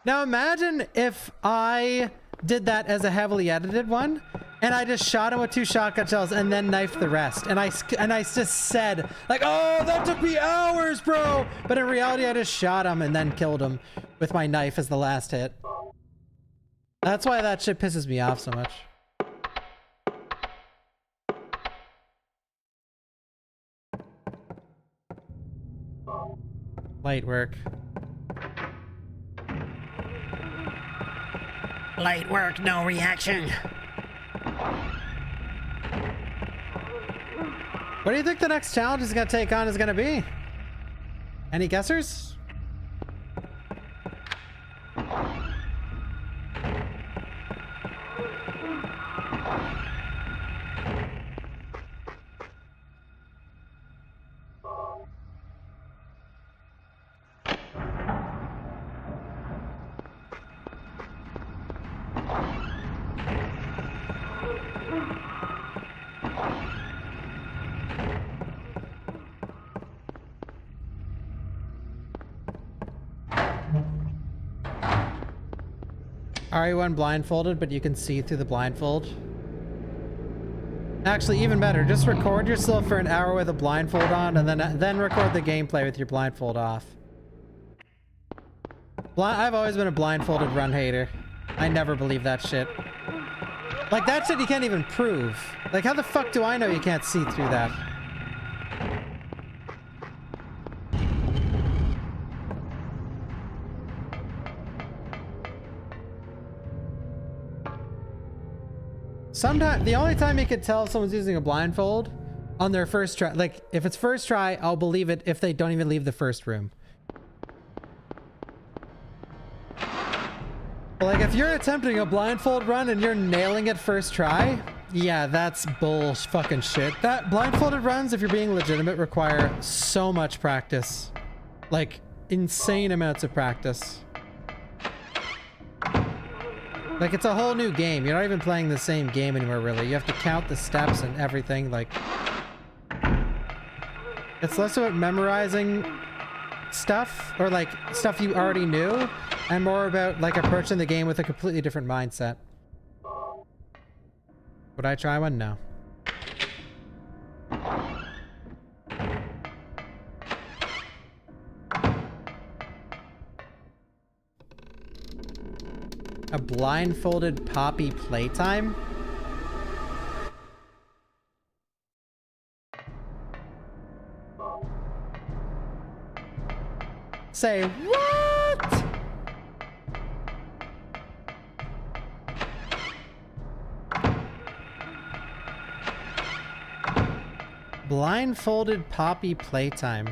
Speaker 1: Now imagine if I did that as a heavily edited one, and I just shot him with 2 shotgun shells and then knifed the rest. And I just said, like, oh, that took me hours, bro! But in reality, I just shot him and then killed him with my knife as the last hit. That's why that shit pisses me off so much. Light work.
Speaker 12: Light work, no reaction.
Speaker 1: What do you think the next challenge is gonna take on is gonna be? Any guessers? RE1 blindfolded, but you can see through the blindfold. Actually, even better, just record yourself for an hour with a blindfold on, and then record the gameplay with your blindfold off. I've always been a blindfolded run hater. I never believe that shit. Like, that shit you can't even prove. Like, how the fuck do I know you can't see through that? Sometimes, the only time you could tell if someone's using a blindfold on their first try, like, if it's first try, I'll believe it if they don't even leave the first room. But like, if you're attempting a blindfold run and you're nailing it first try, yeah, that's bull fucking shit. That blindfolded runs, if you're being legitimate, require so much practice. Like, insane amounts of practice. Like, it's a whole new game. You're not even playing the same game anymore, really. You have to count the steps and everything. Like, it's less about memorizing stuff, or like stuff you already knew, and more about like approaching the game with a completely different mindset. Would I try one? No. A blindfolded Poppy playtime? Say what? Blindfolded Poppy playtime.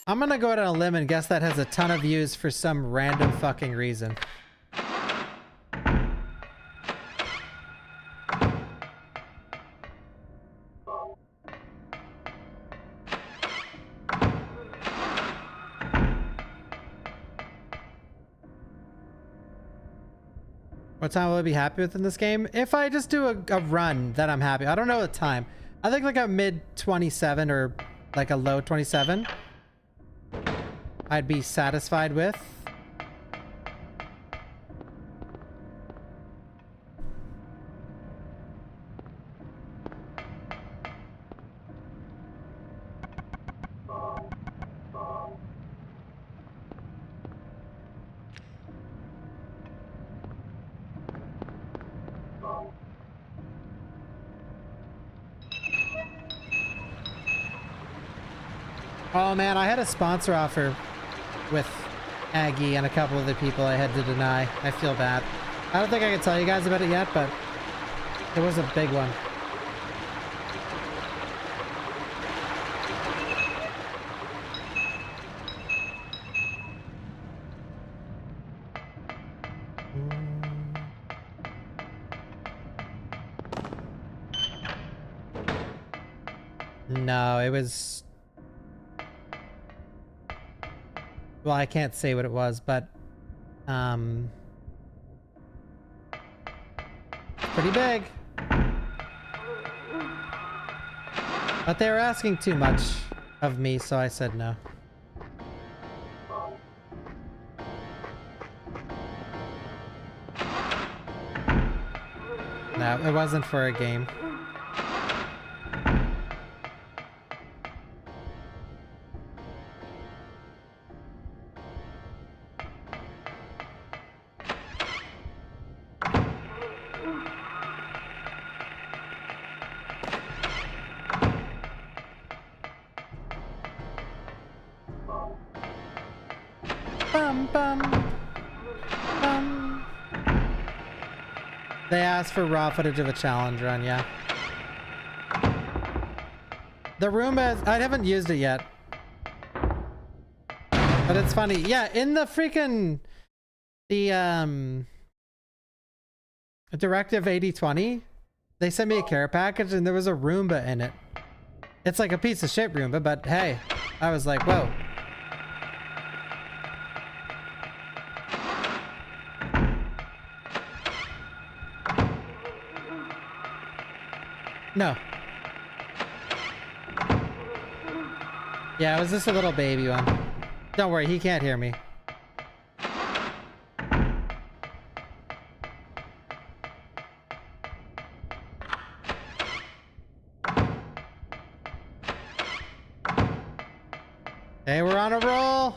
Speaker 1: I'm gonna go out on a limb and guess that has a ton of views for some random fucking reason. What time will I be happy with in this game? If I just do a run, then I'm happy. I don't know the time. I think like a mid 27 or like a low 27. I'd be satisfied with. Oh man, I had a sponsor offer with Aggie and a couple of the people I had to deny. I feel bad. I don't think I can tell you guys about it yet, but it was a big one. No, it was... Well, I can't say what it was, but pretty big. But they were asking too much of me, so I said no. No, it wasn't for a game. They asked for raw footage of a challenge run, yeah. The Roomba, I haven't used it yet. But it's funny. Yeah, in the freaking... The, Directive 8020, they sent me a care package and there was a Roomba in it. It's like a piece of shit Roomba, but hey, I was like, whoa. No. Yeah, it was just a little baby one. Don't worry, he can't hear me. Hey, we're on a roll.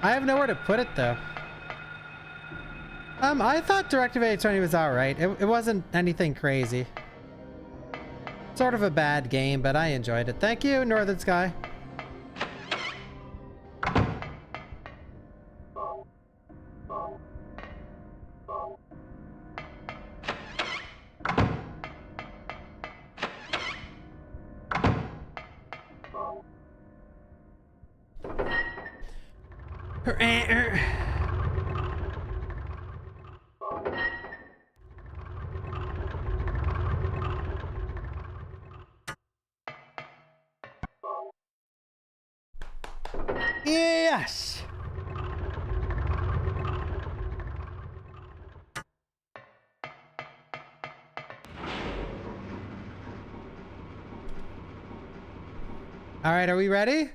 Speaker 1: I have nowhere to put it though. I thought Directive 820 was alright. It wasn't anything crazy. Sort of a bad game, but I enjoyed it. Thank you, Northern Sky. Yes. All right, are we ready?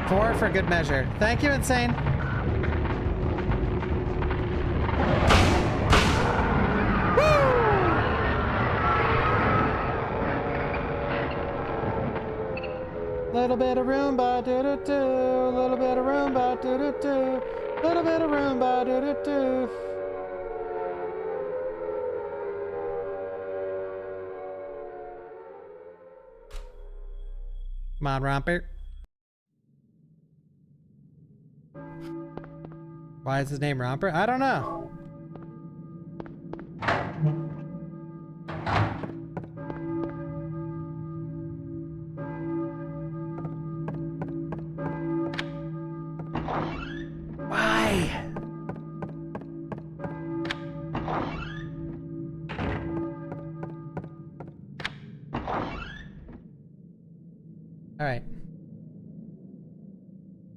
Speaker 1: Four for good measure. Thank you, Insane. Little bit of Roomba, do-do-do. Little bit of Roomba, do-do-do. Little bit of Roomba, do-do-do. Come on, Romper. Why is his name Romper? I don't know.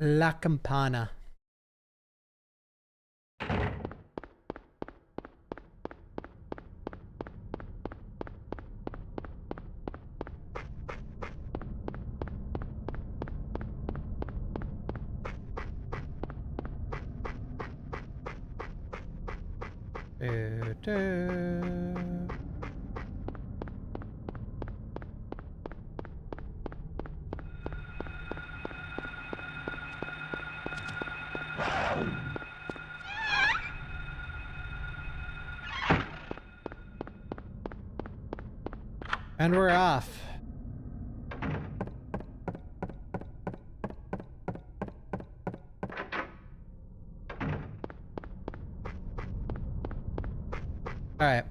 Speaker 1: La Campana. And we're off. All right.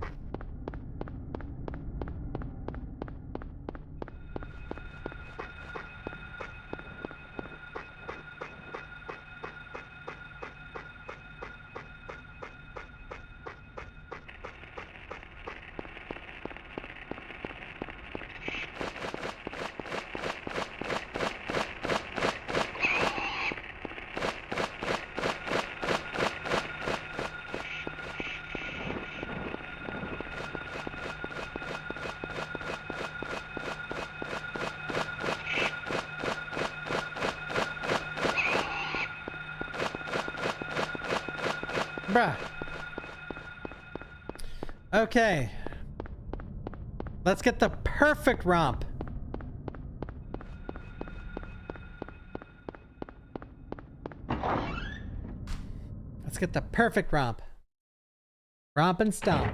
Speaker 1: Bruh. Okay. Let's get the perfect romp. Let's get the perfect romp. Romp and stomp.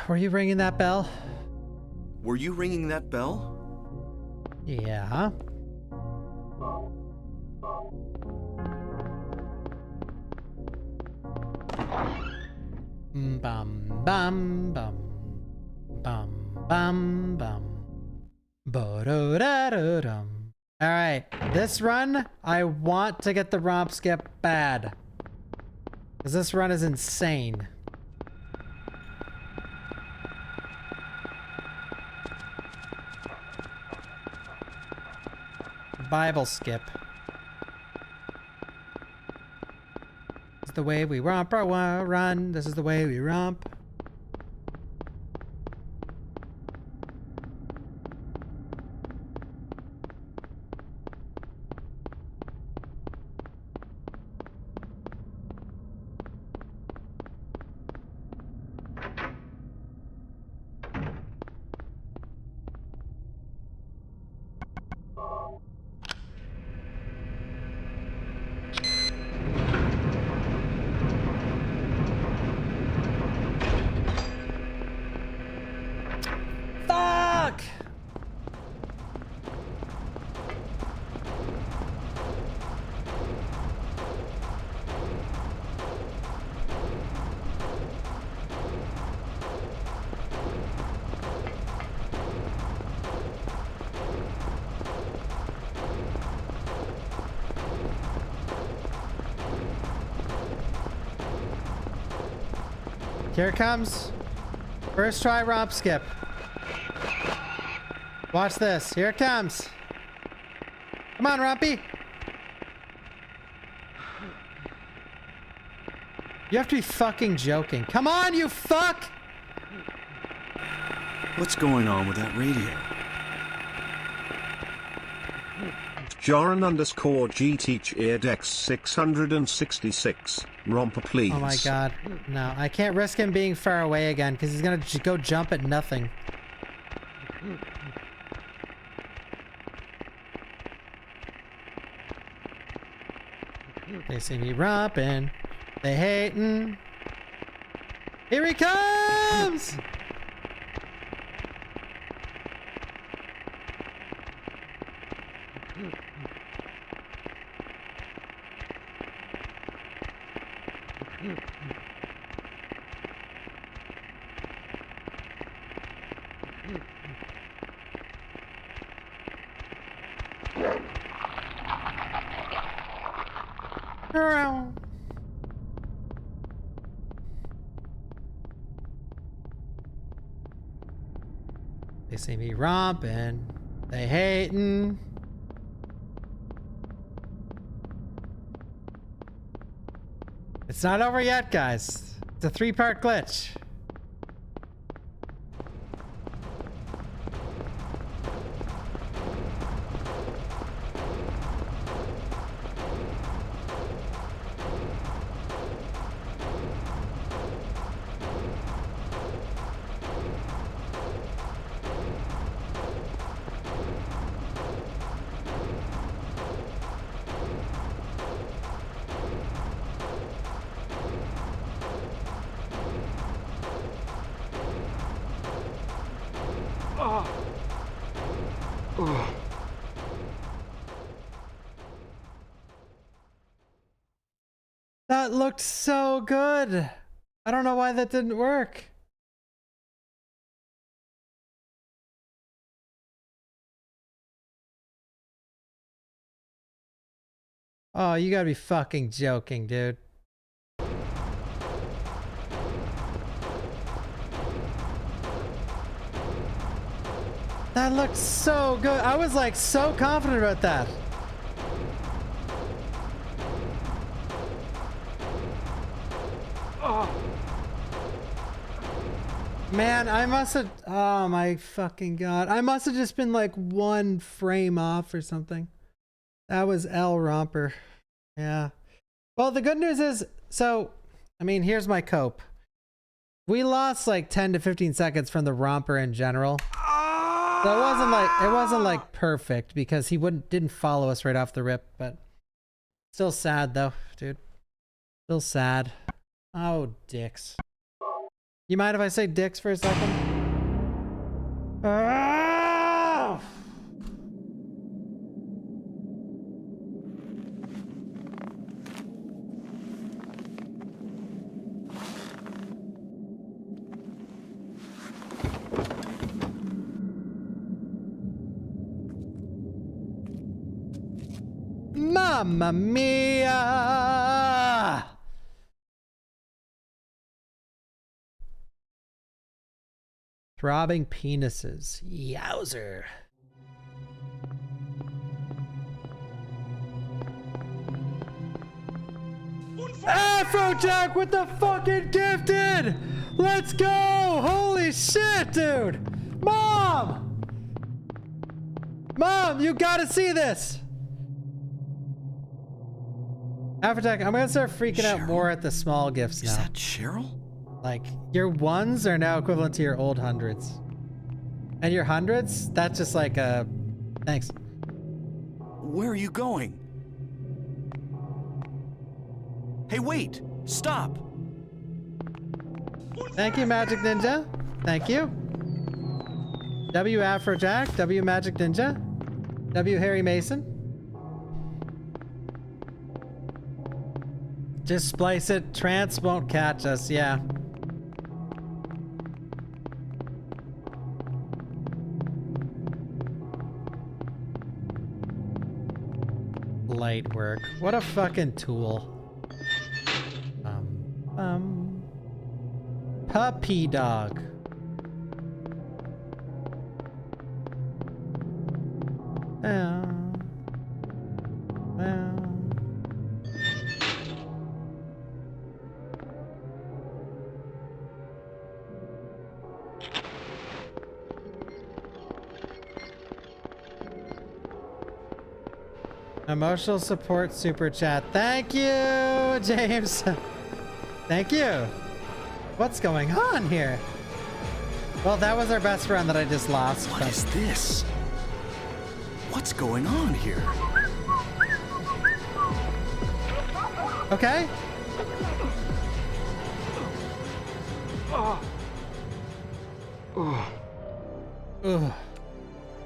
Speaker 1: Were you ringing that bell?
Speaker 2: Were you ringing that bell?
Speaker 1: Yeah. Bum bum bum bum bum bum ba-do-da-do-dum. All right, this run I want to get the romp skip bad, because this run is insane. Bible skip. This is the way we romp or run. This is the way we romp. Fuck! Here it comes. First try romp skip. Watch this. Here it comes. Come on, Rompy. You have to be fucking joking. Come on, you fuck!
Speaker 2: What's going on with that radio?
Speaker 11: Joran_G teach eardex 666. Romper, please.
Speaker 1: Oh my god. No, I can't risk him being far away again, because he's gonna go jump at nothing. They see me romping. They hating. Here he comes! They see me romping. They hating. It's not over yet, guys. It's a 3-part glitch. That looked so good. I don't know why that didn't work. Oh, you gotta be fucking joking, dude. That looked so good. I was like so confident about that. Man, I must have, oh my fucking god. I must have just been like 1 frame off or something. That was L Romper. Yeah. Well, the good news is, so, I mean, here's my cope. We lost like 10 to 15 seconds from the Romper in general. So it wasn't like perfect because he didn't follow us right off the rip, but still sad though, dude. Still sad. Oh, dicks. You mind if I say dicks for a second? Ah! Mamma mia! Throbbing penises. Yowzer. Afrojack with the fucking gifted! Let's go! Holy shit, dude! Mom! Mom, you gotta see this! Afrojack, I'm gonna start freaking out more at the small gifts now.
Speaker 2: Is that Cheryl?
Speaker 1: Like, your ones are now equivalent to your old hundreds. And your hundreds, that's just like a... Thanks.
Speaker 2: Where are you going? Hey, wait! Stop!
Speaker 1: Thank you, Magic Ninja. Thank you. W Afrojack, W Magic Ninja, W Harry Mason. Just splice it. Trance won't catch us, yeah. Light work. What a fucking tool. Puppy dog. Emotional support super chat. Thank you, James. Thank you. What's going on here? Well, that was our best friend that I just lost.
Speaker 2: What is this? What's going on here?
Speaker 1: Okay. Ugh.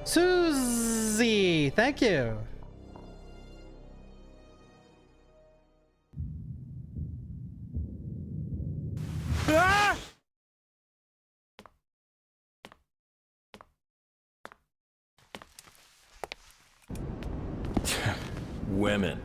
Speaker 1: Susie, thank you.
Speaker 2: Ah!
Speaker 8: Women.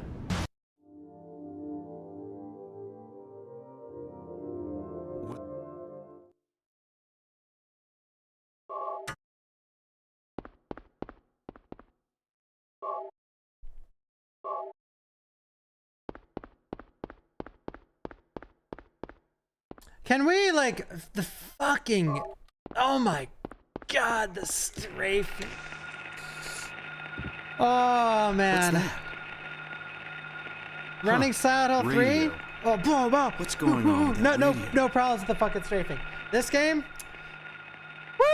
Speaker 1: Can we, like, the fucking... Oh my god, the strafing. Oh, man.
Speaker 2: What's that?
Speaker 1: Running Silent Hill 3?
Speaker 2: Radio.
Speaker 1: Oh, boom, boom.
Speaker 2: What's going on with
Speaker 1: No,
Speaker 2: that
Speaker 1: no,
Speaker 2: radio?
Speaker 1: no problems with the fucking strafing. This game? Woo!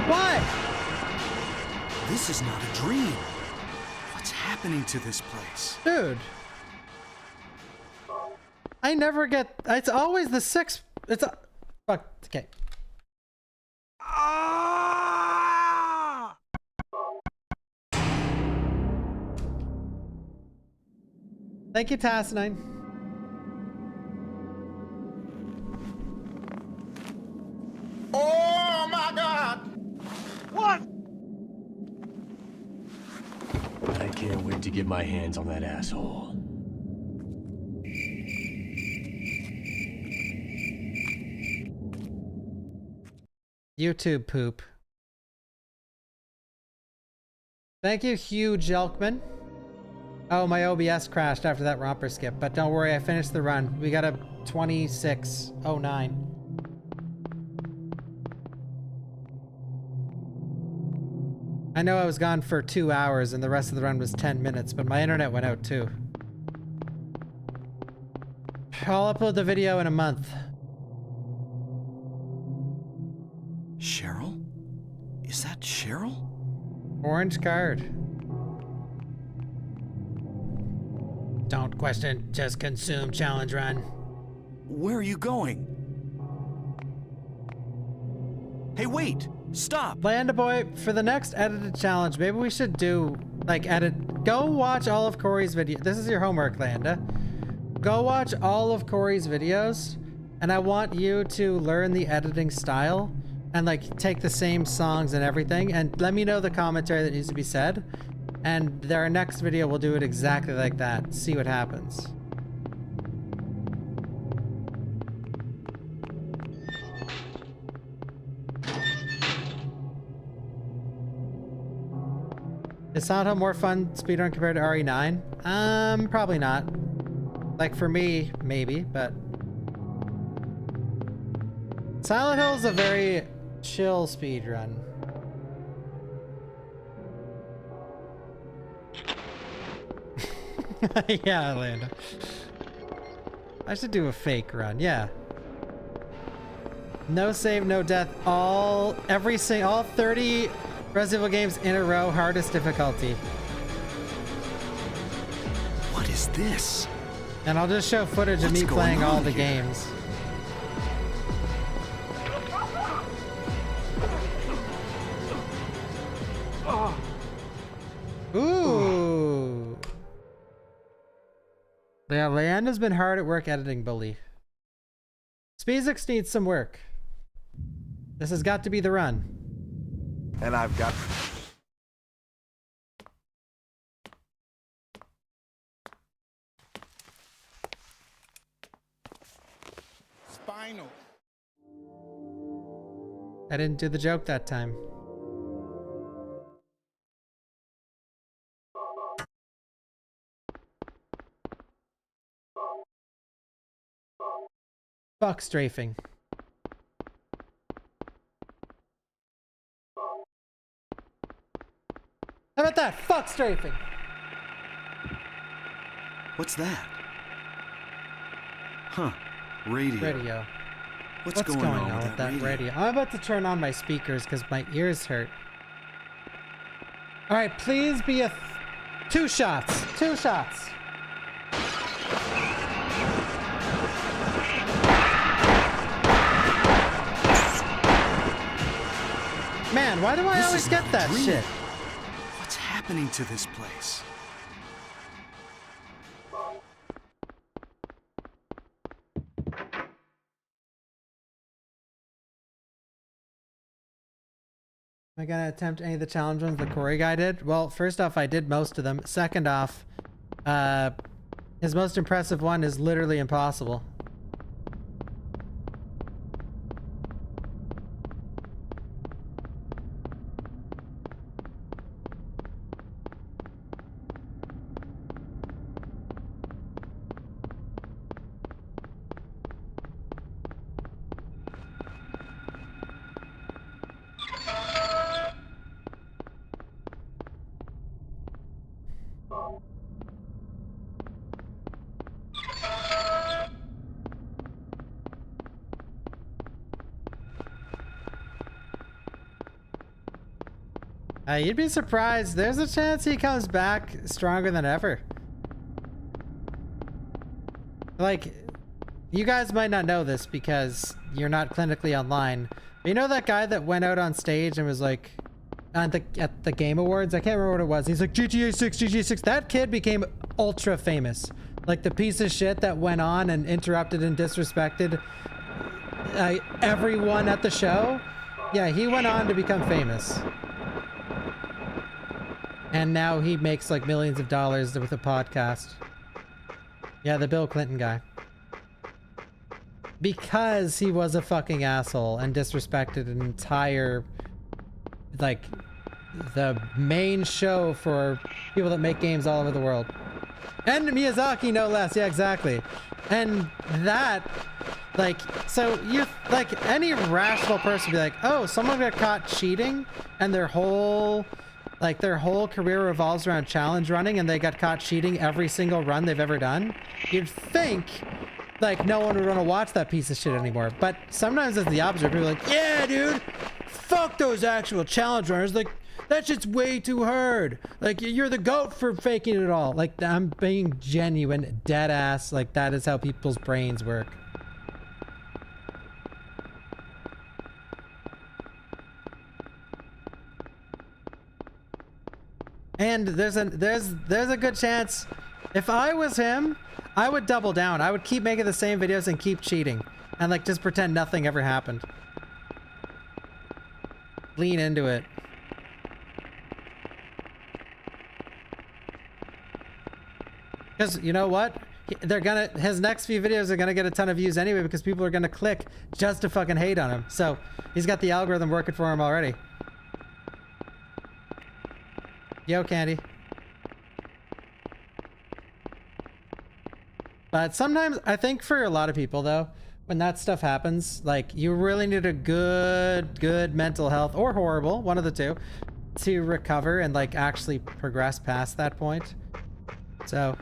Speaker 1: What?
Speaker 2: This is not a dream. What's happening to this place?
Speaker 1: Dude. I never get... It's always the sixth... It's a... Fuck. Okay. Thank you, Tassinine.
Speaker 2: Oh my god! What?
Speaker 8: I can't wait to get my hands on that asshole.
Speaker 1: YouTube poop. Thank you, Hugh Jelkman. Oh, my OBS crashed after that romper skip, but don't worry, I finished the run. We got a 26:09. I know I was gone for 2 hours and the rest of the run was 10 minutes, but my internet went out too. I'll upload the video in a month.
Speaker 2: Cheryl? Is that Cheryl?
Speaker 1: Orange card. Don't question, just consume challenge run.
Speaker 2: Where are you going? Hey, wait! Stop!
Speaker 1: Landa Boy, for the next edited challenge, maybe we should do, like, go watch all of Corey's video. This is your homework, Landa. Go watch all of Corey's videos, and I want you to learn the editing style and, like, take the same songs and everything, and let me know the commentary that needs to be said. And our next video, we'll do it exactly like that. See what happens. Is Silent Hill more fun speedrun compared to RE9? Probably not. Like for me, maybe, but... Silent Hill is a very chill speedrun. Yeah, Landa. I should do a fake run, yeah. No save, no death, all 30 Resident Evil games in a row, hardest difficulty.
Speaker 2: What is this?
Speaker 1: And I'll just show footage of me playing all the games. Ooh. Yeah, Leanna's been hard at work editing Bully. Speezix needs some work. This has got to be the run.
Speaker 10: And I've got...
Speaker 13: Spinal.
Speaker 1: I didn't do the joke that time. Fuck strafing. How about that? Fuck strafing.
Speaker 2: What's that? Huh. Radio.
Speaker 1: Radio.
Speaker 2: What's going on
Speaker 1: with that radio? I'm about to turn on my speakers because my ears hurt. All right, please be a 2 shots. 2 shots. Man, why do I always get that shit?
Speaker 2: What's happening to this place?
Speaker 1: Am I gonna attempt any of the challenge ones the Corey guy did? Well, first off, I did most of them. Second off, his most impressive one is literally impossible. You'd be surprised. There's a chance he comes back stronger than ever. Like, you guys might not know this because you're not clinically online. But you know that guy that went out on stage and was like, at the Game Awards? I can't remember what it was. He's like, GTA 6, GTA 6. That kid became ultra famous. Like the piece of shit that went on and interrupted and disrespected everyone at the show. Yeah, he went on to become famous. And now he makes like millions of dollars with a podcast. Yeah, the Bill Clinton guy. Because he was a fucking asshole and disrespected an entire, like, the main show for people that make games all over the world. And Miyazaki, no less. Yeah, exactly. And that, like, so you, like, any rational person would be like, oh, someone got caught cheating and their whole career revolves around challenge running and they got caught cheating every single run they've ever done. You'd think, like, no one would want to watch that piece of shit anymore. But sometimes it's the opposite. People are like, yeah, dude, fuck those actual challenge runners. Like, that shit's way too hard. Like, you're the GOAT for faking it all. Like, I'm being genuine, dead ass. Like, that is how people's brains work. And there's a good chance if I was him, I would double down. I would keep making the same videos and keep cheating and like just pretend nothing ever happened. Lean into it. Because you know what? His next few videos are gonna get a ton of views anyway because people are gonna click just to fucking hate on him. So he's got the algorithm working for him already. Yo, Candy. But sometimes, I think for a lot of people though, when that stuff happens, like you really need a good mental health, or horrible, one of the two, to recover and like actually progress past that point. So.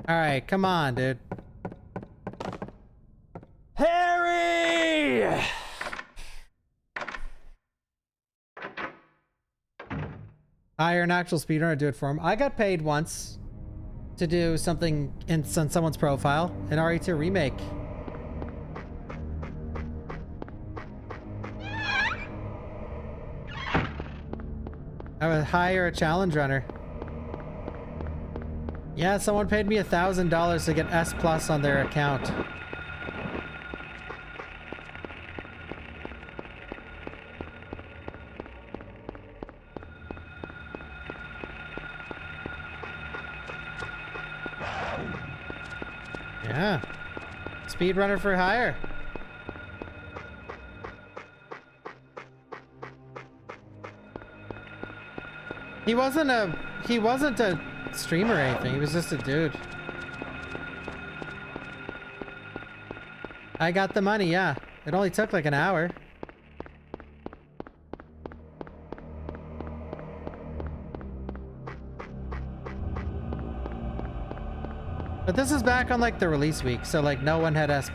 Speaker 1: All right, come on, dude. Harry! Hire an actual speedrunner to do it for him. I got paid once to do something in someone's profile, an RE2 remake. I would hire a challenge runner. Yeah, someone paid me $1,000 to get S+ on their account. Yeah. Speedrunner for hire. He wasn't a streamer or anything. He was just a dude. I got the money, yeah. It only took like an hour. But this is back on like the release week, so like no one had S+.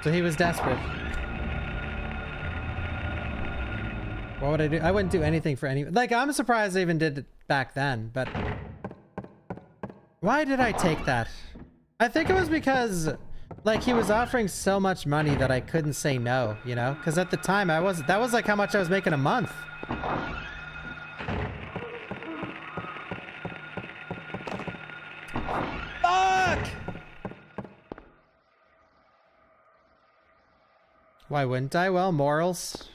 Speaker 1: So he was desperate. What would I do? I wouldn't do anything for any... Like, I'm surprised I even did it back then, but... Why did I take that? I think it was because, like, he was offering so much money that I couldn't say no, you know? Because at the time, that was like how much I was making a month. Fuck! Why wouldn't I? Well, morals.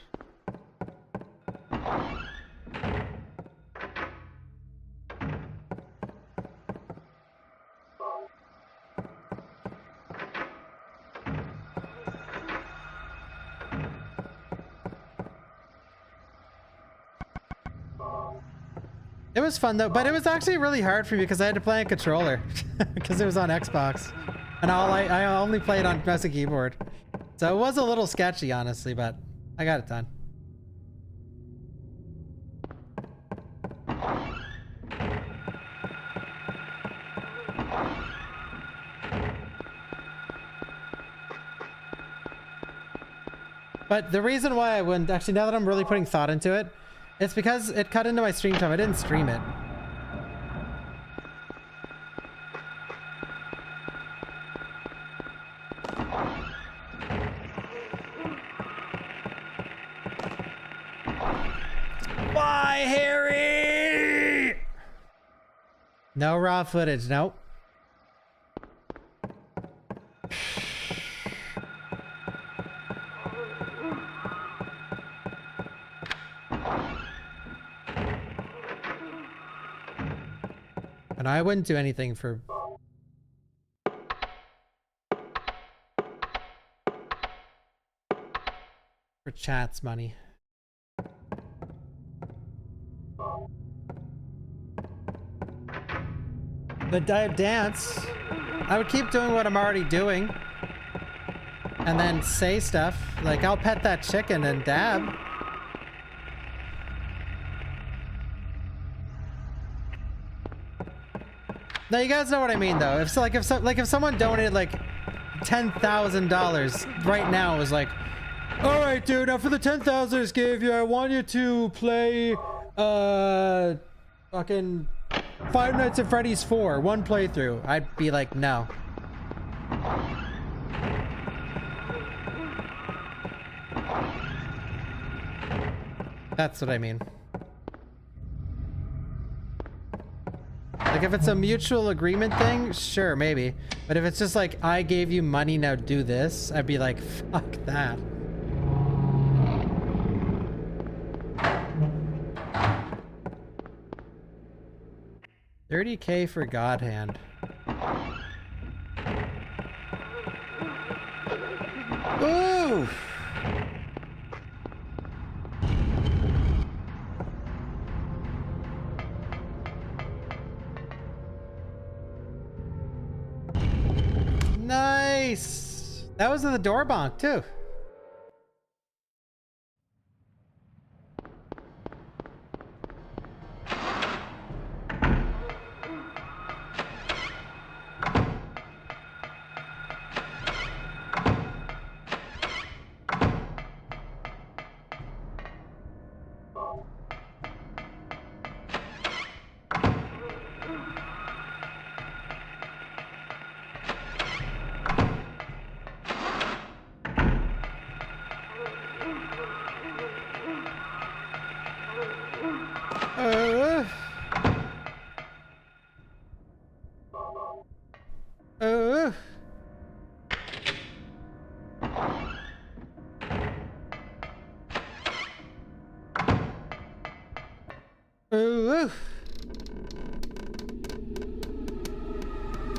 Speaker 1: It was fun though, but it was actually really hard for me because I had to play on controller because it was on Xbox, and I only played on mouse and keyboard, so it was a little sketchy honestly, but I got it done. But the reason why I wouldn't, actually, now that I'm really putting thought into it, it's because it cut into my stream time. I didn't stream it. Why, Harry? No raw footage, nope. And I wouldn't do anything for chat's money. The dance, I would keep doing what I'm already doing and then say stuff like, I'll pet that chicken and dab. Now you guys know what I mean, though. If someone donated like $10,000 right now, it was like, all right, dude, now for the 10,000 I just gave you, I want you to play fucking Five Nights at Freddy's 4, one playthrough. I'd be like, no. That's what I mean. Like, if it's a mutual agreement thing, sure, maybe. But if it's just like, I gave you money, now do this, I'd be like, fuck that. $30K for God Hand. Ooh! Nice! That was in the door bonk, too.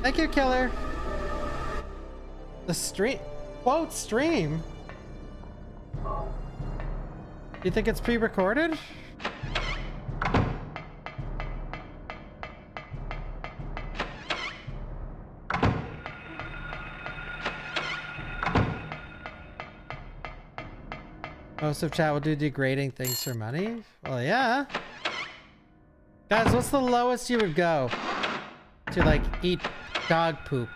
Speaker 1: Thank you, killer. The stream, quote, stream. Do you think it's pre-recorded? Most of chat will do degrading things for money. Well, yeah. Guys, what's the lowest you would go to, like, eat dog poop?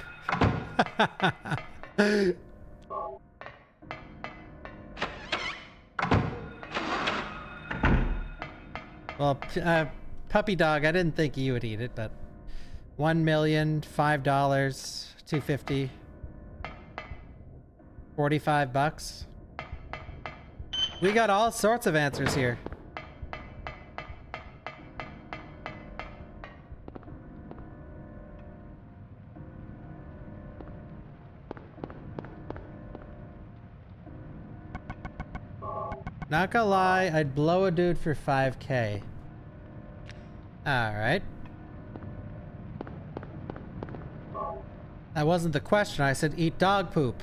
Speaker 1: Well, puppy dog, I didn't think you would eat it, but $1 million, $5, $250, $45. We got all sorts of answers here. Not gonna lie, I'd blow a dude for 5K. Alright. That wasn't the question, I said eat dog poop.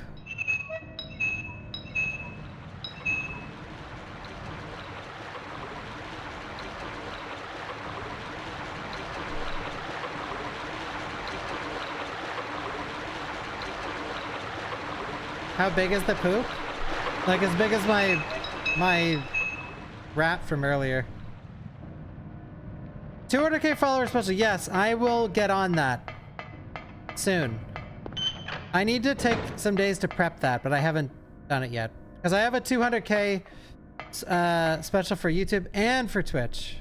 Speaker 1: How big is the poop? Like as big as my rap from earlier. 200K follower special. Yes, I will get on that soon. I need to take some days to prep that, but I haven't done it yet. Because I have a 200K special for YouTube and for Twitch.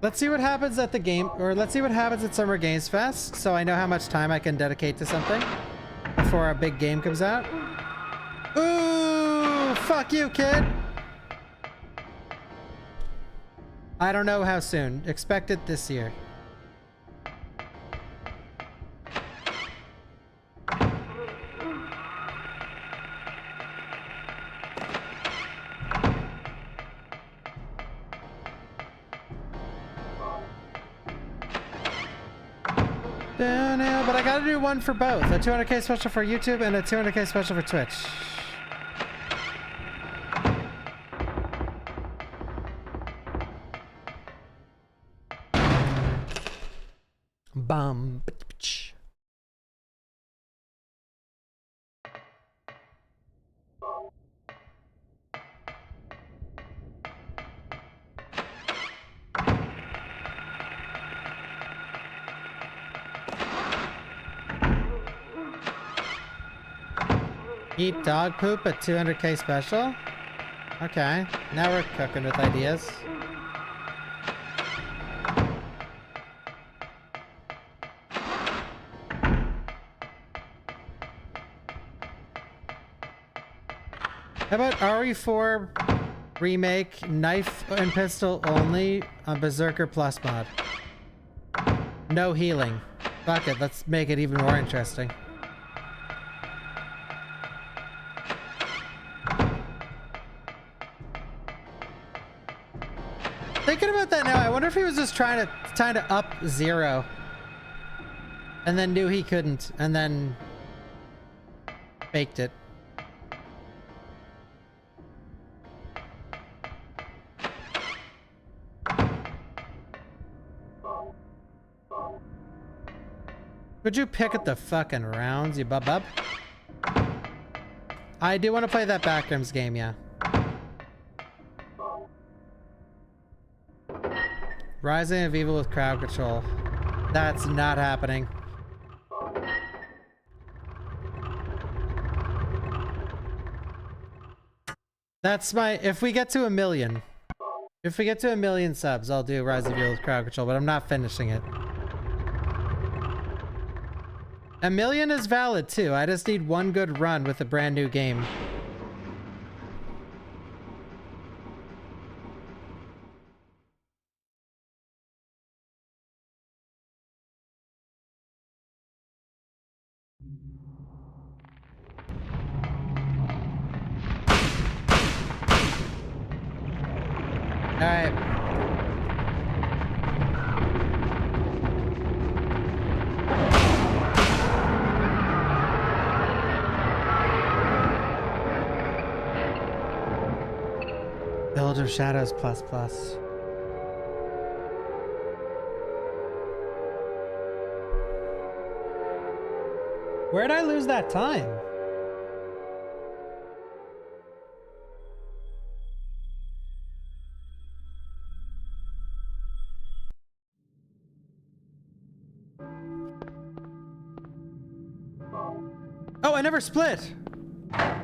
Speaker 1: Let's see what happens at the game, or let's see what happens at Summer Games Fest, so I know how much time I can dedicate to something before a big game comes out. Ooh, fuck you, kid. I don't know how soon. Expect it this year. But I gotta do one for both. A 200K special for YouTube and a 200K special for Twitch. Bum. Eat dog poop at 200K special? Okay, now we're cooking with ideas. How about RE4 remake knife and pistol only on Berserker Plus mod? No healing. Fuck it, let's make it even more interesting. Thinking about that now, I wonder if he was just trying to up Zero and then knew he couldn't and then faked it. Would you pick at the fucking rounds, you bub? I do want to play that Backrooms game, yeah. Rising of Evil with crowd control. That's not happening. That's my... If we get to 1 million. If we get to 1 million subs, I'll do Rise of Evil with crowd control, but I'm not finishing it. 1 million is valid too. I just need one good run with a brand new game. All right. Build of Shadows plus plus. Where'd I lose that time? Oh, I never split!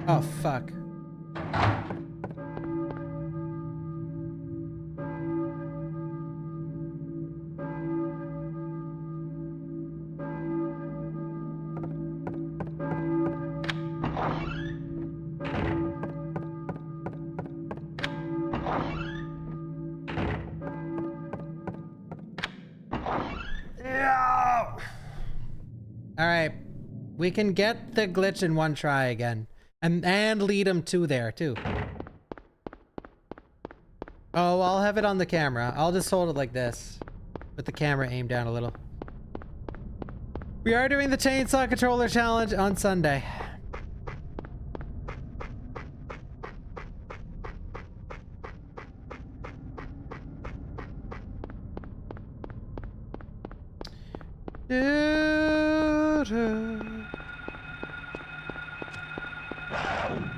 Speaker 1: Oh, fuck. Alright. We can get the glitch in one try again. And lead him to there, too. Oh, I'll have it on the camera. I'll just hold it like this. With the camera aimed down a little. We are doing the Chainsaw Controller Challenge on Sunday.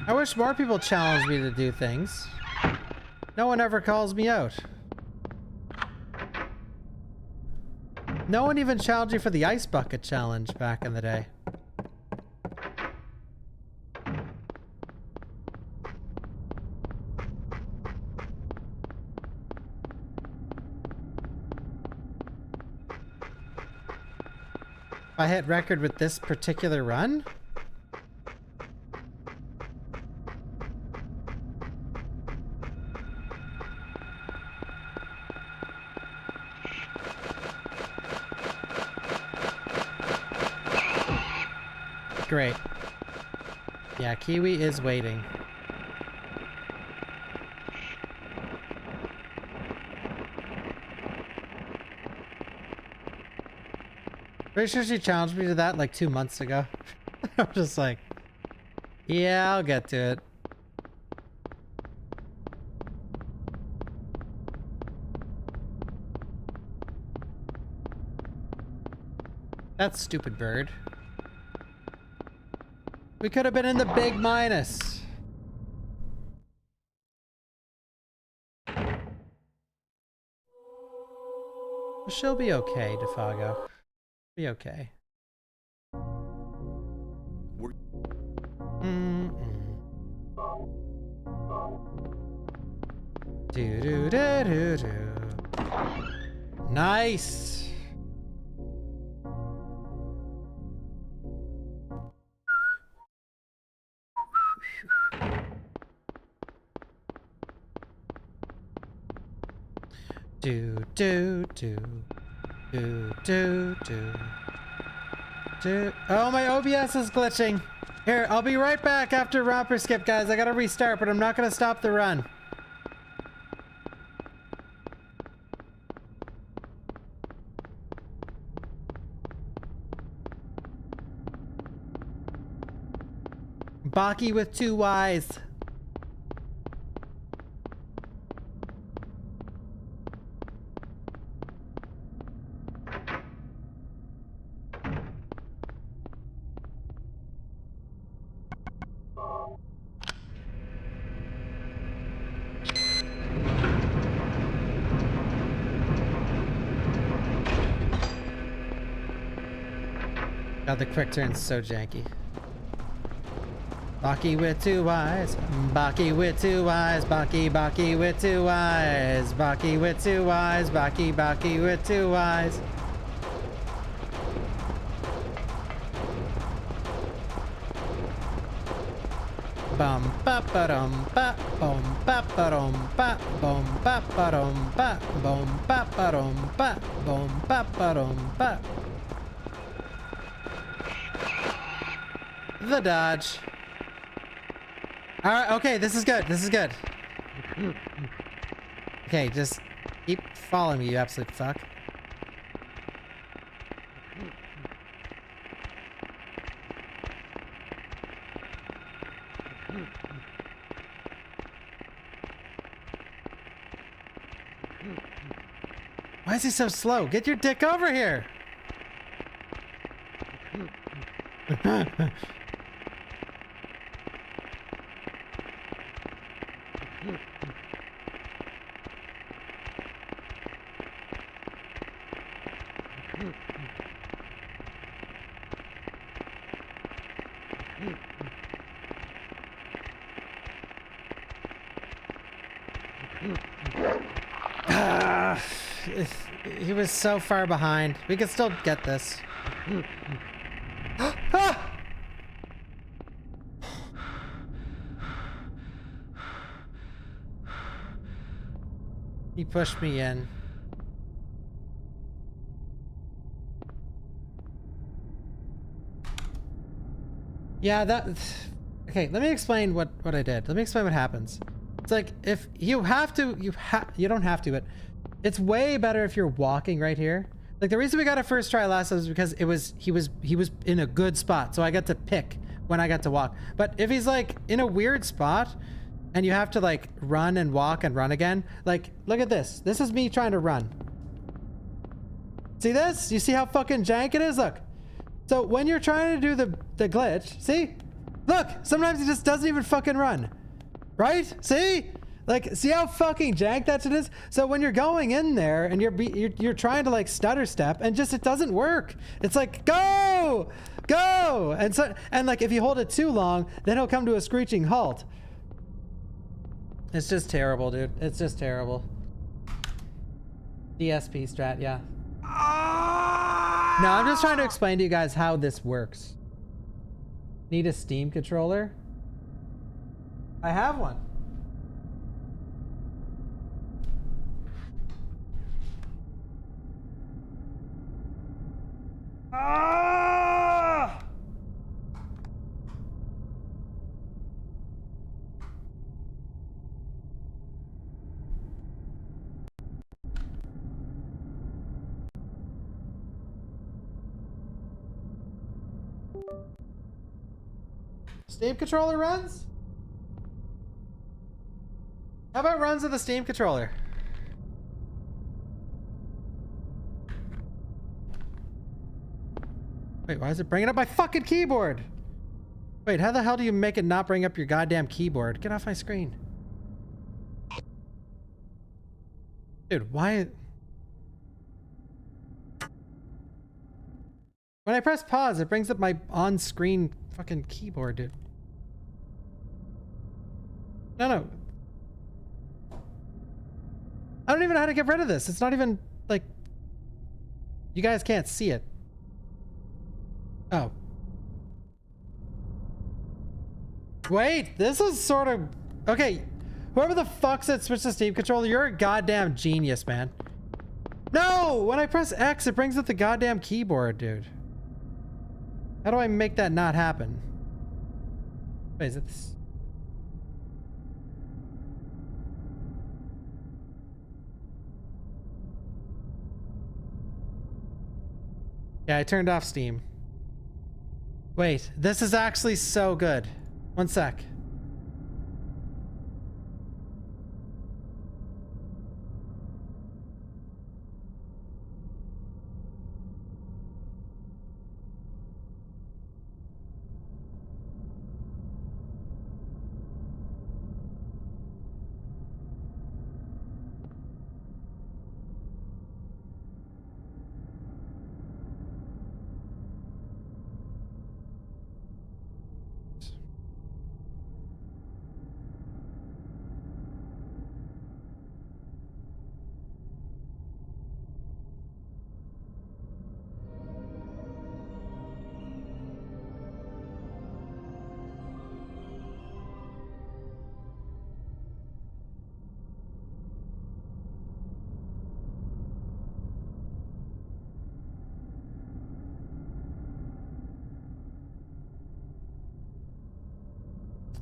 Speaker 1: I wish more people challenge me to do things. No one ever calls me out. No one even challenged you for the ice bucket challenge back in the day. I hit record with this particular run? Great. Yeah, Kiwi is waiting. Pretty sure she challenged me to that like 2 months ago. I'm just like, yeah, I'll get to it. That stupid bird. We could have been in the big minus. She'll be okay, Defago. Be okay. Do do do do do. Nice. Do do do do do do do. Oh, my OBS is glitching. Here, I'll be right back after Romper Skip, guys. I gotta restart, but I'm not gonna stop the run. Baki with 2 Y's. God, the quick turn's so janky. Baki with 2 Y's. Baki with 2 Y's. Baki, Baki with 2 Y's. Baki with 2 Y's. Baki, Baki with 2 Y's. Bum ba ba dum ba bum ba ba dum ba bum ba ba dum ba bum ba ba dum ba bum ba ba dum ba. The dodge. All right, okay, this is good. This is good. Okay, just keep following me, you absolute fuck. Why is he so slow? Get your dick over here. He was so far behind. We could still get this. Ah! He pushed me in. Yeah, that... Okay, let me explain what I did. Let me explain what happens. It's like, if you have to, you don't have to, but it's way better if you're walking right here. Like, the reason we got a first try last time is because he was in a good spot, so I got to pick when I got to walk. But if he's like in a weird spot and you have to like run and walk and run again, like, look at this. This is me trying to run. See this? You see how fucking jank it is? Look. So when you're trying to do the glitch, see? Look, sometimes he just doesn't even fucking run. Right? See? Like, see how fucking jank that shit is? So when you're going in there and you're trying to like stutter step and just it doesn't work. It's like go, go, and like if you hold it too long, then he'll come to a screeching halt. It's just terrible, dude. It's just terrible. DSP strat, yeah. No, I'm just trying to explain to you guys how this works. Need a Steam controller? I have one. Ah! Steam controller runs? How about runs of the Steam controller? Wait, why is it bringing up my fucking keyboard? Wait, how the hell do you make it not bring up your goddamn keyboard? Get off my screen. Dude, why? When I press pause, it brings up my on-screen fucking keyboard, dude. No. I don't even know how to get rid of this. It's not even, like... You guys can't see it. Oh. Wait, this is sort of... Okay, whoever the fuck said switch to Steam controller, you're a goddamn genius, man. No! When I press X, it brings up the goddamn keyboard, dude. How do I make that not happen? Wait, is it this? Yeah, I turned off Steam. Wait, this is actually so good. One sec.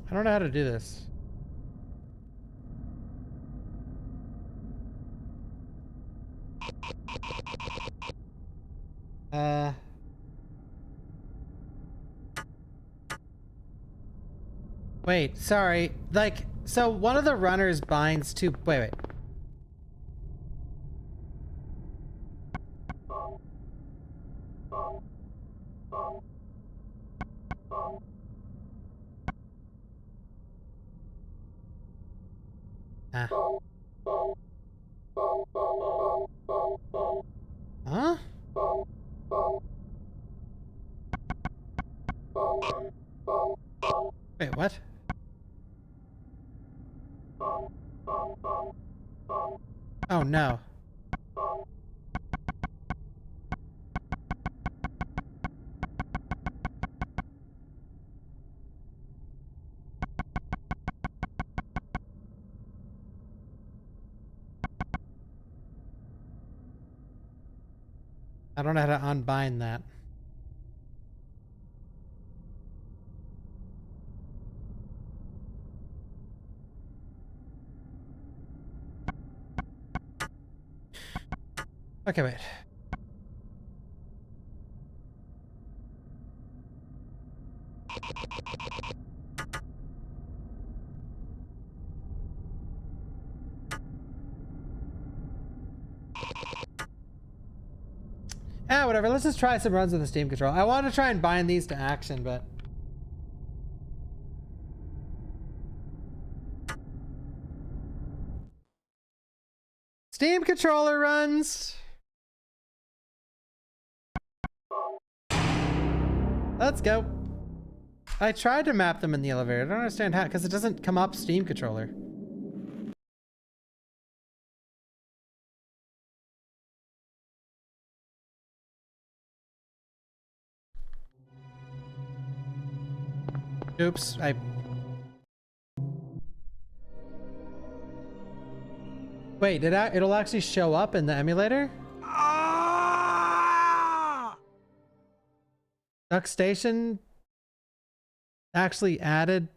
Speaker 1: I don't know how to do this. Wait, sorry. Like, so one of the runners binds to... Wait. Huh? Wait, what? Oh no. I don't know how to unbind that. Okay, wait. Whatever. Let's just try some runs with the Steam control. I want to try and bind these to action, but... Steam controller runs. Let's go. I tried to map them in the elevator. I don't understand how, because it doesn't come up Steam controller. Oops, Wait, it'll actually show up in the emulator? Duck Station actually added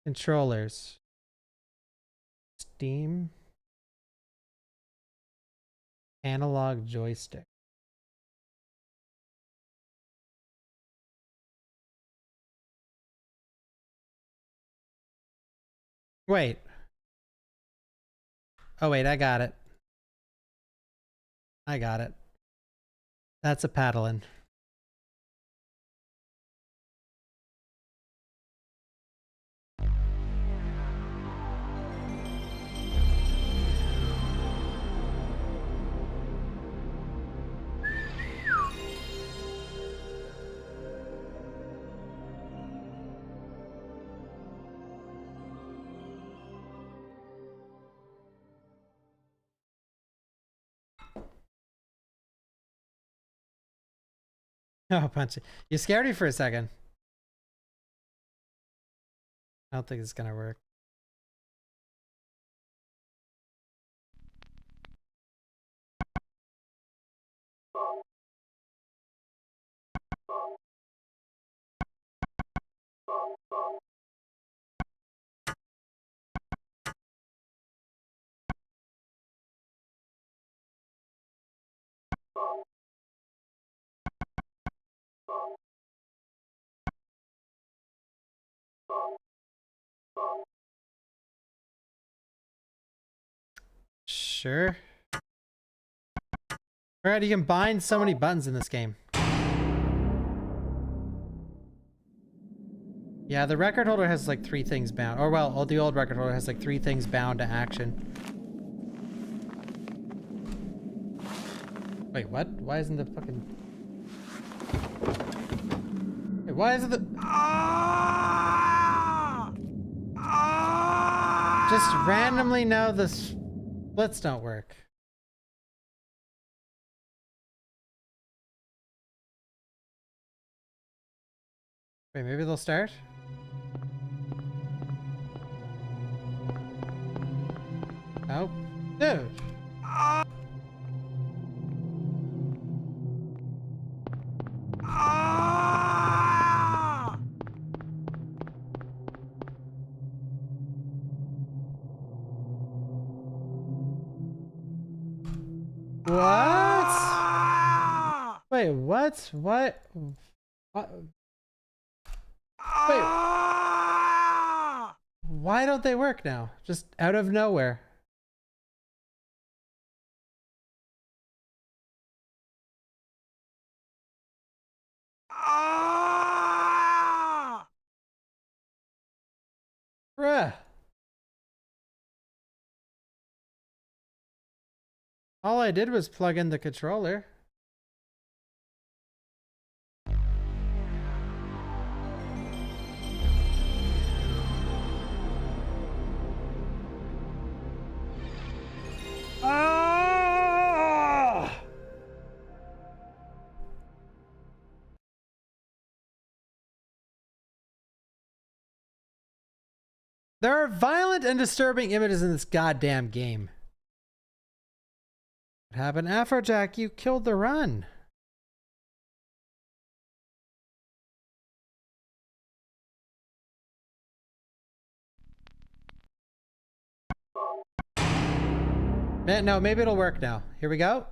Speaker 1: controllers. Steam analog joystick. Wait. Oh wait, I got it. I got it. That's a paddling. Oh, punch it. You scared me for a second. I don't think it's gonna work. Sure. Alright, you can bind so many buttons in this game. Yeah, the record holder has like 3 things bound. Or well, the old record holder has like 3 things bound to action. Wait, what? Why isn't the fucking... Wait, why isn't the... Just randomly now the splits don't work. Wait, maybe they'll start? Oh, dude. What? Wait, what? What? Wait. Why don't they work now? Just out of nowhere. Bruh. All I did was plug in the controller. There are violent and disturbing images in this goddamn game. What happened, Afrojack? You killed the run. No, maybe it'll work now. Here we go.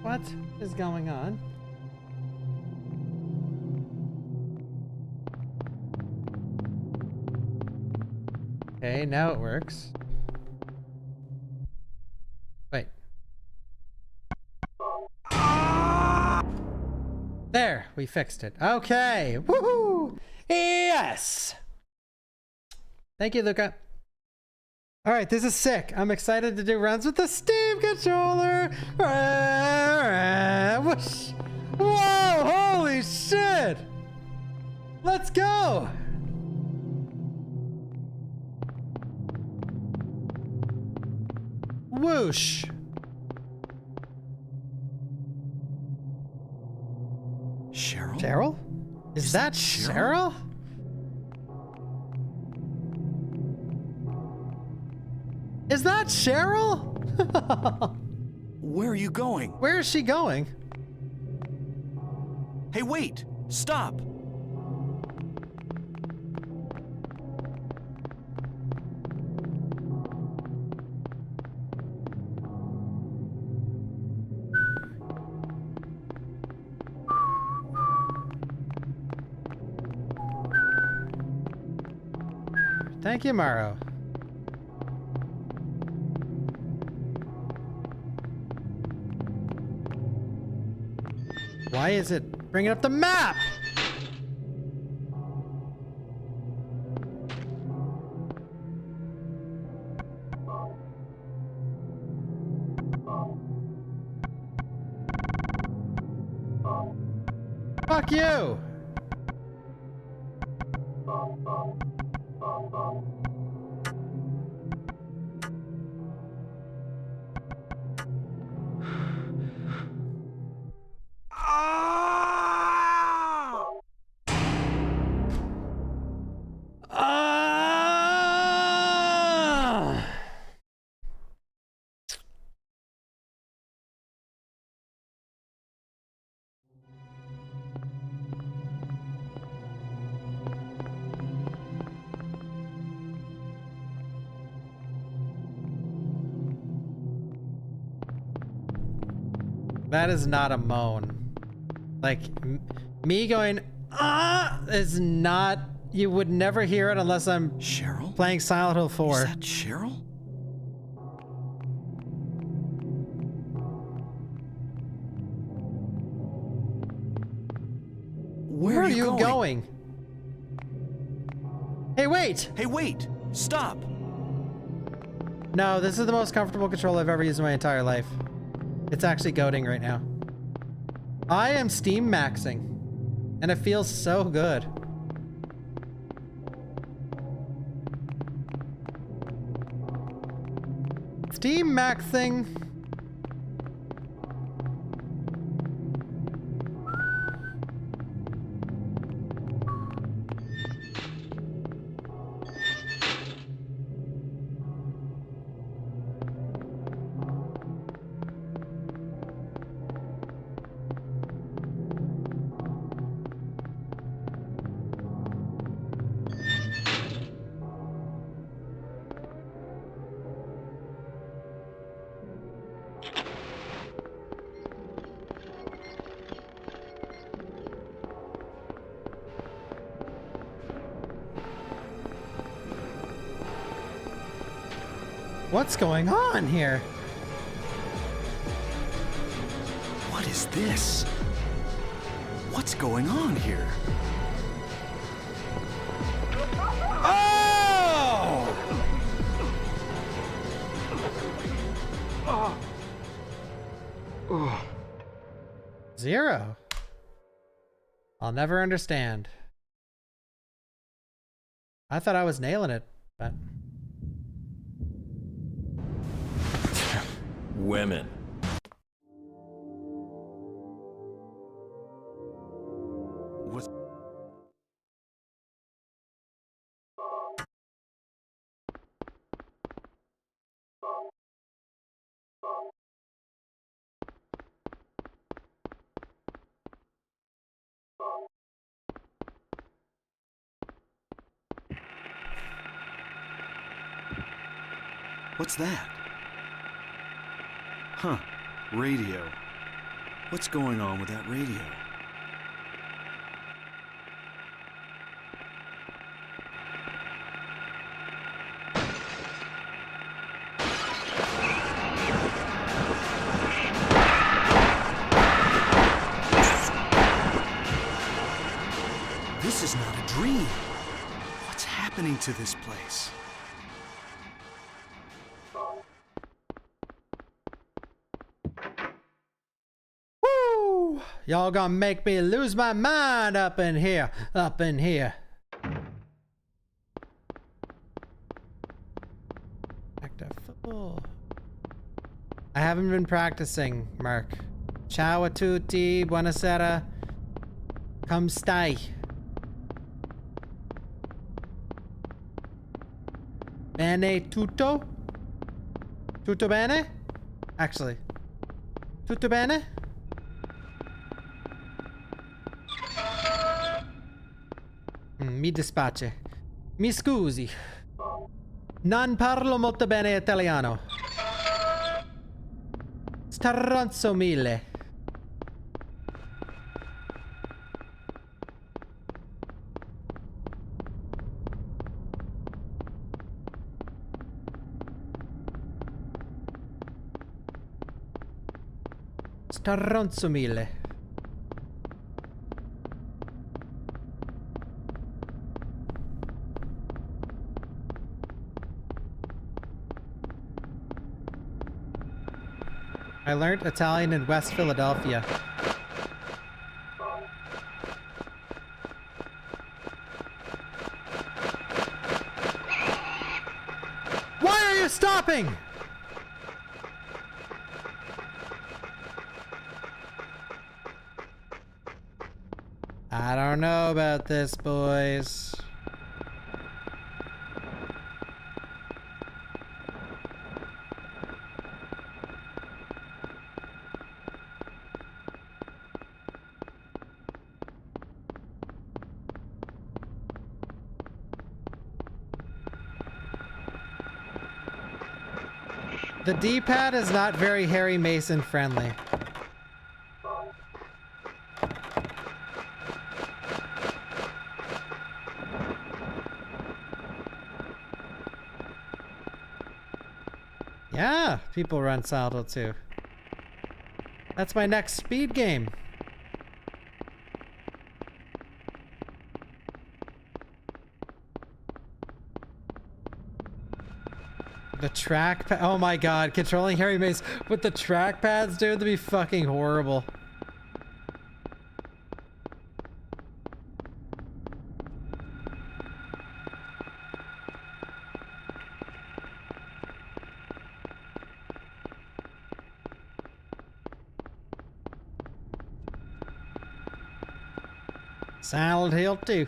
Speaker 1: What is going on? Okay, now it works. Wait. There, we fixed it. Okay, woohoo! Yes! Thank you, Luca. All right, this is sick. I'm excited to do runs with the Steam controller. Whoosh. Whoa, holy shit! Let's go! Whoosh.
Speaker 2: Cheryl?
Speaker 1: Cheryl? Is that Cheryl? Is that Cheryl?
Speaker 2: Where are you going?
Speaker 1: Where is she going?
Speaker 2: Hey, wait! Stop!
Speaker 1: Thank you, Maro. Why is it bringing up the map? Fuck you! That is not a moan. Like, me going, is not, you would never hear it unless I'm
Speaker 2: Cheryl?
Speaker 1: Playing Silent Hill 4.
Speaker 2: Is that Cheryl?
Speaker 1: Where are you going? Hey, wait!
Speaker 2: Hey, wait! Stop!
Speaker 1: No, this is the most comfortable control I've ever used in my entire life. It's actually goating right now. I am Steam maxing, and it feels so good. Steam maxing. What's going on here?
Speaker 2: What is this? What's going on here?
Speaker 1: Zero. I'll never understand. I thought I was nailing it, but...
Speaker 8: Women.
Speaker 2: Was... What's that? Huh. Radio. What's going on with that radio? This is not a dream. What's happening to this place?
Speaker 1: Woo! Y'all gonna make me lose my mind up in here. Up in here. Back to football. I haven't been practicing, Mark. Ciao a tutti, buonasera. Come stai? Bene tutto? Tutto bene? Actually. Tutto bene? Mi dispiace. Mi scusi. Non parlo molto bene italiano. Stronzo mille. Stronzo mille. I learned Italian in West Philadelphia. Why are you stopping? I don't know about this, boys. The D-pad is not very Harry Mason friendly. Yeah, people run Salto too. That's my next speed game. The trackpad. Oh my god, controlling Harry Mace with the trackpads, dude, that'd be fucking horrible. Silent Hill 2.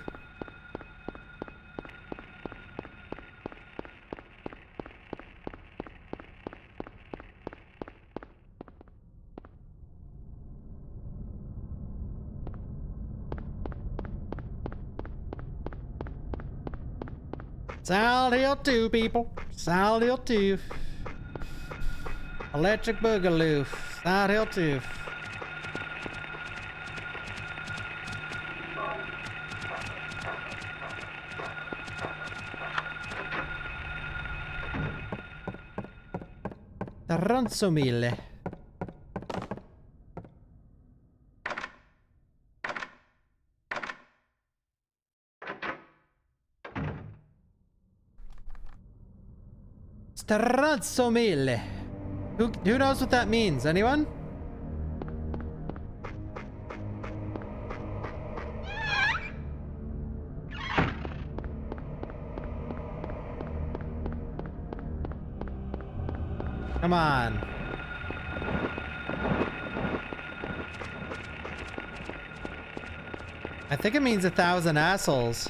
Speaker 1: Silent Hill 2, people. Silent Hill 2. Electric Boogaloo. Silent Hill 2. Taranzo mille. Strazzo mille. Who knows what that means? Anyone? Come on. I think it means 1,000 assholes.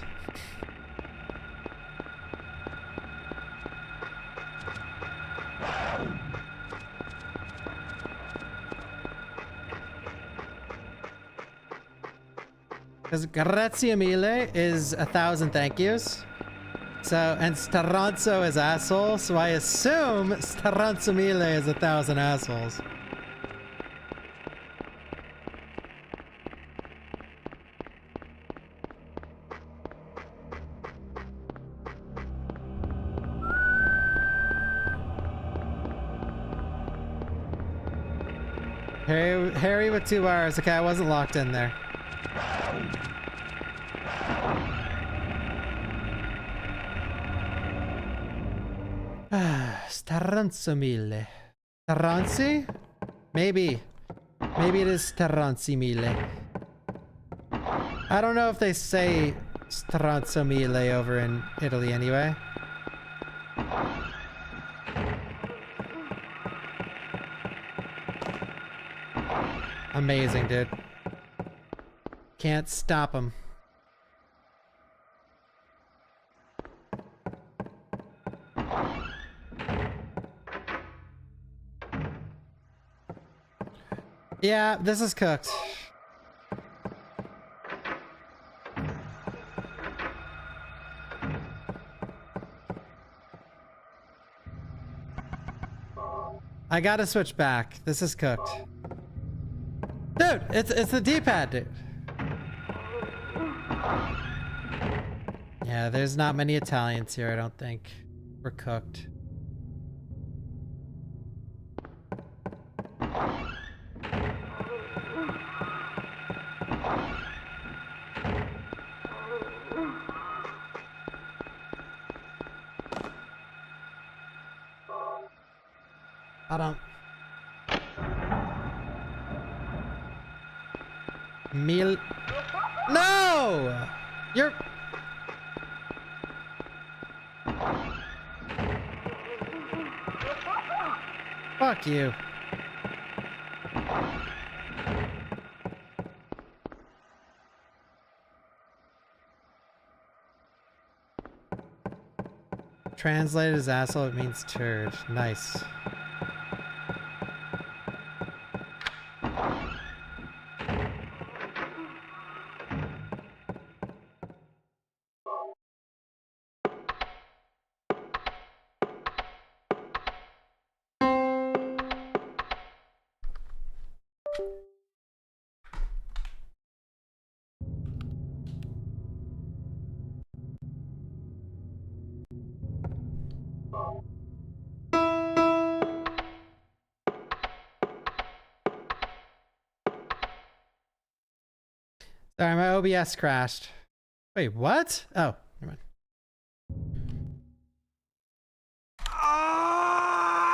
Speaker 1: Because grazie mille is 1,000 thank yous. So, and stronzo is asshole, so I assume stronzo mille is 1,000 assholes. Harry with 2 R's. Okay, I wasn't locked in there. Staranzomille. Taranzi? Maybe. Maybe it is Taranzimille. I don't know if they say Stranzomille over in Italy anyway. Amazing, dude. Can't stop him. Yeah, this is cooked. I gotta switch back. This is cooked. Dude, it's the D-pad, dude. Yeah, there's not many Italians here, I don't think. We're cooked. I don't... Meal... No! You're... Fuck you. Translated as asshole, it means turd. Nice. Sorry, my OBS crashed. Wait, what? Oh, never mind.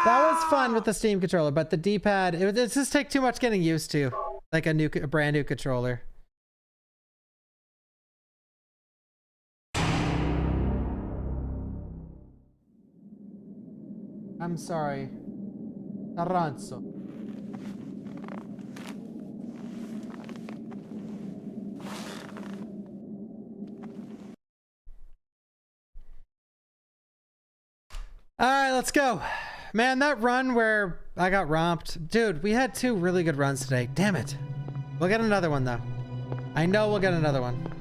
Speaker 1: That was fun with the Steam controller, but the D-pad, it just take too much getting used to. Like a brand new controller. I'm sorry. Taranzo. Alright, let's go. Man, that run where I got romped. Dude, we had 2 really good runs today. Damn it. We'll get another one, though. I know we'll get another one.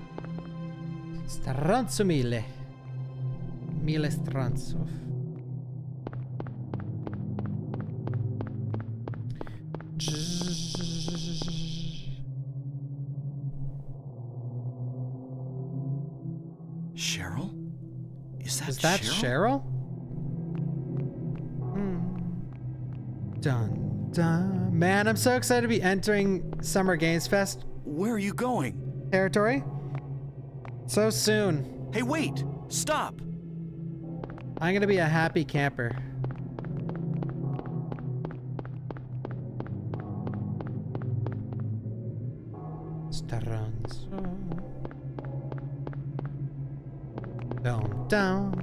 Speaker 1: Stranzo mille. Mille stranzo.
Speaker 2: Cheryl? Is that
Speaker 1: Cheryl? Dun, dun. Man, I'm so excited to be entering Summer Games Fest.
Speaker 2: Where are you going?
Speaker 1: Territory? So soon.
Speaker 2: Hey, wait! Stop!
Speaker 1: I'm gonna be a happy camper. Staranzo. Down, down,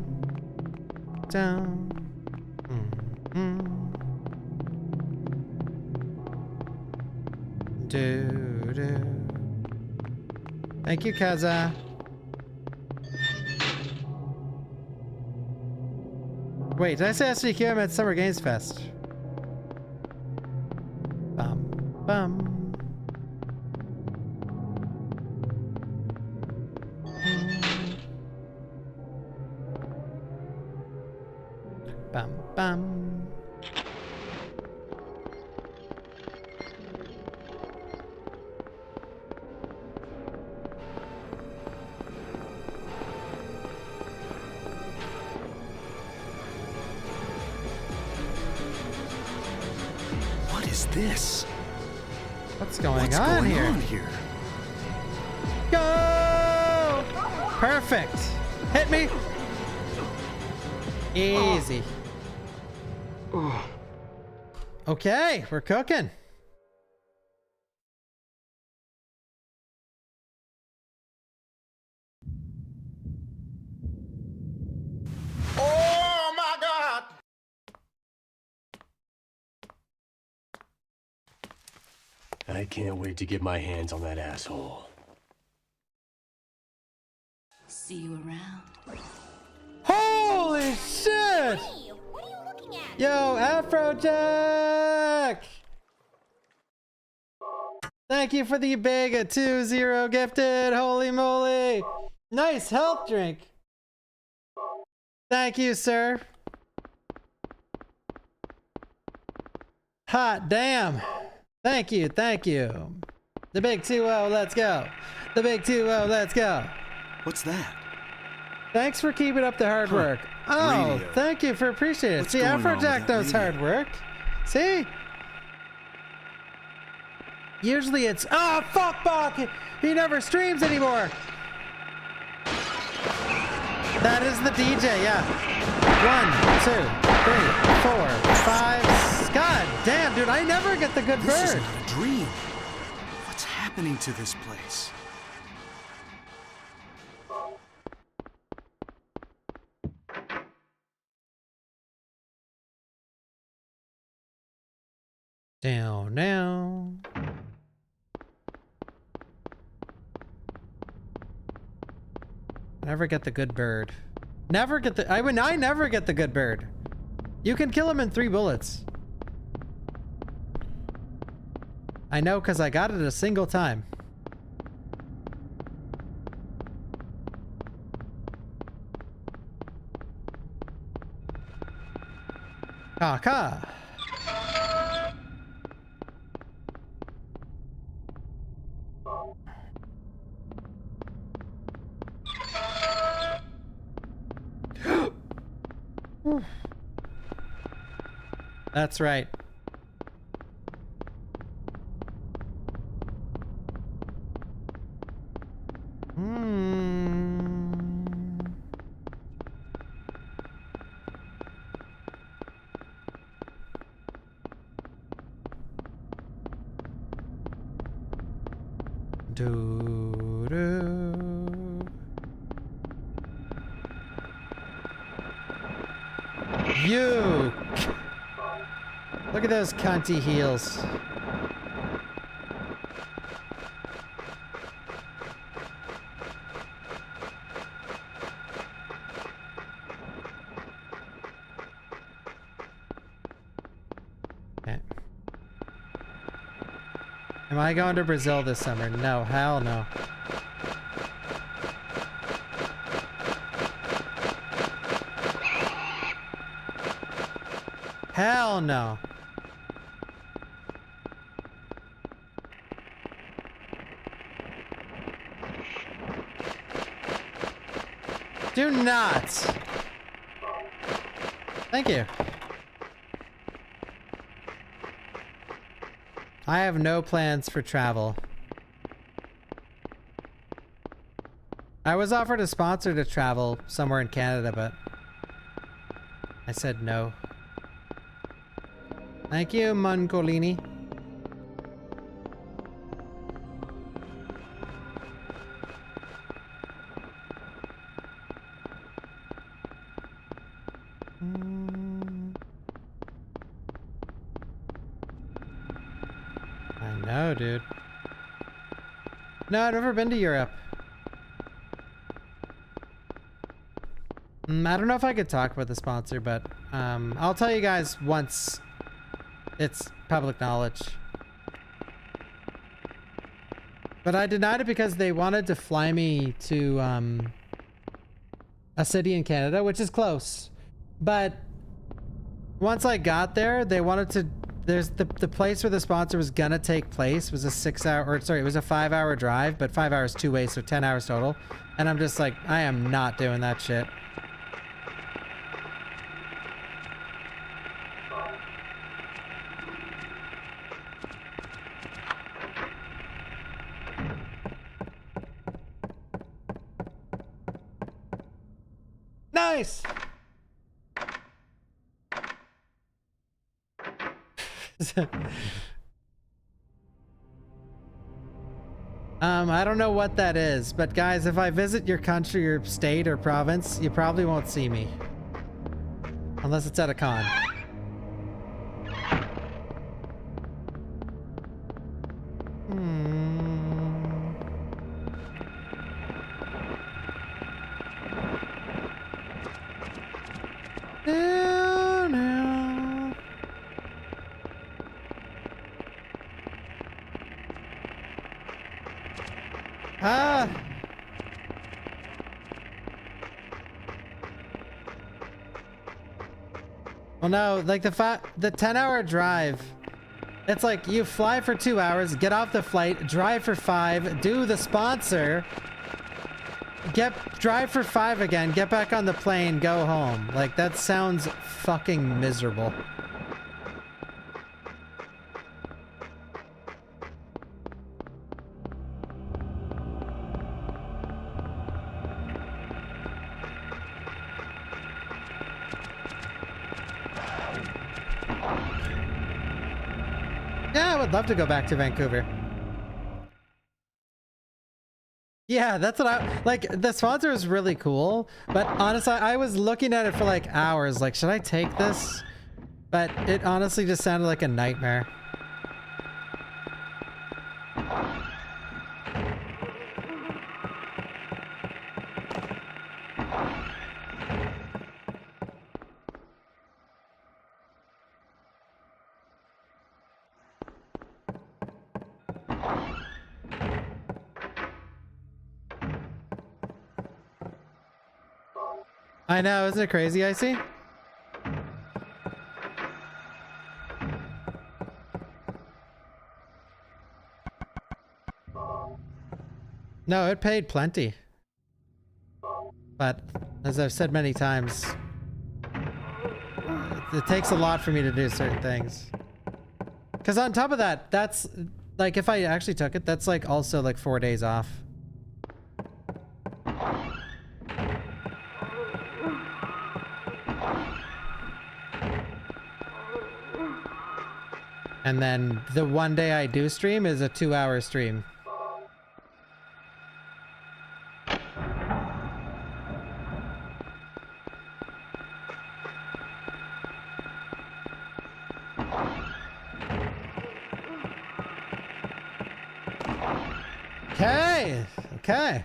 Speaker 1: down. Do. Thank you, Kaza. Wait, did I say SDQ? I meant Summer Games Fest. Bum, bum. Bum, bum.
Speaker 2: This?
Speaker 1: What's going
Speaker 2: What's
Speaker 1: on
Speaker 2: going
Speaker 1: here?
Speaker 2: on here?
Speaker 1: Go! Perfect. Hit me. Easy. Okay, we're cooking.
Speaker 13: Oh my God!
Speaker 8: I can't wait to get my hands on that asshole.
Speaker 3: See you around.
Speaker 1: Holy shit!
Speaker 9: Hey, what are you looking at?
Speaker 1: Yo, Afrojack! Thank you for the big 2-0 gifted. Holy moly! Nice health drink. Thank you, sir. Hot damn. Thank you, thank you. The big 2-0, let's go. The big 2-0, let's go.
Speaker 2: What's that?
Speaker 1: Thanks for keeping up the hard work. Oh,
Speaker 2: Radio.
Speaker 1: thank you for appreciating it.
Speaker 2: What's
Speaker 1: See,
Speaker 2: going on with
Speaker 1: Afrojack
Speaker 2: that
Speaker 1: knows
Speaker 2: radio?
Speaker 1: hard work. See? Usually it's, oh, fuck, Bach! He never streams anymore. That is the DJ, yeah. 1, 2, 3, 4, 5. God damn, dude, I never get the good
Speaker 2: This is
Speaker 1: bird.
Speaker 2: not a dream. What's happening to this place?
Speaker 1: Down now. Never get the good bird. Never get the I never get the good bird. You can kill him in 3 bullets. I know because I got it a single time. Ka. That's right. You! Look at those cunty heels. Okay. Am I going to Brazil this summer? No, hell no. Hell no. Do not. Thank you. I have no plans for travel. I was offered a sponsor to travel somewhere in Canada, but I said no. Thank you, Moncolini. I know, dude. No, I've never been to Europe. I don't know if I could talk about the sponsor, but I'll tell you guys once it's public knowledge. But I denied it because they wanted to fly me to a city in Canada, which is close. But once I got there, they wanted to, there's the place where the sponsor was gonna take place was a 5-hour drive, but 5 hours 2 ways, so 10 hours total. And I'm just like, I am not doing that shit. Nice! I don't know what that is, but guys, if I visit your country or state or province, you probably won't see me. Unless it's at a con. No. Ah. Well, no, like the 10-hour drive. It's like you fly for 2 hours, get off the flight, drive for 5, do the sponsor, drive for 5 again, get back on the plane, go home. Like, that sounds fucking miserable. Yeah, I would love to go back to Vancouver. Yeah, that's what I like. The sponsor is really cool, but honestly, I was looking at it for like hours. Like, should I take this? But it honestly just sounded like a nightmare. I know, isn't it crazy, Icy? No, it paid plenty. But, as I've said many times, it takes a lot for me to do certain things. Because on top of that, that's, like, if I actually took it, that's, like, also, like, 4 days off. And then the one day I do stream is a 2-hour stream. Okay. Okay.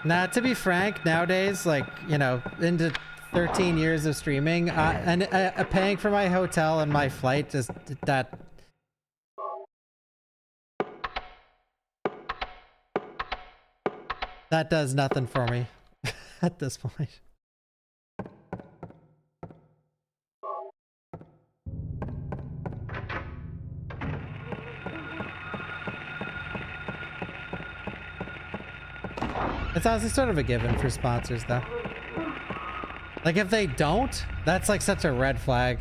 Speaker 1: Nah, to be frank, nowadays, like, you know, into 13 years of streaming, and paying for my hotel and my flight, just that does nothing for me at this point. It's honestly sort of a given for sponsors, though. Like, if they don't, that's like such a red flag.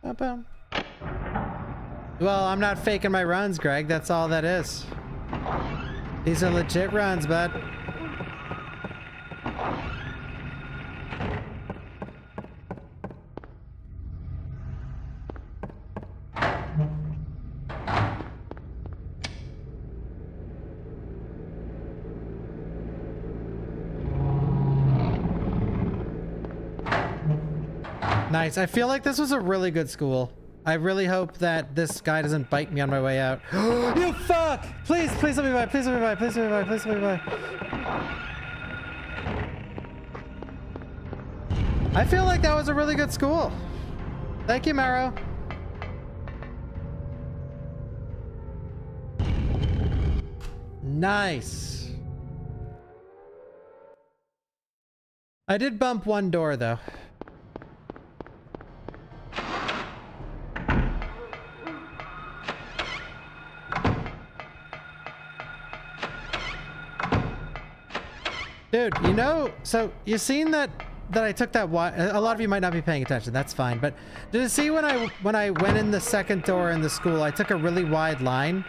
Speaker 1: Ba-bum. Well, I'm not faking my runs, Greg. That's all that is. These are legit runs, bud. Nice. I feel like this was a really good school. I really hope that this guy doesn't bite me on my way out. You fuck! Please, please let me by. Please let me by. Please let me by. Please let me by. I feel like that was a really good school. Thank you, Maro. Nice. I did bump one door, though. Dude, you know, so you've seen that I took that a lot of you might not be paying attention. That's fine. But did you see when I went in the second door in the school, I took a really wide line,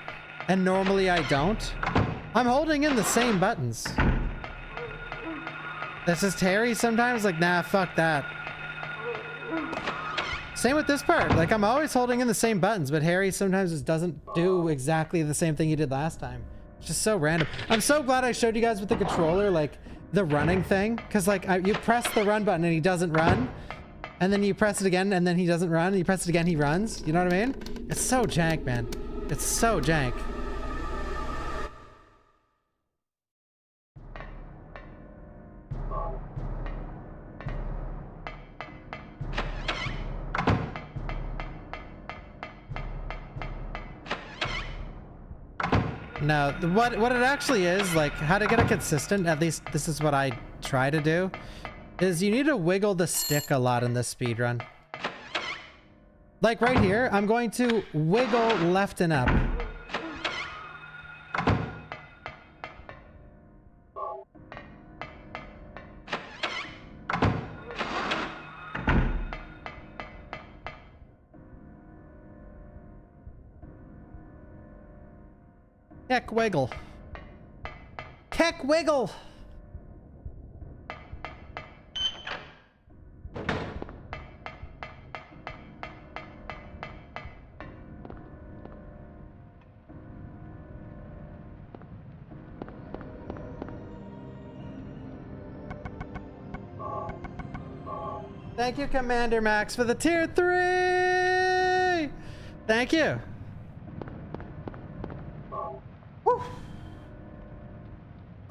Speaker 1: and normally I don't. I'm holding in the same buttons. That's just Harry sometimes like, nah, fuck that. Same with this part. Like, I'm always holding in the same buttons, but Harry sometimes just doesn't do exactly the same thing he did last time. It's just so random. I'm so glad I showed you guys with the controller, like, the running thing. Because, like, you press the run button and he doesn't run. And then you press it again and then he doesn't run. And you press it again, he runs. You know what I mean? It's so jank, man. It's so jank. No, what it actually is, like, how to get a consistent, at least this is what I try to do, is you need to wiggle the stick a lot in this speedrun. Like right here, I'm going to wiggle left and up. Heck wiggle. Heck wiggle. Thank you, Commander Max, for the tier 3. Thank you. Woo.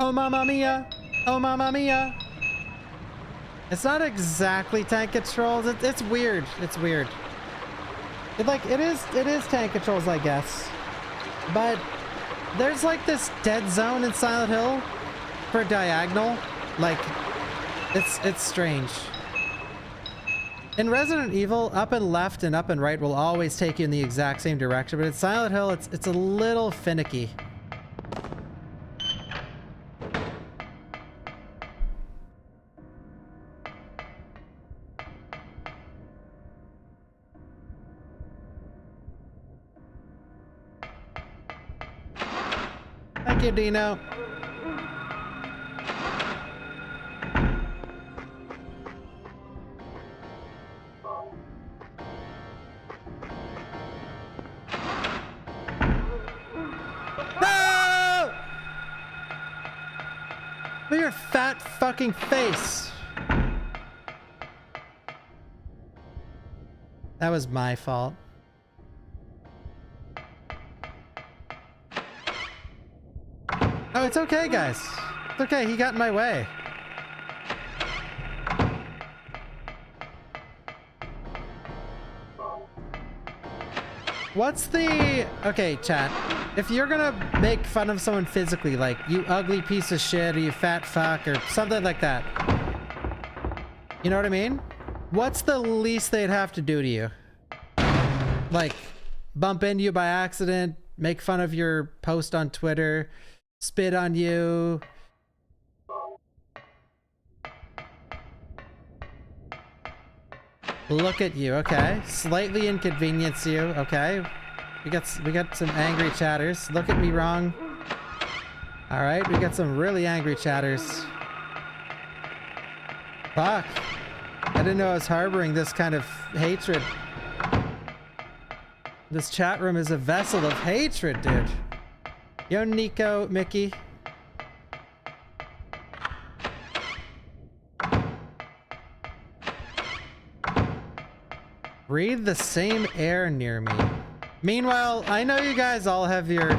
Speaker 1: Oh mamma mia! Oh mamma mia! It's not exactly tank controls. It's weird. It's weird. It is tank controls, I guess. But there's like this dead zone in Silent Hill for diagonal. Like, it's strange. In Resident Evil, up and left and up and right will always take you in the exact same direction, but in Silent Hill, it's a little finicky. Thank you, Dino. No! Look at your fat fucking face. That was my fault. Oh, it's okay, guys. It's okay, he got in my way. What's the... Okay, chat. If you're gonna make fun of someone physically, like, you ugly piece of shit, or you fat fuck, or something like that. You know what I mean? What's the least they'd have to do to you? Like, bump into you by accident, make fun of your post on Twitter, spit on you. Look at you, okay. Slightly inconvenience you, okay. We got some angry chatters. Look at me wrong. All right, we got some really angry chatters. Fuck. I didn't know I was harboring this kind of hatred. This chat room is a vessel of hatred, dude. Yo, Nico, Mickey. Breathe the same air near me. Meanwhile, I know you guys all have your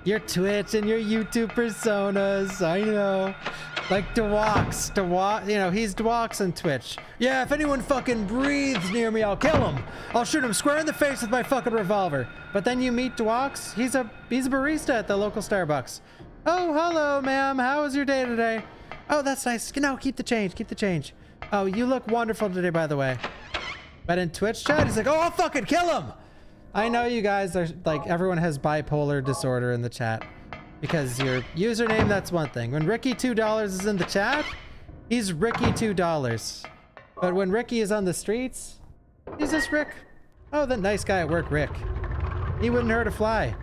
Speaker 1: Twitch and your YouTube personas. I know. Like Dwox. You know, he's Dwox on Twitch. Yeah, if anyone fucking breathes near me, I'll kill him. I'll shoot him square in the face with my fucking revolver. But then you meet Dwox. He's a barista at the local Starbucks. Oh, hello, ma'am. How was your day today? Oh, that's nice. No, keep the change. Keep the change. Oh, you look wonderful today, by the way. But in Twitch chat, he's like, oh, I'll fucking kill him. I know you guys are like, everyone has bipolar disorder in the chat. Because your username, that's one thing. When Ricky $2 is in the chat, he's Ricky $2. But when Ricky is on the streets, he's just Rick. Oh, that nice guy at work, Rick. He wouldn't hurt a fly.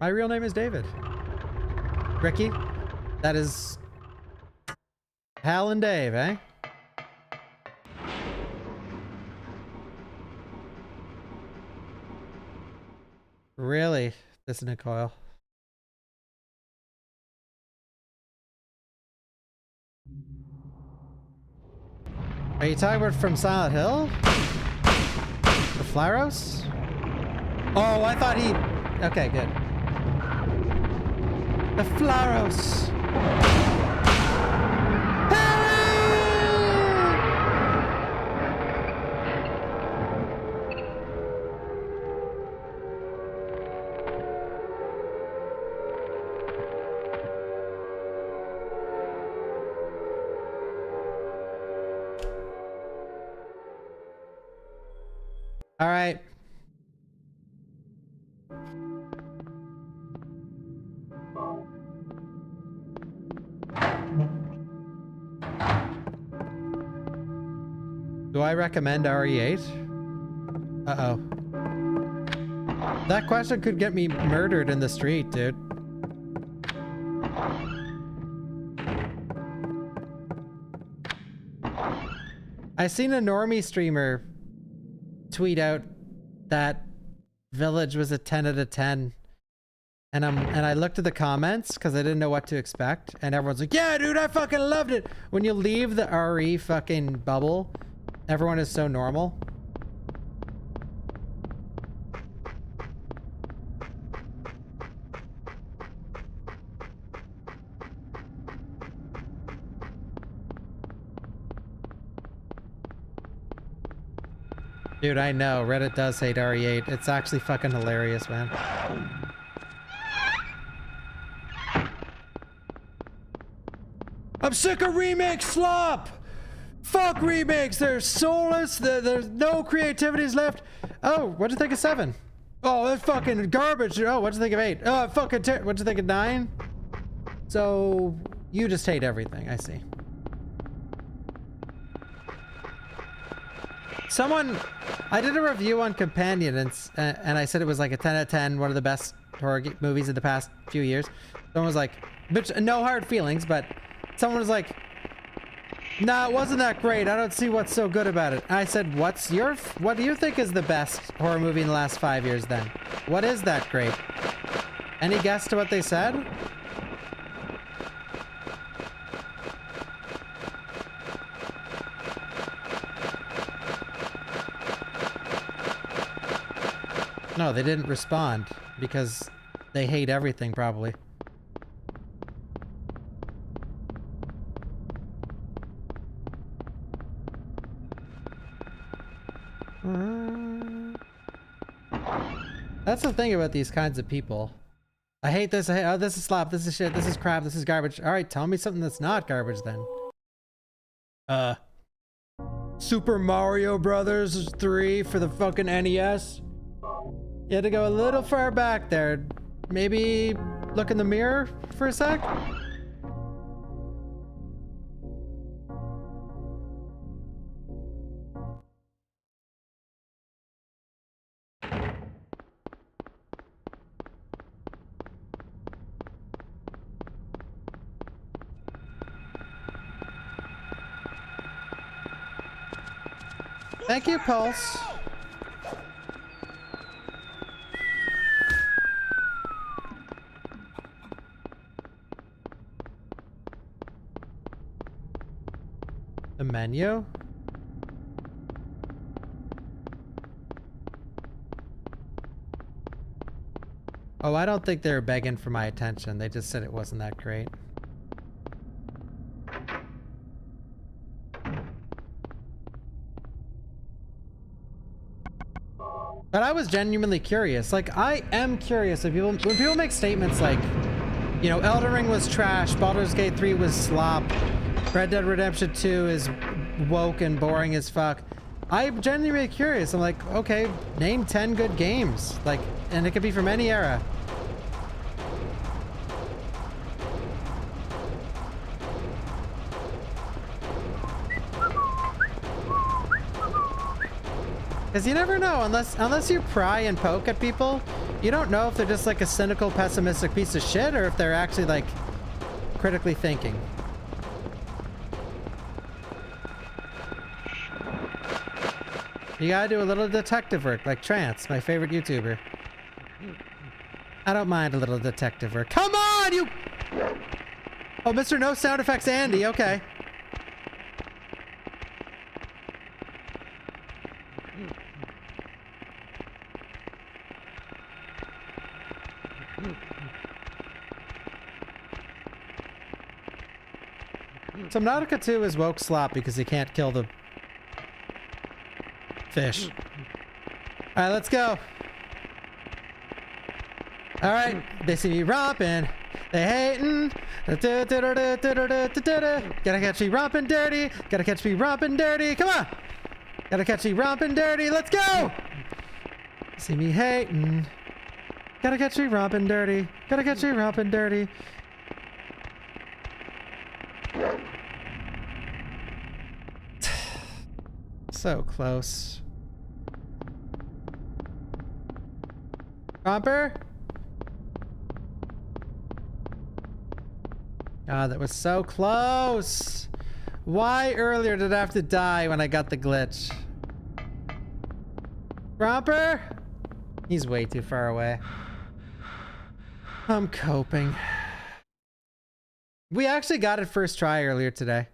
Speaker 1: My real name is David. Ricky, that is Hal and Dave, eh? Really? Dissonant coil. Are you talking about from Silent Hill? The Flaros? Oh, I thought he... Okay, good. The Flaros! All right. Do I recommend RE8? Uh-oh. That question could get me murdered in the street, dude. I seen a normie streamer tweet out that Village was a 10 out of 10. And I looked at the comments because I didn't know what to expect. And everyone's like, yeah, dude, I fucking loved it. When you leave the RE fucking bubble, everyone is so normal. Dude, I know. Reddit does hate RE8. It's actually fucking hilarious, man. I'm sick of remakes slop! Fuck remakes! They're soulless, there's no creativities left. Oh, what'd you think of 7? Oh, that's fucking garbage. Oh, what'd you think of 8? Oh, fucking what'd you think of 9? So, you just hate everything, I see. Someone, I did a review on Companion and I said it was like a 10 out of 10, one of the best horror movies in the past few years. Someone was like, bitch, no hard feelings, but someone was like, nah, it wasn't that great. I don't see what's so good about it. I said, what do you think is the best horror movie in the last 5 years then? What is that great? Any guess to what they said? No, they didn't respond because they hate everything, probably. That's the thing about these kinds of people. I hate this. Oh, this is slop. This is shit. This is crap. This is garbage. All right, tell me something that's not garbage then. Super Mario Brothers 3 for the fucking NES. You had to go a little far back there. Maybe look in the mirror for a sec. Thank you, Pulse. The menu? Oh, I don't think they were begging for my attention. They just said it wasn't that great. But I was genuinely curious. Like, I am curious if when people make statements like, you know, Elden Ring was trash, Baldur's Gate 3 was slop, Red Dead Redemption 2 is woke and boring as fuck. I'm genuinely curious. I'm like, okay, name 10 good games. Like, and it could be from any era. Because you never know, unless you pry and poke at people, you don't know if they're just like a cynical, pessimistic piece of shit or if they're actually like critically thinking. You gotta do a little detective work, like Trance, my favorite YouTuber. I don't mind a little detective work. Come on, you! Oh, Mr. No Sound Effects Andy, okay. Subnautica 2 is woke slop because he can't kill the fish. Alright, let's go. Alright, they see me romping. They hating. Gotta catch me romping dirty. Gotta catch me romping dirty. Come on. Gotta catch me romping dirty. Let's go. See me hating. Gotta catch me romping dirty. Gotta catch me romping dirty. So close. Romper? God, that was so close. Why earlier did I have to die when I got the glitch? Romper? He's way too far away. I'm coping. We actually got it first try earlier today,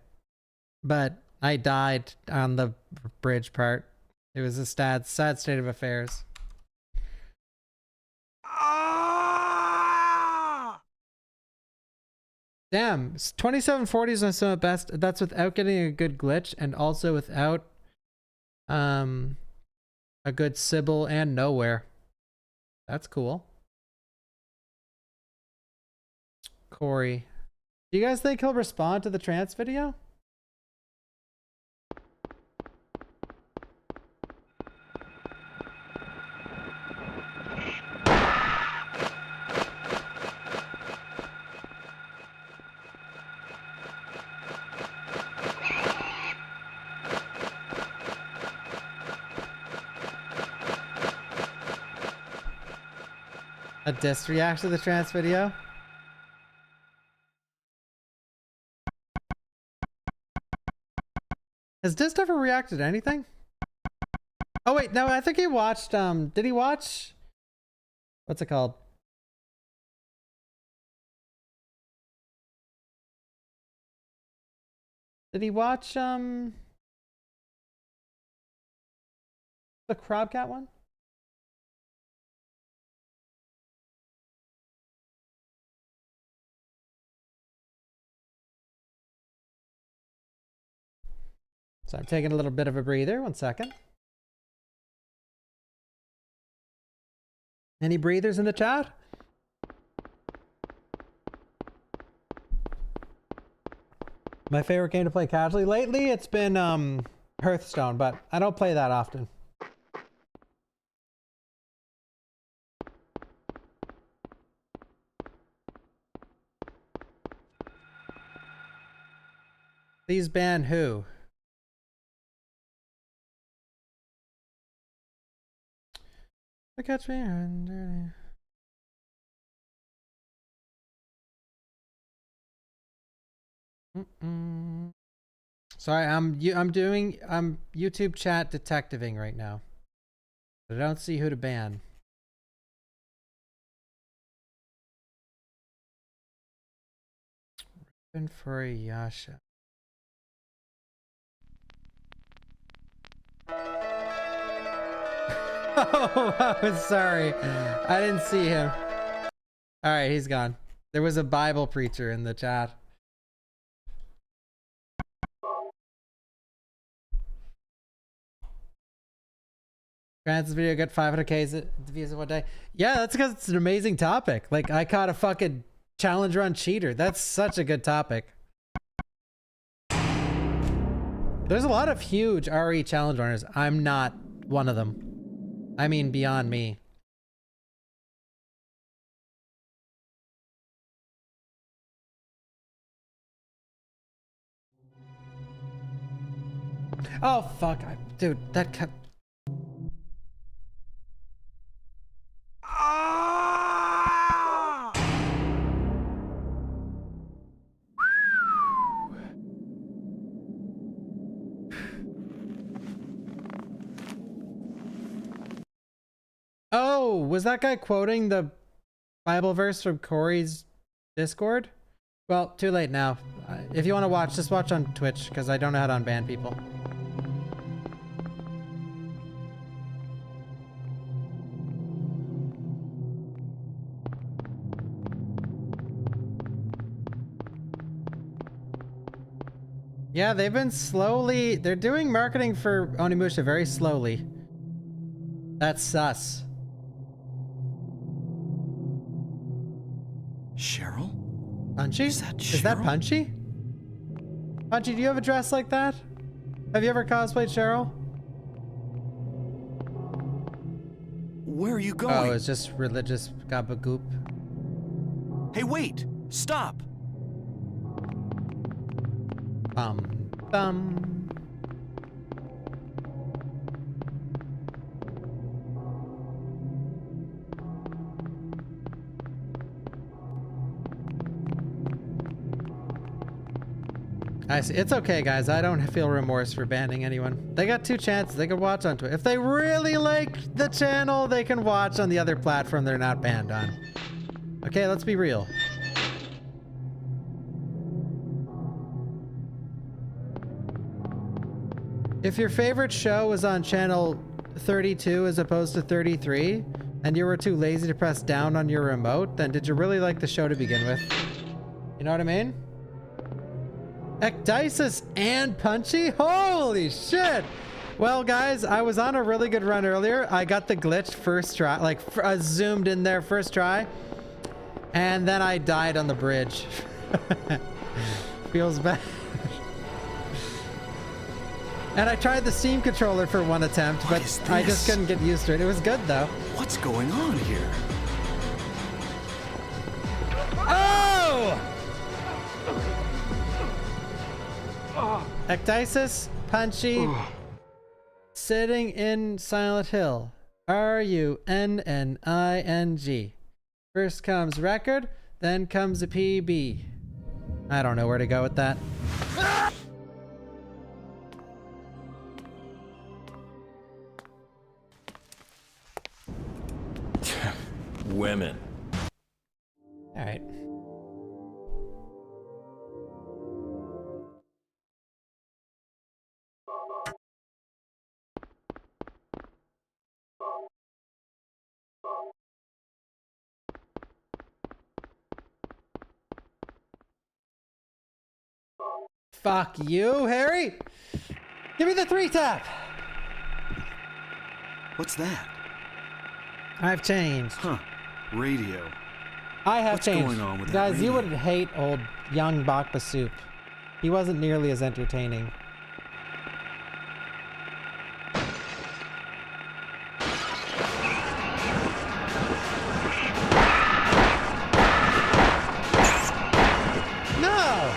Speaker 1: but I died on the bridge part. It was a sad state of affairs. Damn, 2740 is some of the best. That's without getting a good glitch and also without a good Sybil and nowhere. That's cool. Corey, do you guys think he'll respond to the Trance video? A diss reaction to the Trance video? Has Dist ever reacted to anything? Oh wait, no, I think he watched, did he watch? What's it called? Did he watch, the Crabcat one? So I'm taking a little bit of a breather. 1 second. Any breathers in the chat? My favorite game to play casually lately, it's been Hearthstone, but I don't play that often. Please ban who? Catch me. Sorry, I'm YouTube chat detectiving right now. But I don't see who to ban. Open for Yasha. Oh, I'm sorry. I didn't see him. All right, he's gone. There was a Bible preacher in the chat. Francis video get 500k views in one day. Yeah, that's because it's an amazing topic. Like, I caught a fucking challenge run cheater. That's such a good topic. There's a lot of huge RE challenge runners. I'm not one of them. I mean, beyond me. Oh, fuck. Dude, that cut. Oh, was that guy quoting the Bible verse from Corey's Discord? Well, too late now. If you want to watch, just watch on Twitch, because I don't know how to unban people. Yeah, they've been slowly... They're doing marketing for Onimusha very slowly. That's sus.
Speaker 2: Cheryl?
Speaker 1: Punchy?
Speaker 2: Is that Cheryl?
Speaker 1: Is that Punchy? Punchy, do you have a dress like that? Have you ever cosplayed Cheryl?
Speaker 2: Where are you going?
Speaker 1: Oh, it's just religious gabagoop.
Speaker 2: Hey, wait! Stop!
Speaker 1: Bum. I see. It's okay, guys. I don't feel remorse for banning anyone. They got 2 chances. They could watch on Twitch. If they really like the channel, they can watch on the other platform they're not banned on. Okay, let's be real. If your favorite show was on channel 32 as opposed to 33, and you were too lazy to press down on your remote, then did you really like the show to begin with? You know what I mean? Ecdysis and Punchy? Holy shit! Well, guys, I was on a really good run earlier. I got the glitch first try, like zoomed in there first try, and then I died on the bridge. Feels bad. And I tried the Steam controller for one attempt, but I just couldn't get used to it. It was good, though.
Speaker 2: What's going on here?
Speaker 1: Oh! Ecdysis, Punchy, sitting in Silent Hill. RUNNING. First comes record, then comes a PB. I don't know where to go with that.
Speaker 8: Women.
Speaker 1: All right. Fuck you, Harry! Give me the 3-tap!
Speaker 2: What's that?
Speaker 1: I've changed.
Speaker 2: Huh. Radio.
Speaker 1: I have
Speaker 2: What's
Speaker 1: changed.
Speaker 2: going on with that
Speaker 1: Guys, you
Speaker 2: radio?
Speaker 1: would hate old young Bawkbasoup. He wasn't nearly as entertaining. No!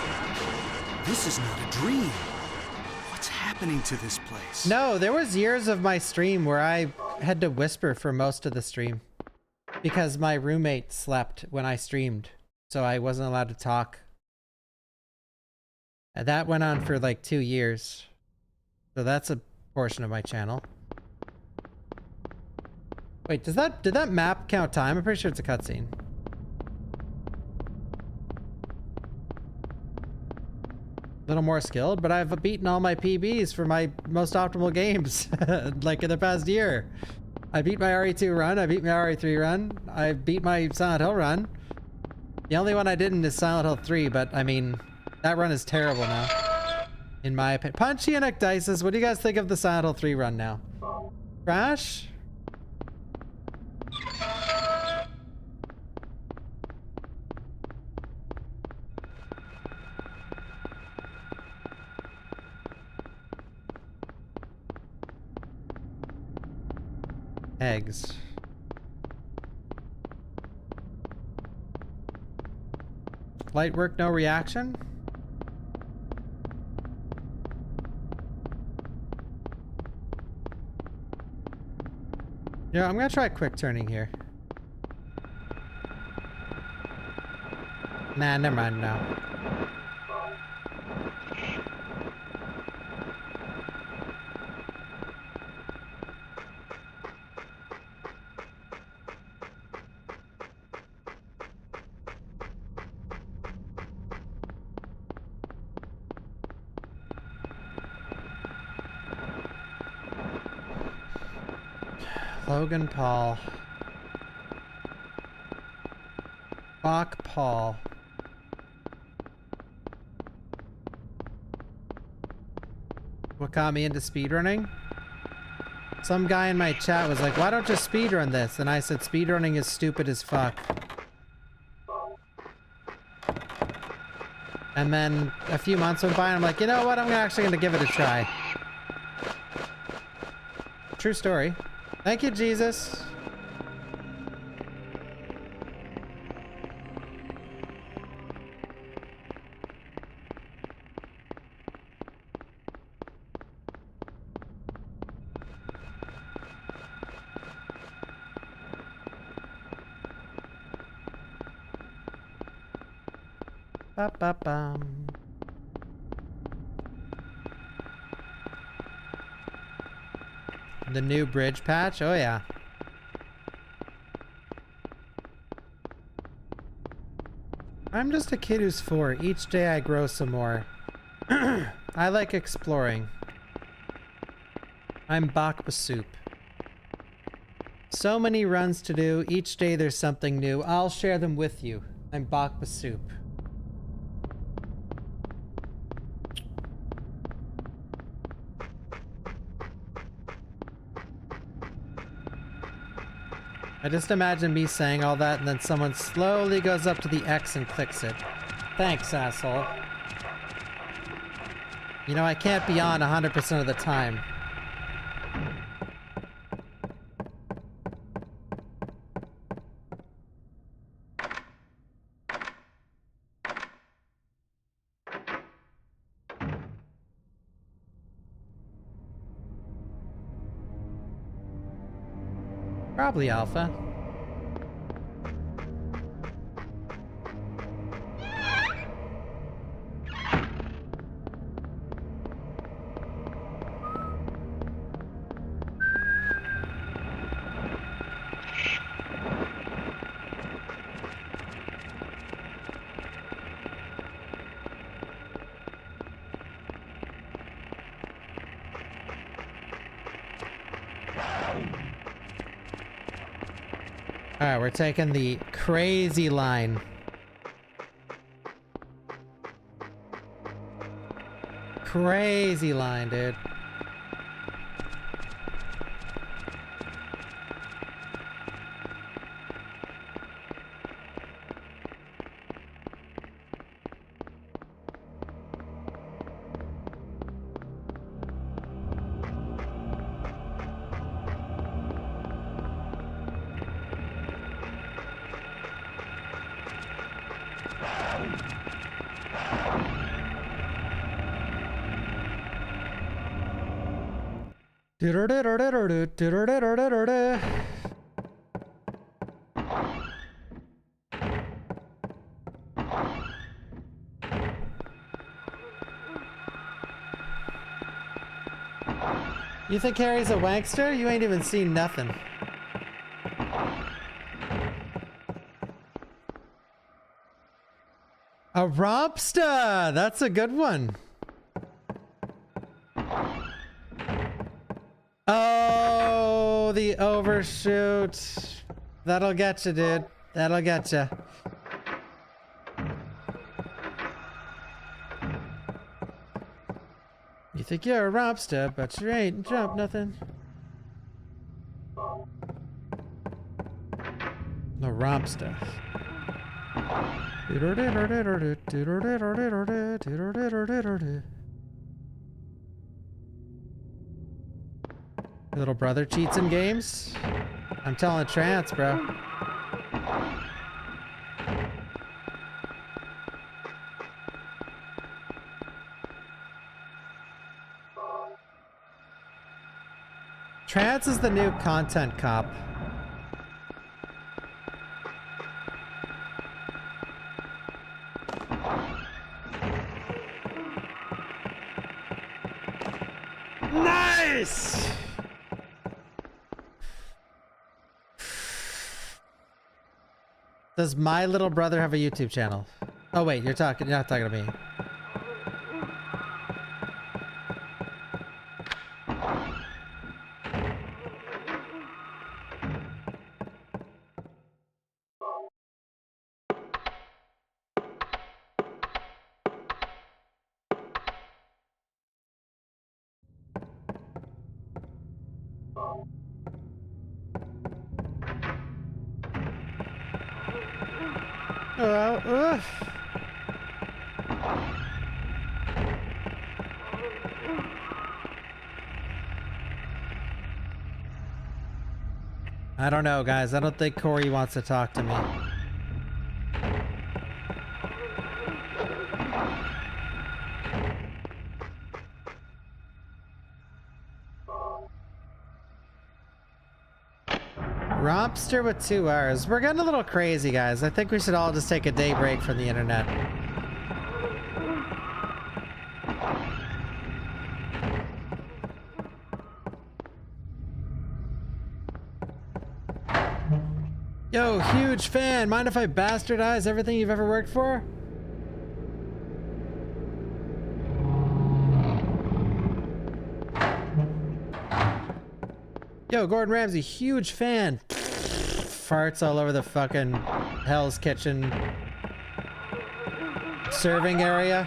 Speaker 2: This is not a dream. What's happening to this place?
Speaker 1: No, there was years of my stream where I had to whisper for most of the stream because my roommate slept when I streamed, so I wasn't allowed to talk. And that went on for like 2 years. So that's a portion of my channel. Wait, did that map count time? I'm pretty sure it's a cutscene. A little more skilled, but I've beaten all my PBs for my most optimal games, like in the past year. I beat my RE2 run, I beat my RE3 run, I beat my Silent Hill run. The only one I didn't is Silent Hill 3, but I mean, that run is terrible now, in my opinion. Punchy and Ecdysis, what do you guys think of the Silent Hill 3 run now? Trash? Eggs. Light work, no reaction? Yeah, I'm gonna try quick turning here. Nah, never mind now. Logan Paul. Bach Paul. What got me into speedrunning? Some guy in my chat was like, why don't you speedrun this? And I said, speedrunning is stupid as fuck. And then a few months went by and I'm like, you know what? I'm actually gonna give it a try. True story. Thank you, Jesus. Ba-ba-bum. The new bridge patch? Oh yeah. I'm just a kid who's 4. Each day I grow some more. I like exploring. I'm Bawkbasoup. So many runs to do. Each day there's something new. I'll share them with you. I'm Bawkbasoup. I just imagine me saying all that and then someone slowly goes up to the X and clicks it. Thanks, asshole. You know, I can't be on 100% of the time. Probably alpha. Alright, we're taking the crazy line. Crazy line, dude. You think Harry's a wankster? You ain't even seen nothing. A rompster! That's a good one. Oh, the overshoot. That'll get you, dude. That'll get you. You think you're a rompster, but you ain't jump nothing. The rompster. Little brother cheats in games. I'm telling Trance, bro. Trance is the new content cop. Nice! Does my little brother have a YouTube channel? Oh wait, you're not talking to me. I don't know, guys. I don't think Corey wants to talk to me. Rompster with 2 hours. We're getting a little crazy, guys. I think we should all just take a day break from the internet. Yo, huge fan. Mind if I bastardize everything you've ever worked for? Yo, Gordon Ramsay, huge fan. Farts all over the fucking Hell's Kitchen serving area.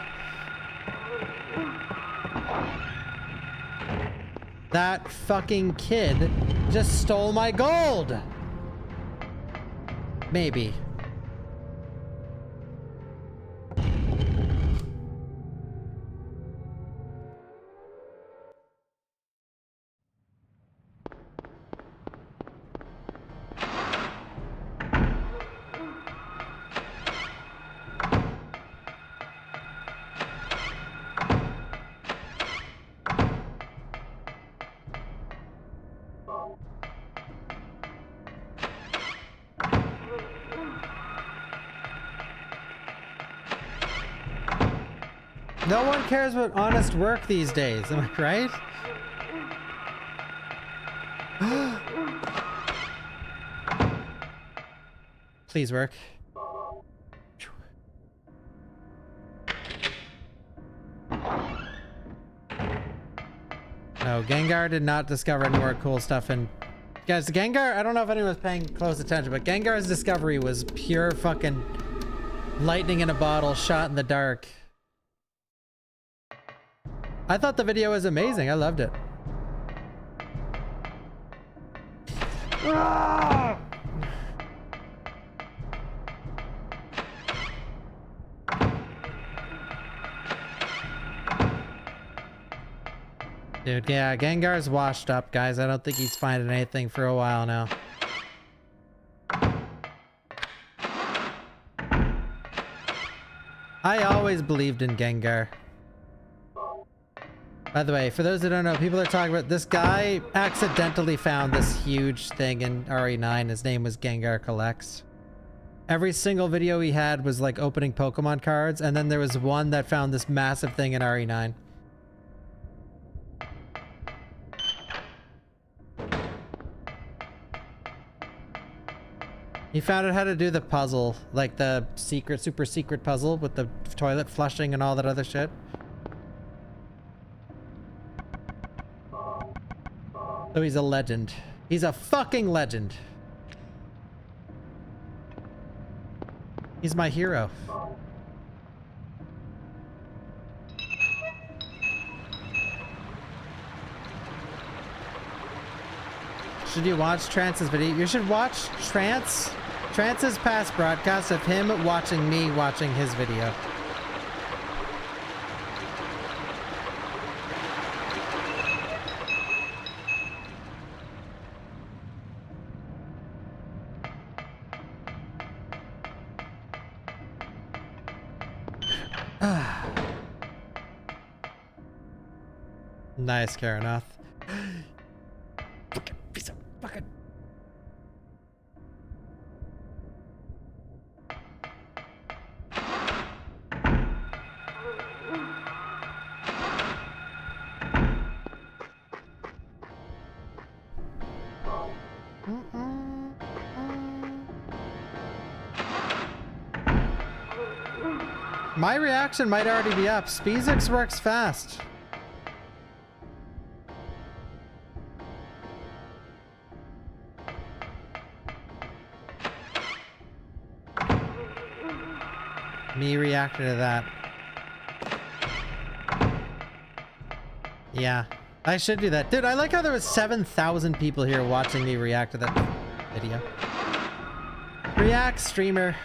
Speaker 1: That fucking kid just stole my gold. Maybe. No one cares about honest work these days, am I right? Please work. No, Gengar did not discover any more cool stuff. And guys, Gengar, I don't know if anyone was paying close attention, but Gengar's discovery was pure fucking lightning in a bottle, shot in the dark. I thought the video was amazing. I loved it. Ah! Dude, yeah, Gengar's washed up, guys. I don't think he's finding anything for a while now. I always believed in Gengar. By the way, for those that don't know, people are talking about this guy accidentally found this huge thing in RE9. His name was Gengar Collects. Every single video he had was like opening Pokemon cards, and then there was one that found this massive thing in RE9. He found out how to do the puzzle, like the secret, super secret puzzle with the toilet flushing and all that other shit. So he's a legend. He's a fucking legend. He's my hero. Should you watch Trance's video? You should watch Trance's past broadcast of him watching me watching his video. Nice, Karanoth. Fucking piece of fucking. My reaction might already be up. Speezix works fast. Me reacting to that. Yeah, I should do that. Dude, I like how there was 7,000 people here watching me react to that video. React streamer.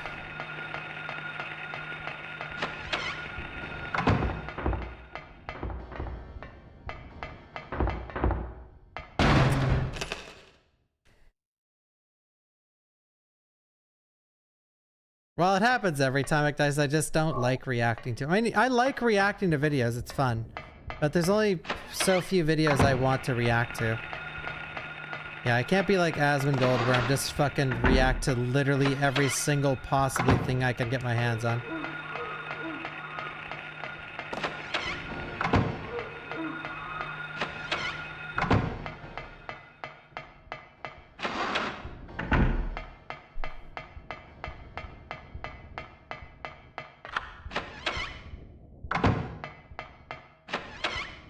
Speaker 1: Well, it happens every time, guys. I just don't like reacting to. I mean, I like reacting to videos. It's fun. But there's only so few videos I want to react to. Yeah, I can't be like Asmongold where I'm just fucking react to literally every single possibly thing I can get my hands on.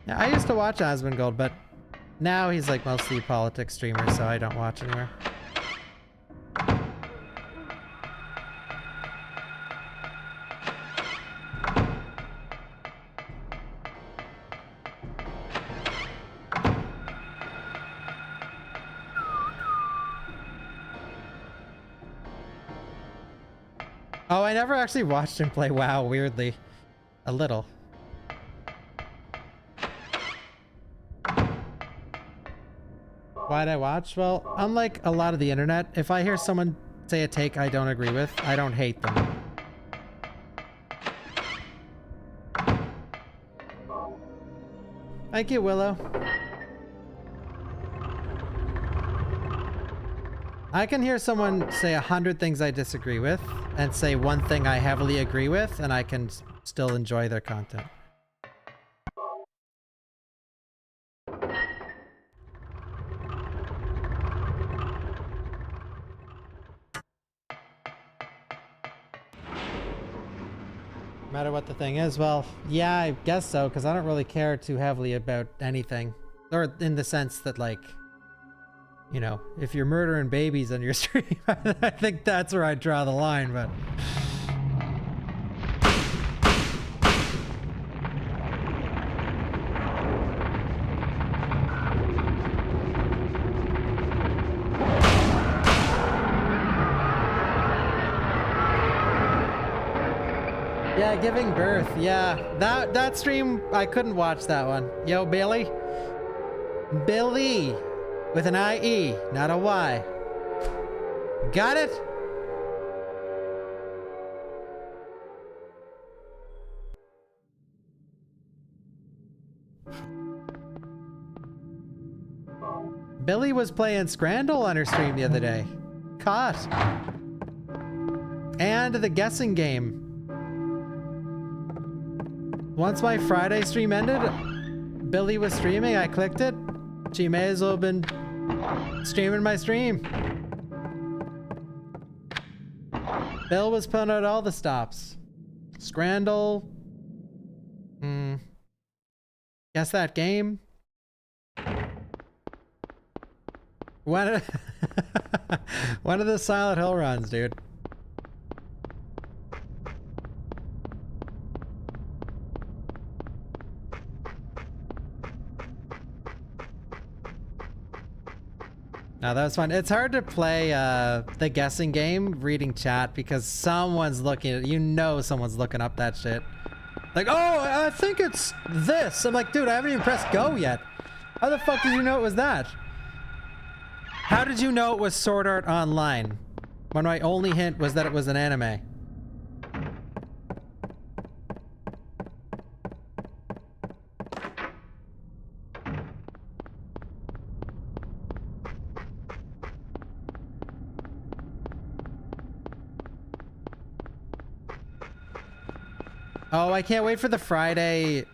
Speaker 1: Yeah, I used to watch Asmongold, but now he's like mostly a politics streamer, so I don't watch anymore. Oh, I never actually watched him play WoW, weirdly. A little. Why'd I watch? Well, unlike a lot of the internet, if I hear someone say a take I don't agree with, I don't hate them. Thank you, Willow. I can hear someone say 100 things I disagree with and say one thing I heavily agree with, and I can still enjoy their content. No matter what the thing is, well, yeah, I guess so, because I don't really care too heavily about anything. Or in the sense that, like, you know, if you're murdering babies on your stream, I think that's where I draw the line, but... Yeah, giving birth. Yeah, that stream, I couldn't watch that one. Yo, Billy. Billy. With an I-E, not a Y. Got it? Billy was playing Scrandle on her stream the other day. Caught. And the guessing game. Once my Friday stream ended, Billy was streaming, I clicked it. She may as well have been streaming my stream. Bill was putting out all the stops. Scrandle. Guess that game. One of the Silent Hill runs, dude. No, that was fun. It's hard to play the guessing game reading chat because someone's looking at, you know, someone's looking up that shit. Like, oh, I think it's this. I'm like, dude, I haven't even pressed go yet. How the fuck did you know it was that? How did you know it was Sword Art Online when my only hint was that it was an anime? Oh, I can't wait for the Friday,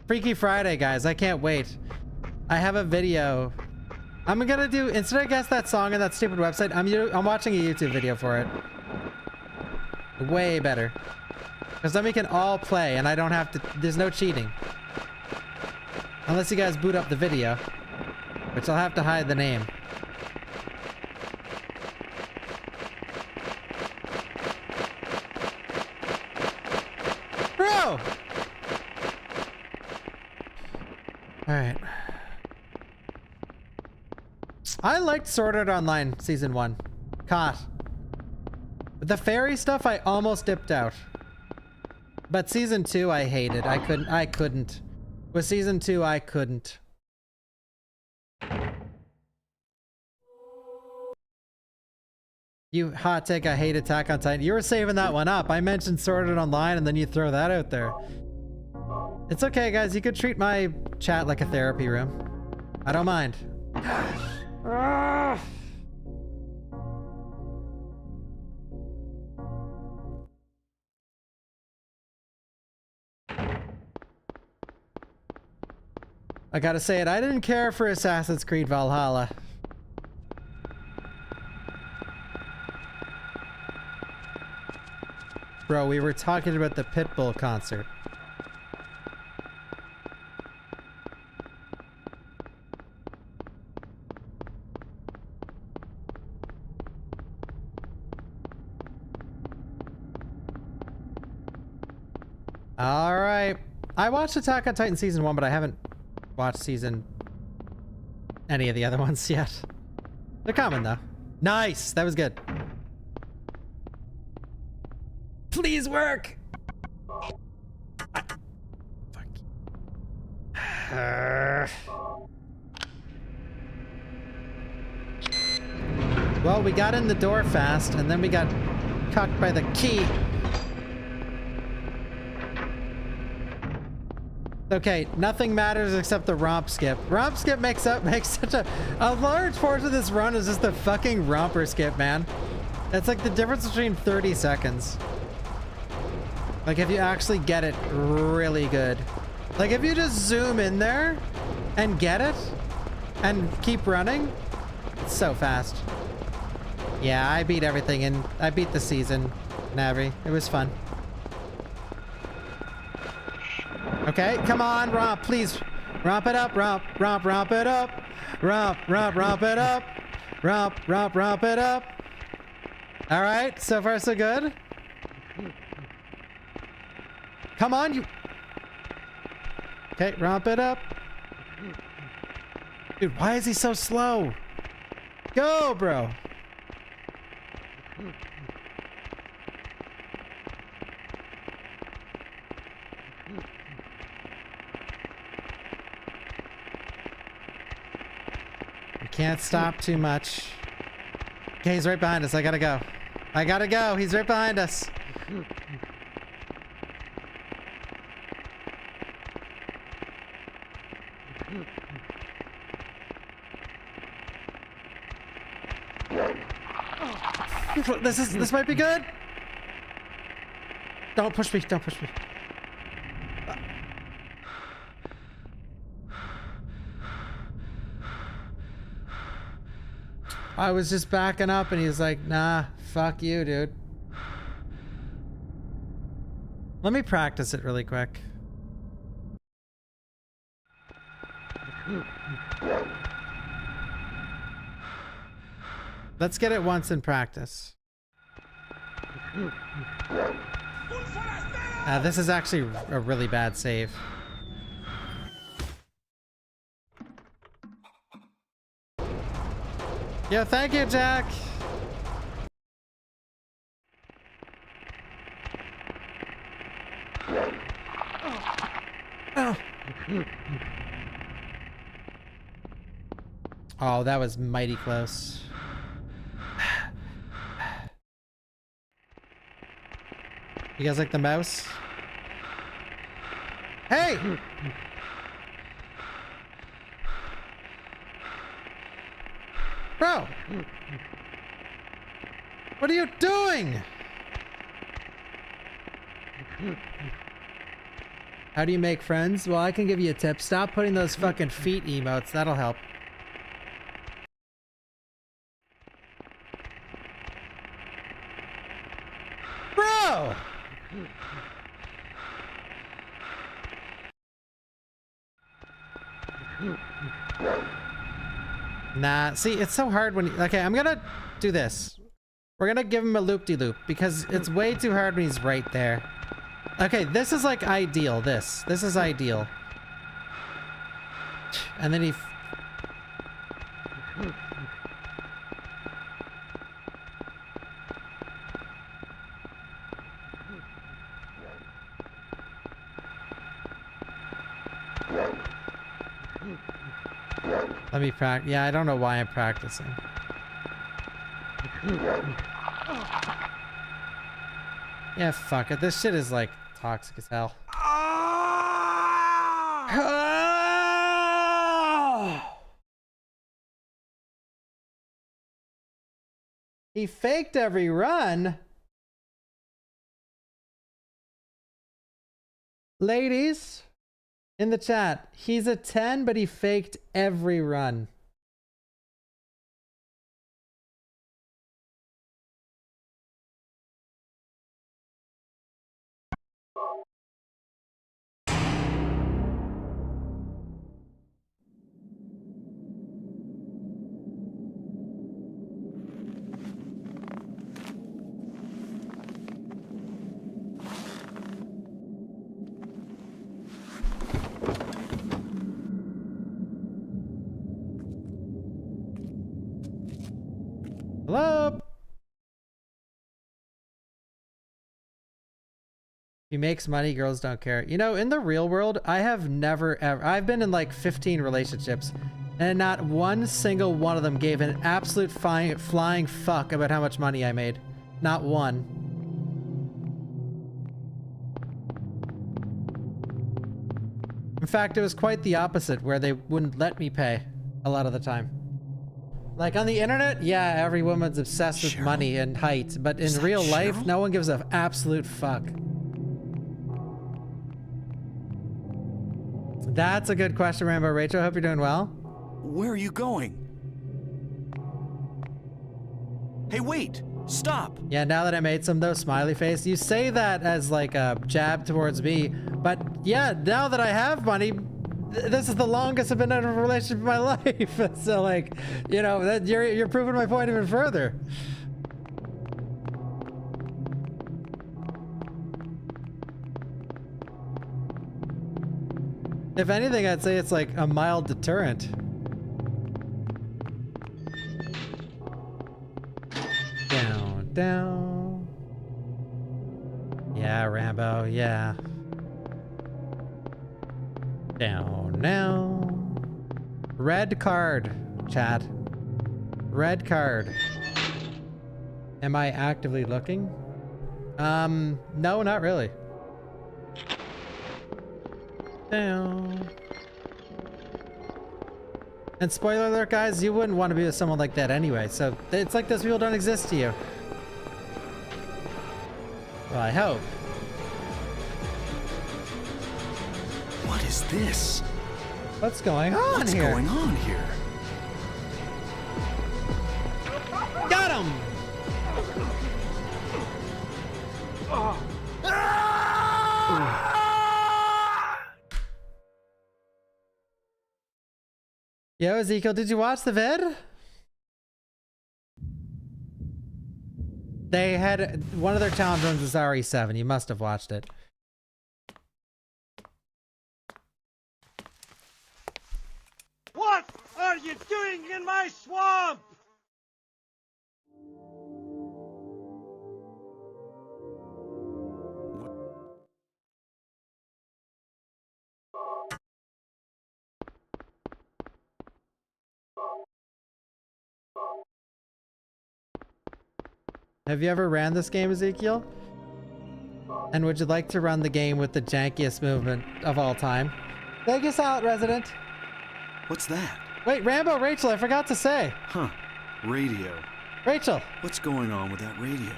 Speaker 1: Freaky Friday, guys. I can't wait. I have a video. I'm gonna do, instead of guess that song on that stupid website, I'm watching a YouTube video for it. Way better. Because then we can all play and I don't have to, there's no cheating. Unless you guys boot up the video, which I'll have to hide the name. Bro! Alright. I liked Sword Art Online Season 1. Caught. With the fairy stuff, I almost dipped out. But Season 2, I hated. I couldn't. With Season 2, I couldn't. You hot take, I hate Attack on Titan. You were saving that one up. I mentioned Sword Art Online and then you throw that out there. It's okay, guys. You could treat my chat like a therapy room. I don't mind. I gotta say it, I didn't care for Assassin's Creed Valhalla. Bro, we were talking about the Pitbull concert. Alright. I watched Attack on Titan Season 1, but I haven't watched any of the other ones yet. They're coming, though. Nice! That was good. Please work! Fuck. Well, we got in the door fast, and then we got cucked by the key. Okay, nothing matters except the romp skip. Romp skip makes such a large portion of this run is just the fucking romper skip, man. It's like the difference between 30 seconds. Like if you actually get it really good. Like if you just zoom in there and get it and keep running, it's so fast. Yeah, I beat everything and I beat the season, Navi. It was fun. Okay, come on, romp, please. Romp it up, romp it up. Romp it up. Romp it up. All right, so far so good. Come on, you. Okay, romp it up. Dude, why is he so slow? Go, bro. Can't stop too much. Okay, he's right behind us. I gotta go. I gotta go. He's right behind us. This might be good. Don't push me. Don't push me. I was just backing up and he was like, nah, fuck you, dude. Let me practice it really quick. Let's get it once in practice. This is actually a really bad save. Yo, thank you, Jack. Oh, that was mighty close. You guys like the mouse? Hey! Bro! What are you doing? How do you make friends? Well, I can give you a tip. Stop putting those fucking feet emotes. That'll help. Bro! Nah, see, it's so hard when... Okay, I'm gonna do this. We're gonna give him a loop-de-loop because it's way too hard when he's right there. Okay, this is like ideal, this. This is ideal. And then he... Let me practice. Yeah, I don't know why I'm practicing. Yeah, fuck it. This shit is like toxic as hell. He faked every run. Ladies, in the chat, he's a 10, but he faked every run. Hello? He makes money, girls don't care. You know, in the real world, I have never ever... I've been in like 15 relationships, and not one single one of them gave an absolute flying fuck about how much money I made. Not one. In fact, it was quite the opposite, where they wouldn't let me pay a lot of the time. Like on the internet, yeah, every woman's obsessed with money and height, but in real life, no one gives an absolute fuck. That's a good question, Rambo. Rachel, I hope you're doing well.
Speaker 2: Where are you going? Hey, wait! Stop!
Speaker 1: Yeah, now that I made some though, smiley face. You say that as like a jab towards me, but yeah, now that I have money, this is the longest I've been in a relationship in my life. So like, you know, that you're proving my point even further. If anything, I'd say it's like a mild deterrent. Down, down. Yeah, Rambo, yeah. Down now. Red card, chat. Red card. Am I actively looking? No, not really. Down. And spoiler alert, guys, you wouldn't want to be with someone like that anyway, so it's like those people don't exist to you. Well, I hope.
Speaker 2: What is this?
Speaker 1: What's going on
Speaker 2: What's
Speaker 1: here?
Speaker 2: going on here?
Speaker 1: Got him! Yo, Ezekiel, did you watch the vid? They had one of their challenge runs was RE7. You must have watched it.
Speaker 14: What are you doing in my swamp?
Speaker 1: Have you ever ran this game, Ezekiel? And would you like to run the game with the jankiest movement of all time? Vegas out, resident.
Speaker 2: What's that?
Speaker 1: Wait, Rambo, Rachel, I forgot to say.
Speaker 2: Huh. Radio.
Speaker 1: Rachel.
Speaker 2: What's going on with that radio?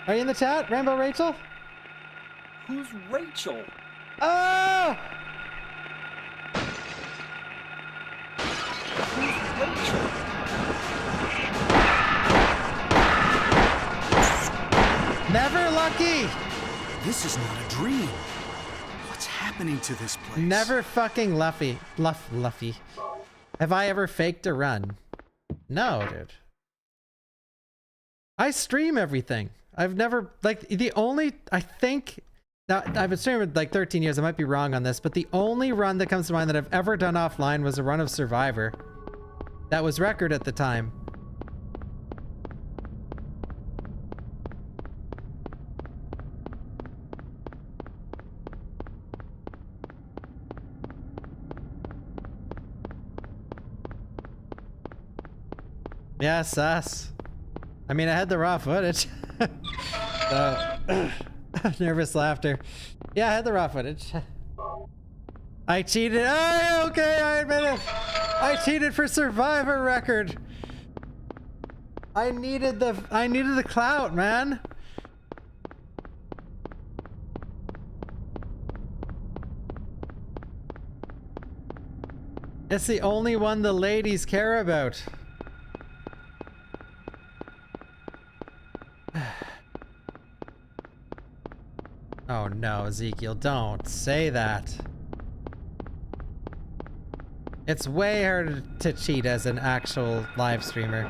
Speaker 1: Are you in the chat, Rambo, Rachel?
Speaker 15: Who's Rachel?
Speaker 1: Oh!
Speaker 15: Who's Rachel?
Speaker 1: Never lucky!
Speaker 2: This is not a dream. What's happening to this place?
Speaker 1: Never fucking Luffy. Have I ever faked a run? No, dude. I stream everything. I've never, like, the only, I think, now I've been streaming like 13 years, I might be wrong on this, but the only run that comes to mind that I've ever done offline was a run of Survivor. That was record at the time. Yeah, sus. I mean, I had the raw footage. Nervous laughter. Yeah, I had the raw footage. I cheated. Oh, okay, I admit it. I cheated for Survivor record. I needed the clout, man. It's the only one the ladies care about. Oh no, Ezekiel, don't say that. It's way harder to cheat as an actual live streamer.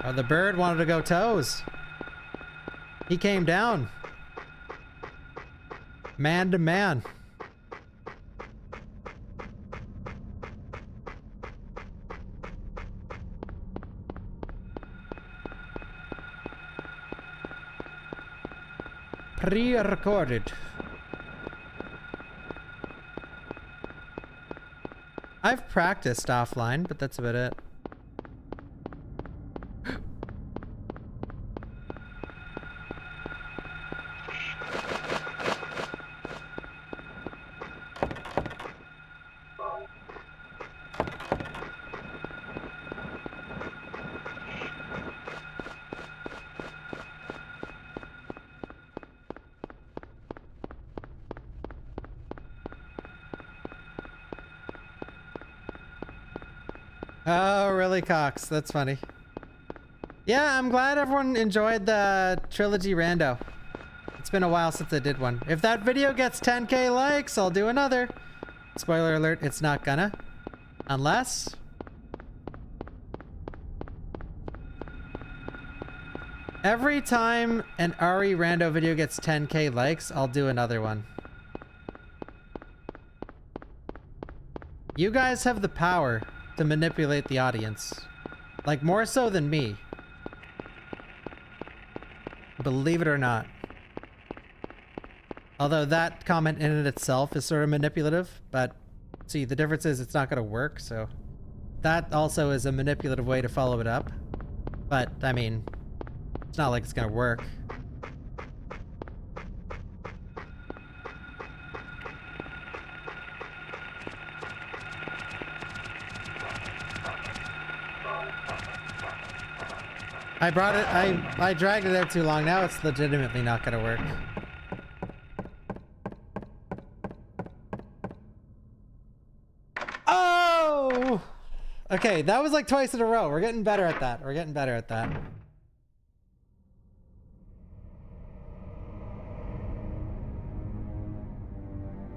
Speaker 1: Oh, the bird wanted to go toes. He came down. Man to man. Pre-recorded. I've practiced offline, but that's about it. Oh, really, Cox? That's funny. Yeah, I'm glad everyone enjoyed the trilogy rando. It's been a while since I did one. If that video gets 10k likes, I'll do another. Spoiler alert, it's not gonna. Unless... every time an RE rando video gets 10k likes, I'll do another one. You guys have the power to manipulate the audience. Like, more so than me. Believe it or not. Although that comment in and itself is sort of manipulative, but see, the difference is it's not going to work, so that also is a manipulative way to follow it up. But, I mean, it's not like it's going to work. I brought it, I dragged it out too long. Now it's legitimately not gonna work. Oh! Okay, that was like twice in a row. We're getting better at that. We're getting better at that.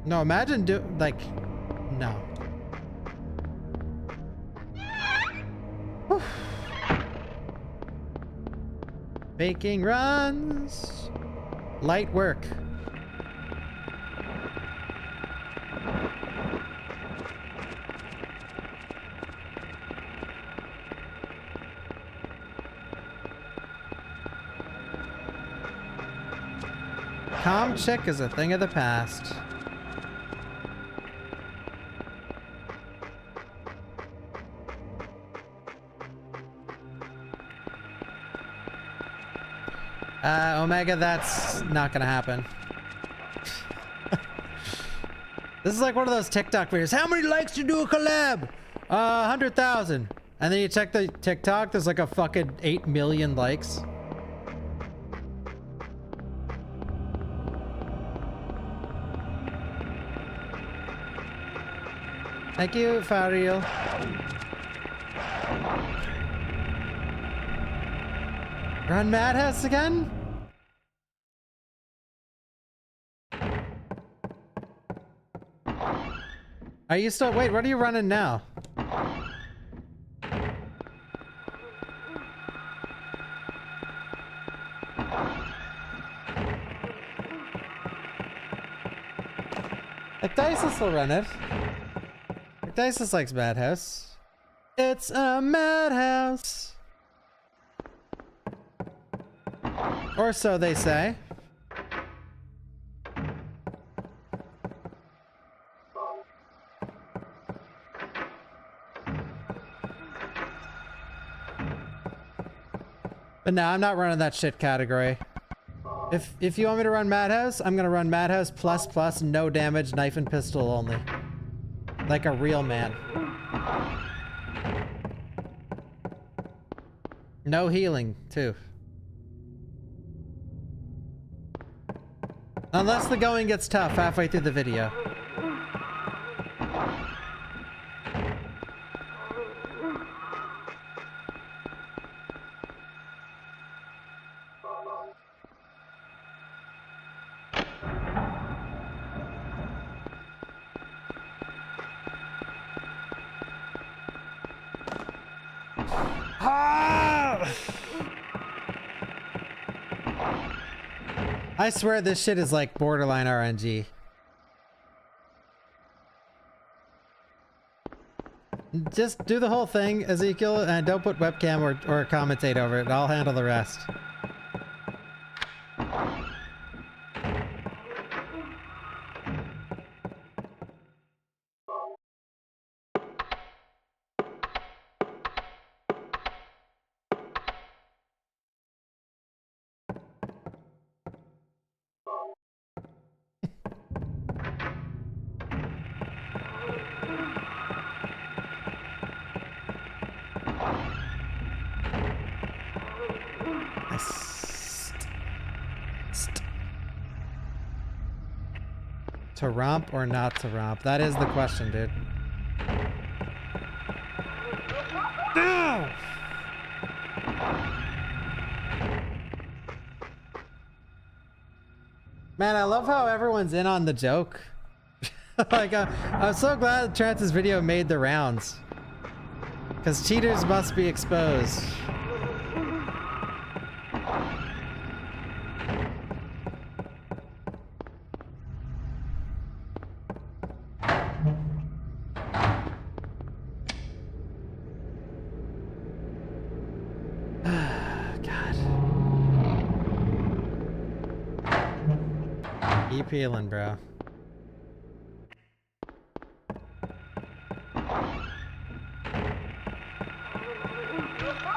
Speaker 1: No, imagine no. Whew. Baking runs. Light work. Com chick is a thing of the past. Omega, that's not gonna happen. This is like one of those TikTok videos. How many likes to do a collab? 100,000. And then you check the TikTok, there's like a fucking 8 million likes. Thank you, Fariel. Run Madhouse again? Are you still- wait, what are you running now? Ecdysis will run it. Ecdysis likes Madhouse. It's a madhouse. Or so they say. But no, I'm not running that shit category. If you want me to run Madhouse, I'm gonna run Madhouse plus no damage, knife and pistol only. Like a real man. No healing, too. Unless the going gets tough halfway through the video. I swear this shit is like borderline RNG. Just do the whole thing, Ezekiel, and don't put webcam or commentate over it. I'll handle the rest. To romp or not to romp? That is the question, dude. No! Man, I love how everyone's in on the joke. Like, I'm so glad Trance's video made the rounds. Because cheaters must be exposed. Keep healing, bro.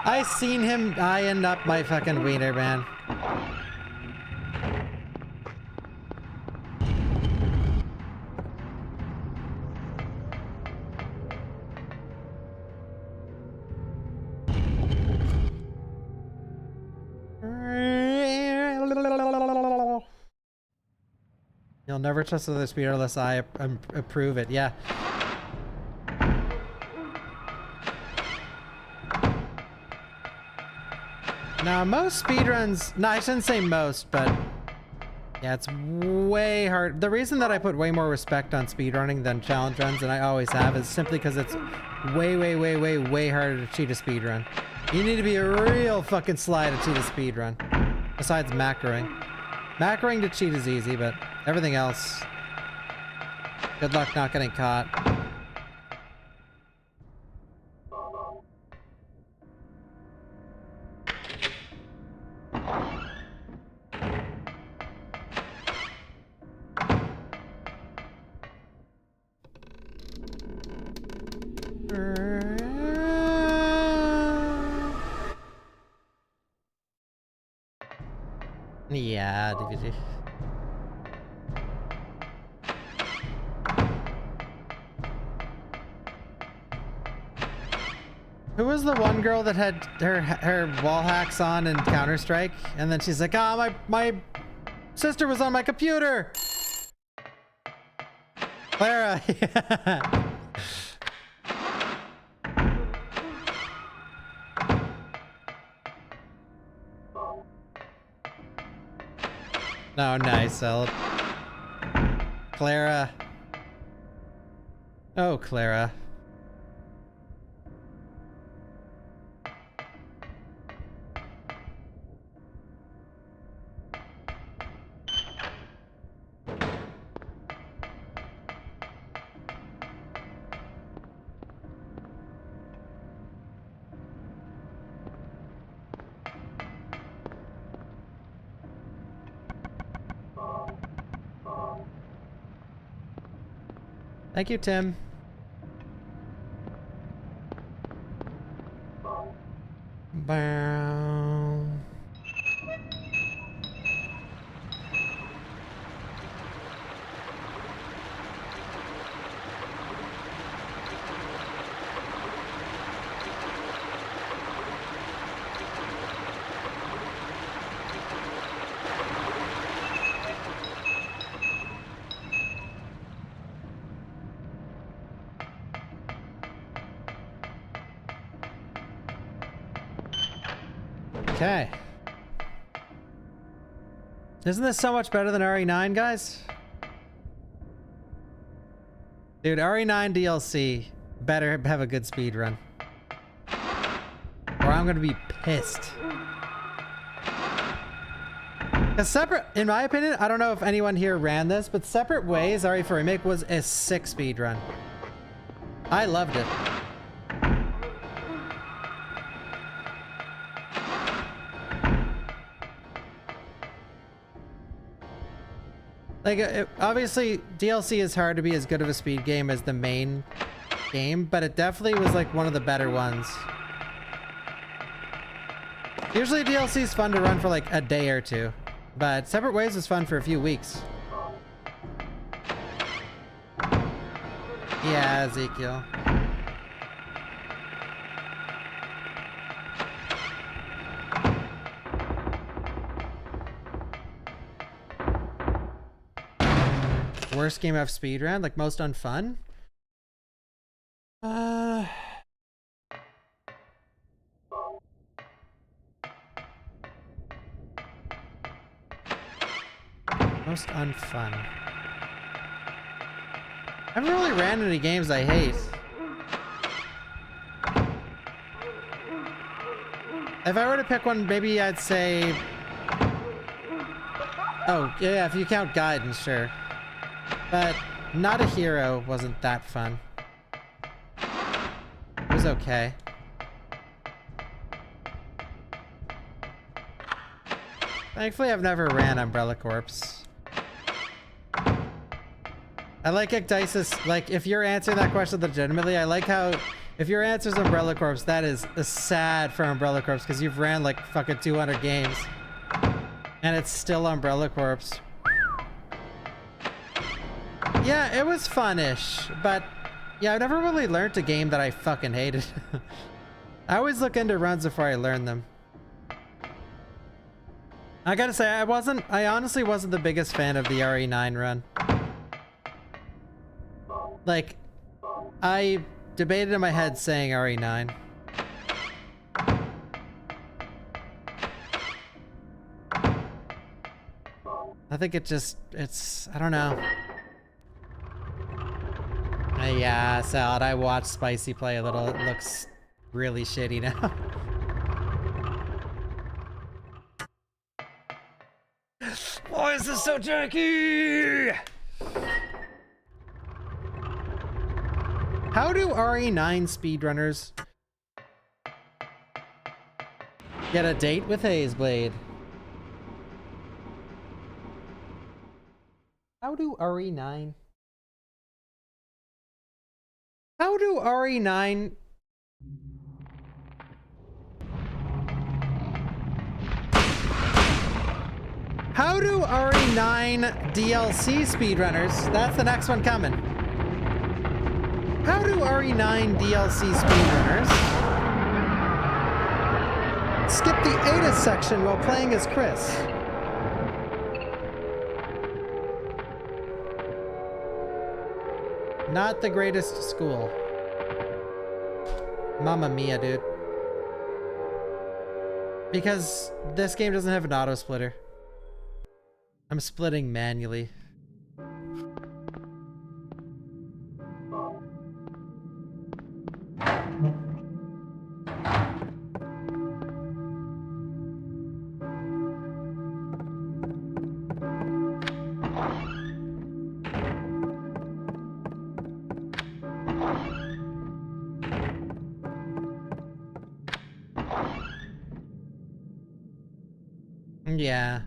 Speaker 1: I seen him eyeing up my fucking wiener, man. You'll never trust another speeder unless I approve it. Yeah. Now, most speedruns... No, I shouldn't say most, but... Yeah, it's way hard. The reason that I put way more respect on speedrunning than challenge runs, and I always have, is simply because it's way harder to cheat a speedrun. You need to be a real fucking sly to cheat a speedrun. Besides macroing. Macroing to cheat is easy, but everything else... Good luck not getting caught. Yeah, DVD. Who was the one girl that had her wall hacks on in Counter-Strike? And then she's like, ah, my sister was on my computer! Clara! Oh, nice, Eld. Clara. Oh, Clara. Thank you, Tim. Bow. Okay. Isn't this so much better than RE9, guys? Dude, RE9 DLC better have a good speed run, or I'm gonna be pissed. Cause separate, in my opinion, I don't know if anyone here ran this, but Separate Ways RE4 Remake was a sick speed run. I loved it. Like, obviously, DLC is hard to be as good of a speed game as the main game, but it definitely was like one of the better ones. Usually DLC is fun to run for like a day or two, but Separate Ways was fun for a few weeks. Yeah, Ezekiel. Worst game I've speedrun, like most unfun? Most unfun. I haven't really ran any games I hate. If I were to pick one, maybe I'd say... Oh, yeah, if you count Guidance, sure. But Not a Hero wasn't that fun. It was okay. Thankfully, I've never ran Umbrella Corps. I like Ecdysis, like, if you're answering that question legitimately, I like how, if your answer's Umbrella Corps, that is sad for Umbrella Corps, because you've ran like fucking 200 games. And it's still Umbrella Corps. Yeah, it was fun-ish, but yeah, I never really learned a game that I fucking hated. I always look into runs before I learn them. I gotta say, I honestly wasn't the biggest fan of the RE9 run. Like, I debated in my head saying RE9. I think it's, I don't know. Yeah, Salad, I watched Spicy play a little. It looks really shitty now. Why is this so janky? How do RE9 speedrunners get a date with Hazeblade? How do RE9... How do RE9... How do RE9 DLC speedrunners... That's the next one coming. How do RE9 DLC speedrunners skip the Ada section while playing as Chris? Not the greatest school. Mamma mia, dude. Because this game doesn't have an auto splitter. I'm splitting manually. Yeah.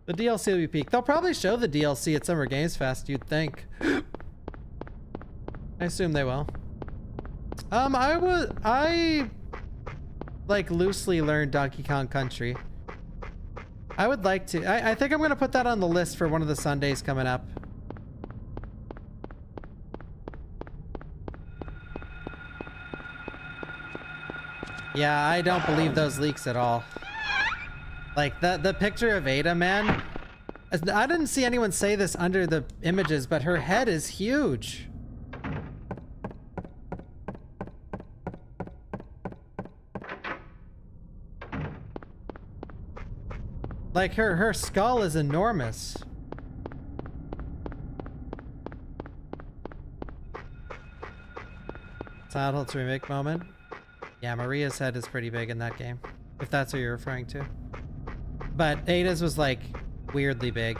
Speaker 1: The DLC will be peak. They'll probably show the DLC at Summer Games Fest, you'd think. I assume they will. I like loosely learned Donkey Kong Country. I would like to. I think I'm gonna put that on the list for one of the Sundays coming up. Yeah, I don't believe those leaks at all. Like the picture of Ada, man. I didn't see anyone say this under the images, but her head is huge. Like her skull is enormous. Silent Hill's remake moment. Yeah, Maria's head is pretty big in that game, if that's what you're referring to. But Ada's was like weirdly big.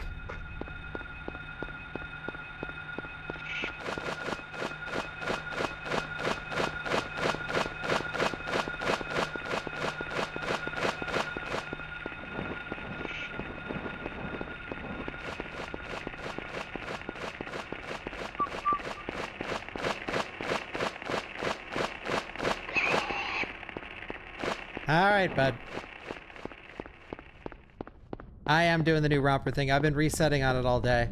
Speaker 1: All right, bud. I am doing the new romper thing. I've been resetting on it all day.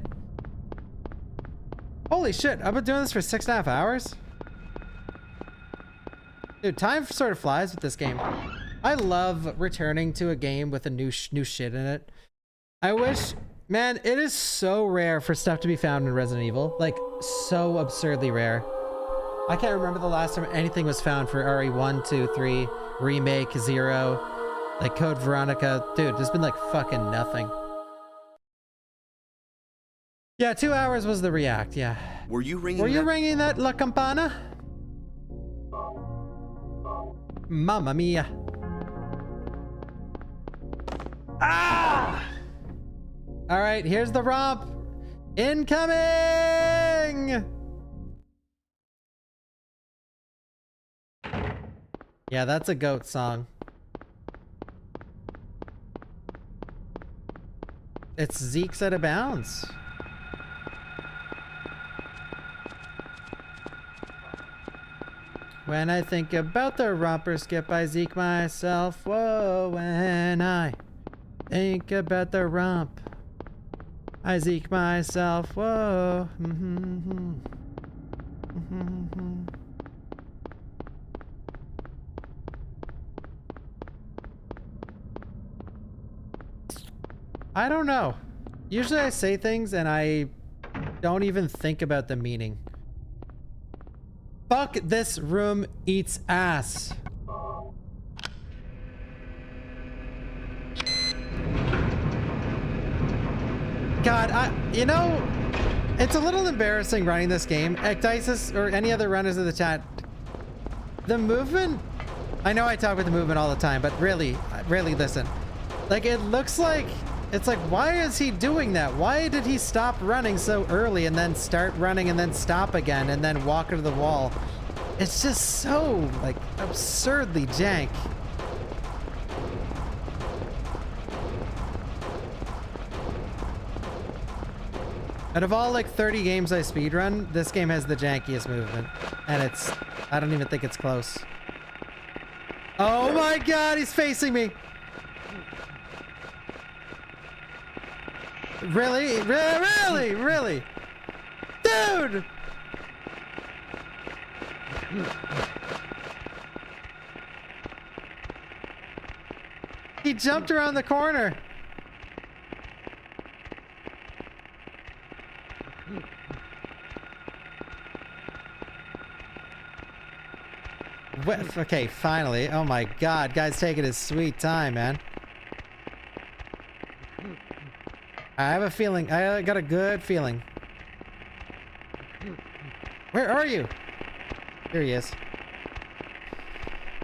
Speaker 1: Holy shit, I've been doing this for 6.5 hours? Dude, time sort of flies with this game. I love returning to a game with a new shit in it. I wish... Man, it is so rare for stuff to be found in Resident Evil. Like, so absurdly rare. I can't remember the last time anything was found for RE1, 2, 3, Remake, 0, like Code Veronica. Dude, there's been like fucking nothing. Yeah, 2 hours was the react, yeah.
Speaker 2: Were you ringing
Speaker 1: ringing that La Campana? Mamma mia. Ah! All right, here's the romp. Incoming! Yeah, that's a goat song. It's Zeke's Out of Bounds. When I think about the romper skip, I Zeke myself. Whoa, when I think about the romp, I Zeke myself. Whoa. I don't know. Usually I say things and I don't even think about the meaning. Fuck, this room eats ass. God, you know, it's a little embarrassing running this game. Ecdysis or any other runners of the chat. The movement, I know I talk about the movement all the time, but really listen. Like, it looks like, it's like, why is he doing that? Why did he stop running so early and then start running and then stop again and then walk into the wall? It's just so, like, absurdly jank. Out of all, like, 30 games I speedrun, this game has the jankiest movement. And it's, I don't even think it's close. Oh my god, he's facing me! Really? Really? Dude! He jumped around the corner. Okay, finally. Oh my god, guy's taking his sweet time, man. I have a feeling. I got a good feeling. Where are you? Here he is.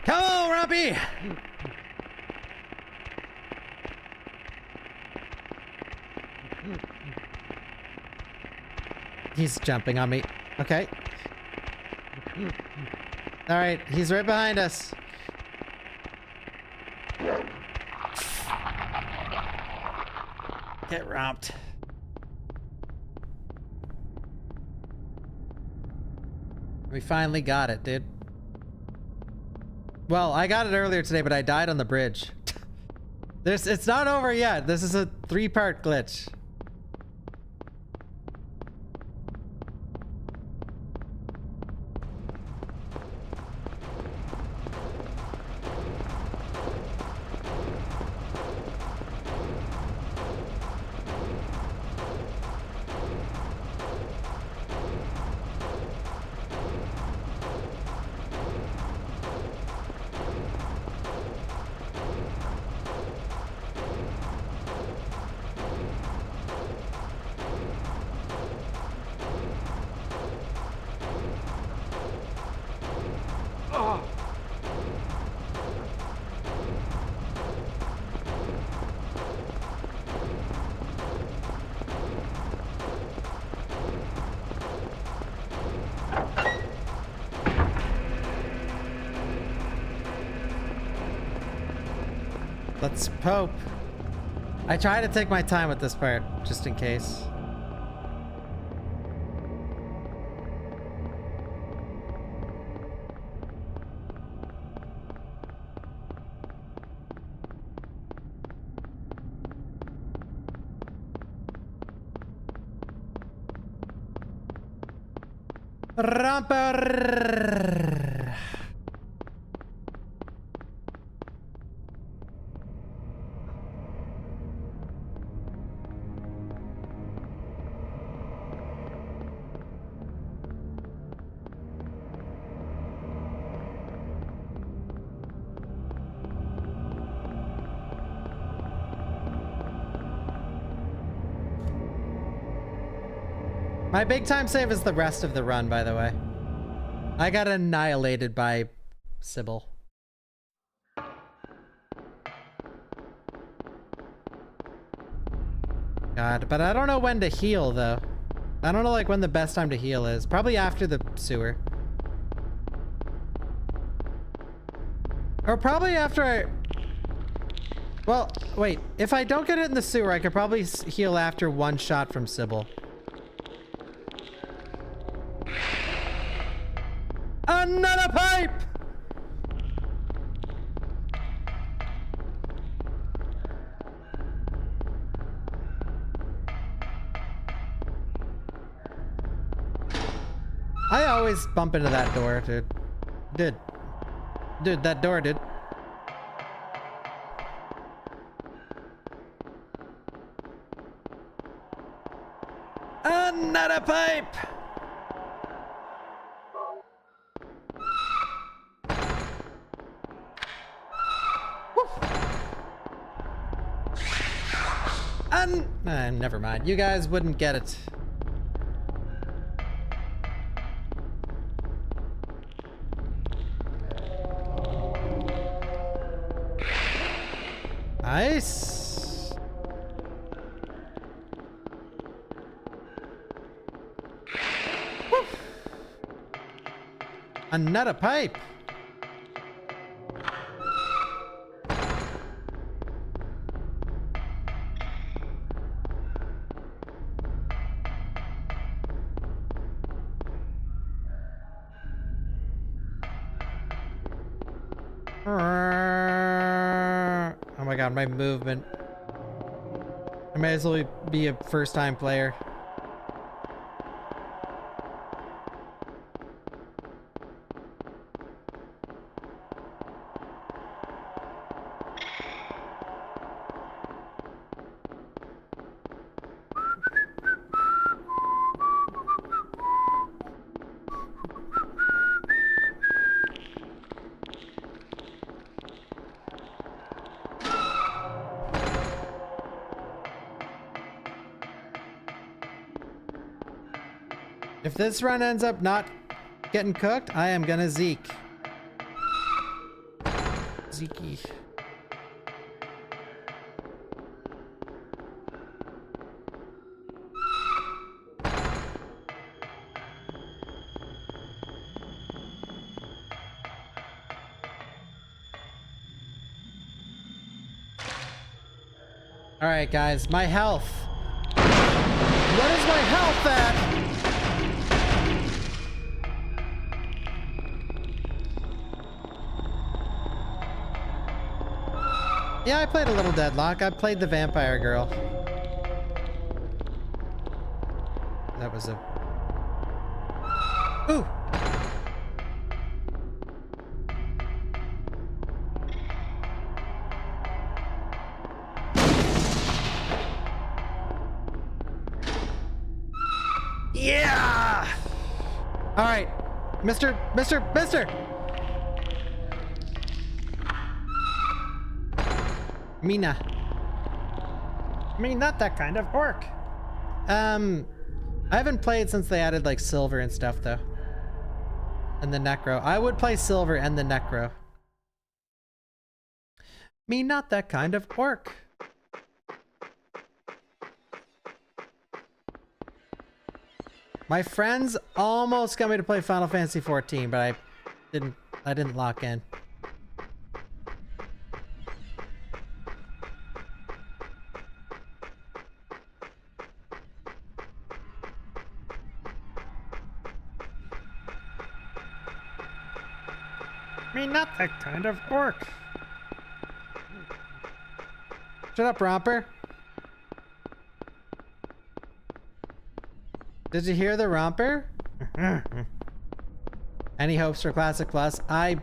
Speaker 1: Come on, Rumpy! He's jumping on me. Okay. Alright, he's right behind us. Get romped. We finally got it, dude. Well, I got it earlier today, but I died on the bridge. It's not over yet. This is a 3-part glitch. Let's pope. I try to take my time with this part, just in case. Romper. My big time save is the rest of the run, by the way. I got annihilated by Sybil. God, but I don't know when to heal, though. I don't know, like, when the best time to heal is. Probably after the sewer. Or probably after I... Well, wait. If I don't get it in the sewer, I could probably heal after one shot from Sybil. Another pipe! I always bump into that door, dude. Dude, that door, dude. Another pipe! Never mind. You guys wouldn't get it. Nice. Woo. Another pipe. Oh my god, my movement. I may as well be a first-time player. If this run ends up not getting cooked, I am gonna Zeke. Zeke. All right, guys, my health. What is my health at? Yeah, I played a little Deadlock. I played the Vampire Girl. That was a... Ooh! Yeah! All right, Mister. Mina. I mean, not that kind of orc. I haven't played since they added like silver and stuff though. And the necro. I would play silver and the necro. Me, not that kind of orc. My friends almost got me to play Final Fantasy 14, but I didn't lock in. I mean, not that kind of orc. Shut up, Romper. Did you hear the Romper? Any hopes for Classic Plus? I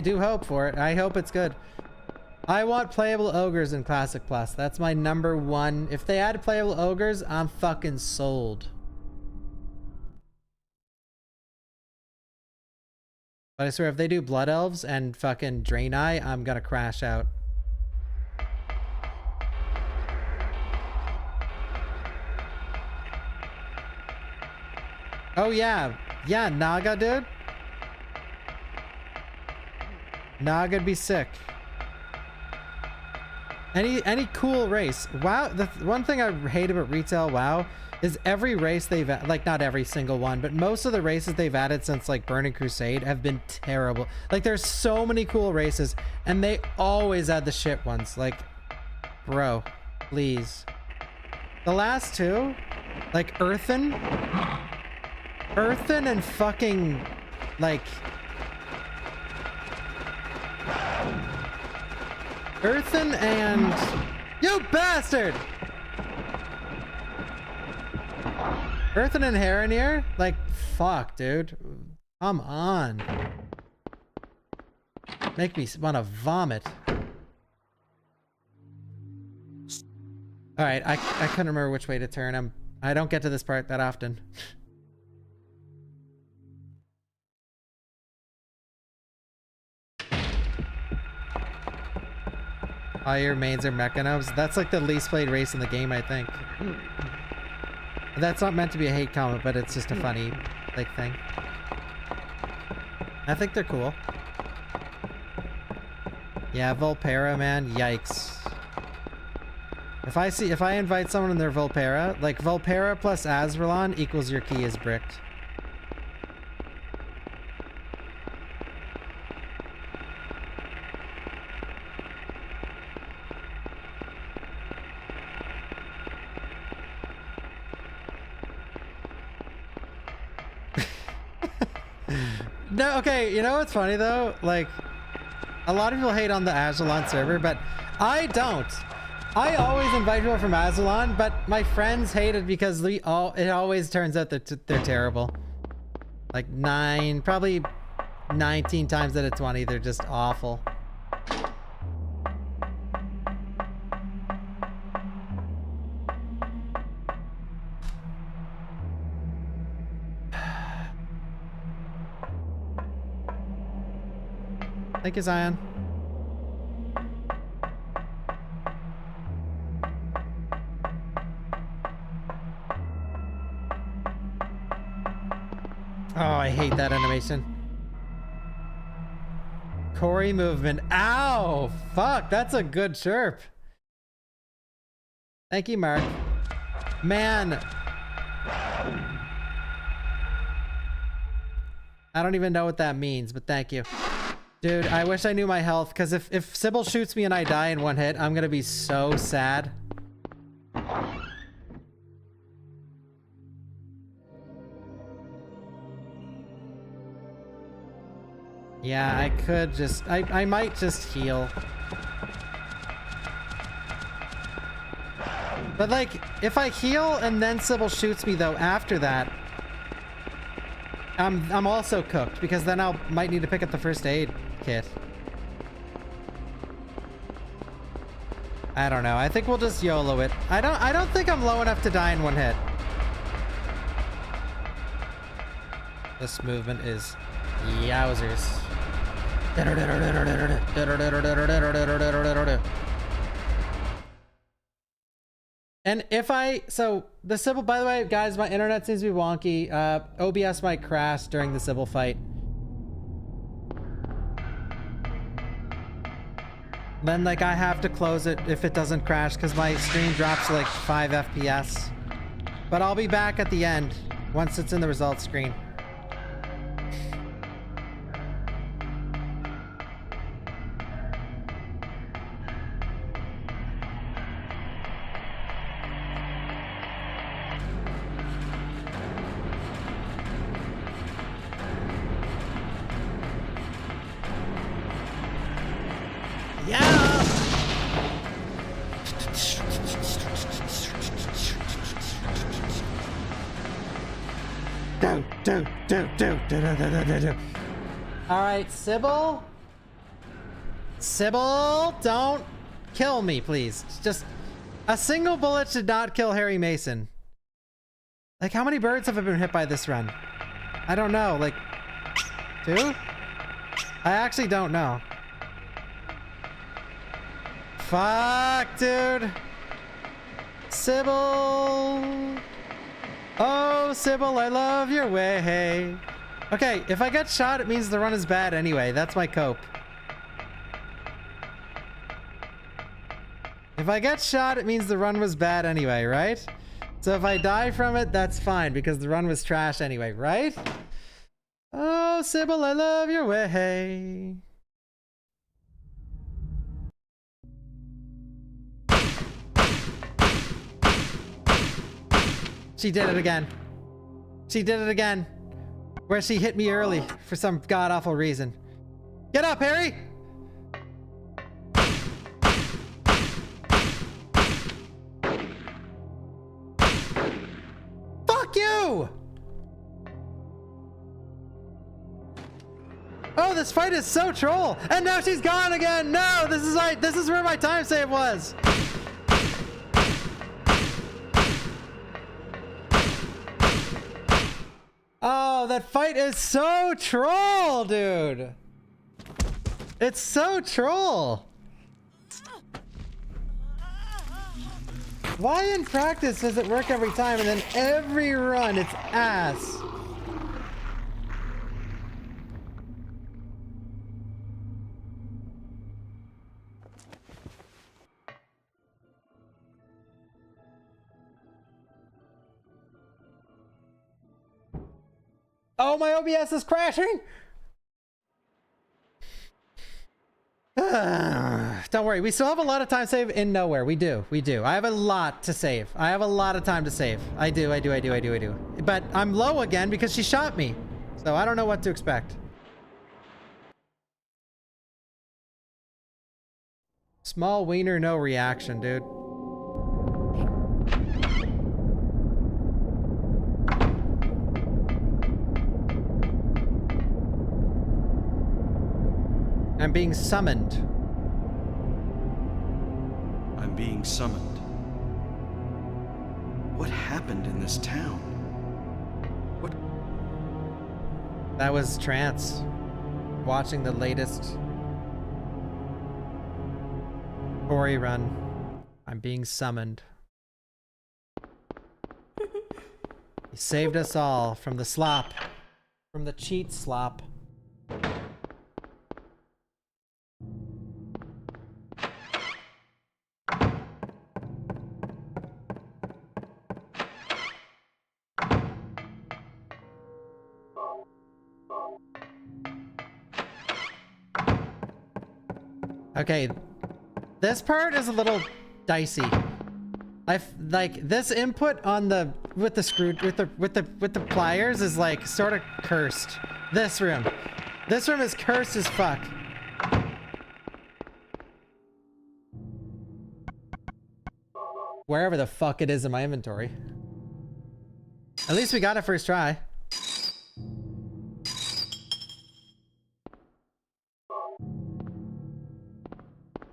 Speaker 1: do hope for it. I hope it's good. I want playable ogres in Classic Plus. That's my #1. If they add playable ogres, I'm fucking sold. But I swear, if they do Blood Elves and fucking Draenei, I'm gonna crash out. Oh yeah. Yeah, Naga, dude. Naga'd be sick. Any cool race. WoW, the one thing I hate about retail WoW is every race they've, like, not every single one, but most of the races they've added since like Burning Crusade have been terrible. Like, there's so many cool races and they always add the shit ones. Like, bro, please. The last two, like Earthen and fucking, like, Earthen and... You bastard! Earthen and Heronir? Like, fuck, dude. Come on. Make me want to vomit. Alright, I couldn't remember which way to turn. I don't get to this part that often. All your mains are Mechanomes. That's like the least played race in the game, I think. That's not meant to be a hate comment, but it's just a funny, like, thing. I think they're cool. Yeah, Volpera, man. Yikes. If I invite someone in their Volpera, like Volpera plus Azralon equals your key is bricked. No, okay, you know what's funny though? Like, a lot of people hate on the Azalon server, but I don't. I always invite people from Azalon, but my friends hate it because it always turns out that they're terrible. Like probably 19 times out of 20, they're just awful. Thank you, Zion. Oh, I hate that animation. Corey movement. Ow! Fuck, that's a good chirp. Thank you, Mark. Man. I don't even know what that means, but thank you. Dude, I wish I knew my health, because if Sybil shoots me and I die in one hit, I'm gonna be so sad. Yeah, I could just... I might just heal. But like, if I heal and then Sybil shoots me though after that, I'm also cooked, because then I might need to pick up the first aid kit. I don't know. I think we'll just YOLO it. I don't think I'm low enough to die in one hit. This movement is yowzers. And if so the Sybil, by the way, guys, my internet seems to be wonky. OBS might crash during the Sybil fight. Then, like, I have to close it if it doesn't crash, because my screen drops to, like, 5 FPS. But I'll be back at the end, once it's in the results screen. Alright, Sybil? Sybil, don't kill me, please. Just a single bullet should not kill Harry Mason. Like, how many birds have I been hit by this run? I don't know, like 2? I actually don't know. Fuck, dude. Sybil. Oh, Sybil, I love your way. Okay, if I get shot, it means the run is bad anyway. That's my cope. If I get shot, it means the run was bad anyway, right? So if I die from it, that's fine, because the run was trash anyway, right? Oh, Sybil, I love your way. She did it again. She did it again. Where she hit me early for some god-awful reason. Get up, Harry! Fuck you! Oh, this fight is so troll! And now she's gone again! No! This is where my time save was! Oh, that fight is so troll, dude. It's so troll. Why in practice does it work every time and then every run it's ass? Oh, my OBS is crashing! Don't worry, we still have a lot of time to save in nowhere. We do. I have a lot to save. I have a lot of time to save. I do. But I'm low again because she shot me. So I don't know what to expect. Small wiener, no reaction, dude. I'm being summoned.
Speaker 2: I'm being summoned. What happened in this town? What?
Speaker 1: That was trance. Watching the latest Ori run. I'm being summoned. He saved us all from the slop. From the cheat slop. Okay, this part is a little dicey. Like this input on the with the pliers is like sort of cursed. This room is cursed as fuck. Wherever the fuck it is in my inventory. At least we got it first try.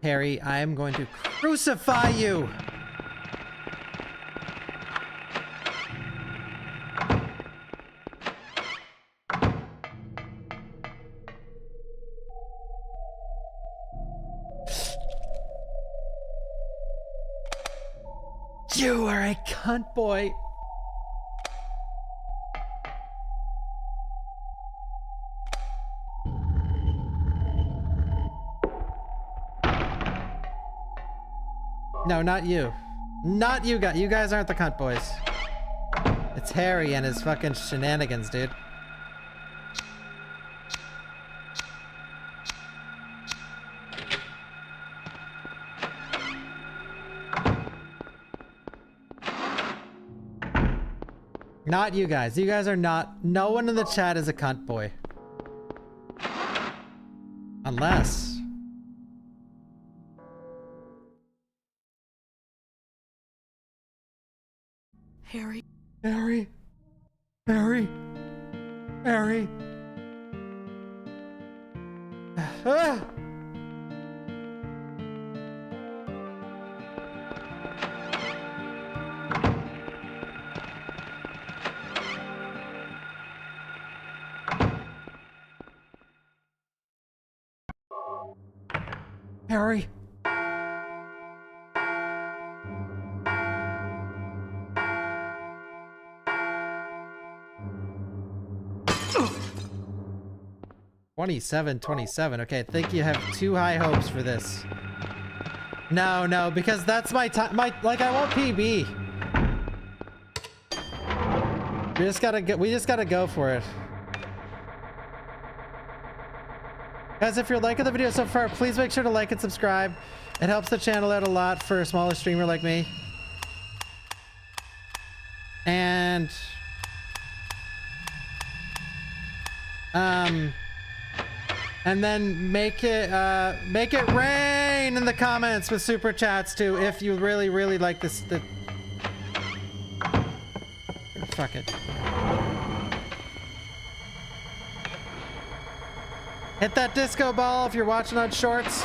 Speaker 1: Harry, I am going to crucify you! You are a cunt boy! No, not you. Not you guys. You guys aren't the cunt boys. It's Harry and his fucking shenanigans, dude. Not you guys. You guys are not. No one in the chat is a cunt boy. Unless...
Speaker 3: Harry.
Speaker 1: Harry. Harry. Harry. Ah! Harry. $27.27. Okay, I think you have too high hopes for this. No, because that's my time. Like I want PB. We just gotta go for it. Guys, if you're liking the video so far, please make sure to like and subscribe. It helps the channel out a lot for a smaller streamer like me. And then make it rain in the comments with super chats too if you really like this. Fuck it. Hit that disco ball if you're watching on shorts.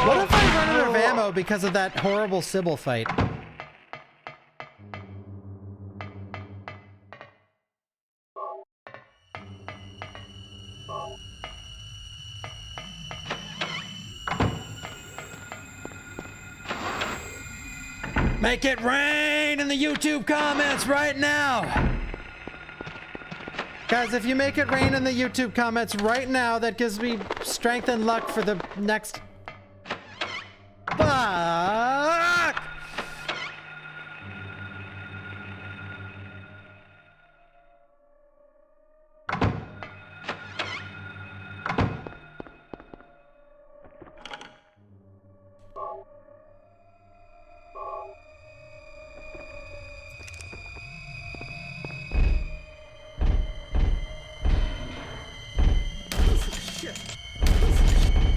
Speaker 1: What if I run out of ammo because of that horrible Sybil fight? Make it rain in the YouTube comments right now! Guys, if you make it rain in the YouTube comments right now, that gives me strength and luck for the next... Fuck!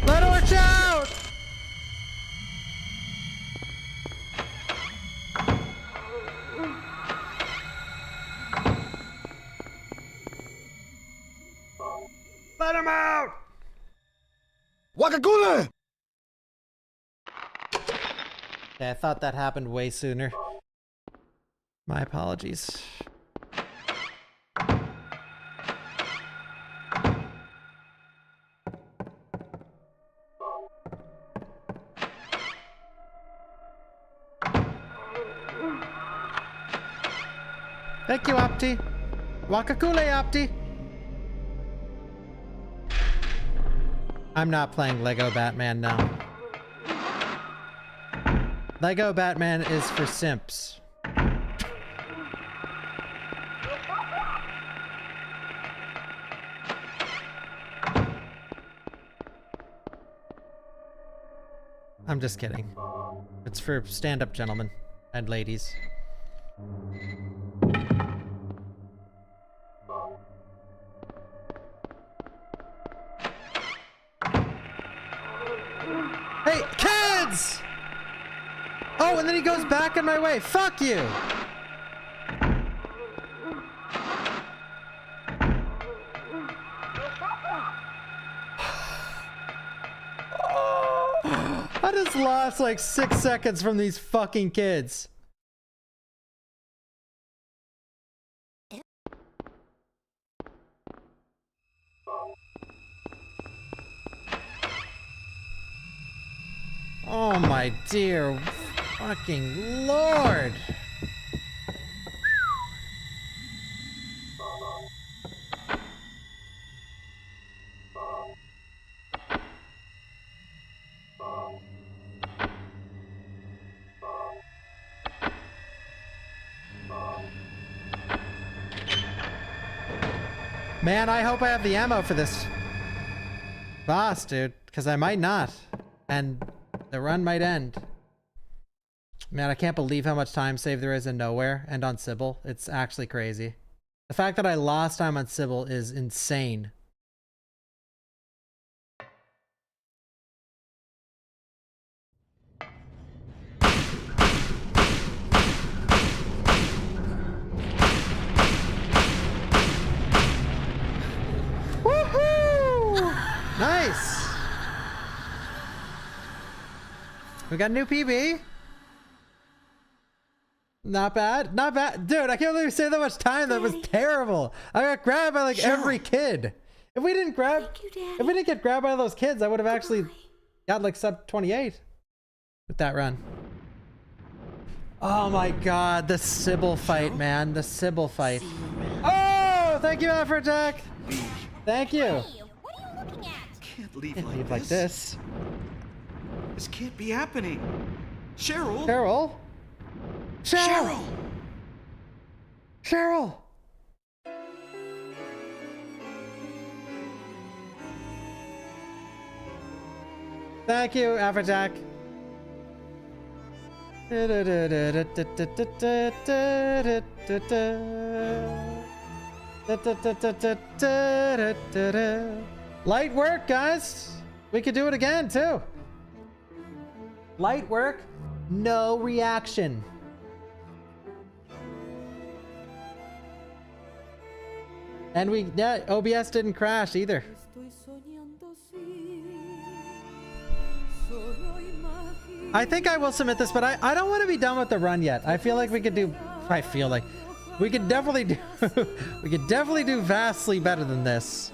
Speaker 1: Let her watch out! Let him out!
Speaker 10: Wakagula!
Speaker 1: Okay, I thought that happened way sooner. My apologies. Thank you, Opti. Wakakule, Opti. I'm not playing Lego Batman now. Lego Batman is for simps. I'm just kidding. It's for stand-up gentlemen and ladies. Hey, kids! Oh, and then he goes back in my way. Fuck you! I just lost like 6 seconds from these fucking kids. Oh my dear fucking Lord. Man, I hope I have the ammo for this boss, dude, because I might not. And the run might end. Man, I can't believe how much time save there is in Nowhere and on Sybil. It's actually crazy. The fact that I lost time on Sybil is insane. Woohoo! Nice! We got a new PB. Not bad. Not bad. Dude, I can't believe we saved that much time. That was terrible. I got grabbed by like every kid. If we didn't get grabbed by those kids, I would have actually got like sub 28 with that run. Oh my god, the Sybil fight, man. The Sybil fight. Oh, thank you, Afrojack. Thank you.
Speaker 9: Hey, what are you looking at?
Speaker 2: Can't leave
Speaker 1: Leave like this.
Speaker 2: This can't be happening. Cheryl.
Speaker 1: Cheryl. Cheryl. Cheryl. Thank you, Afrojack. Light work, guys. We could do it again, too. Light work, no reaction. And OBS didn't crash either. I think I will submit this, but I don't want to be done with the run yet. I feel like we could do, we could definitely do, we could definitely do vastly better than this.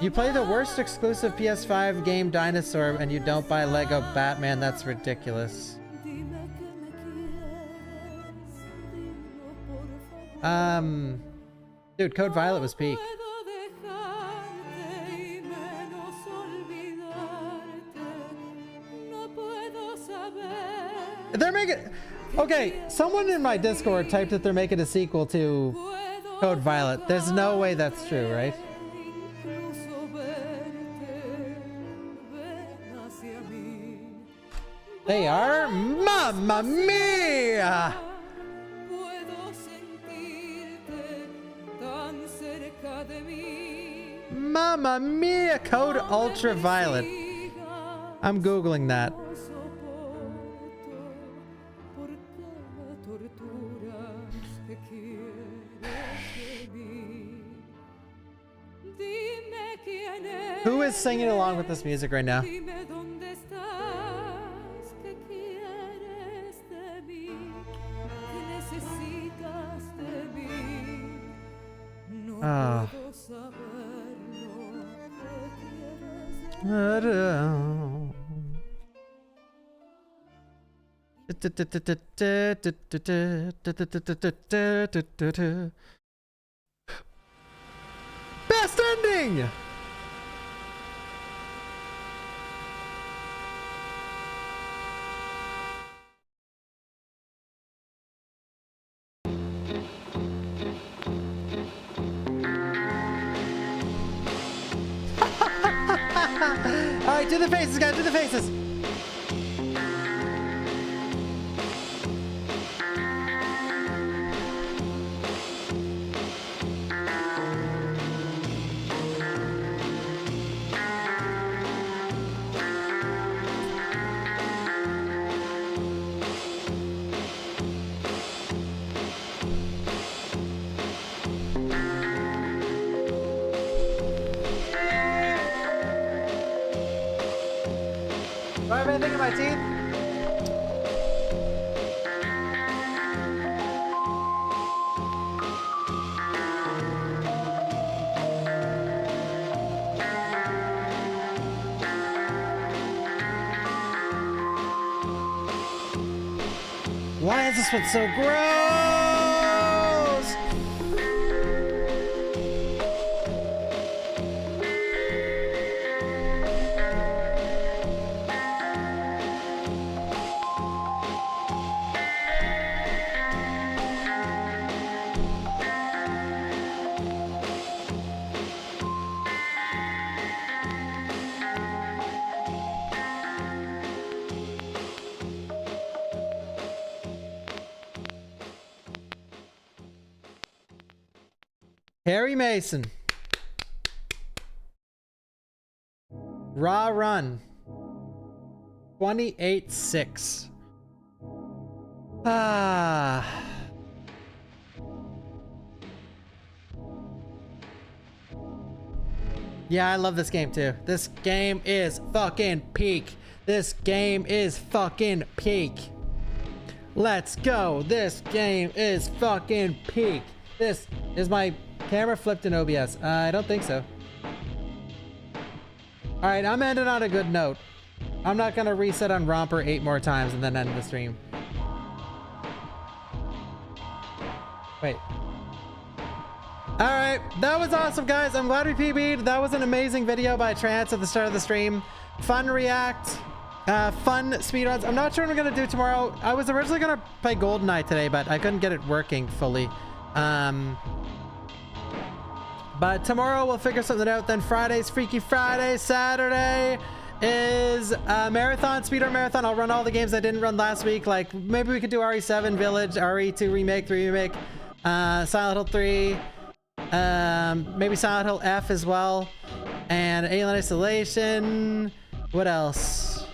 Speaker 1: You play the worst exclusive PS5 game Dinosaur and you don't buy Lego Batman, that's ridiculous. Dude, Code Violet was peak. They're making... Okay, someone in my Discord typed that they're making a sequel to Code Violet. There's no way that's true, right? They are? Mamma mia! Mamma mia! Code Ultraviolet. I'm Googling that. Who is singing along with this music right now? Best ending! Alright, do the faces, guys, do the faces! Do I have anything in my teeth? Why is this one so gross? Harry Mason. Raw run. 28-6. Ah. Yeah, I love this game too. This game is fucking peak. This game is fucking peak. Let's go. This game is fucking peak. This is my camera flipped in OBS. I don't think so. All right, I'm ending on a good note. I'm not gonna reset on Romper 8 more times and then end the stream. Wait. All right, that was awesome, guys. I'm glad we PB'd. That was an amazing video by Trance at the start of the stream. Fun react, fun speedruns. I'm not sure what I'm gonna do tomorrow. I was originally gonna play GoldenEye today, but I couldn't get it working fully. But tomorrow we'll figure something out. Then Friday's Freaky Friday. Saturday is a marathon, speedrun marathon. I'll run all the games I didn't run last week. Like maybe we could do RE7 Village, RE2 Remake, 3 Remake, Silent Hill 3, maybe Silent Hill F as well, and Alien Isolation. What else?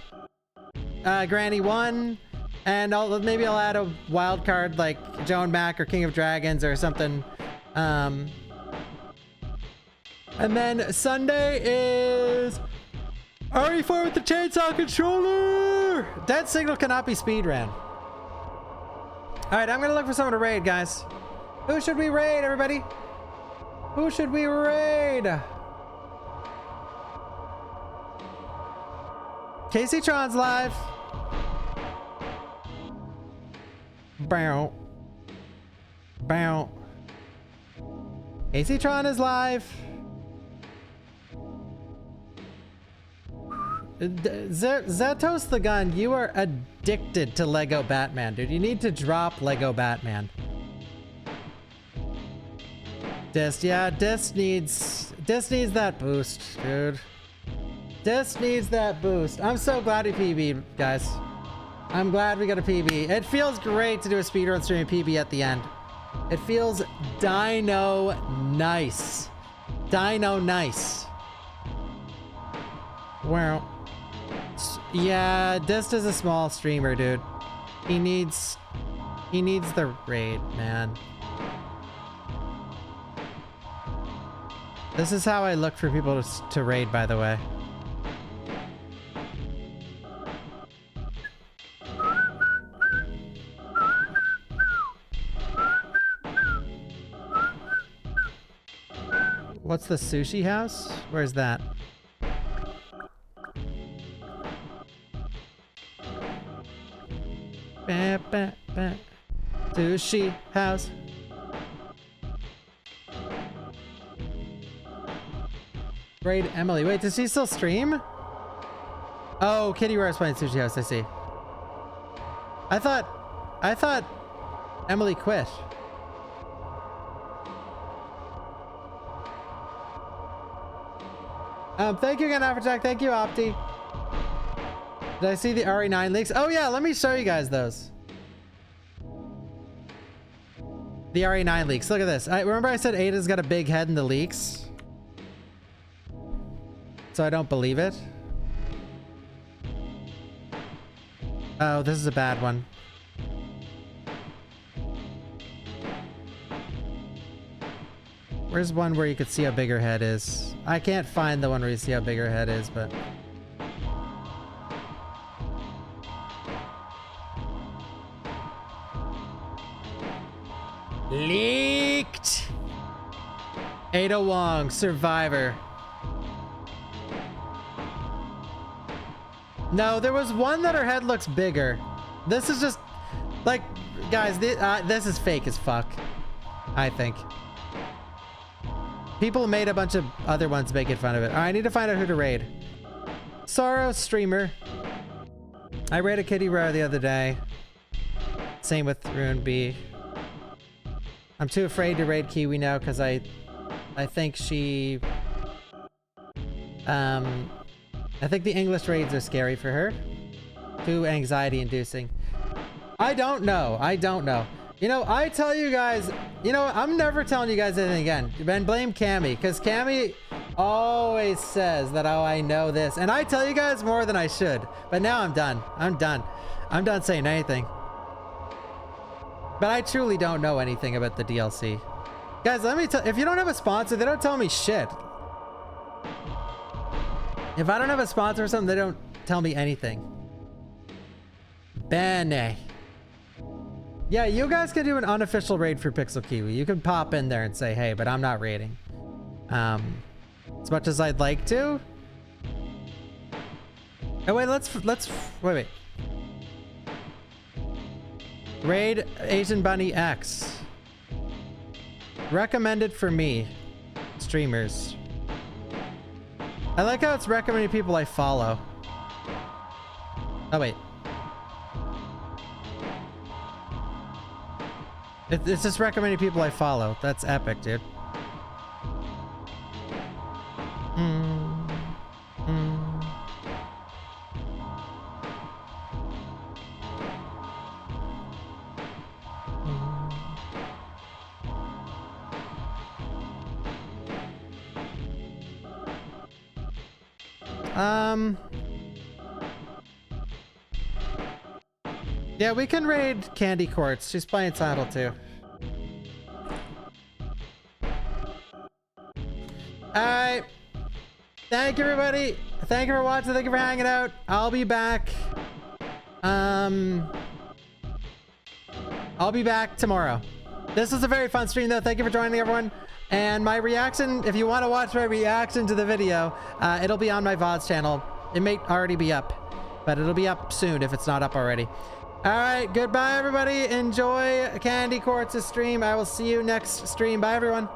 Speaker 1: Granny 1. And maybe I'll add a wild card like Joan Mac or King of Dragons or something. And then Sunday is RE4 with the chainsaw controller. Dead Signal cannot be speedran. All right, I'm gonna look for someone to raid, guys. Who should we raid, everybody? Who should we raid? Casey Tron's live. Bow. Bow. AC Tron is live. Zetos the Gun, you are addicted to Lego Batman, dude. You need to drop Lego Batman. Disc, yeah, Disc needs that boost, dude. Disc needs that boost. I'm so glad we PB'd, guys. I'm glad we got a PB. It feels great to do a speedrun stream and PB at the end. It feels dino nice. Dino nice. Well, yeah, Dist is a small streamer, dude. He needs the raid, man. This is how I look for people to raid, by the way. What's the sushi house? Where's that? Ba, ba, ba. Sushi house. Raid Emily. Wait, does she still stream? Oh, Kitty Rare's playing Sushi House. I see. I thought Emily quit. Thank you again, Afterjack. Thank you, Opti. Did I see the RE9 leaks? Oh yeah, let me show you guys those. The RE9 leaks. Look at this. Remember I said Ada's got a big head in the leaks? So I don't believe it. Oh, this is a bad one. Where's one where you could see how big her head is? I can't find the one where you see how big her head is, but... Leaked! Ada Wong, Survivor. No, there was one that her head looks bigger. This is just... Like, guys, this is fake as fuck. I think. People made a bunch of other ones making fun of it. I need to find out who to raid. Sorrow Streamer. I raided Kitty Rare the other day. Same with Rune B. I'm too afraid to raid Kiwi now because I think she... I think the English raids are scary for her. Too anxiety inducing. I don't know. I don't know. You know, I tell you guys, you know, I'm never telling you guys anything again. Ben, blame Cammy, because Cammy always says that, oh, I know this. And I tell you guys more than I should. But now I'm done. I'm done. I'm done saying anything. But I truly don't know anything about the DLC. Guys, let me tell, if you don't have a sponsor, they don't tell me shit. If I don't have a sponsor or something, they don't tell me anything. Bene. Yeah, you guys can do an unofficial raid for Pixel Kiwi. You can pop in there and say, hey, but I'm not raiding. As much as I'd like to. Oh, wait, wait. Raid Asian Bunny X. Recommended for me. Streamers. I like how it's recommending people I follow. Oh, wait. It's just recommending people I follow. That's epic, dude. Yeah, we can raid Candy Quartz. She's playing Saddle too. Alright. Thank you, everybody. Thank you for watching. Thank you for hanging out. I'll be back. I'll be back tomorrow. This was a very fun stream, though. Thank you for joining, everyone. And my reaction, if you want to watch my reaction to the video, it'll be on my VODs channel. It may already be up, but it'll be up soon if it's not up already. All right, goodbye, everybody. Enjoy Candy Quartz's stream. I will see you next stream. Bye, everyone.